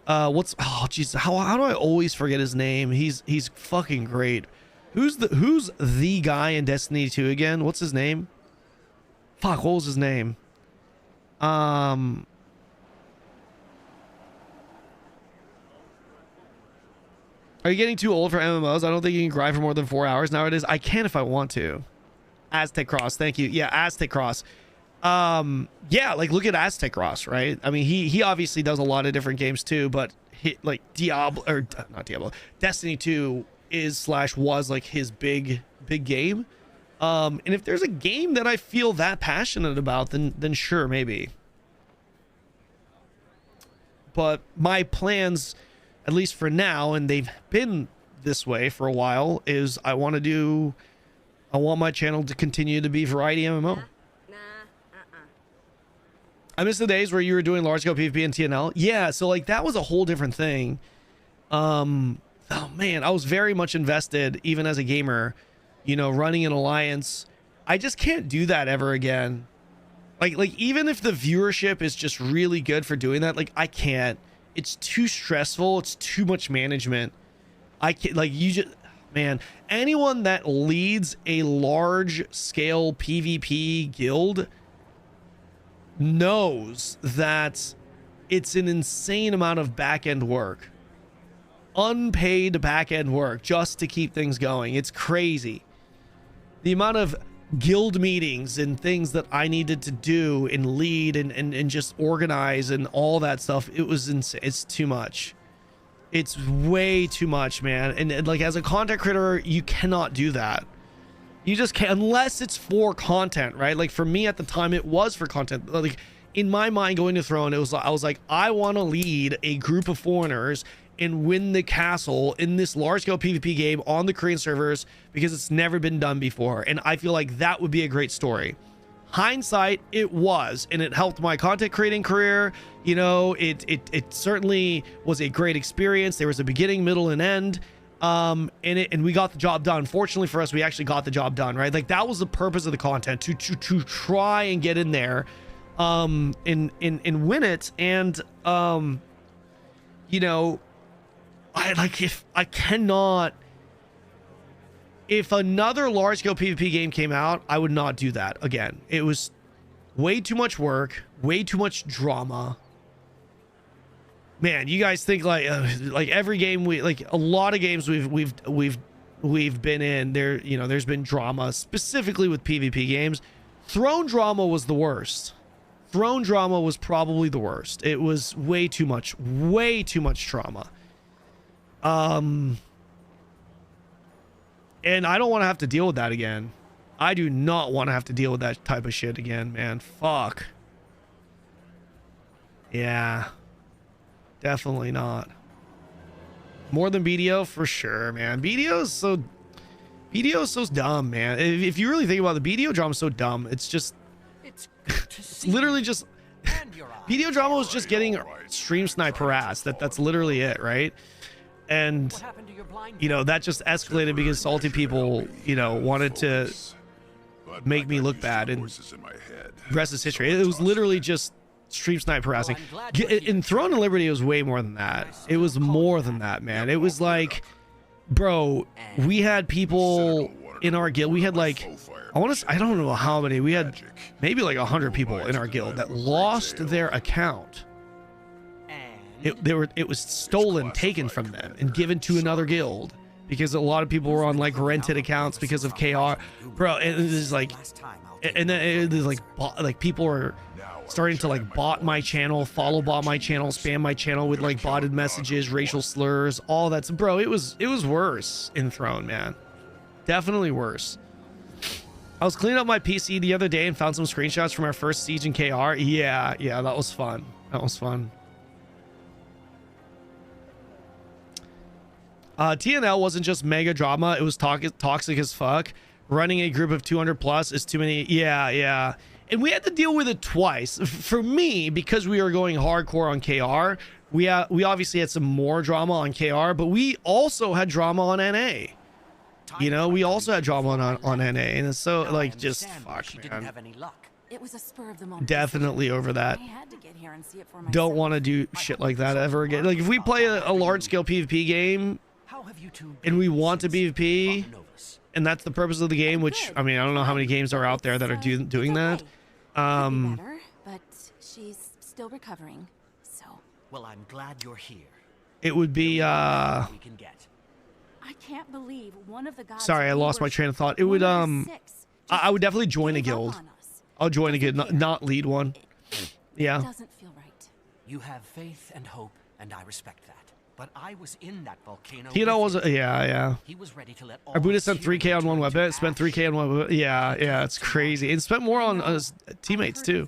How do I always forget his name? He's fucking great. Who's the guy in Destiny 2 again? What's his name? Fuck, what was his name? Are you getting too old for MMOs? I don't think you can grind for more than 4 hours nowadays. I can if I want to. Aztec Cross, thank you. Yeah, Aztec Cross. Yeah, like look at Aztec Cross, right? I mean, he obviously does a lot of different games too, but like Destiny 2 was like his big game. And if there's a game that I feel that passionate about, then sure, maybe. But my plans, at least for now, and they've been this way for a while, is I want my channel to continue to be variety MMO. I miss the days where you were doing large scale PvP and TNL. Yeah, so like that was a whole different thing. Oh man, I was very much invested even as a gamer, you know, running an alliance. I just can't do that ever again. Like even if the viewership is just really good for doing that, like I can't. It's too stressful. It's too much management. I can't, like, you just, man, anyone that leads a large scale PvP guild knows that it's an insane amount of back-end work. Unpaid back-end work just to keep things going. It's crazy. The amount of guild meetings and things that I needed to do and lead and just organize and all that stuff, it was insane. It's too much. It's way too much, man. And like as a content creator, you cannot do that. You just can't, unless it's for content, right? Like for me at the time, it was for content. Like in my mind going to Throne, I was like, I want to lead a group of foreigners and win the castle in this large-scale PvP game on the Korean servers because it's never been done before. And I feel like that would be a great story. Hindsight, it was, and it helped my content creating career. You know, it certainly was a great experience. There was a beginning, middle, and end. and we got the job done. Fortunately for us, we actually got the job done, right? Like that was the purpose of the content, to try and get in there, and win it. And you know, if another large scale PvP game came out, I would not do that again. It was way too much work, way too much drama. Man, you guys think like every game a lot of games we've been in there, you know, there's been drama, specifically with PvP games. Throne drama was the worst. Throne drama was probably the worst. It was way too much trauma. And I don't want to have to deal with that again. I do not want to have to deal with that type of shit again, man. Fuck. Yeah. Definitely not. More than BDO for sure, man. BDO is so dumb, man. If you really think about it, the BDO drama is so dumb. It's just it's literally just BDO drama was just getting stream snipe harassed. That's literally it, right? And you know, that just escalated because salty people, you know, wanted to make me look bad and the rest is history. It was literally just stream snipe harassing. In Throne and Liberty, it was way more than that. It was more than that, man. It was like, bro, we had people in our guild. We had like, I don't know how many. We had maybe like 100 people in our guild that lost their account. It was stolen, taken from them, and given to another guild because a lot of people were on like rented accounts because of KR, bro. And it is like, and then it is like people are starting to like bot my channel, follow bot my channel, spam my channel with like botted messages, racial slurs, all that's, bro. It was worse in Throne, man. Definitely worse. I was cleaning up my PC the other day and found some screenshots from our first siege in KR. Yeah, that was fun. That was fun. TNL wasn't just mega drama, it was toxic as fuck. Running a group of 200 plus is too many. Yeah. And we had to deal with it twice. For me, because we were going hardcore on KR, we obviously had some more drama on KR, but we also had drama on NA. You know, we also had drama on NA, and it's so like just fuck, man. It was a spur of the moment. Definitely over that. I had to get here and see it for myself. Don't want to do shit like that ever again. Like if we play a large scale PvP game and we want to PvP, and that's the purpose of the game, which I mean, I don't know how many games are out there that are doing that. Better, but she's still recovering. So. Well, I'm glad you're here. It would be I can't believe one of the guys. Sorry, I lost my train of thought. It would I would definitely join a guild. I'll join a guild, not lead one. Yeah. Doesn't feel right. You have faith and hope, and I respect that. But I was in that volcano. Tino was yeah. He was ready to let all Arbuda spent 3K on one weapon. Spent 3K on one weapon. Yeah, it's crazy. And spent more on his teammates too.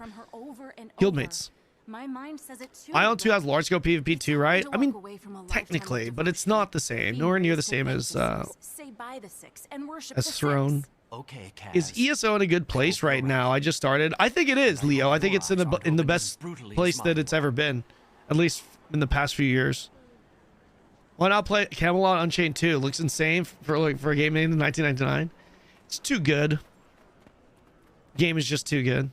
Guildmates. My mind says it too. Ion 2 has large scale PvP too, right? I mean, technically, but it's not the same. Nowhere near the same as Throne. Okay, Kaz. Is ESO in a good place right now? I just started. I think it is, Leo. I think it's in the best place that it's ever been, at least in the past few years. Why not play Camelot Unchained 2? Looks insane for a game made in 1999. It's too good. Game is just too good.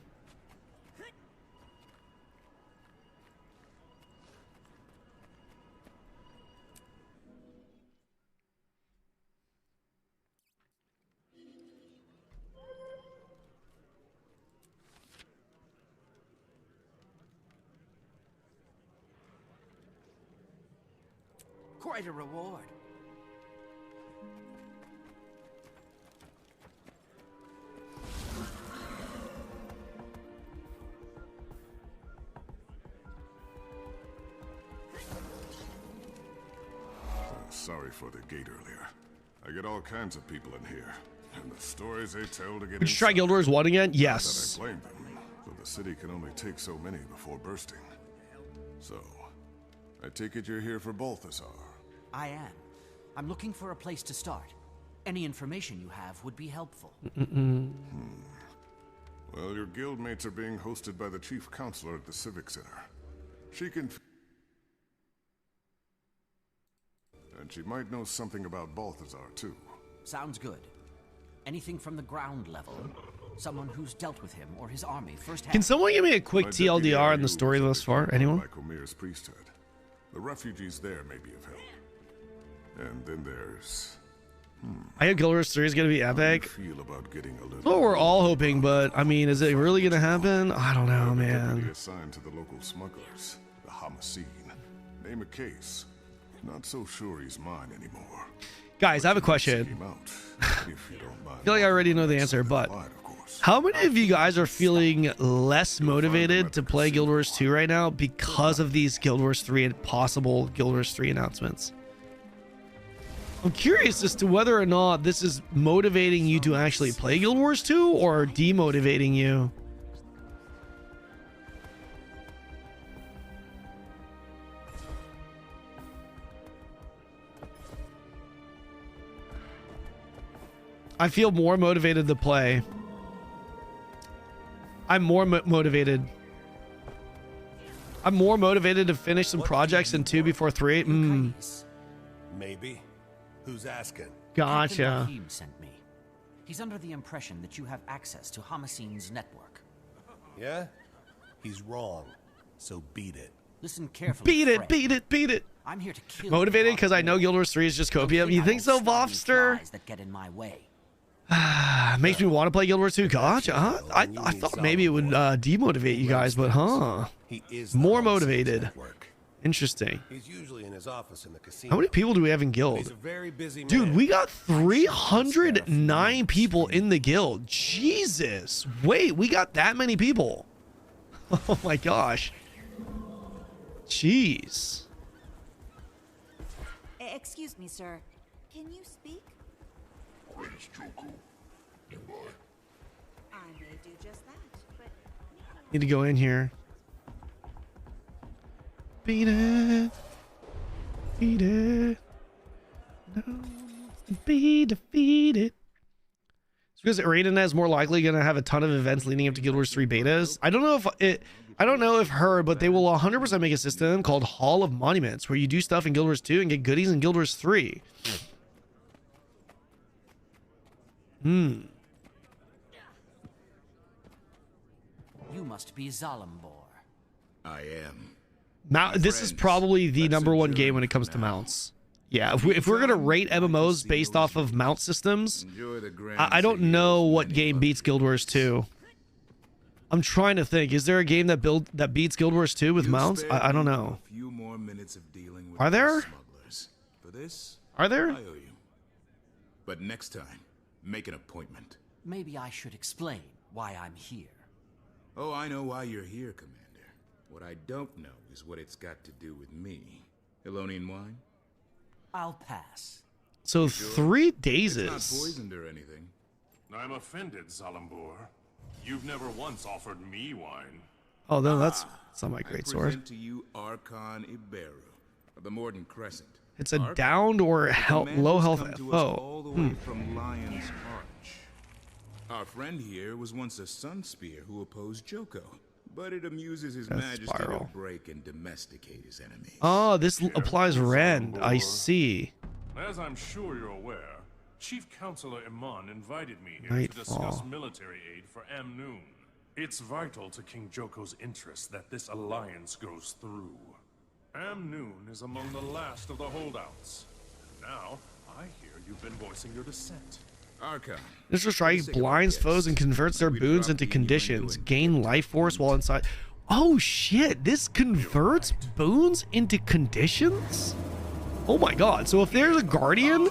Quite a reward. Sorry for the gate earlier. I get all kinds of people in here, and the stories they tell to get Would you try Guild Wars 1 again? Yes. I blame them, but the city can only take so many before bursting. So, I take it you're here for Balthasar. I am. I'm looking for a place to start. Any information you have would be helpful. Well, your guildmates are being hosted by the chief counselor at the Civic Center. She can... And she might know something about Balthazar, too. Sounds good. Anything from the ground level. Someone who's dealt with him or his army firsthand. Can someone give me a quick My deputy TLDR on the Ariu story was thus far? recruited Anyone? by Comir's priesthood. The refugees there may be of help. And then there's... I hope Guild Wars 3 is going to be epic. feel about getting a little... Well, we're all hoping, but I mean, is it really going to happen? I don't know, man. Assigned to the local smugglers, the Homicene. Name a case. Not so sure he's mine anymore. Guys, I have a question. I feel like I already know the answer, but how many of you guys are feeling less motivated to play Guild Wars 2 right now because of these Guild Wars 3 and possible Guild Wars 3 announcements? I'm curious as to whether or not this is motivating you to actually play Guild Wars 2 or demotivating you. I feel more motivated to play. I'm more motivated. I'm more motivated to finish some projects in 2 before 3. Maybe. Who's asking? Gotcha. Captain Rahim sent me. He's under the impression that you have access to Homicine's network. Yeah? He's wrong. So beat it. Listen carefully. Beat it, Fred. beat it, beat it. I'm here to kill Motivated because I know Guild Wars 3 is just copium. You think so, Vofster? that get in my way. Makes me want to play Guild Wars 2. Gotcha. I thought maybe it would demotivate you guys, but more motivated. Interesting. He's usually in his office in the casino. How many people do we have in guild? He's a very busy man. Dude, we got 309 people in the guild. Jesus. Wait, we got that many people. Oh my gosh. Jeez. Excuse me, sir. Can you speak? I may do just that, but... Need to go in here. Beat it. Beat it. No. Be defeated. It's because Raiden is more likely going to have a ton of events leading up to Guild Wars 3 betas. I don't know if heard, but they will 100% make a system called Hall of Monuments where you do stuff in Guild Wars 2 and get goodies in Guild Wars 3. You must be Zalimbor. I am. This is probably the #1 game when it comes to mounts. Yeah, if we're gonna rate MMOs based off of mount systems, I don't know what game beats Guild Wars 2. I'm trying to think. Is there a game that beats Guild Wars 2 with mounts? I don't know. Are there? Are there? I owe you. But next time, make an appointment. Maybe I should explain why I'm here. Oh, I know why you're here, Commander. What I don't know is what it's got to do with me. Elonian wine? I'll pass. So 3 days It's not poisoned or anything. I'm offended, Zalimbor. You've never once offered me wine. Oh, no, that's not my I great sword. present to you Archon Iberu of the Morden Crescent. It's a downed or low health foe. All the way from Lion's Arch. Our friend here was once a Sun Spear who opposed Joko, but it amuses his majesty to break and domesticate his enemies. Oh, this applies Rend. I see. As I'm sure you're aware, Chief Counselor Iman invited me here to Nightfall. discuss military aid for Amnoon. It's vital to King Joko's interests that this alliance goes through. Amnoon is among the last of the holdouts. Now, I hear you've been voicing your dissent. Archon. This strike blinds foes and converts their boons into conditions. Gain life force while inside. Oh shit, this converts boons into conditions? Oh my god. So if there's a guardian,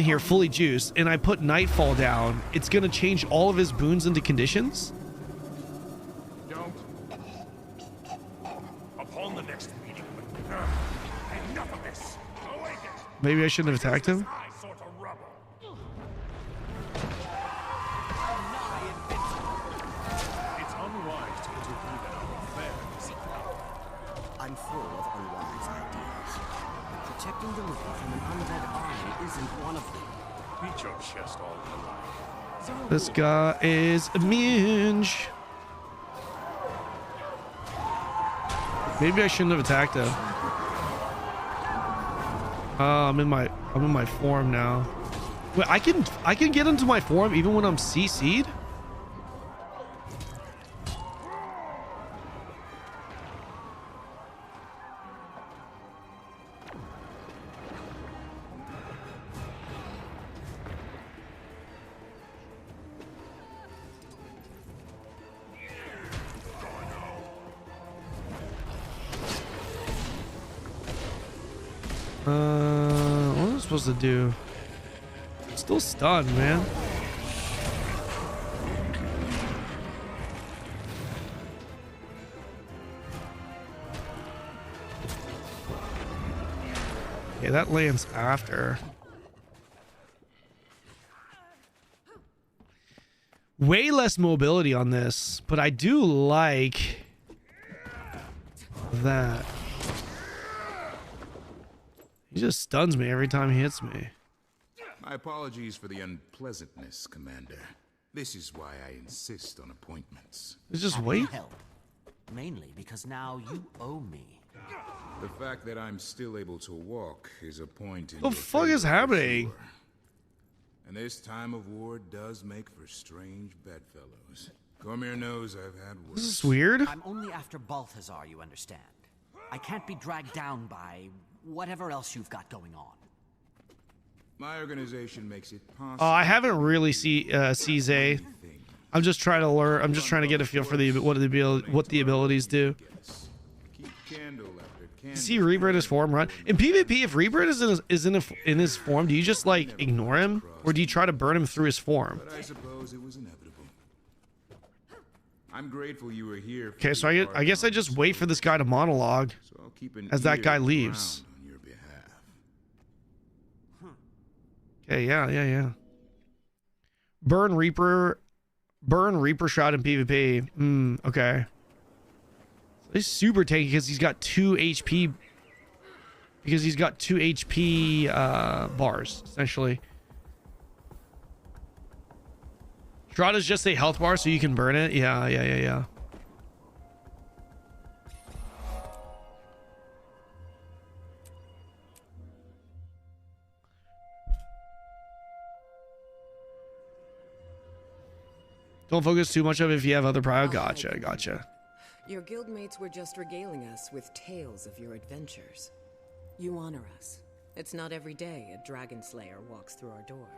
here fully juiced and I put Nightfall down, it's gonna change all of his boons into conditions? Don't. Upon the next meeting. Enough of this. Awaken. Maybe I shouldn't have attacked him. I'm full of unwise ideas. But protecting the living from an undead army isn't one of them. Beat your chest all your life. This guy is immune. Maybe I shouldn't have attacked him. I'm in my form now. Wait, I can get into my form even when I'm CC'd? What am I supposed to do? Still stunned, man. Okay, that lands after. Way less mobility on this, but I do like that. He just stuns me every time he hits me. My apologies for the unpleasantness, Commander. This is why I insist on appointments. Just wait. Help. Mainly because now you owe me. The fact that I'm still able to walk is a point in What the fuck is happening? Sure. And this time of war does make for strange bedfellows. Cormier knows I've had worse. This is weird. I'm only after Balthazar, you understand. I can't be dragged down by whatever else you've got going on. My organization makes it possible. I haven't really seen CZ. I'm just trying to learn. I'm just trying to get a feel for what the abilities do. See Reaper in his form run in PvP. If Reaper is in his form, do you just like ignore him, or do you try to burn him through his form? But I suppose it was inevitable. I'm grateful you were here. Okay, so I guess I just wait for this guy to monologue as that guy leaves. Okay, yeah. Burn Reaper shot in PvP. Okay. He's super tanky because he's got 2 HP. Because he's got 2 HP bars, essentially. Strata's just a health bar so you can burn it. Yeah. Don't focus too much of it if you have other prio. Gotcha. Your guildmates were just regaling us with tales of your adventures. You honor us. It's not every day a dragon slayer walks through our door.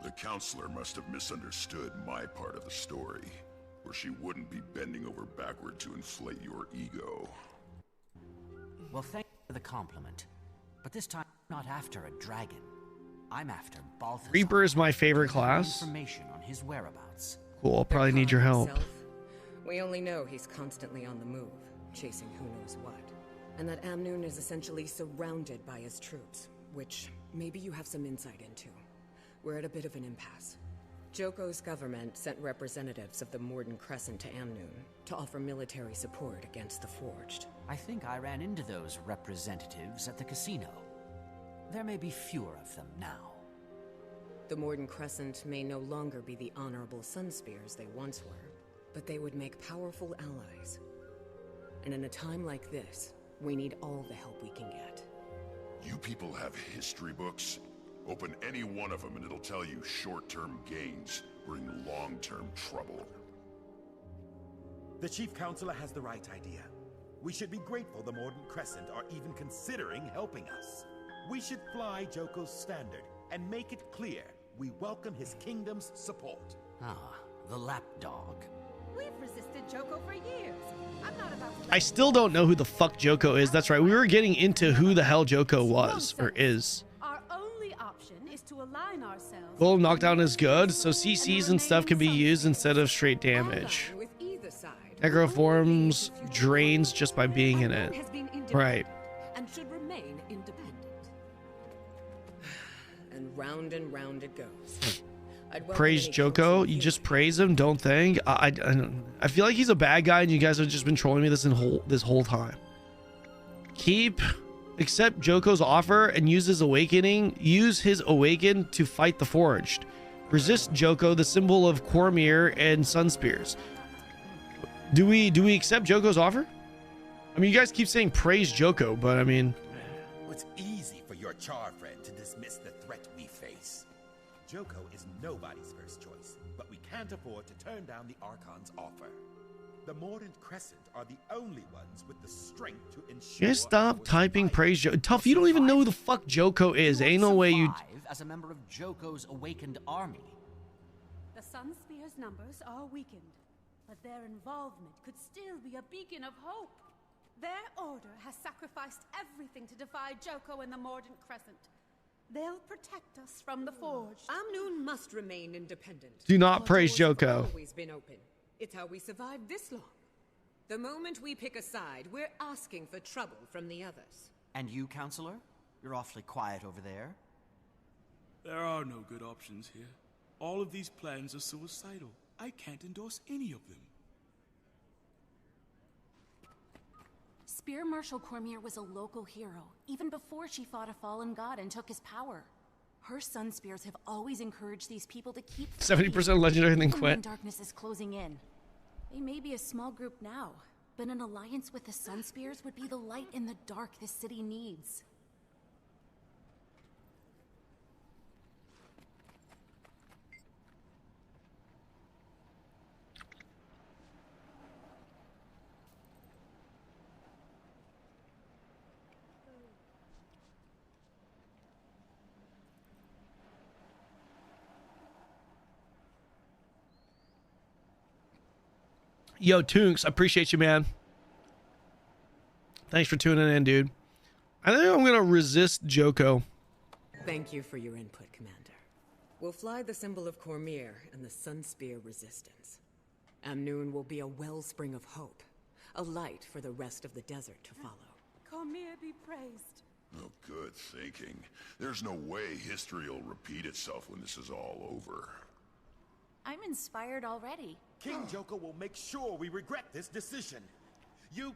The counselor must have misunderstood my part of the story, or she wouldn't be bending over backward to inflate your ego. Well, thank you for the compliment, but this time I'm not after a dragon. I'm after Balthazar. Reaper is my favorite class. Information on his whereabouts. Cool, I'll probably need your help. We only know he's constantly on the move, chasing who knows what. And that Amnoon is essentially surrounded by his troops, which maybe you have some insight into. We're at a bit of an impasse. Joko's government sent representatives of the Morden Crescent to Amnoon to offer military support against the Forged. I think I ran into those representatives at the casino. There may be fewer of them now. The Morden Crescent may no longer be the honorable Sunspears they once were, but they would make powerful allies. And in a time like this, we need all the help we can get. You people have history books? Open any one of them and it'll tell you short-term gains bring long-term trouble. The Chief Counselor has the right idea. We should be grateful the Morden Crescent are even considering helping us. We should fly Joko's standard and make it clear we welcome his kingdom's support. Ah, the lapdog. We've resisted Joko for years. I'm not about to I still don't know who the fuck Joko is. That's right. We were getting into who the hell Joko was or is. Our only option is to align ourselves. Golem knockdown is good, so CCs and stuff can be used instead of straight damage. Necro forms drains just by being in it. Right. And should remain independent. And round it goes. Praise Joko. You just praise him, don't think. I feel like he's a bad guy and you guys have just been trolling me this whole time. Accept Joko's offer and use his awakening. Use his awaken to fight the Forged. Resist Joko, the symbol of Cormier and Sunspears. Do we accept Joko's offer? I mean, you guys keep saying praise Joko, but I mean, It's easy for your char friend to dismiss the threat we face. Joko is nobody's first choice, but we can't afford to turn down the Archon's offer. The Mordant Crescent are the only ones with the strength to ensure. Just stop typing praise Joko. Tough, you don't even know who the fuck Joko is. Ain't no way you. As a member of Joko's awakened army. The Sun Spear's numbers are weakened, but their involvement could still be a beacon of hope. Their order has sacrificed everything to defy Joko and the Mordant Crescent. They'll protect us from the Forge. Amnoon must remain independent. Do not praise Our doors have Joko. always been open. It's how we survived this long. The moment we pick a side, we're asking for trouble from the others. And you, Counselor? You're awfully quiet over there. There are no good options here. All of these plans are suicidal. I can't endorse any of them. Spear Marshal Cormier was a local hero, even before she fought a fallen god and took his power. Her Sun Spears have always encouraged these people to keep 70% legendary and then even when quit. darkness is closing in. They may be a small group now, but an alliance with the Sun Spears would be the light in the dark this city needs. Yo, Toonks, I appreciate you, man. Thanks for tuning in, dude. I think I'm gonna resist Joko. Thank you for your input, Commander. We'll fly the symbol of Cormier and the Sun Spear Resistance. Amnoon will be a wellspring of hope, a light for the rest of the desert to follow. Cormier be praised. Oh, good thinking. There's no way history will repeat itself when this is all over. I'm inspired already. King Joko will make sure we regret this decision. You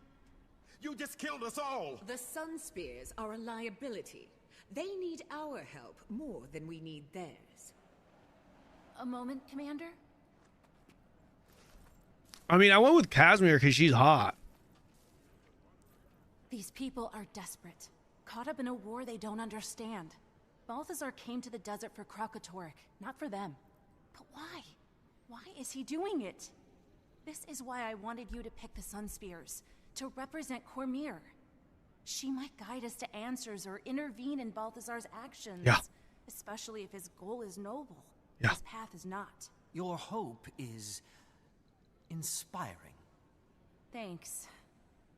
just killed us all. The Sun Spears are a liability. They need our help more than we need theirs. A moment, Commander? I mean, I went with Casimir because she's hot. These people are desperate, caught up in a war they don't understand. Balthazar came to the desert for Krakatorrik, not for them. But why? Why is he doing it? This is why I wanted you to pick the Sun Spears, to represent Cormier. She might guide us to answers or intervene in Balthazar's actions. Yeah. Especially if his goal is noble. Yeah. His path is not. Your hope is inspiring. Thanks.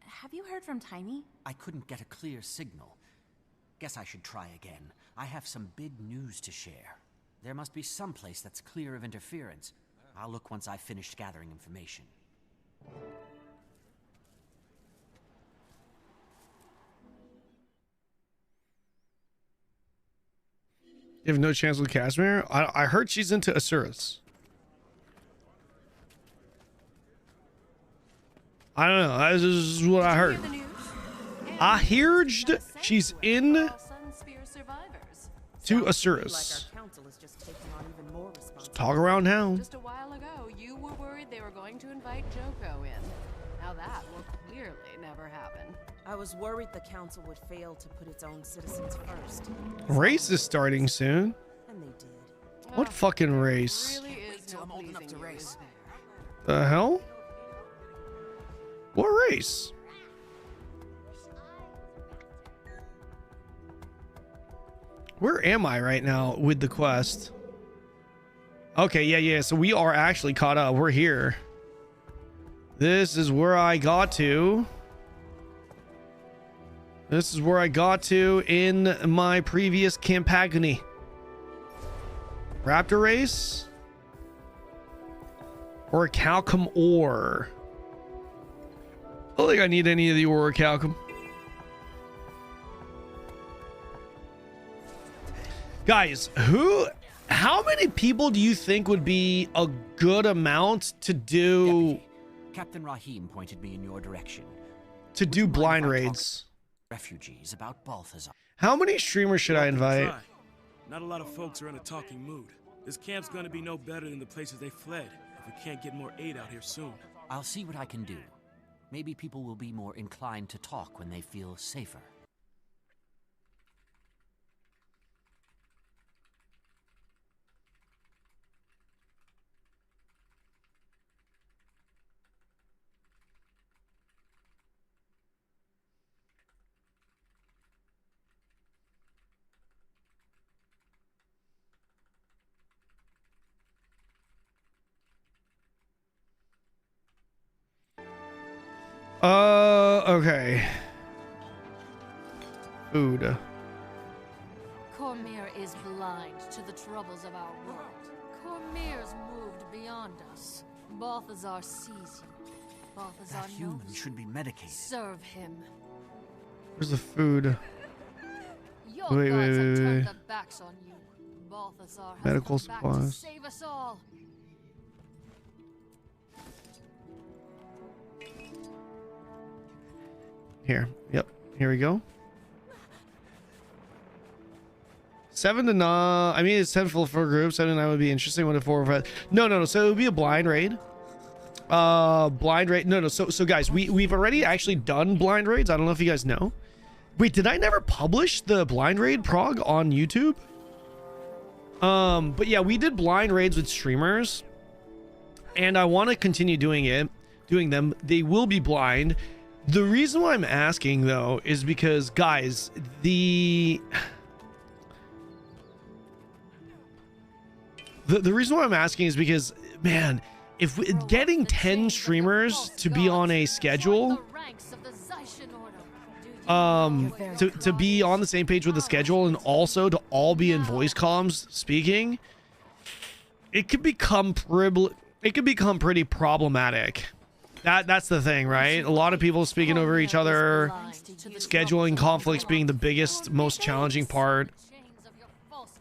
Have you heard from Timey? I couldn't get a clear signal. Guess I should try again. I have some big news to share. There must be some place that's clear of interference. I'll look once I've finished gathering information. You have no chance with Casimir? I heard she's into Asuras. I don't know. This is what I heard. I heard she's in to Asuras. Let's talk around town. Just a while ago, you were worried they were going to invite Joko in. Now that will clearly never happen. I was worried the council would fail to put its own citizens first. Race is starting soon. And they did. What fucking race? Really is no pleasing you, is there? The hell? What race? Where am I right now with the quest? Okay, yeah. So we are actually caught up. We're here. This is where I got to. This is where I got to in my previous campaign. Raptor race? Or a Calcum ore? I don't think I need any of the ore or Calcum. Guys, how many people do you think would be a good amount to do? Deputy, Captain Rahim pointed me in your direction. To do blind raids. Refugees about Balthazar. How many streamers should I invite? Not a lot of folks are in a talking mood. This camp's gonna be no better than the places they fled if we can't get more aid out here soon. I'll see what I can do. Maybe people will be more inclined to talk when they feel safer. Okay. Food. Cormyr is blind to the troubles of our world. Cormyr's moved beyond us. Balthazar sees you. Balthazar That human knows should be medicated. Serve him. Where's the food? Your Wait, gods have wait. turned their backs on you. Balthazar has Medical come back to supplies. save us all. Here. Yep. Here we go. 7 to 9. I mean, it's 10 for group. 7 to 9 would be interesting. What if 4 or 5? No. So it would be a blind raid. Blind raid. No. So guys, we've already actually done blind raids. I don't know if you guys know. Wait, did I never publish the blind raid prog on YouTube? But yeah, we did blind raids with streamers, and I want to continue doing them. They will be blind. The reason why I'm asking though is because, guys, the reason why I'm asking is because, man, if getting 10 streamers to be on a schedule, to be on the same page with the schedule and also to all be in voice comms speaking, it could become pretty problematic. That's the thing, right? A lot of people speaking over each other, scheduling conflicts being the biggest, most challenging part.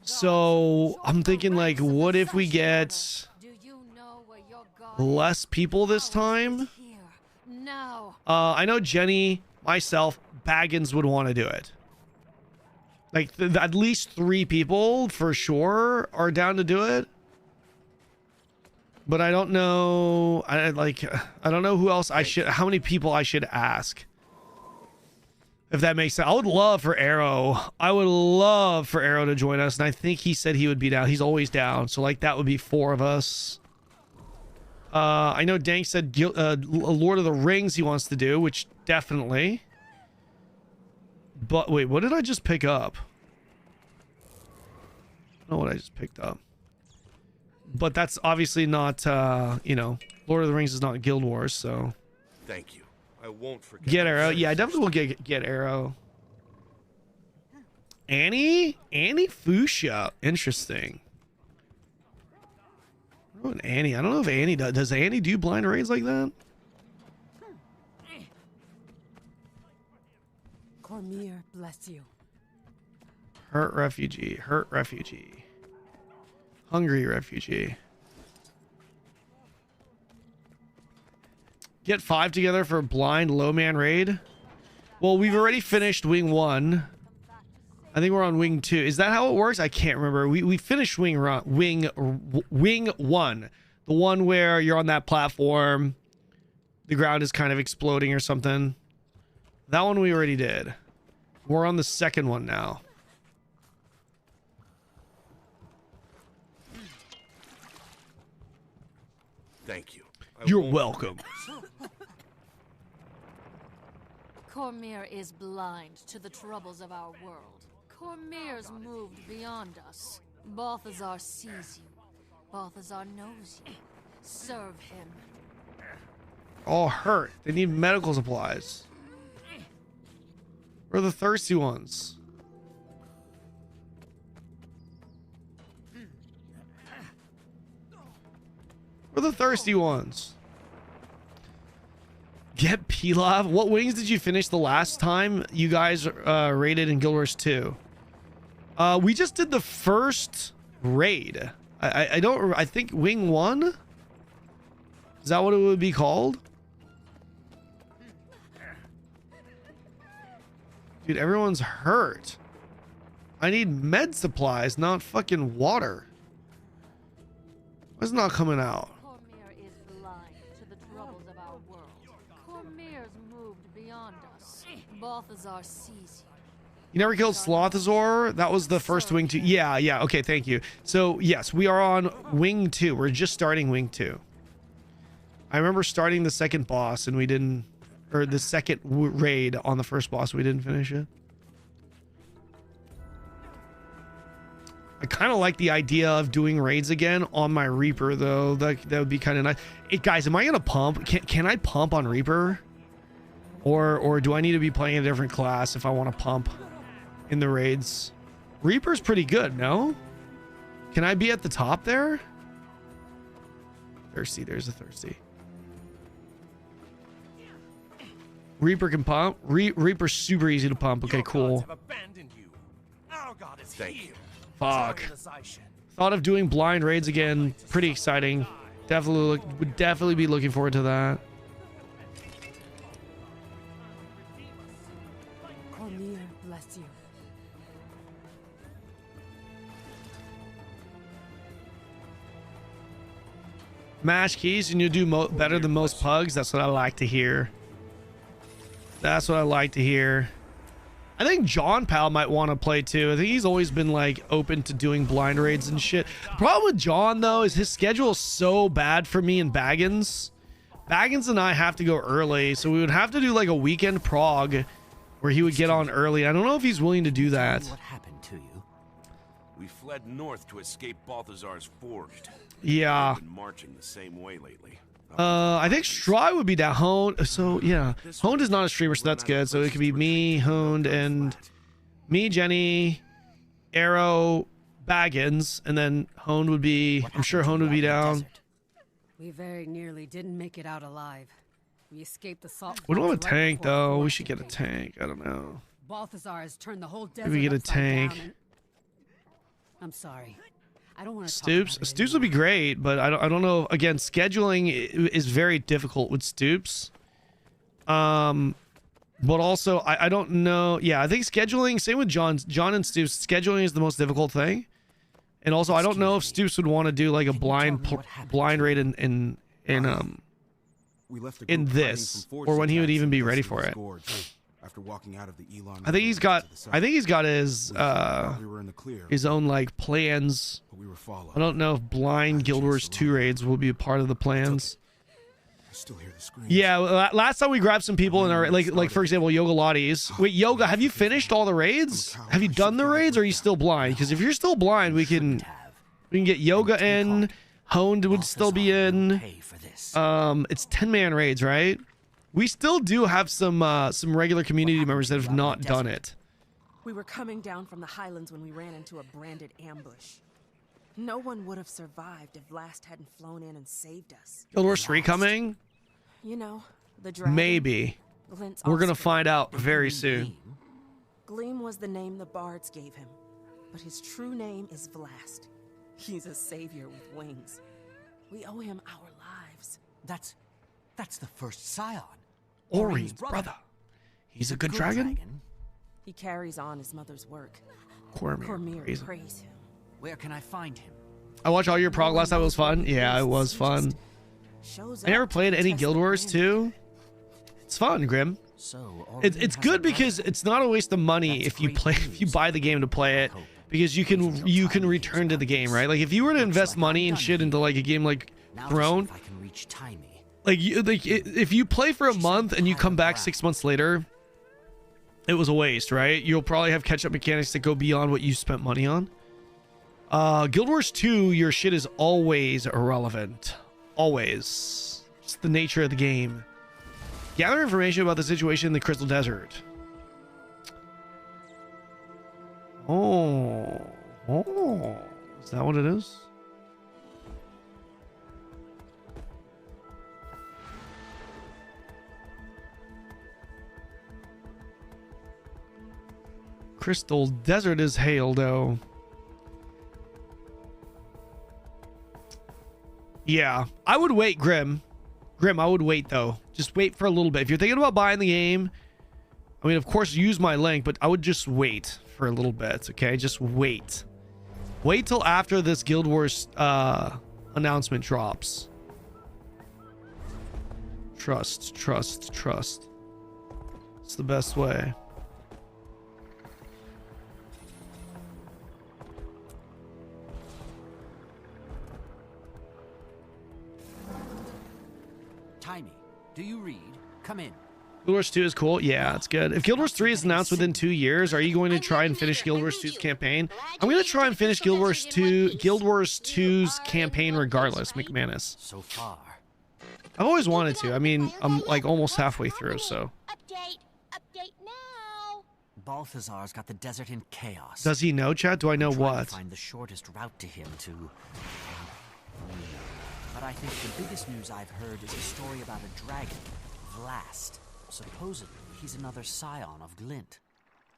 So I'm thinking, like, what if we get less people this time? I know Jenny, myself, Baggins would want to do it. Like, at least 3 people for sure are down to do it. But I don't know. I don't know who else how many people I should ask. If that makes sense. I would love for Arrow to join us. And I think he said he would be down. He's always down. So like that would be 4 of us. I know Dank said Lord of the Rings he wants to do, which definitely. But wait, what did I just pick up? I don't know what I just picked up. But that's obviously not, Lord of the Rings is not Guild Wars, so. Thank you. I won't forget. Get Arrow. Yeah, I definitely will get Arrow. Annie Fuchsia. Interesting. Annie. I don't know if Annie does. Does Annie do blind raids like that? Cormyr, bless you. Hurt refugee. Hungry refugee. Get 5 together for a blind low man raid. Well, we've already finished wing 1. I think we're on wing 2. Is that how it works? I can't remember. We finished wing 1, the one where you're on that platform, the ground is kind of exploding or something. That one we already did. We're on the second one now. Thank you. You're welcome. Cormyr is blind to the troubles of our world. Cormyr's moved beyond us. Balthazar sees you. Balthazar knows you. Serve him. All hurt. They need medical supplies. Where are the thirsty ones? Where are the thirsty ones? Get Pilaf. What wings did you finish the last time you guys raided in Guild Wars 2? We just did the first raid. I think wing 1? Is that what it would be called? Dude, everyone's hurt. I need med supplies, not fucking water. Why is it not coming out? Cormyr is blind to the troubles of our world. Cormyr's moved beyond us. Balthazar sees you. You never killed Slothazor? That was the first wing 2. Yeah. Okay, thank you. So, yes, we are on wing 2. We're just starting wing 2. I remember starting the second boss and we didn't, or the second raid on the first boss, we didn't finish it. I kind of like the idea of doing raids again on my Reaper, though. That would be kind of nice. Hey, guys, am I going to pump? Can I pump on Reaper? Or do I need to be playing a different class if I want to pump in the raids? Reaper's pretty good, no? Can I be at the top there? Thirsty, there's a thirsty. Reaper can pump. Reaper's super easy to pump. Okay, cool. Thank you. Fuck. Thought of doing blind raids again. Pretty exciting. Would definitely be looking forward to that. Cormier, bless you. Mash keys and you do better than most pugs. That's what I like to hear. That's what I like to hear. I think John Pal might want to play too. I think he's always been like open to doing blind raids and shit. The problem with John though is his schedule is so bad for me and Baggins. Baggins and I have to go early, so we would have to do like a weekend prog where he would get on early. I don't know if he's willing to do that. What happened to you? We fled north to escape Balthazar's Forge. Yeah. We've been marching the same way lately. I think Stry would be down. Honed. So yeah, Honed is not a streamer, so that's good. So it could be me, Honed, and me, Jenny, Arrow, Baggins, and then Honed would be. I'm sure Honed would be down. We very nearly didn't make it out alive. We escaped the salt. We don't have a tank though. We should get a tank. I don't know. Balthazar has turned the whole desert. Maybe we get a tank. I'm sorry. I don't want to. Stoops would be great, but I don't know. Again, scheduling is very difficult with Stoops. But also I don't know. Yeah, I think scheduling. Same with John and Stoops. Scheduling is the most difficult thing. And also, I don't know if Stoops would want to do like a blind raid in this, or when he would even be ready for it. After walking out of the Elon, I think he's got his own like plans. I don't know if blind Guild Wars 2 raids will be a part of the plans. Yeah, last time we grabbed some people in our like for example Yoga Lottie's. Wait, Yoga, have you finished all the raids? Have you done the raids, or are you still blind? Because if you're still blind, we can get Yoga in. Honed would still be in. It's 10-man raids, right? We still do have some regular community members that have not done it. We were coming down from the highlands when we ran into a branded ambush. No one would have survived if Last hadn't flown in and saved us. Guild Wars 3 coming? You know, the dragon. Maybe. We're gonna find out very soon. Gleam was the name the bards gave him, but his true name is Vlast. He's a savior with wings. We owe him our lives. That's the first scion. Ori's brother. He's a good dragon? He carries on his mother's work. Cormier praise him. Where can I find him? I watched all your prog last time. It was fun. Yeah, it was fun. I never played any Guild Wars 2. It's fun, Grim. It's good because it's not a waste of money if you buy the game to play it, because you can return to the game, right? Like if you were to invest money and shit into like a game like Throne, if you play for a month and you come back 6 months later, it was a waste, right? You'll probably have catch-up mechanics that go beyond what you spent money on. Guild Wars 2, your shit is always irrelevant. Always. It's the nature of the game. Gather information about the situation in the Crystal Desert. Oh. Is that what it is? Crystal Desert is hailed, though. Yeah, I would wait, Grim. I would wait, though. Just wait for a little bit. If you're thinking about buying the game, I mean, of course, use my link, but I would just wait for a little bit, okay? Just wait. Wait till after this Guild Wars announcement drops. Trust. It's the best way. Timey, do you read? Come in. Guild Wars 2 is cool. Yeah, it's good. If Guild Wars 3 is announced within 2 years, are you going to try and finish Guild Wars 2's campaign? I'm going to try and finish Guild Wars 2's campaign regardless, McManus. So far. I've always wanted to. I mean, I'm like almost halfway through, so. Update now. Balthazar's got the desert in chaos. Does he know, Chad? Do I know I'm trying what? to find the shortest route to him to... But I think the biggest news I've heard is a story about a dragon, Vlast. Supposedly, he's another scion of Glint.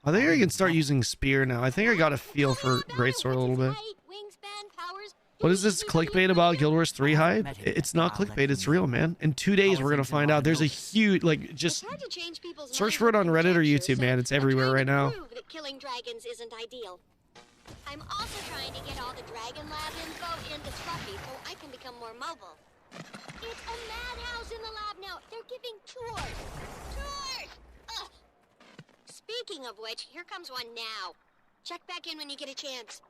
I think I can start using spear now. I think I got a feel for greatsword a little bit. What is this clickbait about Guild Wars 3 hype? It's not clickbait, it's real, man. In 2 days, we're gonna find out. There's a huge, like, just search for it on Reddit or YouTube, man. It's everywhere right now. That killing dragons isn't ideal. I'm also trying to get all the Dragon Lab info into Scruffy so I can become more mobile. It's a madhouse in the lab now. They're giving tours. Tours! Ugh. Speaking of which, here comes one now. Check back in when you get a chance.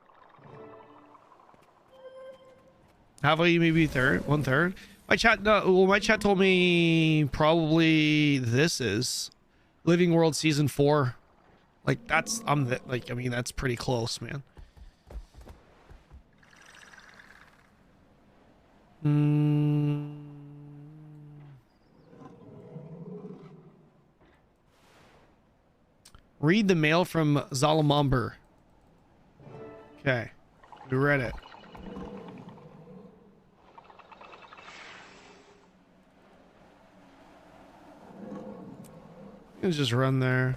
How about you maybe third? 1/3? My chat, no, well, my chat told me probably this is Living World Season 4. Like, that's, I mean, that's pretty close, man. Read the mail from Zalamamber. Okay, we read it. Let's just run there.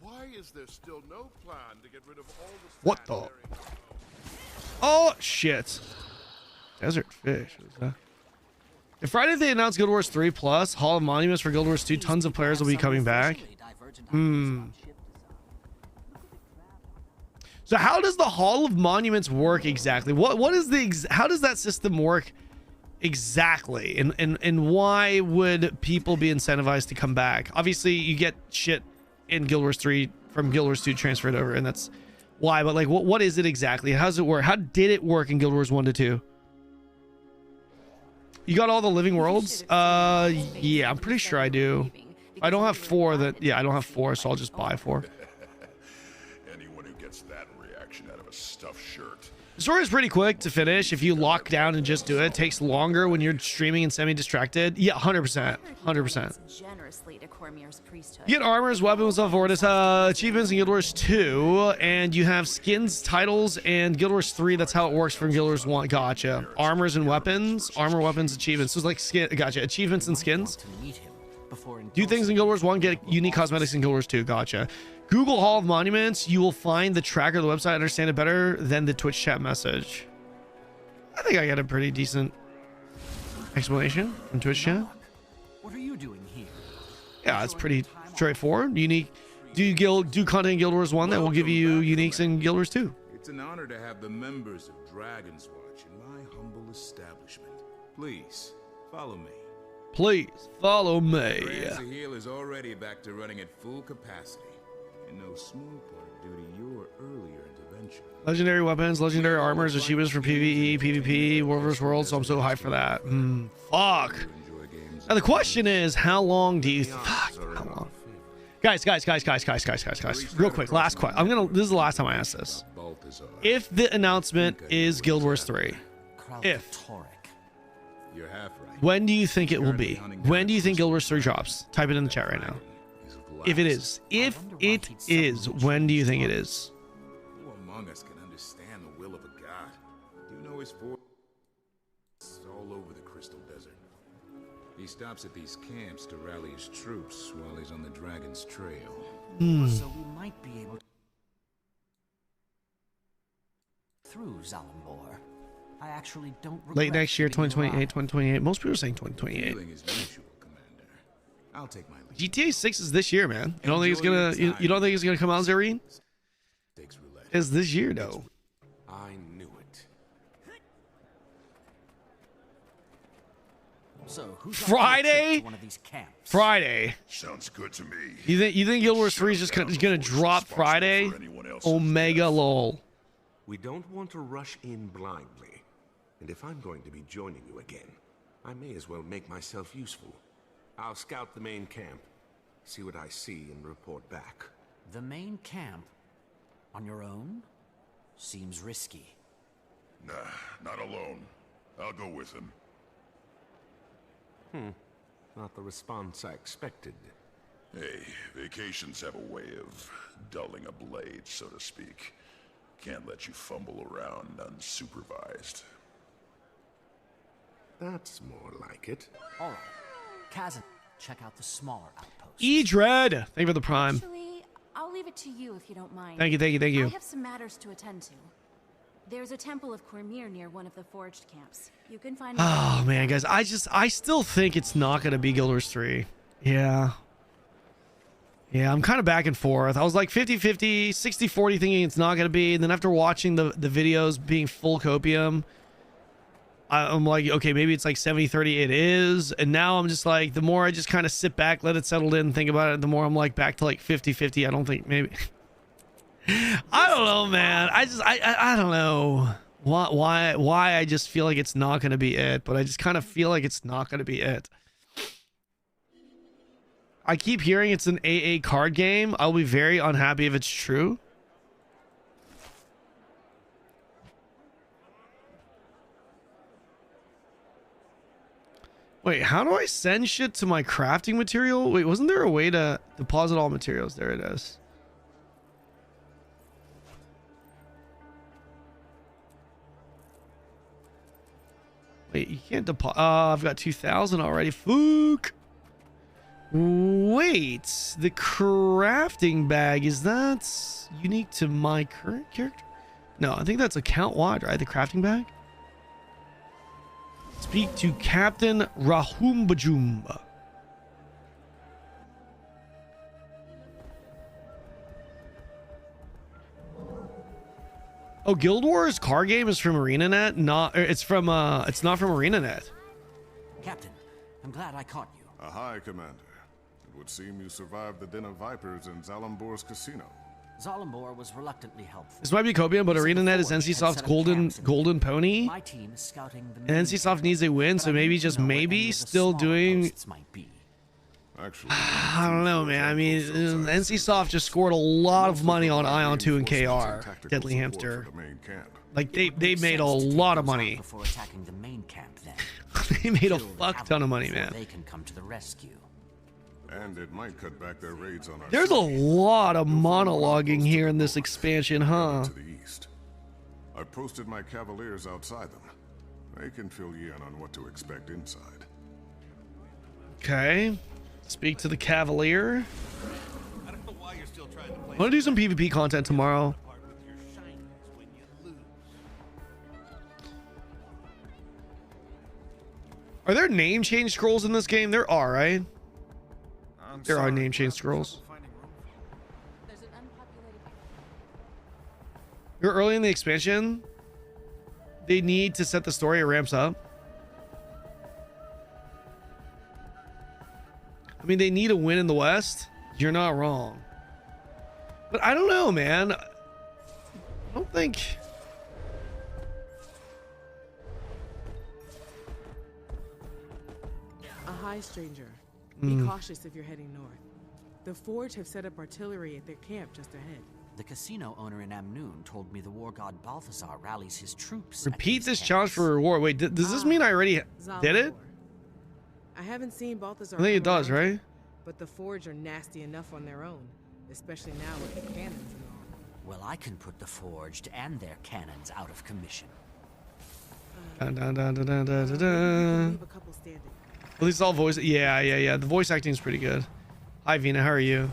Why is there still no plan to get rid of all the What the? Oh shit! Desert fish. What is that? If Friday they announce Guild Wars 3 Plus, Hall of Monuments for Guild Wars 2, tons of players will be coming back. So how does the Hall of Monuments work exactly? What is the how does that system work exactly? And why would people be incentivized to come back? Obviously, you get shit in Guild Wars 3 from Guild Wars 2 transferred over, and that's why. But like, what is it exactly? How does it work? How did it work in Guild Wars 1 to 2? You got all the living worlds? Yeah, I'm pretty sure I do. I don't have 4 that, yeah, I don't have 4, so I'll just buy 4. Anyone who gets that reaction out of a stuffed shirt. The story is pretty quick to finish if you lock down and just do it. It takes longer when you're streaming and semi-distracted. Yeah, 100%. 100%. Generously to Cormier's priesthood. You get armors, weapons, stuff for it. Achievements in Guild Wars 2, and you have skins, titles, and Guild Wars 3. That's how it works from Guild Wars 1. Gotcha. Armors and weapons, armor, weapons, achievements. So it's like skin. Gotcha. Achievements and skins. Do things in Guild Wars 1, get unique cosmetics in Guild Wars 2. Gotcha. Google Hall of Monuments. You will find the tracker of the website. Understand it better than the Twitch chat message. I think I got a pretty decent explanation in Twitch chat. What are you doing here? Yeah, it's pretty straightforward. Unique. Do content in Guild Wars 1 that will give you uniques in Guild Wars 2. It's an honor to have the members of Dragon's Watch in my humble establishment. Please, follow me. Please, follow me. Heal is already back to running at full capacity. In no small part due to your earlier intervention. Legendary weapons, legendary armors, achievements for PvE, PvP, World vs. World, so I'm so hyped for that. Fuck. Now the question is, how long do you... Fuck, how long? Guys. Real quick, last question. This is the last time I ask this. If the announcement is Guild Wars 3, You're half right. when do you think it will be? When do you think Guild Wars 3 drops? Type it in the chat right now. If it is, when do you think it is? Who among us can understand the will of a god? Do you know his force all over the Crystal Desert? He stops at these camps to rally his troops while he's on the Dragon's Trail. So we might be able to... through Zalambor. I actually don't regret Late next year, giving you 2028, up. 2028. Most people are saying 2028. I'll take my leave. GTA 6 is this year, man. You don't think it's gonna? You don't think it's gonna come out, Zareen? It's this year, though. I knew it. So who's Friday? one of these camps? Friday. Sounds good to me. You think Guild Wars 3 is just gonna drop Friday? Omega lol. We don't want to rush in blindly. And if I'm going to be joining you again, I may as well make myself useful. I'll scout the main camp, see what I see, and report back. The main camp? On your own? Seems risky. Nah, not alone. I'll go with him. Not the response I expected. Hey, vacations have a way of dulling a blade, so to speak. Can't let you fumble around unsupervised. That's more like it. All right. Kazan, check out the smaller outposts. E-Dread, thank you for the prime. Actually, I'll leave it to you if you don't mind. Thank you, thank you, thank you. I have some matters to attend to. There's a temple of Cormyr near one of the forged camps. You can find. Oh man, guys, I still think it's not gonna be Guild Wars 3. Yeah, I'm kind of back and forth. I was like 50-50, 60-40 thinking it's not gonna be, and then after watching the videos being full copium, I'm like, okay, maybe it's like 70-30 it is. And now I'm just like, the more I just kind of sit back, let it settle in, and think about it, the more I'm like back to like 50-50. I don't think maybe. I don't know, man. I don't know why I just feel like it's not going to be it, but I just kind of feel like it's not going to be it. I keep hearing it's an AA card game. I'll be very unhappy if it's true. Wait, how do I send shit to my crafting material? Wait, wasn't there a way to deposit all materials? There it is. Wait, you can't deposit. I've got 2,000 already. Fuck. Wait, the crafting bag, is that unique to my current character? No, I think that's account wide, right? The crafting bag? Speak to Captain Rahumbajumba. Oh, Guild Wars car game is from ArenaNet. It's not from ArenaNet. Captain, I'm glad I caught you. Aye, Commander. It would seem you survived the Den of Vipers in Zalambor's casino. Zalambor was reluctantly helpful. This might be copium, but ArenaNet is NCSoft's golden pony. My team is scouting the And NCSoft needs a win, so maybe just maybe still doing. Actually, I don't know, man. I mean, NCSoft just scored a lot of money on Ion 2 and KR, Deadly Hamster. Like they made a lot of money. Before attacking the main camp, then. They made a fuck ton of money, man. They can come to the rescue. And it might cut back their raids on our There's a lot of monologuing here in this expansion, huh? to the east. I've posted my cavaliers outside them. They can fill you in on what to expect inside. Okay. Speak to the Cavalier. I want to do some PvP content tomorrow. Are there name change scrolls in this game? There are, right? There are name change scrolls. You're early in the expansion. They need to set the story. It ramps up. I mean, they need a win in the West. You're not wrong. But I don't know, man. I don't think... A high stranger. Be cautious if you're heading north. The Forge have set up artillery at their camp just ahead. The casino owner in Amnoon told me the war god Balthazar rallies his troops. Repeat this challenge for reward. Wait, does this mean I already did it? I haven't seen Balthazar. I think it does, right? But the Forge are nasty enough on their own, especially now with the cannons and all. Well, I can put the Forged and their cannons out of commission. Dun, dun, dun, dun, dun, dun, dun. Leave a couple standing. At least all voice. Yeah. The voice acting is pretty good. Hi, Vina. How are you?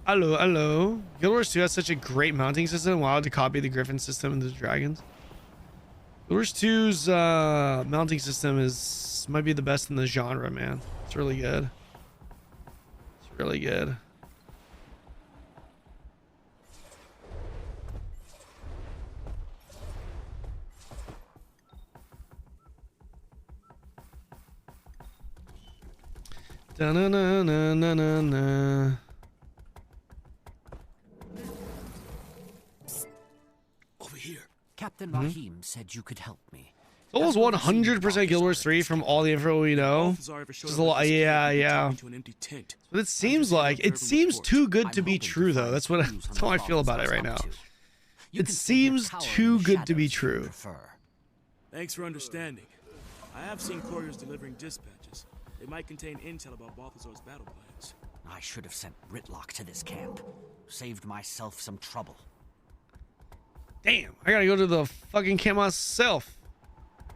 Hello. Guild Wars 2 has such a great mounting system. Wow, to copy the Griffin system and the dragons. Guild Wars 2's mounting system might be the best in the genre, man. It's really good. It's really good. Da-na-na-na-na-na. Over here. Captain Rahim said you could help me. almost 100% Guild Wars 3 from all the info we know. Just a lot, yeah. But it seems too good to be true, though. That's how I feel about it right now. It seems too good to be true. Thanks for understanding. I have seen couriers delivering dispatches. They might contain intel about Balthazar's battle plans. I should have sent Ritlock to this camp. Saved myself some trouble. Damn, I gotta go to the fucking camp myself.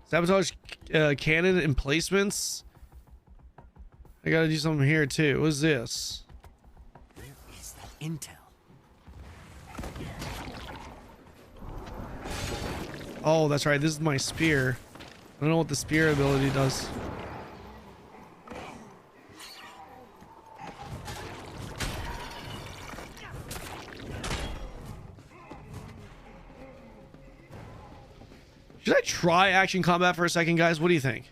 Sabotage Kanon emplacements. I gotta do something here too. What's this? Where is that intel? Oh, that's right. This is my spear. I don't know what the spear ability does. Should I try action combat for a second, guys? What do you think?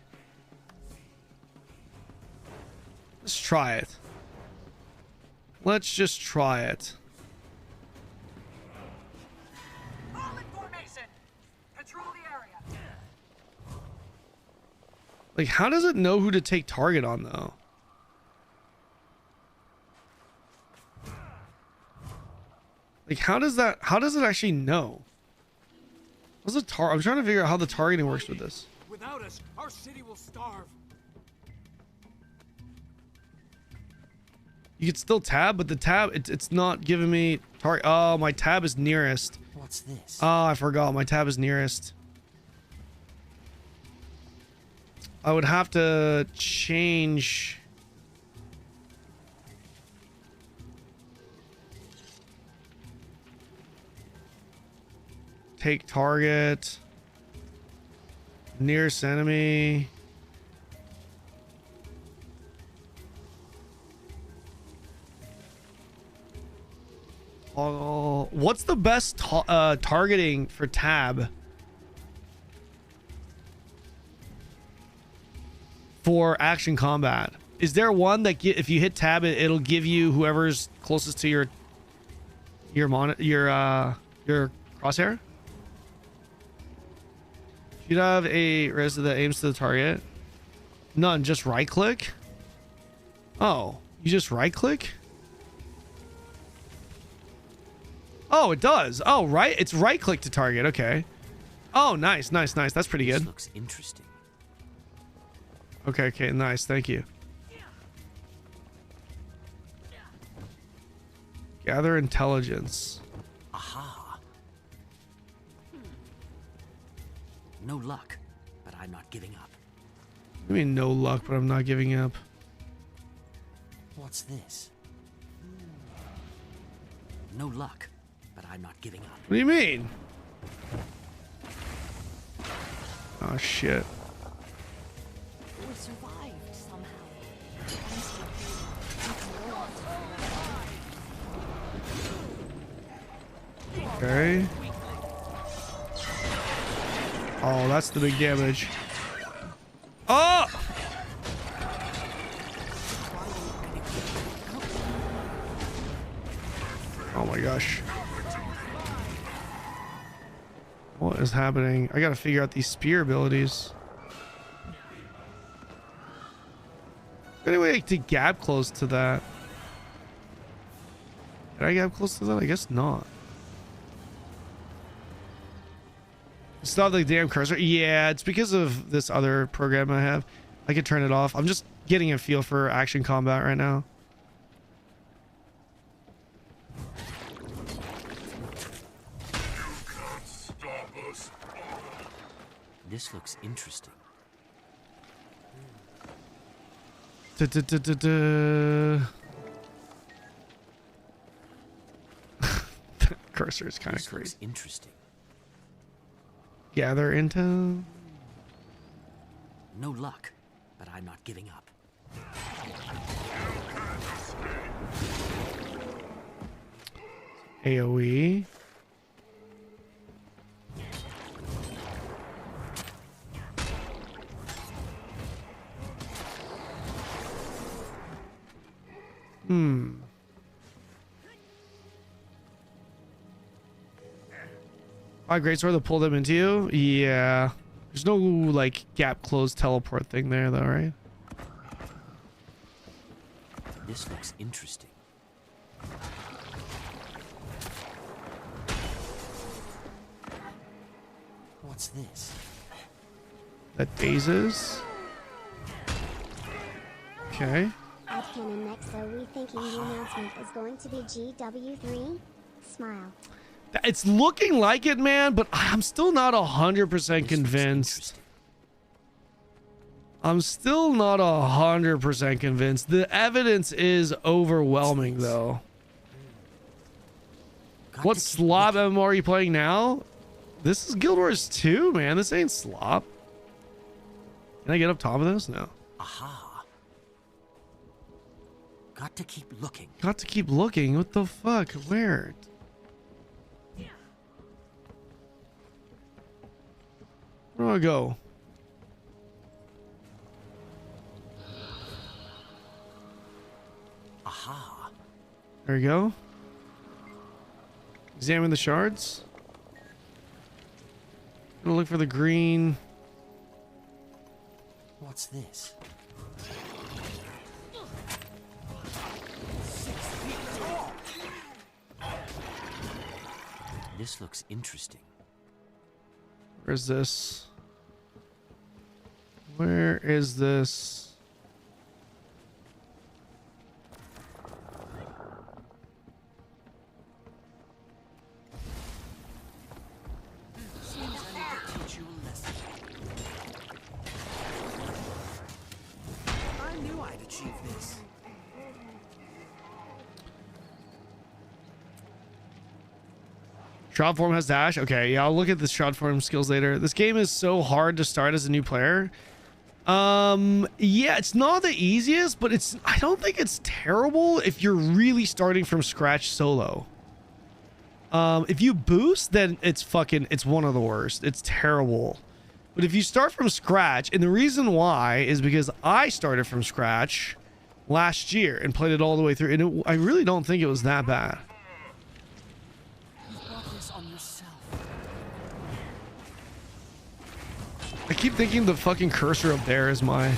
Let's try it. Let's just try it. All in formation. Control the area. Like, how does it know who to take target on, though? Like, how does it actually know? What's the I'm trying to figure out how the targeting works with this. Without us, our city will starve. You can still tab, but the tab, it's not giving me target. Oh, my tab is nearest. What's this? Oh, I forgot. My tab is nearest. I would have to change. Take target. Nearest enemy. Oh, what's the best targeting for tab? For action combat? Is there one that if you hit tab, it'll give you whoever's closest to your crosshair? You'd have a res that aims to the target. None, just right click. Oh, you just right click? Oh, it does. Oh, right. It's right click to target. Okay. Oh, nice. That's pretty good. This looks interesting. Okay, nice. Thank you. Gather intelligence. Aha. No luck, but I'm not giving up. I mean, no luck, but I'm not giving up. What's this? No luck, but I'm not giving up. What do you mean? Oh, shit. We survived somehow. Okay. Oh, that's the big damage. Oh! Oh my gosh. What is happening? I gotta figure out these spear abilities. Any way to gap close to that? Did I gap close to that? I guess not. It's not the damn cursor. Yeah, it's because of this other program I have. I can turn it off. I'm just getting a feel for action combat right now. This looks interesting. Cursor is kind of crazy. Interesting. Gather intel. No luck, but I'm not giving up. AoE. Oh, great sword to pull them into you? Yeah. There's no like gap closed teleport thing there though, right? This looks interesting. What's this? That dazes. Okay. At Kanon next, though, rethinking the announcement is going to be GW3. Smile. It's looking like it, man, but I'm still not 100% convinced. I'm still not 100% convinced. The evidence is overwhelming, though. What slop MMO are you playing now? This is Guild Wars 2, man. This ain't slop. Can I get up top of this? No. Aha. Got to keep looking. Got to keep looking. What the fuck? Where? Where do I go? Aha. There you go. Examine the shards. Gonna look for the green. What's this? This looks interesting. Where's this? Where is this? I knew I'd achieve this. Shroud form has dash. Okay, yeah, I'll look at the shroud form skills later. This game is so hard to start as a new player. Yeah, it's not the easiest, but I don't think it's terrible if you're really starting from scratch solo. If you boost, then it's one of the worst. It's terrible. But if you start from scratch, and the reason why is because I started from scratch last year and played it all the way through, and I really don't think it was that bad. I keep thinking the fucking cursor up there is my...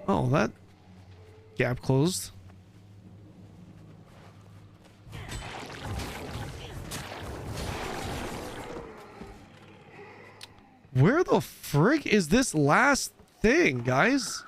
Oh, that gap closed. Where the frick is this last thing, guys?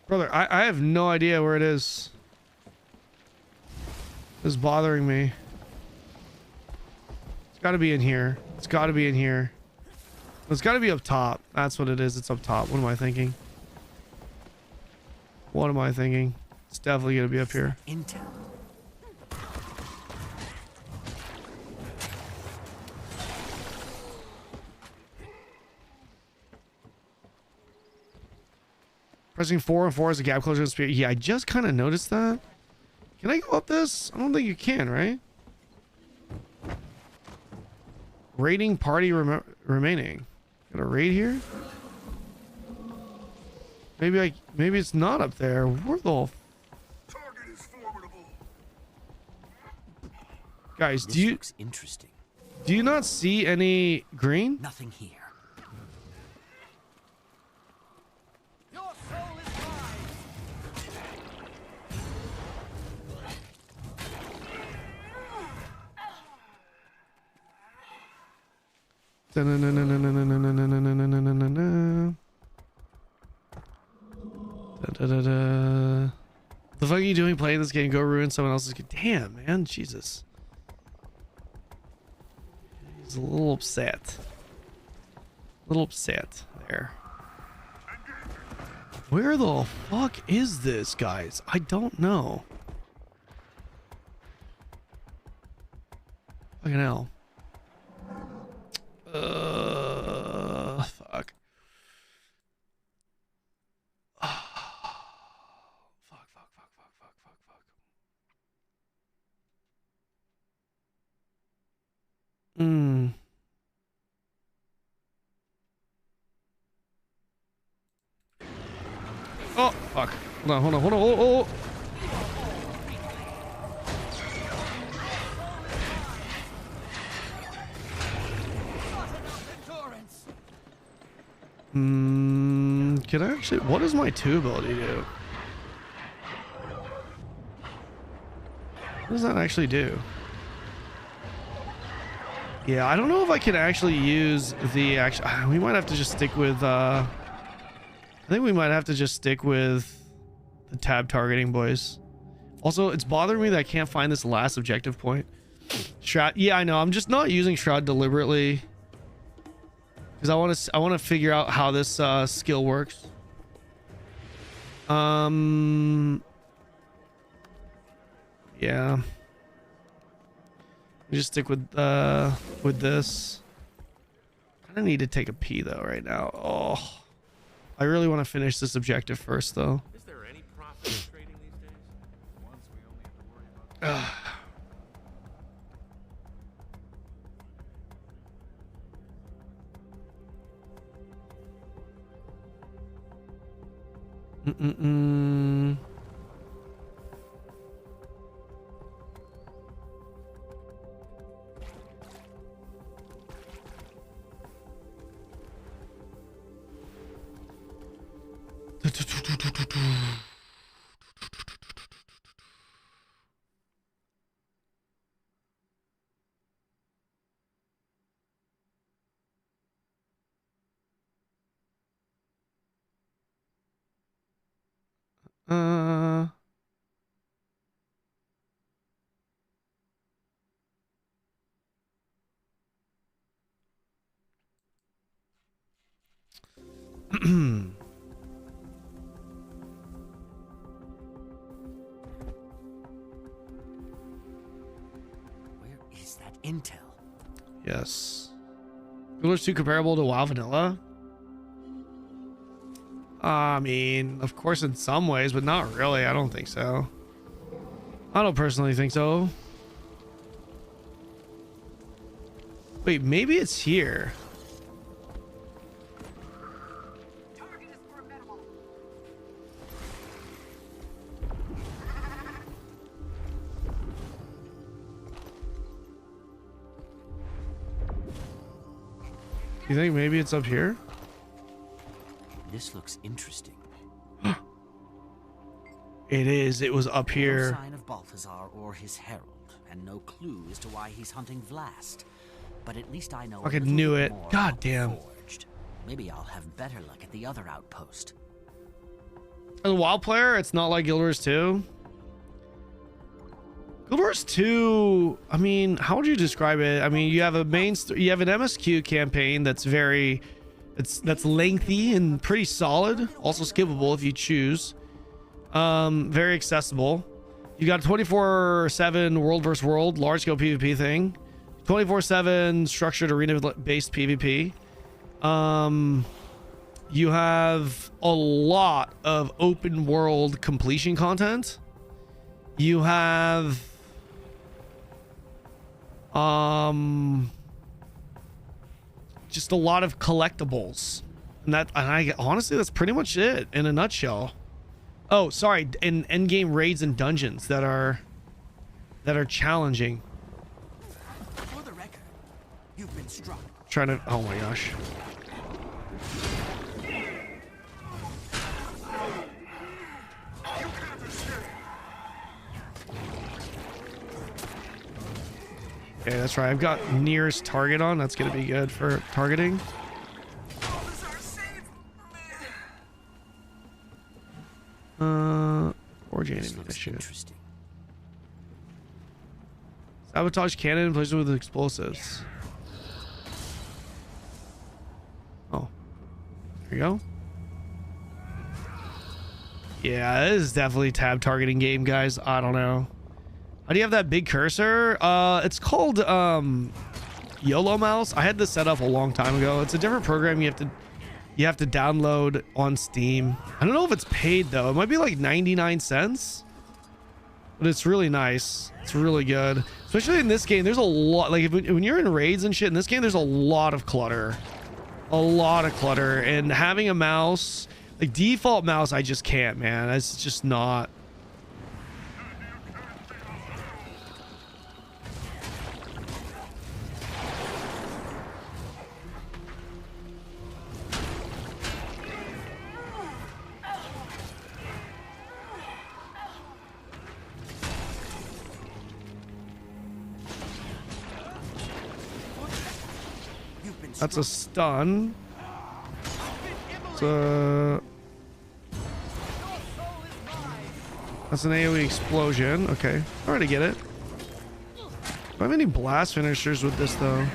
Brother, I have no idea where it is. It's bothering me. It's got to be in here. It's got to be in here. It's got to be up top. That's what it is. It's up top. What am I thinking? What am I thinking? It's definitely going to be up here. Intel. Pressing 4 and 4 is a gap closer in speed. Yeah, I just kind of noticed that. Can I go up this? I don't think you can, right? Raiding party remaining. Got a raid here? Maybe it's not up there. Where the Target is formidable. Guys, This looks interesting. Do you not see any green? Nothing here. The fuck are you doing playing this game? Go ruin someone else's game. Damn, man. Jesus. He's a little upset. A little upset there. Where the fuck is this, guys? I don't know. Fucking hell. Mm. Oh, fuck. Hold on. Oh. Can I actually... What does my 2 ability do? What does that actually do? Yeah, I don't know if I can actually use the actual... We might have to just stick with... I think we might have to just stick with the tab targeting, boys. Also, it's bothering me that I can't find this last objective point. Shroud... Yeah, I know. I'm just not using Shroud deliberately. Because I want to figure out how this skill works. Yeah. Just stick with this. Kind of need to take a pee though right now. Oh, I really want to finish this objective first though. Is there any profit in trading these days? Once we only have to worry about Where is that intel? Yes. Cooler's too comparable to WoW Vanilla? I mean, of course in some ways, but not really. I don't think so. I don't personally think so. Wait, maybe it's here. You think maybe it's up here? This looks interesting. It is. It was up here. No sign of Balthazar or his herald, and no clue as to why he's hunting Vlast. But at least I know. Fucking knew it. God damn. Forged. Maybe I'll have better luck at the other outpost. As a WoW player, it's not like Guild Wars 2. Guild Wars 2, I mean, how would you describe it? I mean, you have an MSQ campaign that's that's lengthy and pretty solid, also skippable if you choose. Very accessible. You got a 24/7 world versus world large scale PvP thing, 24/7 structured arena based PvP. You have a lot of open world completion content. You have just a lot of collectibles, and I honestly, that's pretty much it in a nutshell. Oh, sorry, and endgame raids and dungeons that are challenging. For the record, you've been struck. Trying to, oh my gosh. Okay, that's right. I've got nearest target on. That's gonna be good for targeting. Forging ammunition. Sabotage cannon in place with explosives. Oh, there you go. Yeah, this is definitely tab targeting game, guys. I don't know. How do you have that big cursor? It's called YOLO mouse. I had this set up a long time ago. It's a different program you have to download on Steam. I don't know if it's paid though. It might be like 99 cents. but it's really nice. It's really good, especially in this game. There's a lot, like when you're in raids and shit in this game, there's a lot of clutter, and having a mouse, like default mouse, I just can't, man. It's just not. That's a stun. That's an AoE explosion. Okay, already get it. Do I have any blast finishers with this though?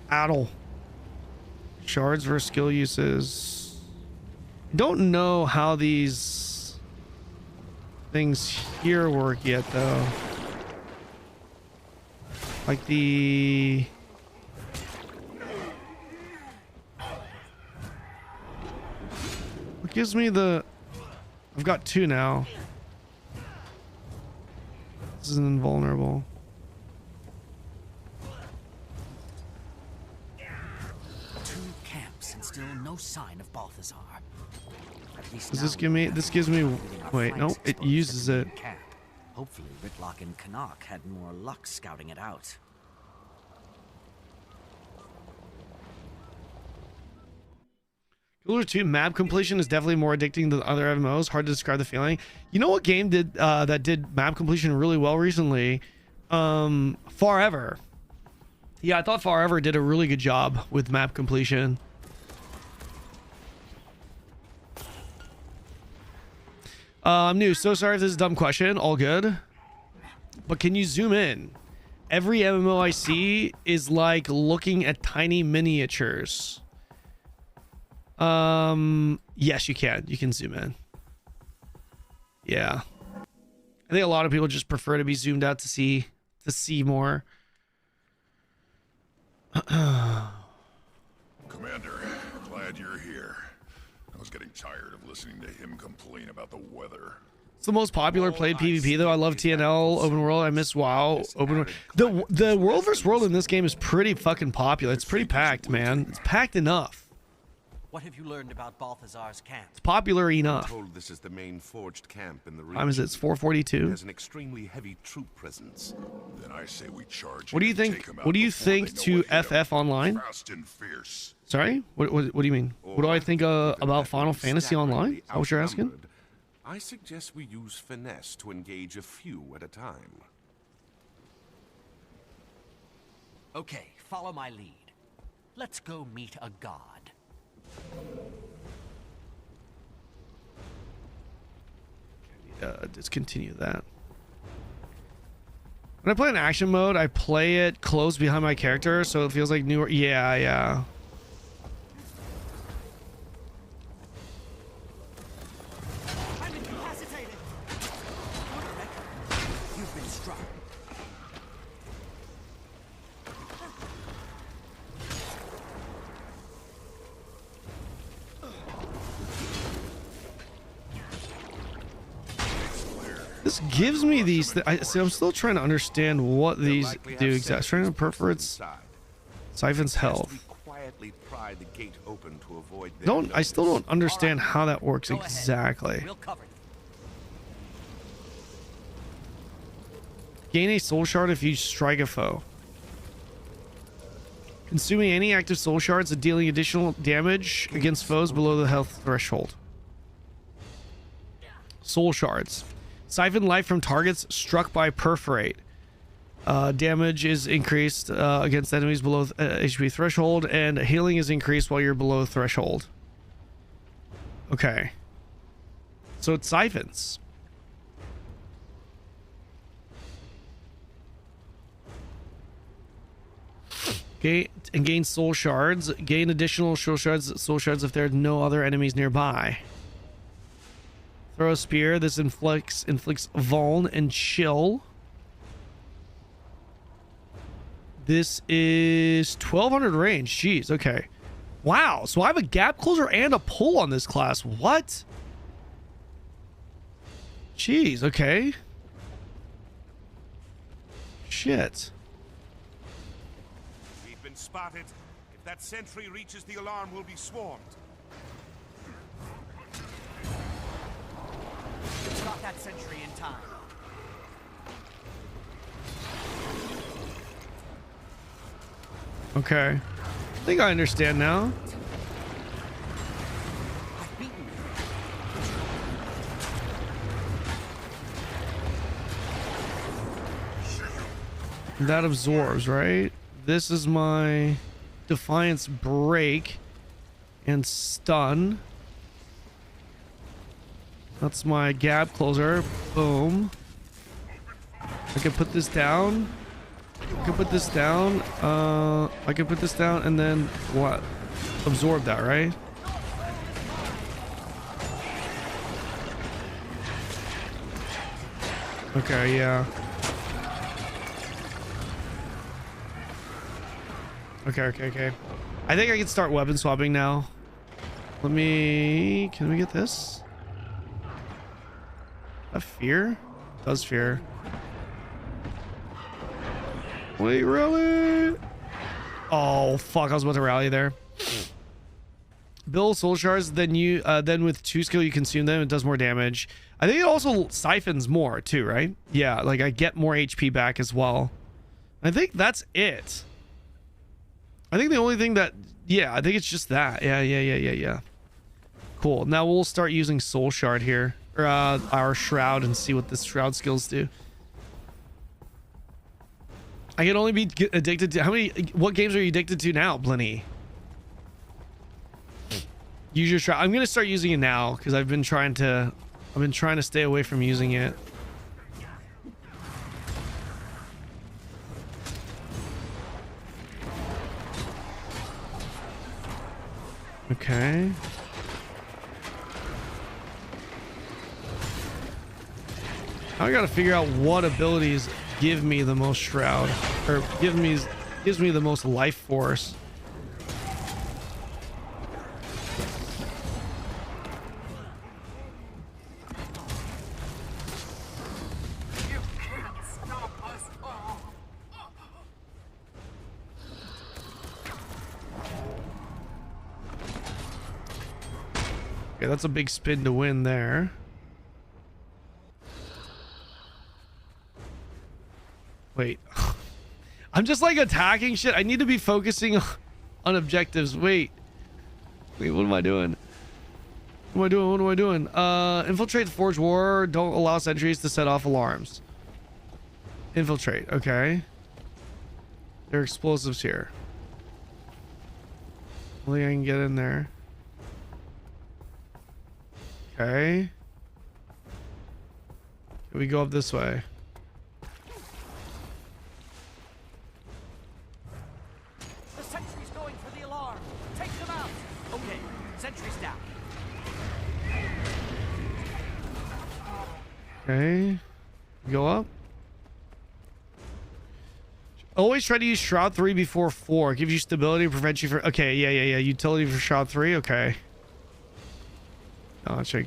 Addle. Shards versus skill uses. Don't know how these things here work yet though. Like the what gives me the I've got 2 now. This is an invulnerable. Camps and still no sign of Balthazar. Does this give me? This gives me. Wait, no, it uses it. Hopefully, Ritlock and Kanon had more luck scouting it out. Guild Wars 2 map completion is definitely more addicting than other MMOs. Hard to describe the feeling. You know what game did that did map completion really well recently? Forever. Yeah, I thought Forever did a really good job with map completion. I'm new. So sorry if this is a dumb question. All good. But can you zoom in? Every MMO I see is like looking at tiny miniatures. Yes, you can. You can zoom in. Yeah. I think a lot of people just prefer to be zoomed out to see more. Commander, glad you're here. I was getting tired of listening to him complain about the weather. It's the most popular played PvP though. I love TNL open world. I miss WoW open world. The world versus world in this game is pretty fucking popular. It's pretty packed, man. It's packed enough. What have you learned about Balthazar's camp? It's popular enough. I'm told this is the main forged camp in the region. Time is it? It's 4:42. It has an extremely heavy troop presence. Then I say we charge. What do you think? What do you think to FF Online? Fast and fierce. Sorry, what do you mean? What do I think about Final Fantasy Online? Is that what you're asking? I suggest we use finesse to engage a few at a time. Okay, follow my lead. Let's go meet a god. Discontinue that. When I play in action mode, I play it close behind my character, so it feels like newer. Yeah. I'm incapacitated. You've been struck. This gives me these. I'm still trying to understand what these do exactly. Trying to perforates siphons health. I still don't understand how that works exactly. Gain a soul shard if you strike a foe. Consuming any active soul shards and dealing additional damage against foes below the health threshold. Soul shards. Siphon life from targets struck by perforate. Damage is increased against enemies below HP threshold, and healing is increased while you're below threshold. Okay. So it's siphons. Gain soul shards. Gain additional soul shards if there are no other enemies nearby. Throw a spear. This inflicts vuln and chill. This is 1200 range. Jeez. Okay. Wow, so I have a gap closer and a pull on this class. What? Jeez, okay. Shit. We've been spotted. If that sentry reaches the alarm, we'll be swarmed. Stop that sentry in time. Okay. I think I understand now. That absorbs, right? This is my Defiance break and stun. That's my gap closer. Boom. I can put this down. I can put this down. I can put this down and then what? Absorb that, right? Okay, yeah. Okay. I think I can start weapon swapping now. Can we get this? A fear? Does fear. Wait, really? Oh, fuck. I was about to rally there. Build soul shards, then with 2 skill you consume them, it does more damage. I think it also siphons more too, right? Yeah, like I get more HP back as well. I think that's it. I think the only thing that, yeah, I think it's just that. Yeah. Cool. Now we'll start using soul shard here, or our shroud, and see what this shroud skills do. I can only be addicted to what games are you addicted to now, Blinny? Use your shroud. I'm gonna start using it now because I've been trying to stay away from using it. Okay. I gotta figure out what abilities give me the most shroud, or gives me the most life force. Okay, that's a big spin to win there. Wait. I'm just like attacking shit. I need to be focusing on objectives. Wait, what am I doing? What am I doing? Infiltrate the Forge War. Don't allow sentries to set off alarms. Infiltrate. Okay. There are explosives here. Only I can get in there. Okay. Can we go up this way? The sentry's going for the alarm. Take them out. Okay, sentry's down. Okay. Go up. Always try to use Shroud 3 before 4. It gives you stability, prevents you from... Okay, yeah. Utility for Shroud 3. Okay. Gotcha.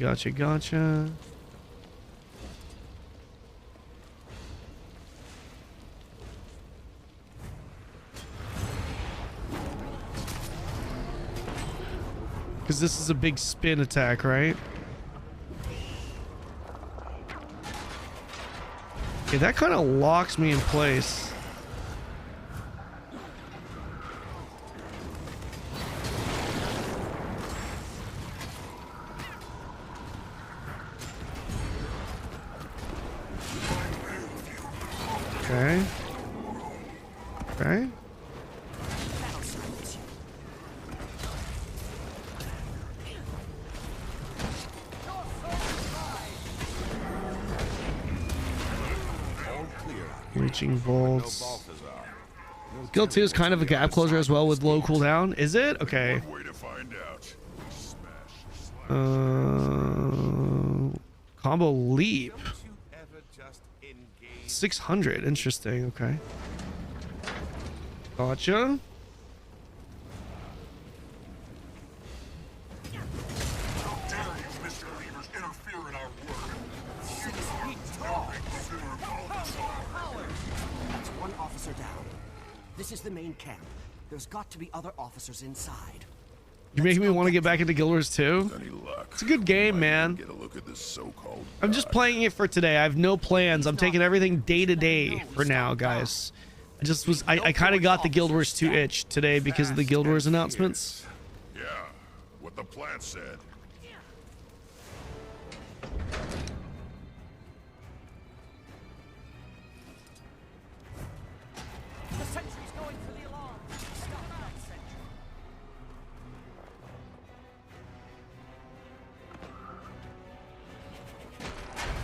Because this is a big spin attack, right? Okay, that kind of locks me in place. Okay. Reaching bolts. Skill 2 is kind of a gap closer as well with low cooldown. Is it? Okay. Combo leap. 600. Interesting. Okay. This is the main camp. There's got to be other officers inside. You're making me want to get back into Guild Wars 2. Any luck? It's a good game, man. Get a look at this so-called. I'm just playing it for today. I have no plans. I'm taking everything day to day for now, guys. I kind of got the Guild Wars 2 itch today because of the Guild Wars announcements. Yeah, what the plant said. The sentry's going for the alarm. Stop that sentry.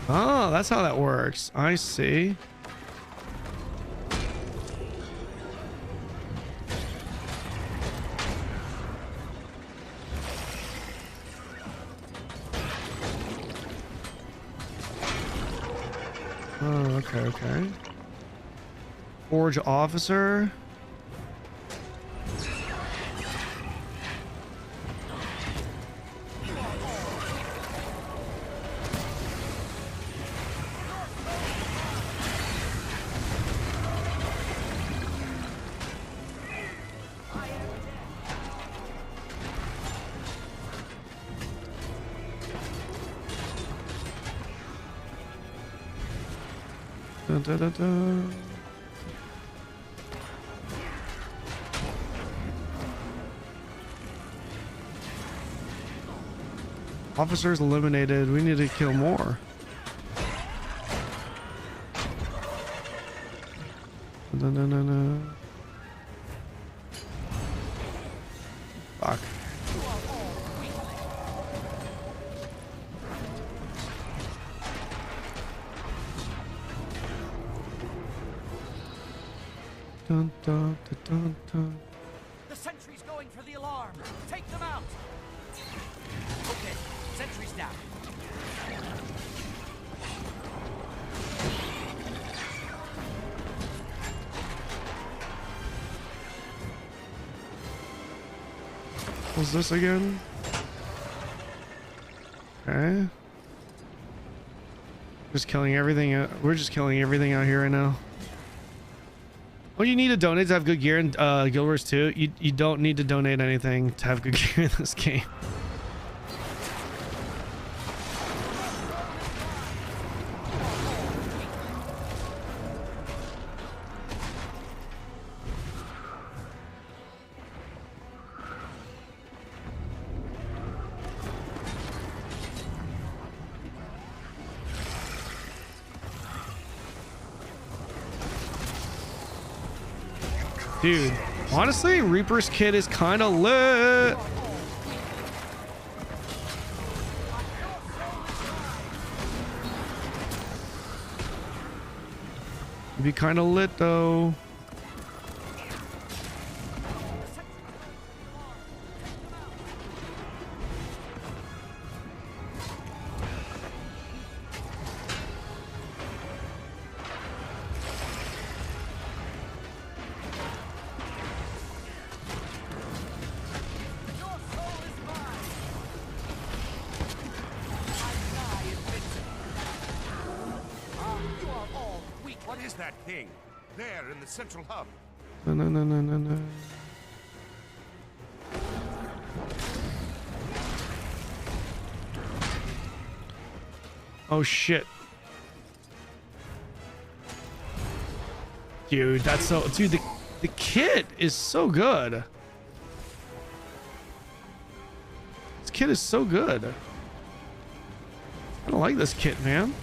Oh, that's how that works. I see. Oh, okay. Forge officer. Dun, dun, dun, dun. Officers eliminated. We need to kill more. Dun, dun, dun, dun. Fuck. Dun, dun, dun, dun, dun. The sentry's going for the alarm. Take them out. Okay, sentry's down. What's this again? Okay. Just killing everything. We're just killing everything out here right now. Well, you need to donate to have good gear in Guild Wars 2. You don't need to donate anything to have good gear in this game. Dude, honestly, Reaper's kit is kind of lit. It'd be kind of lit though. What is that thing? There in the central hub. No, no, no, no, no, no. Oh shit. Dude, that's so... Dude, the kit is so good. This kit is so good. I don't like this kit, man.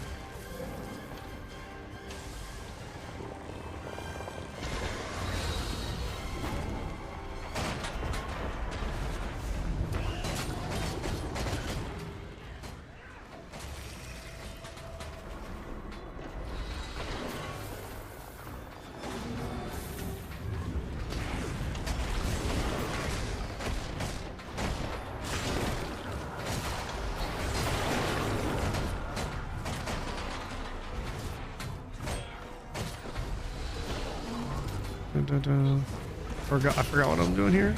I forgot what I'm doing here.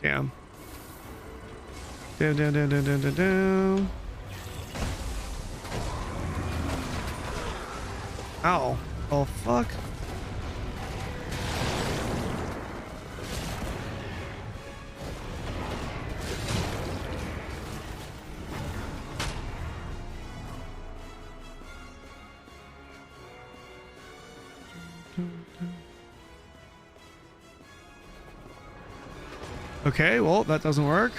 Damn. Down. Ow. Oh, fuck. Okay, well, that doesn't work.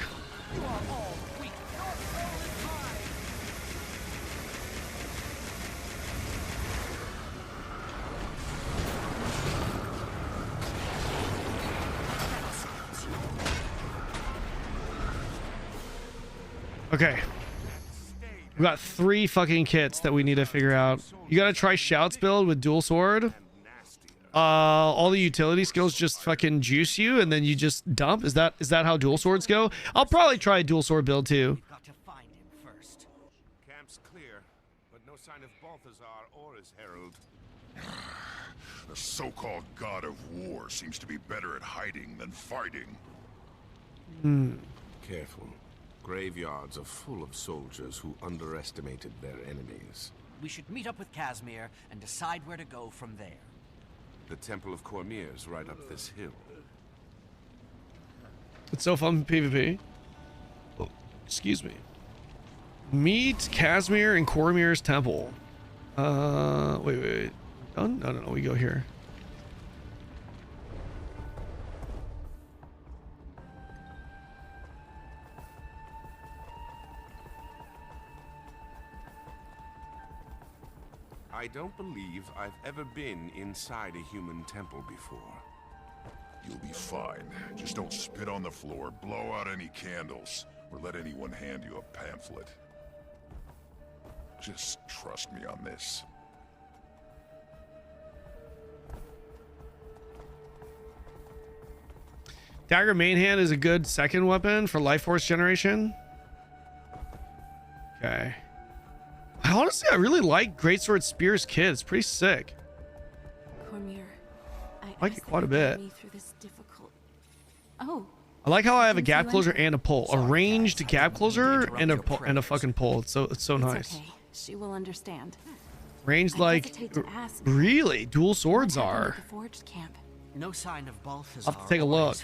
Okay. We got 3 fucking kits that we need to figure out. You gotta try Shout's build with dual sword. All the utility skills just fucking juice you and then you just dump. Is that how dual swords go? I'll probably try a dual sword build too. Camp's clear, but no sign of Balthazar or his herald. The so-called god of war seems to be better at hiding than fighting. Careful. Graveyards are full of soldiers who underestimated their enemies. We should meet up with Casimir and decide where to go from there. The Temple of Cormier's right up this hill. It's so fun PvP. Oh, excuse me. Meet Casimir in Cormier's temple. Wait. Done? No, we go here. I don't believe I've ever been inside a human temple before. You'll be fine. Just don't spit on the floor, blow out any candles, or let anyone hand you a pamphlet. Just trust me on this. Dagger main hand is a good second weapon for life force generation. Okay. Honestly, I really like Greatsword Spear's kit. It's pretty sick. Cormier, I like it quite a bit. Oh. I like how I have a gap closer and a pull. A ranged gap closer and a fucking pull. It's so nice. Okay. She will understand. Ranged like really dual swords are. Forged camp. No sign of Balthazar. I'll have to take a look.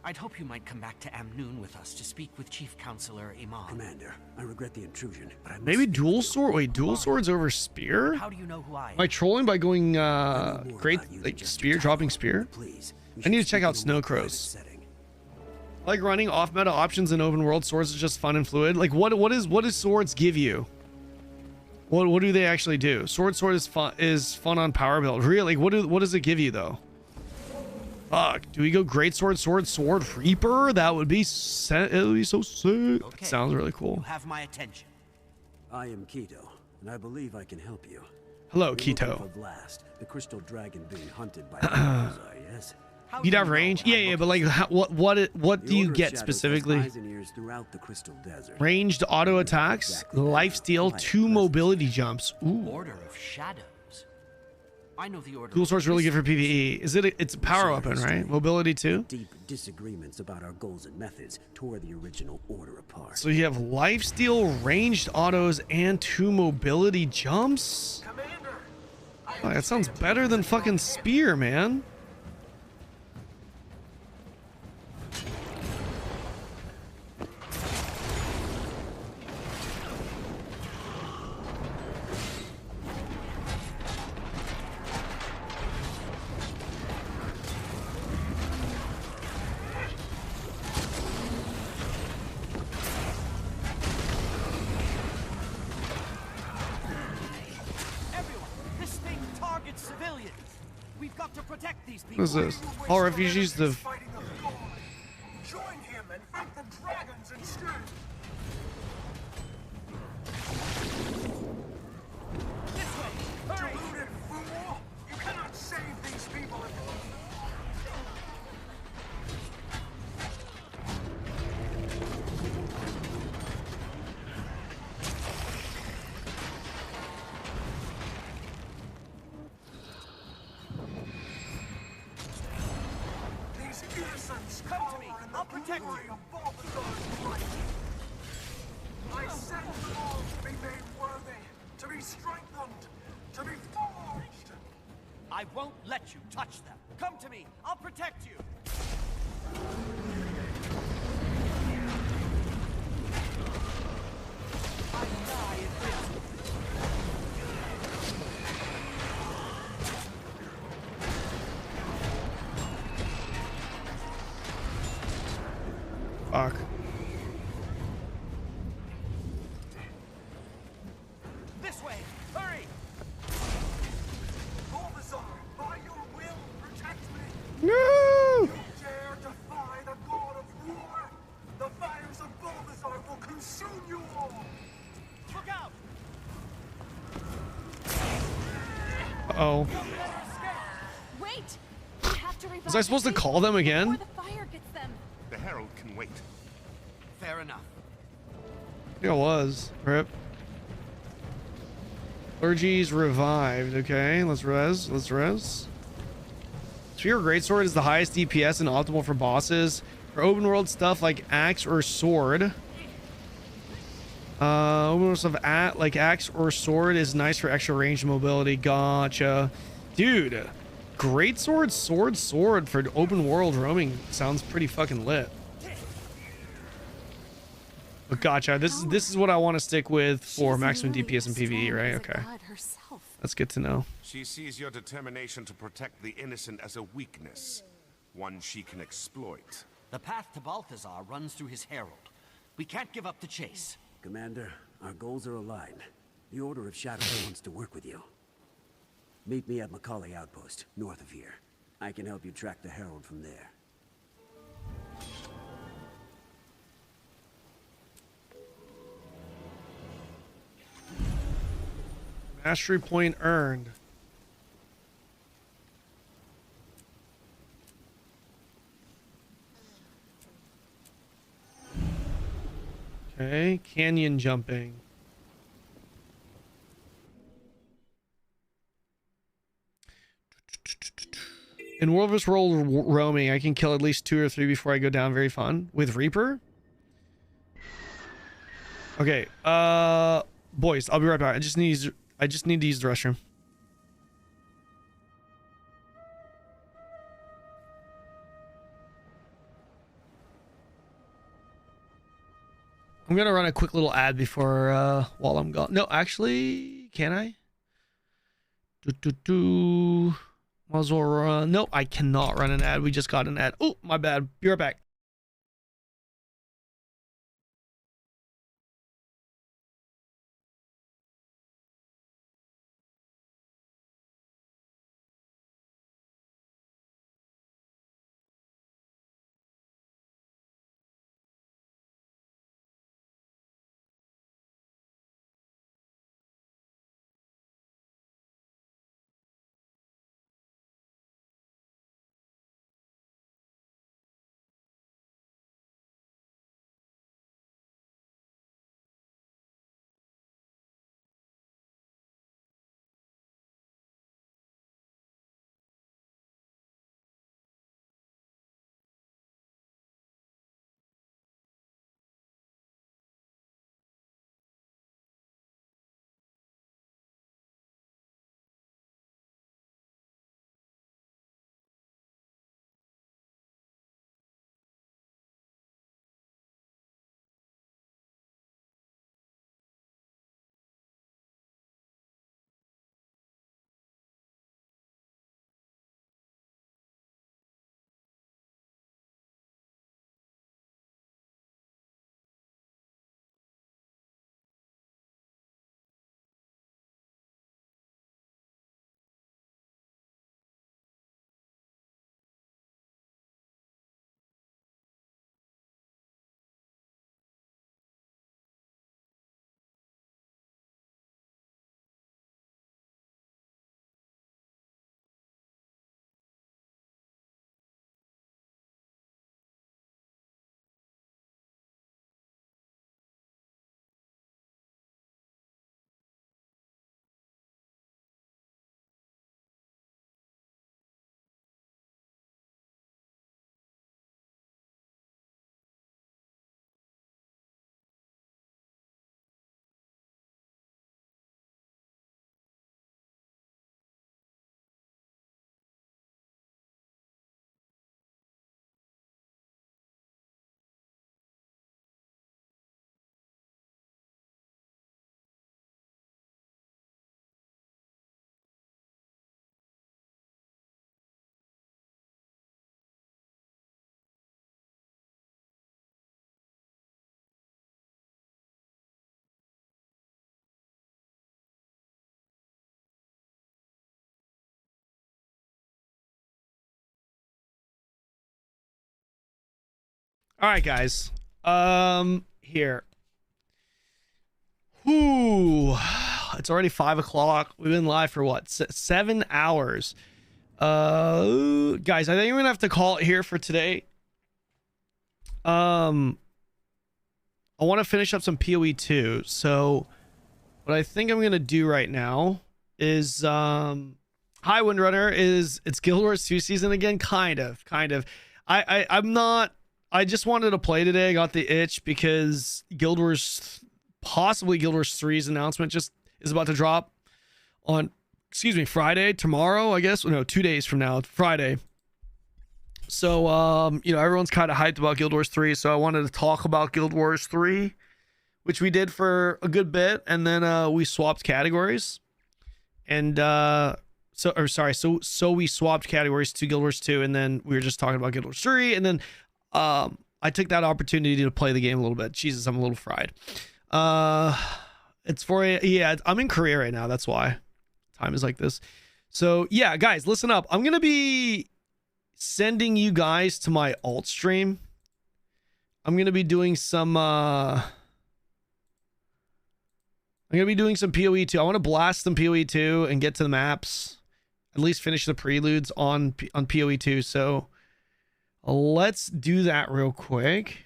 I'd hope you might come back to Amnoon with us to speak with Chief Counselor Iman. Commander, I regret the intrusion, but I must maybe dual sword. Wait, dual swords over spear? How do you know who I am? Am I trolling by going great like spear dropping spear? I need to check out Snow Crows. I like running off meta options in open world. Swords is just fun and fluid. Like what does swords give you? What do they actually do? Sword is fun on power build. Really? What does it give you though? Fuck. Do we go great sword reaper? That would be it would be so sick. Okay. That sounds really cool. You have my attention. I am Keto, and I believe I can help you. Hello, We're Keto. looking for Blast, the crystal dragon being hunted by Balthazar, yes? You'd have range? Yeah, but like what do you get specifically? Throughout the crystal desert. Ranged auto attacks, life steal, 2 mobility jumps. Ooh. Order of Shadows. I know the order. Dual sword's really good for PvE. It's a power weapon, right? Mobility too? Deep disagreements about our goals and methods tore the original order apart. So you have life steal, ranged autos, and 2 mobility jumps? Oh, that sounds better than fucking spear, man. What is this? All refugees the Join him and fight the dragons instead. This way! Hurry! Deluded fool! You cannot save these people if come to me. I'll protect you. I sent them all to be made worthy, to be strengthened, to to be forged! I won't let you touch them. Come to me. I'll protect you. Fuck. This way. Hurry. Bulbasaur, by your will, protect me! No! You dare defy the god of war? The fires of Bulbasaur will consume you all! Look out! Uh-oh. Wait! We have to revive Was I supposed to call them again? before the fire gets them. The Herald can wait. Fair enough. I think it was. Rip. Clergy's revived. Okay, let's res. Let's res. Sphere Greatsword is the highest DPS and optimal for bosses. For open world stuff like axe or sword. Open world stuff like axe or sword is nice for extra range and mobility. Gotcha. Dude, Greatsword, sword for open world roaming sounds pretty fucking lit. But gotcha. This is what I want to stick with for maximum DPS and PvE, right? Okay. That's good to know. She sees your determination to protect the innocent as a weakness, one she can exploit. The path to Balthazar runs through his herald. We can't give up the chase. Commander, our goals are aligned. The Order of Shadow wants to work with you. Meet me at Macaulay Outpost, north of here. I can help you track the Herald from there. Mastery point earned. Okay, canyon jumping. In World vs. World roaming, I can kill at least 2 or 3 before I go down. Very fun. With Reaper? Okay, boys, I'll be right back. I just need to use the restroom. I'm gonna run a quick little ad before while I'm gone. No, actually, can I? Muzzle run. Nope, I cannot run an ad. We just got an ad. Oh, my bad. Be right back. All right, guys. Here. Whoo. It's already 5 o'clock. We've been live for what? 7 hours. Guys, I think we're gonna have to call it here for today. I want to finish up some PoE 2. So what I think I'm gonna do right now is hi Windrunner, it's Guild Wars 2 season again? Kind of. I'm not. I just wanted to play today. I got the itch because possibly Guild Wars 3's announcement just is about to drop on, Friday, tomorrow, I guess. No, 2 days from now, Friday. So, everyone's kind of hyped about Guild Wars 3. So I wanted to talk about Guild Wars 3, which we did for a good bit. And then we swapped categories. And so we swapped categories to Guild Wars 2. And then we were just talking about Guild Wars 3. And then I took that opportunity to play the game a little bit. Jesus, I'm a little fried. It's I'm in Korea right now. That's why time is like this. So yeah, guys, listen up. I'm going to be sending you guys to my alt stream. I'm going to be doing some, PoE 2. I want to blast some PoE 2 and get to the maps. At least finish the preludes on PoE 2. So let's do that real quick.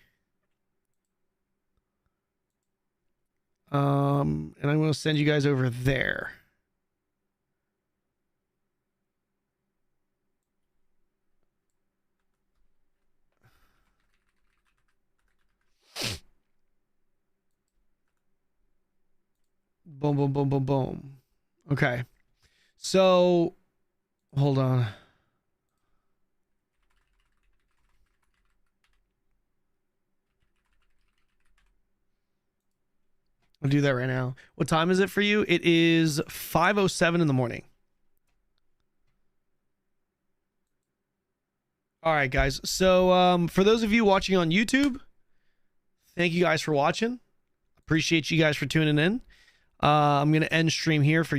And I'm going to send you guys over there. Boom, boom, boom, boom, boom. Okay. So, hold on. I'll do that right now. What time is it for you? It is 5:07 in the morning. All right, guys. So for those of you watching on YouTube, thank you guys for watching. Appreciate you guys for tuning in. I'm going to end stream here for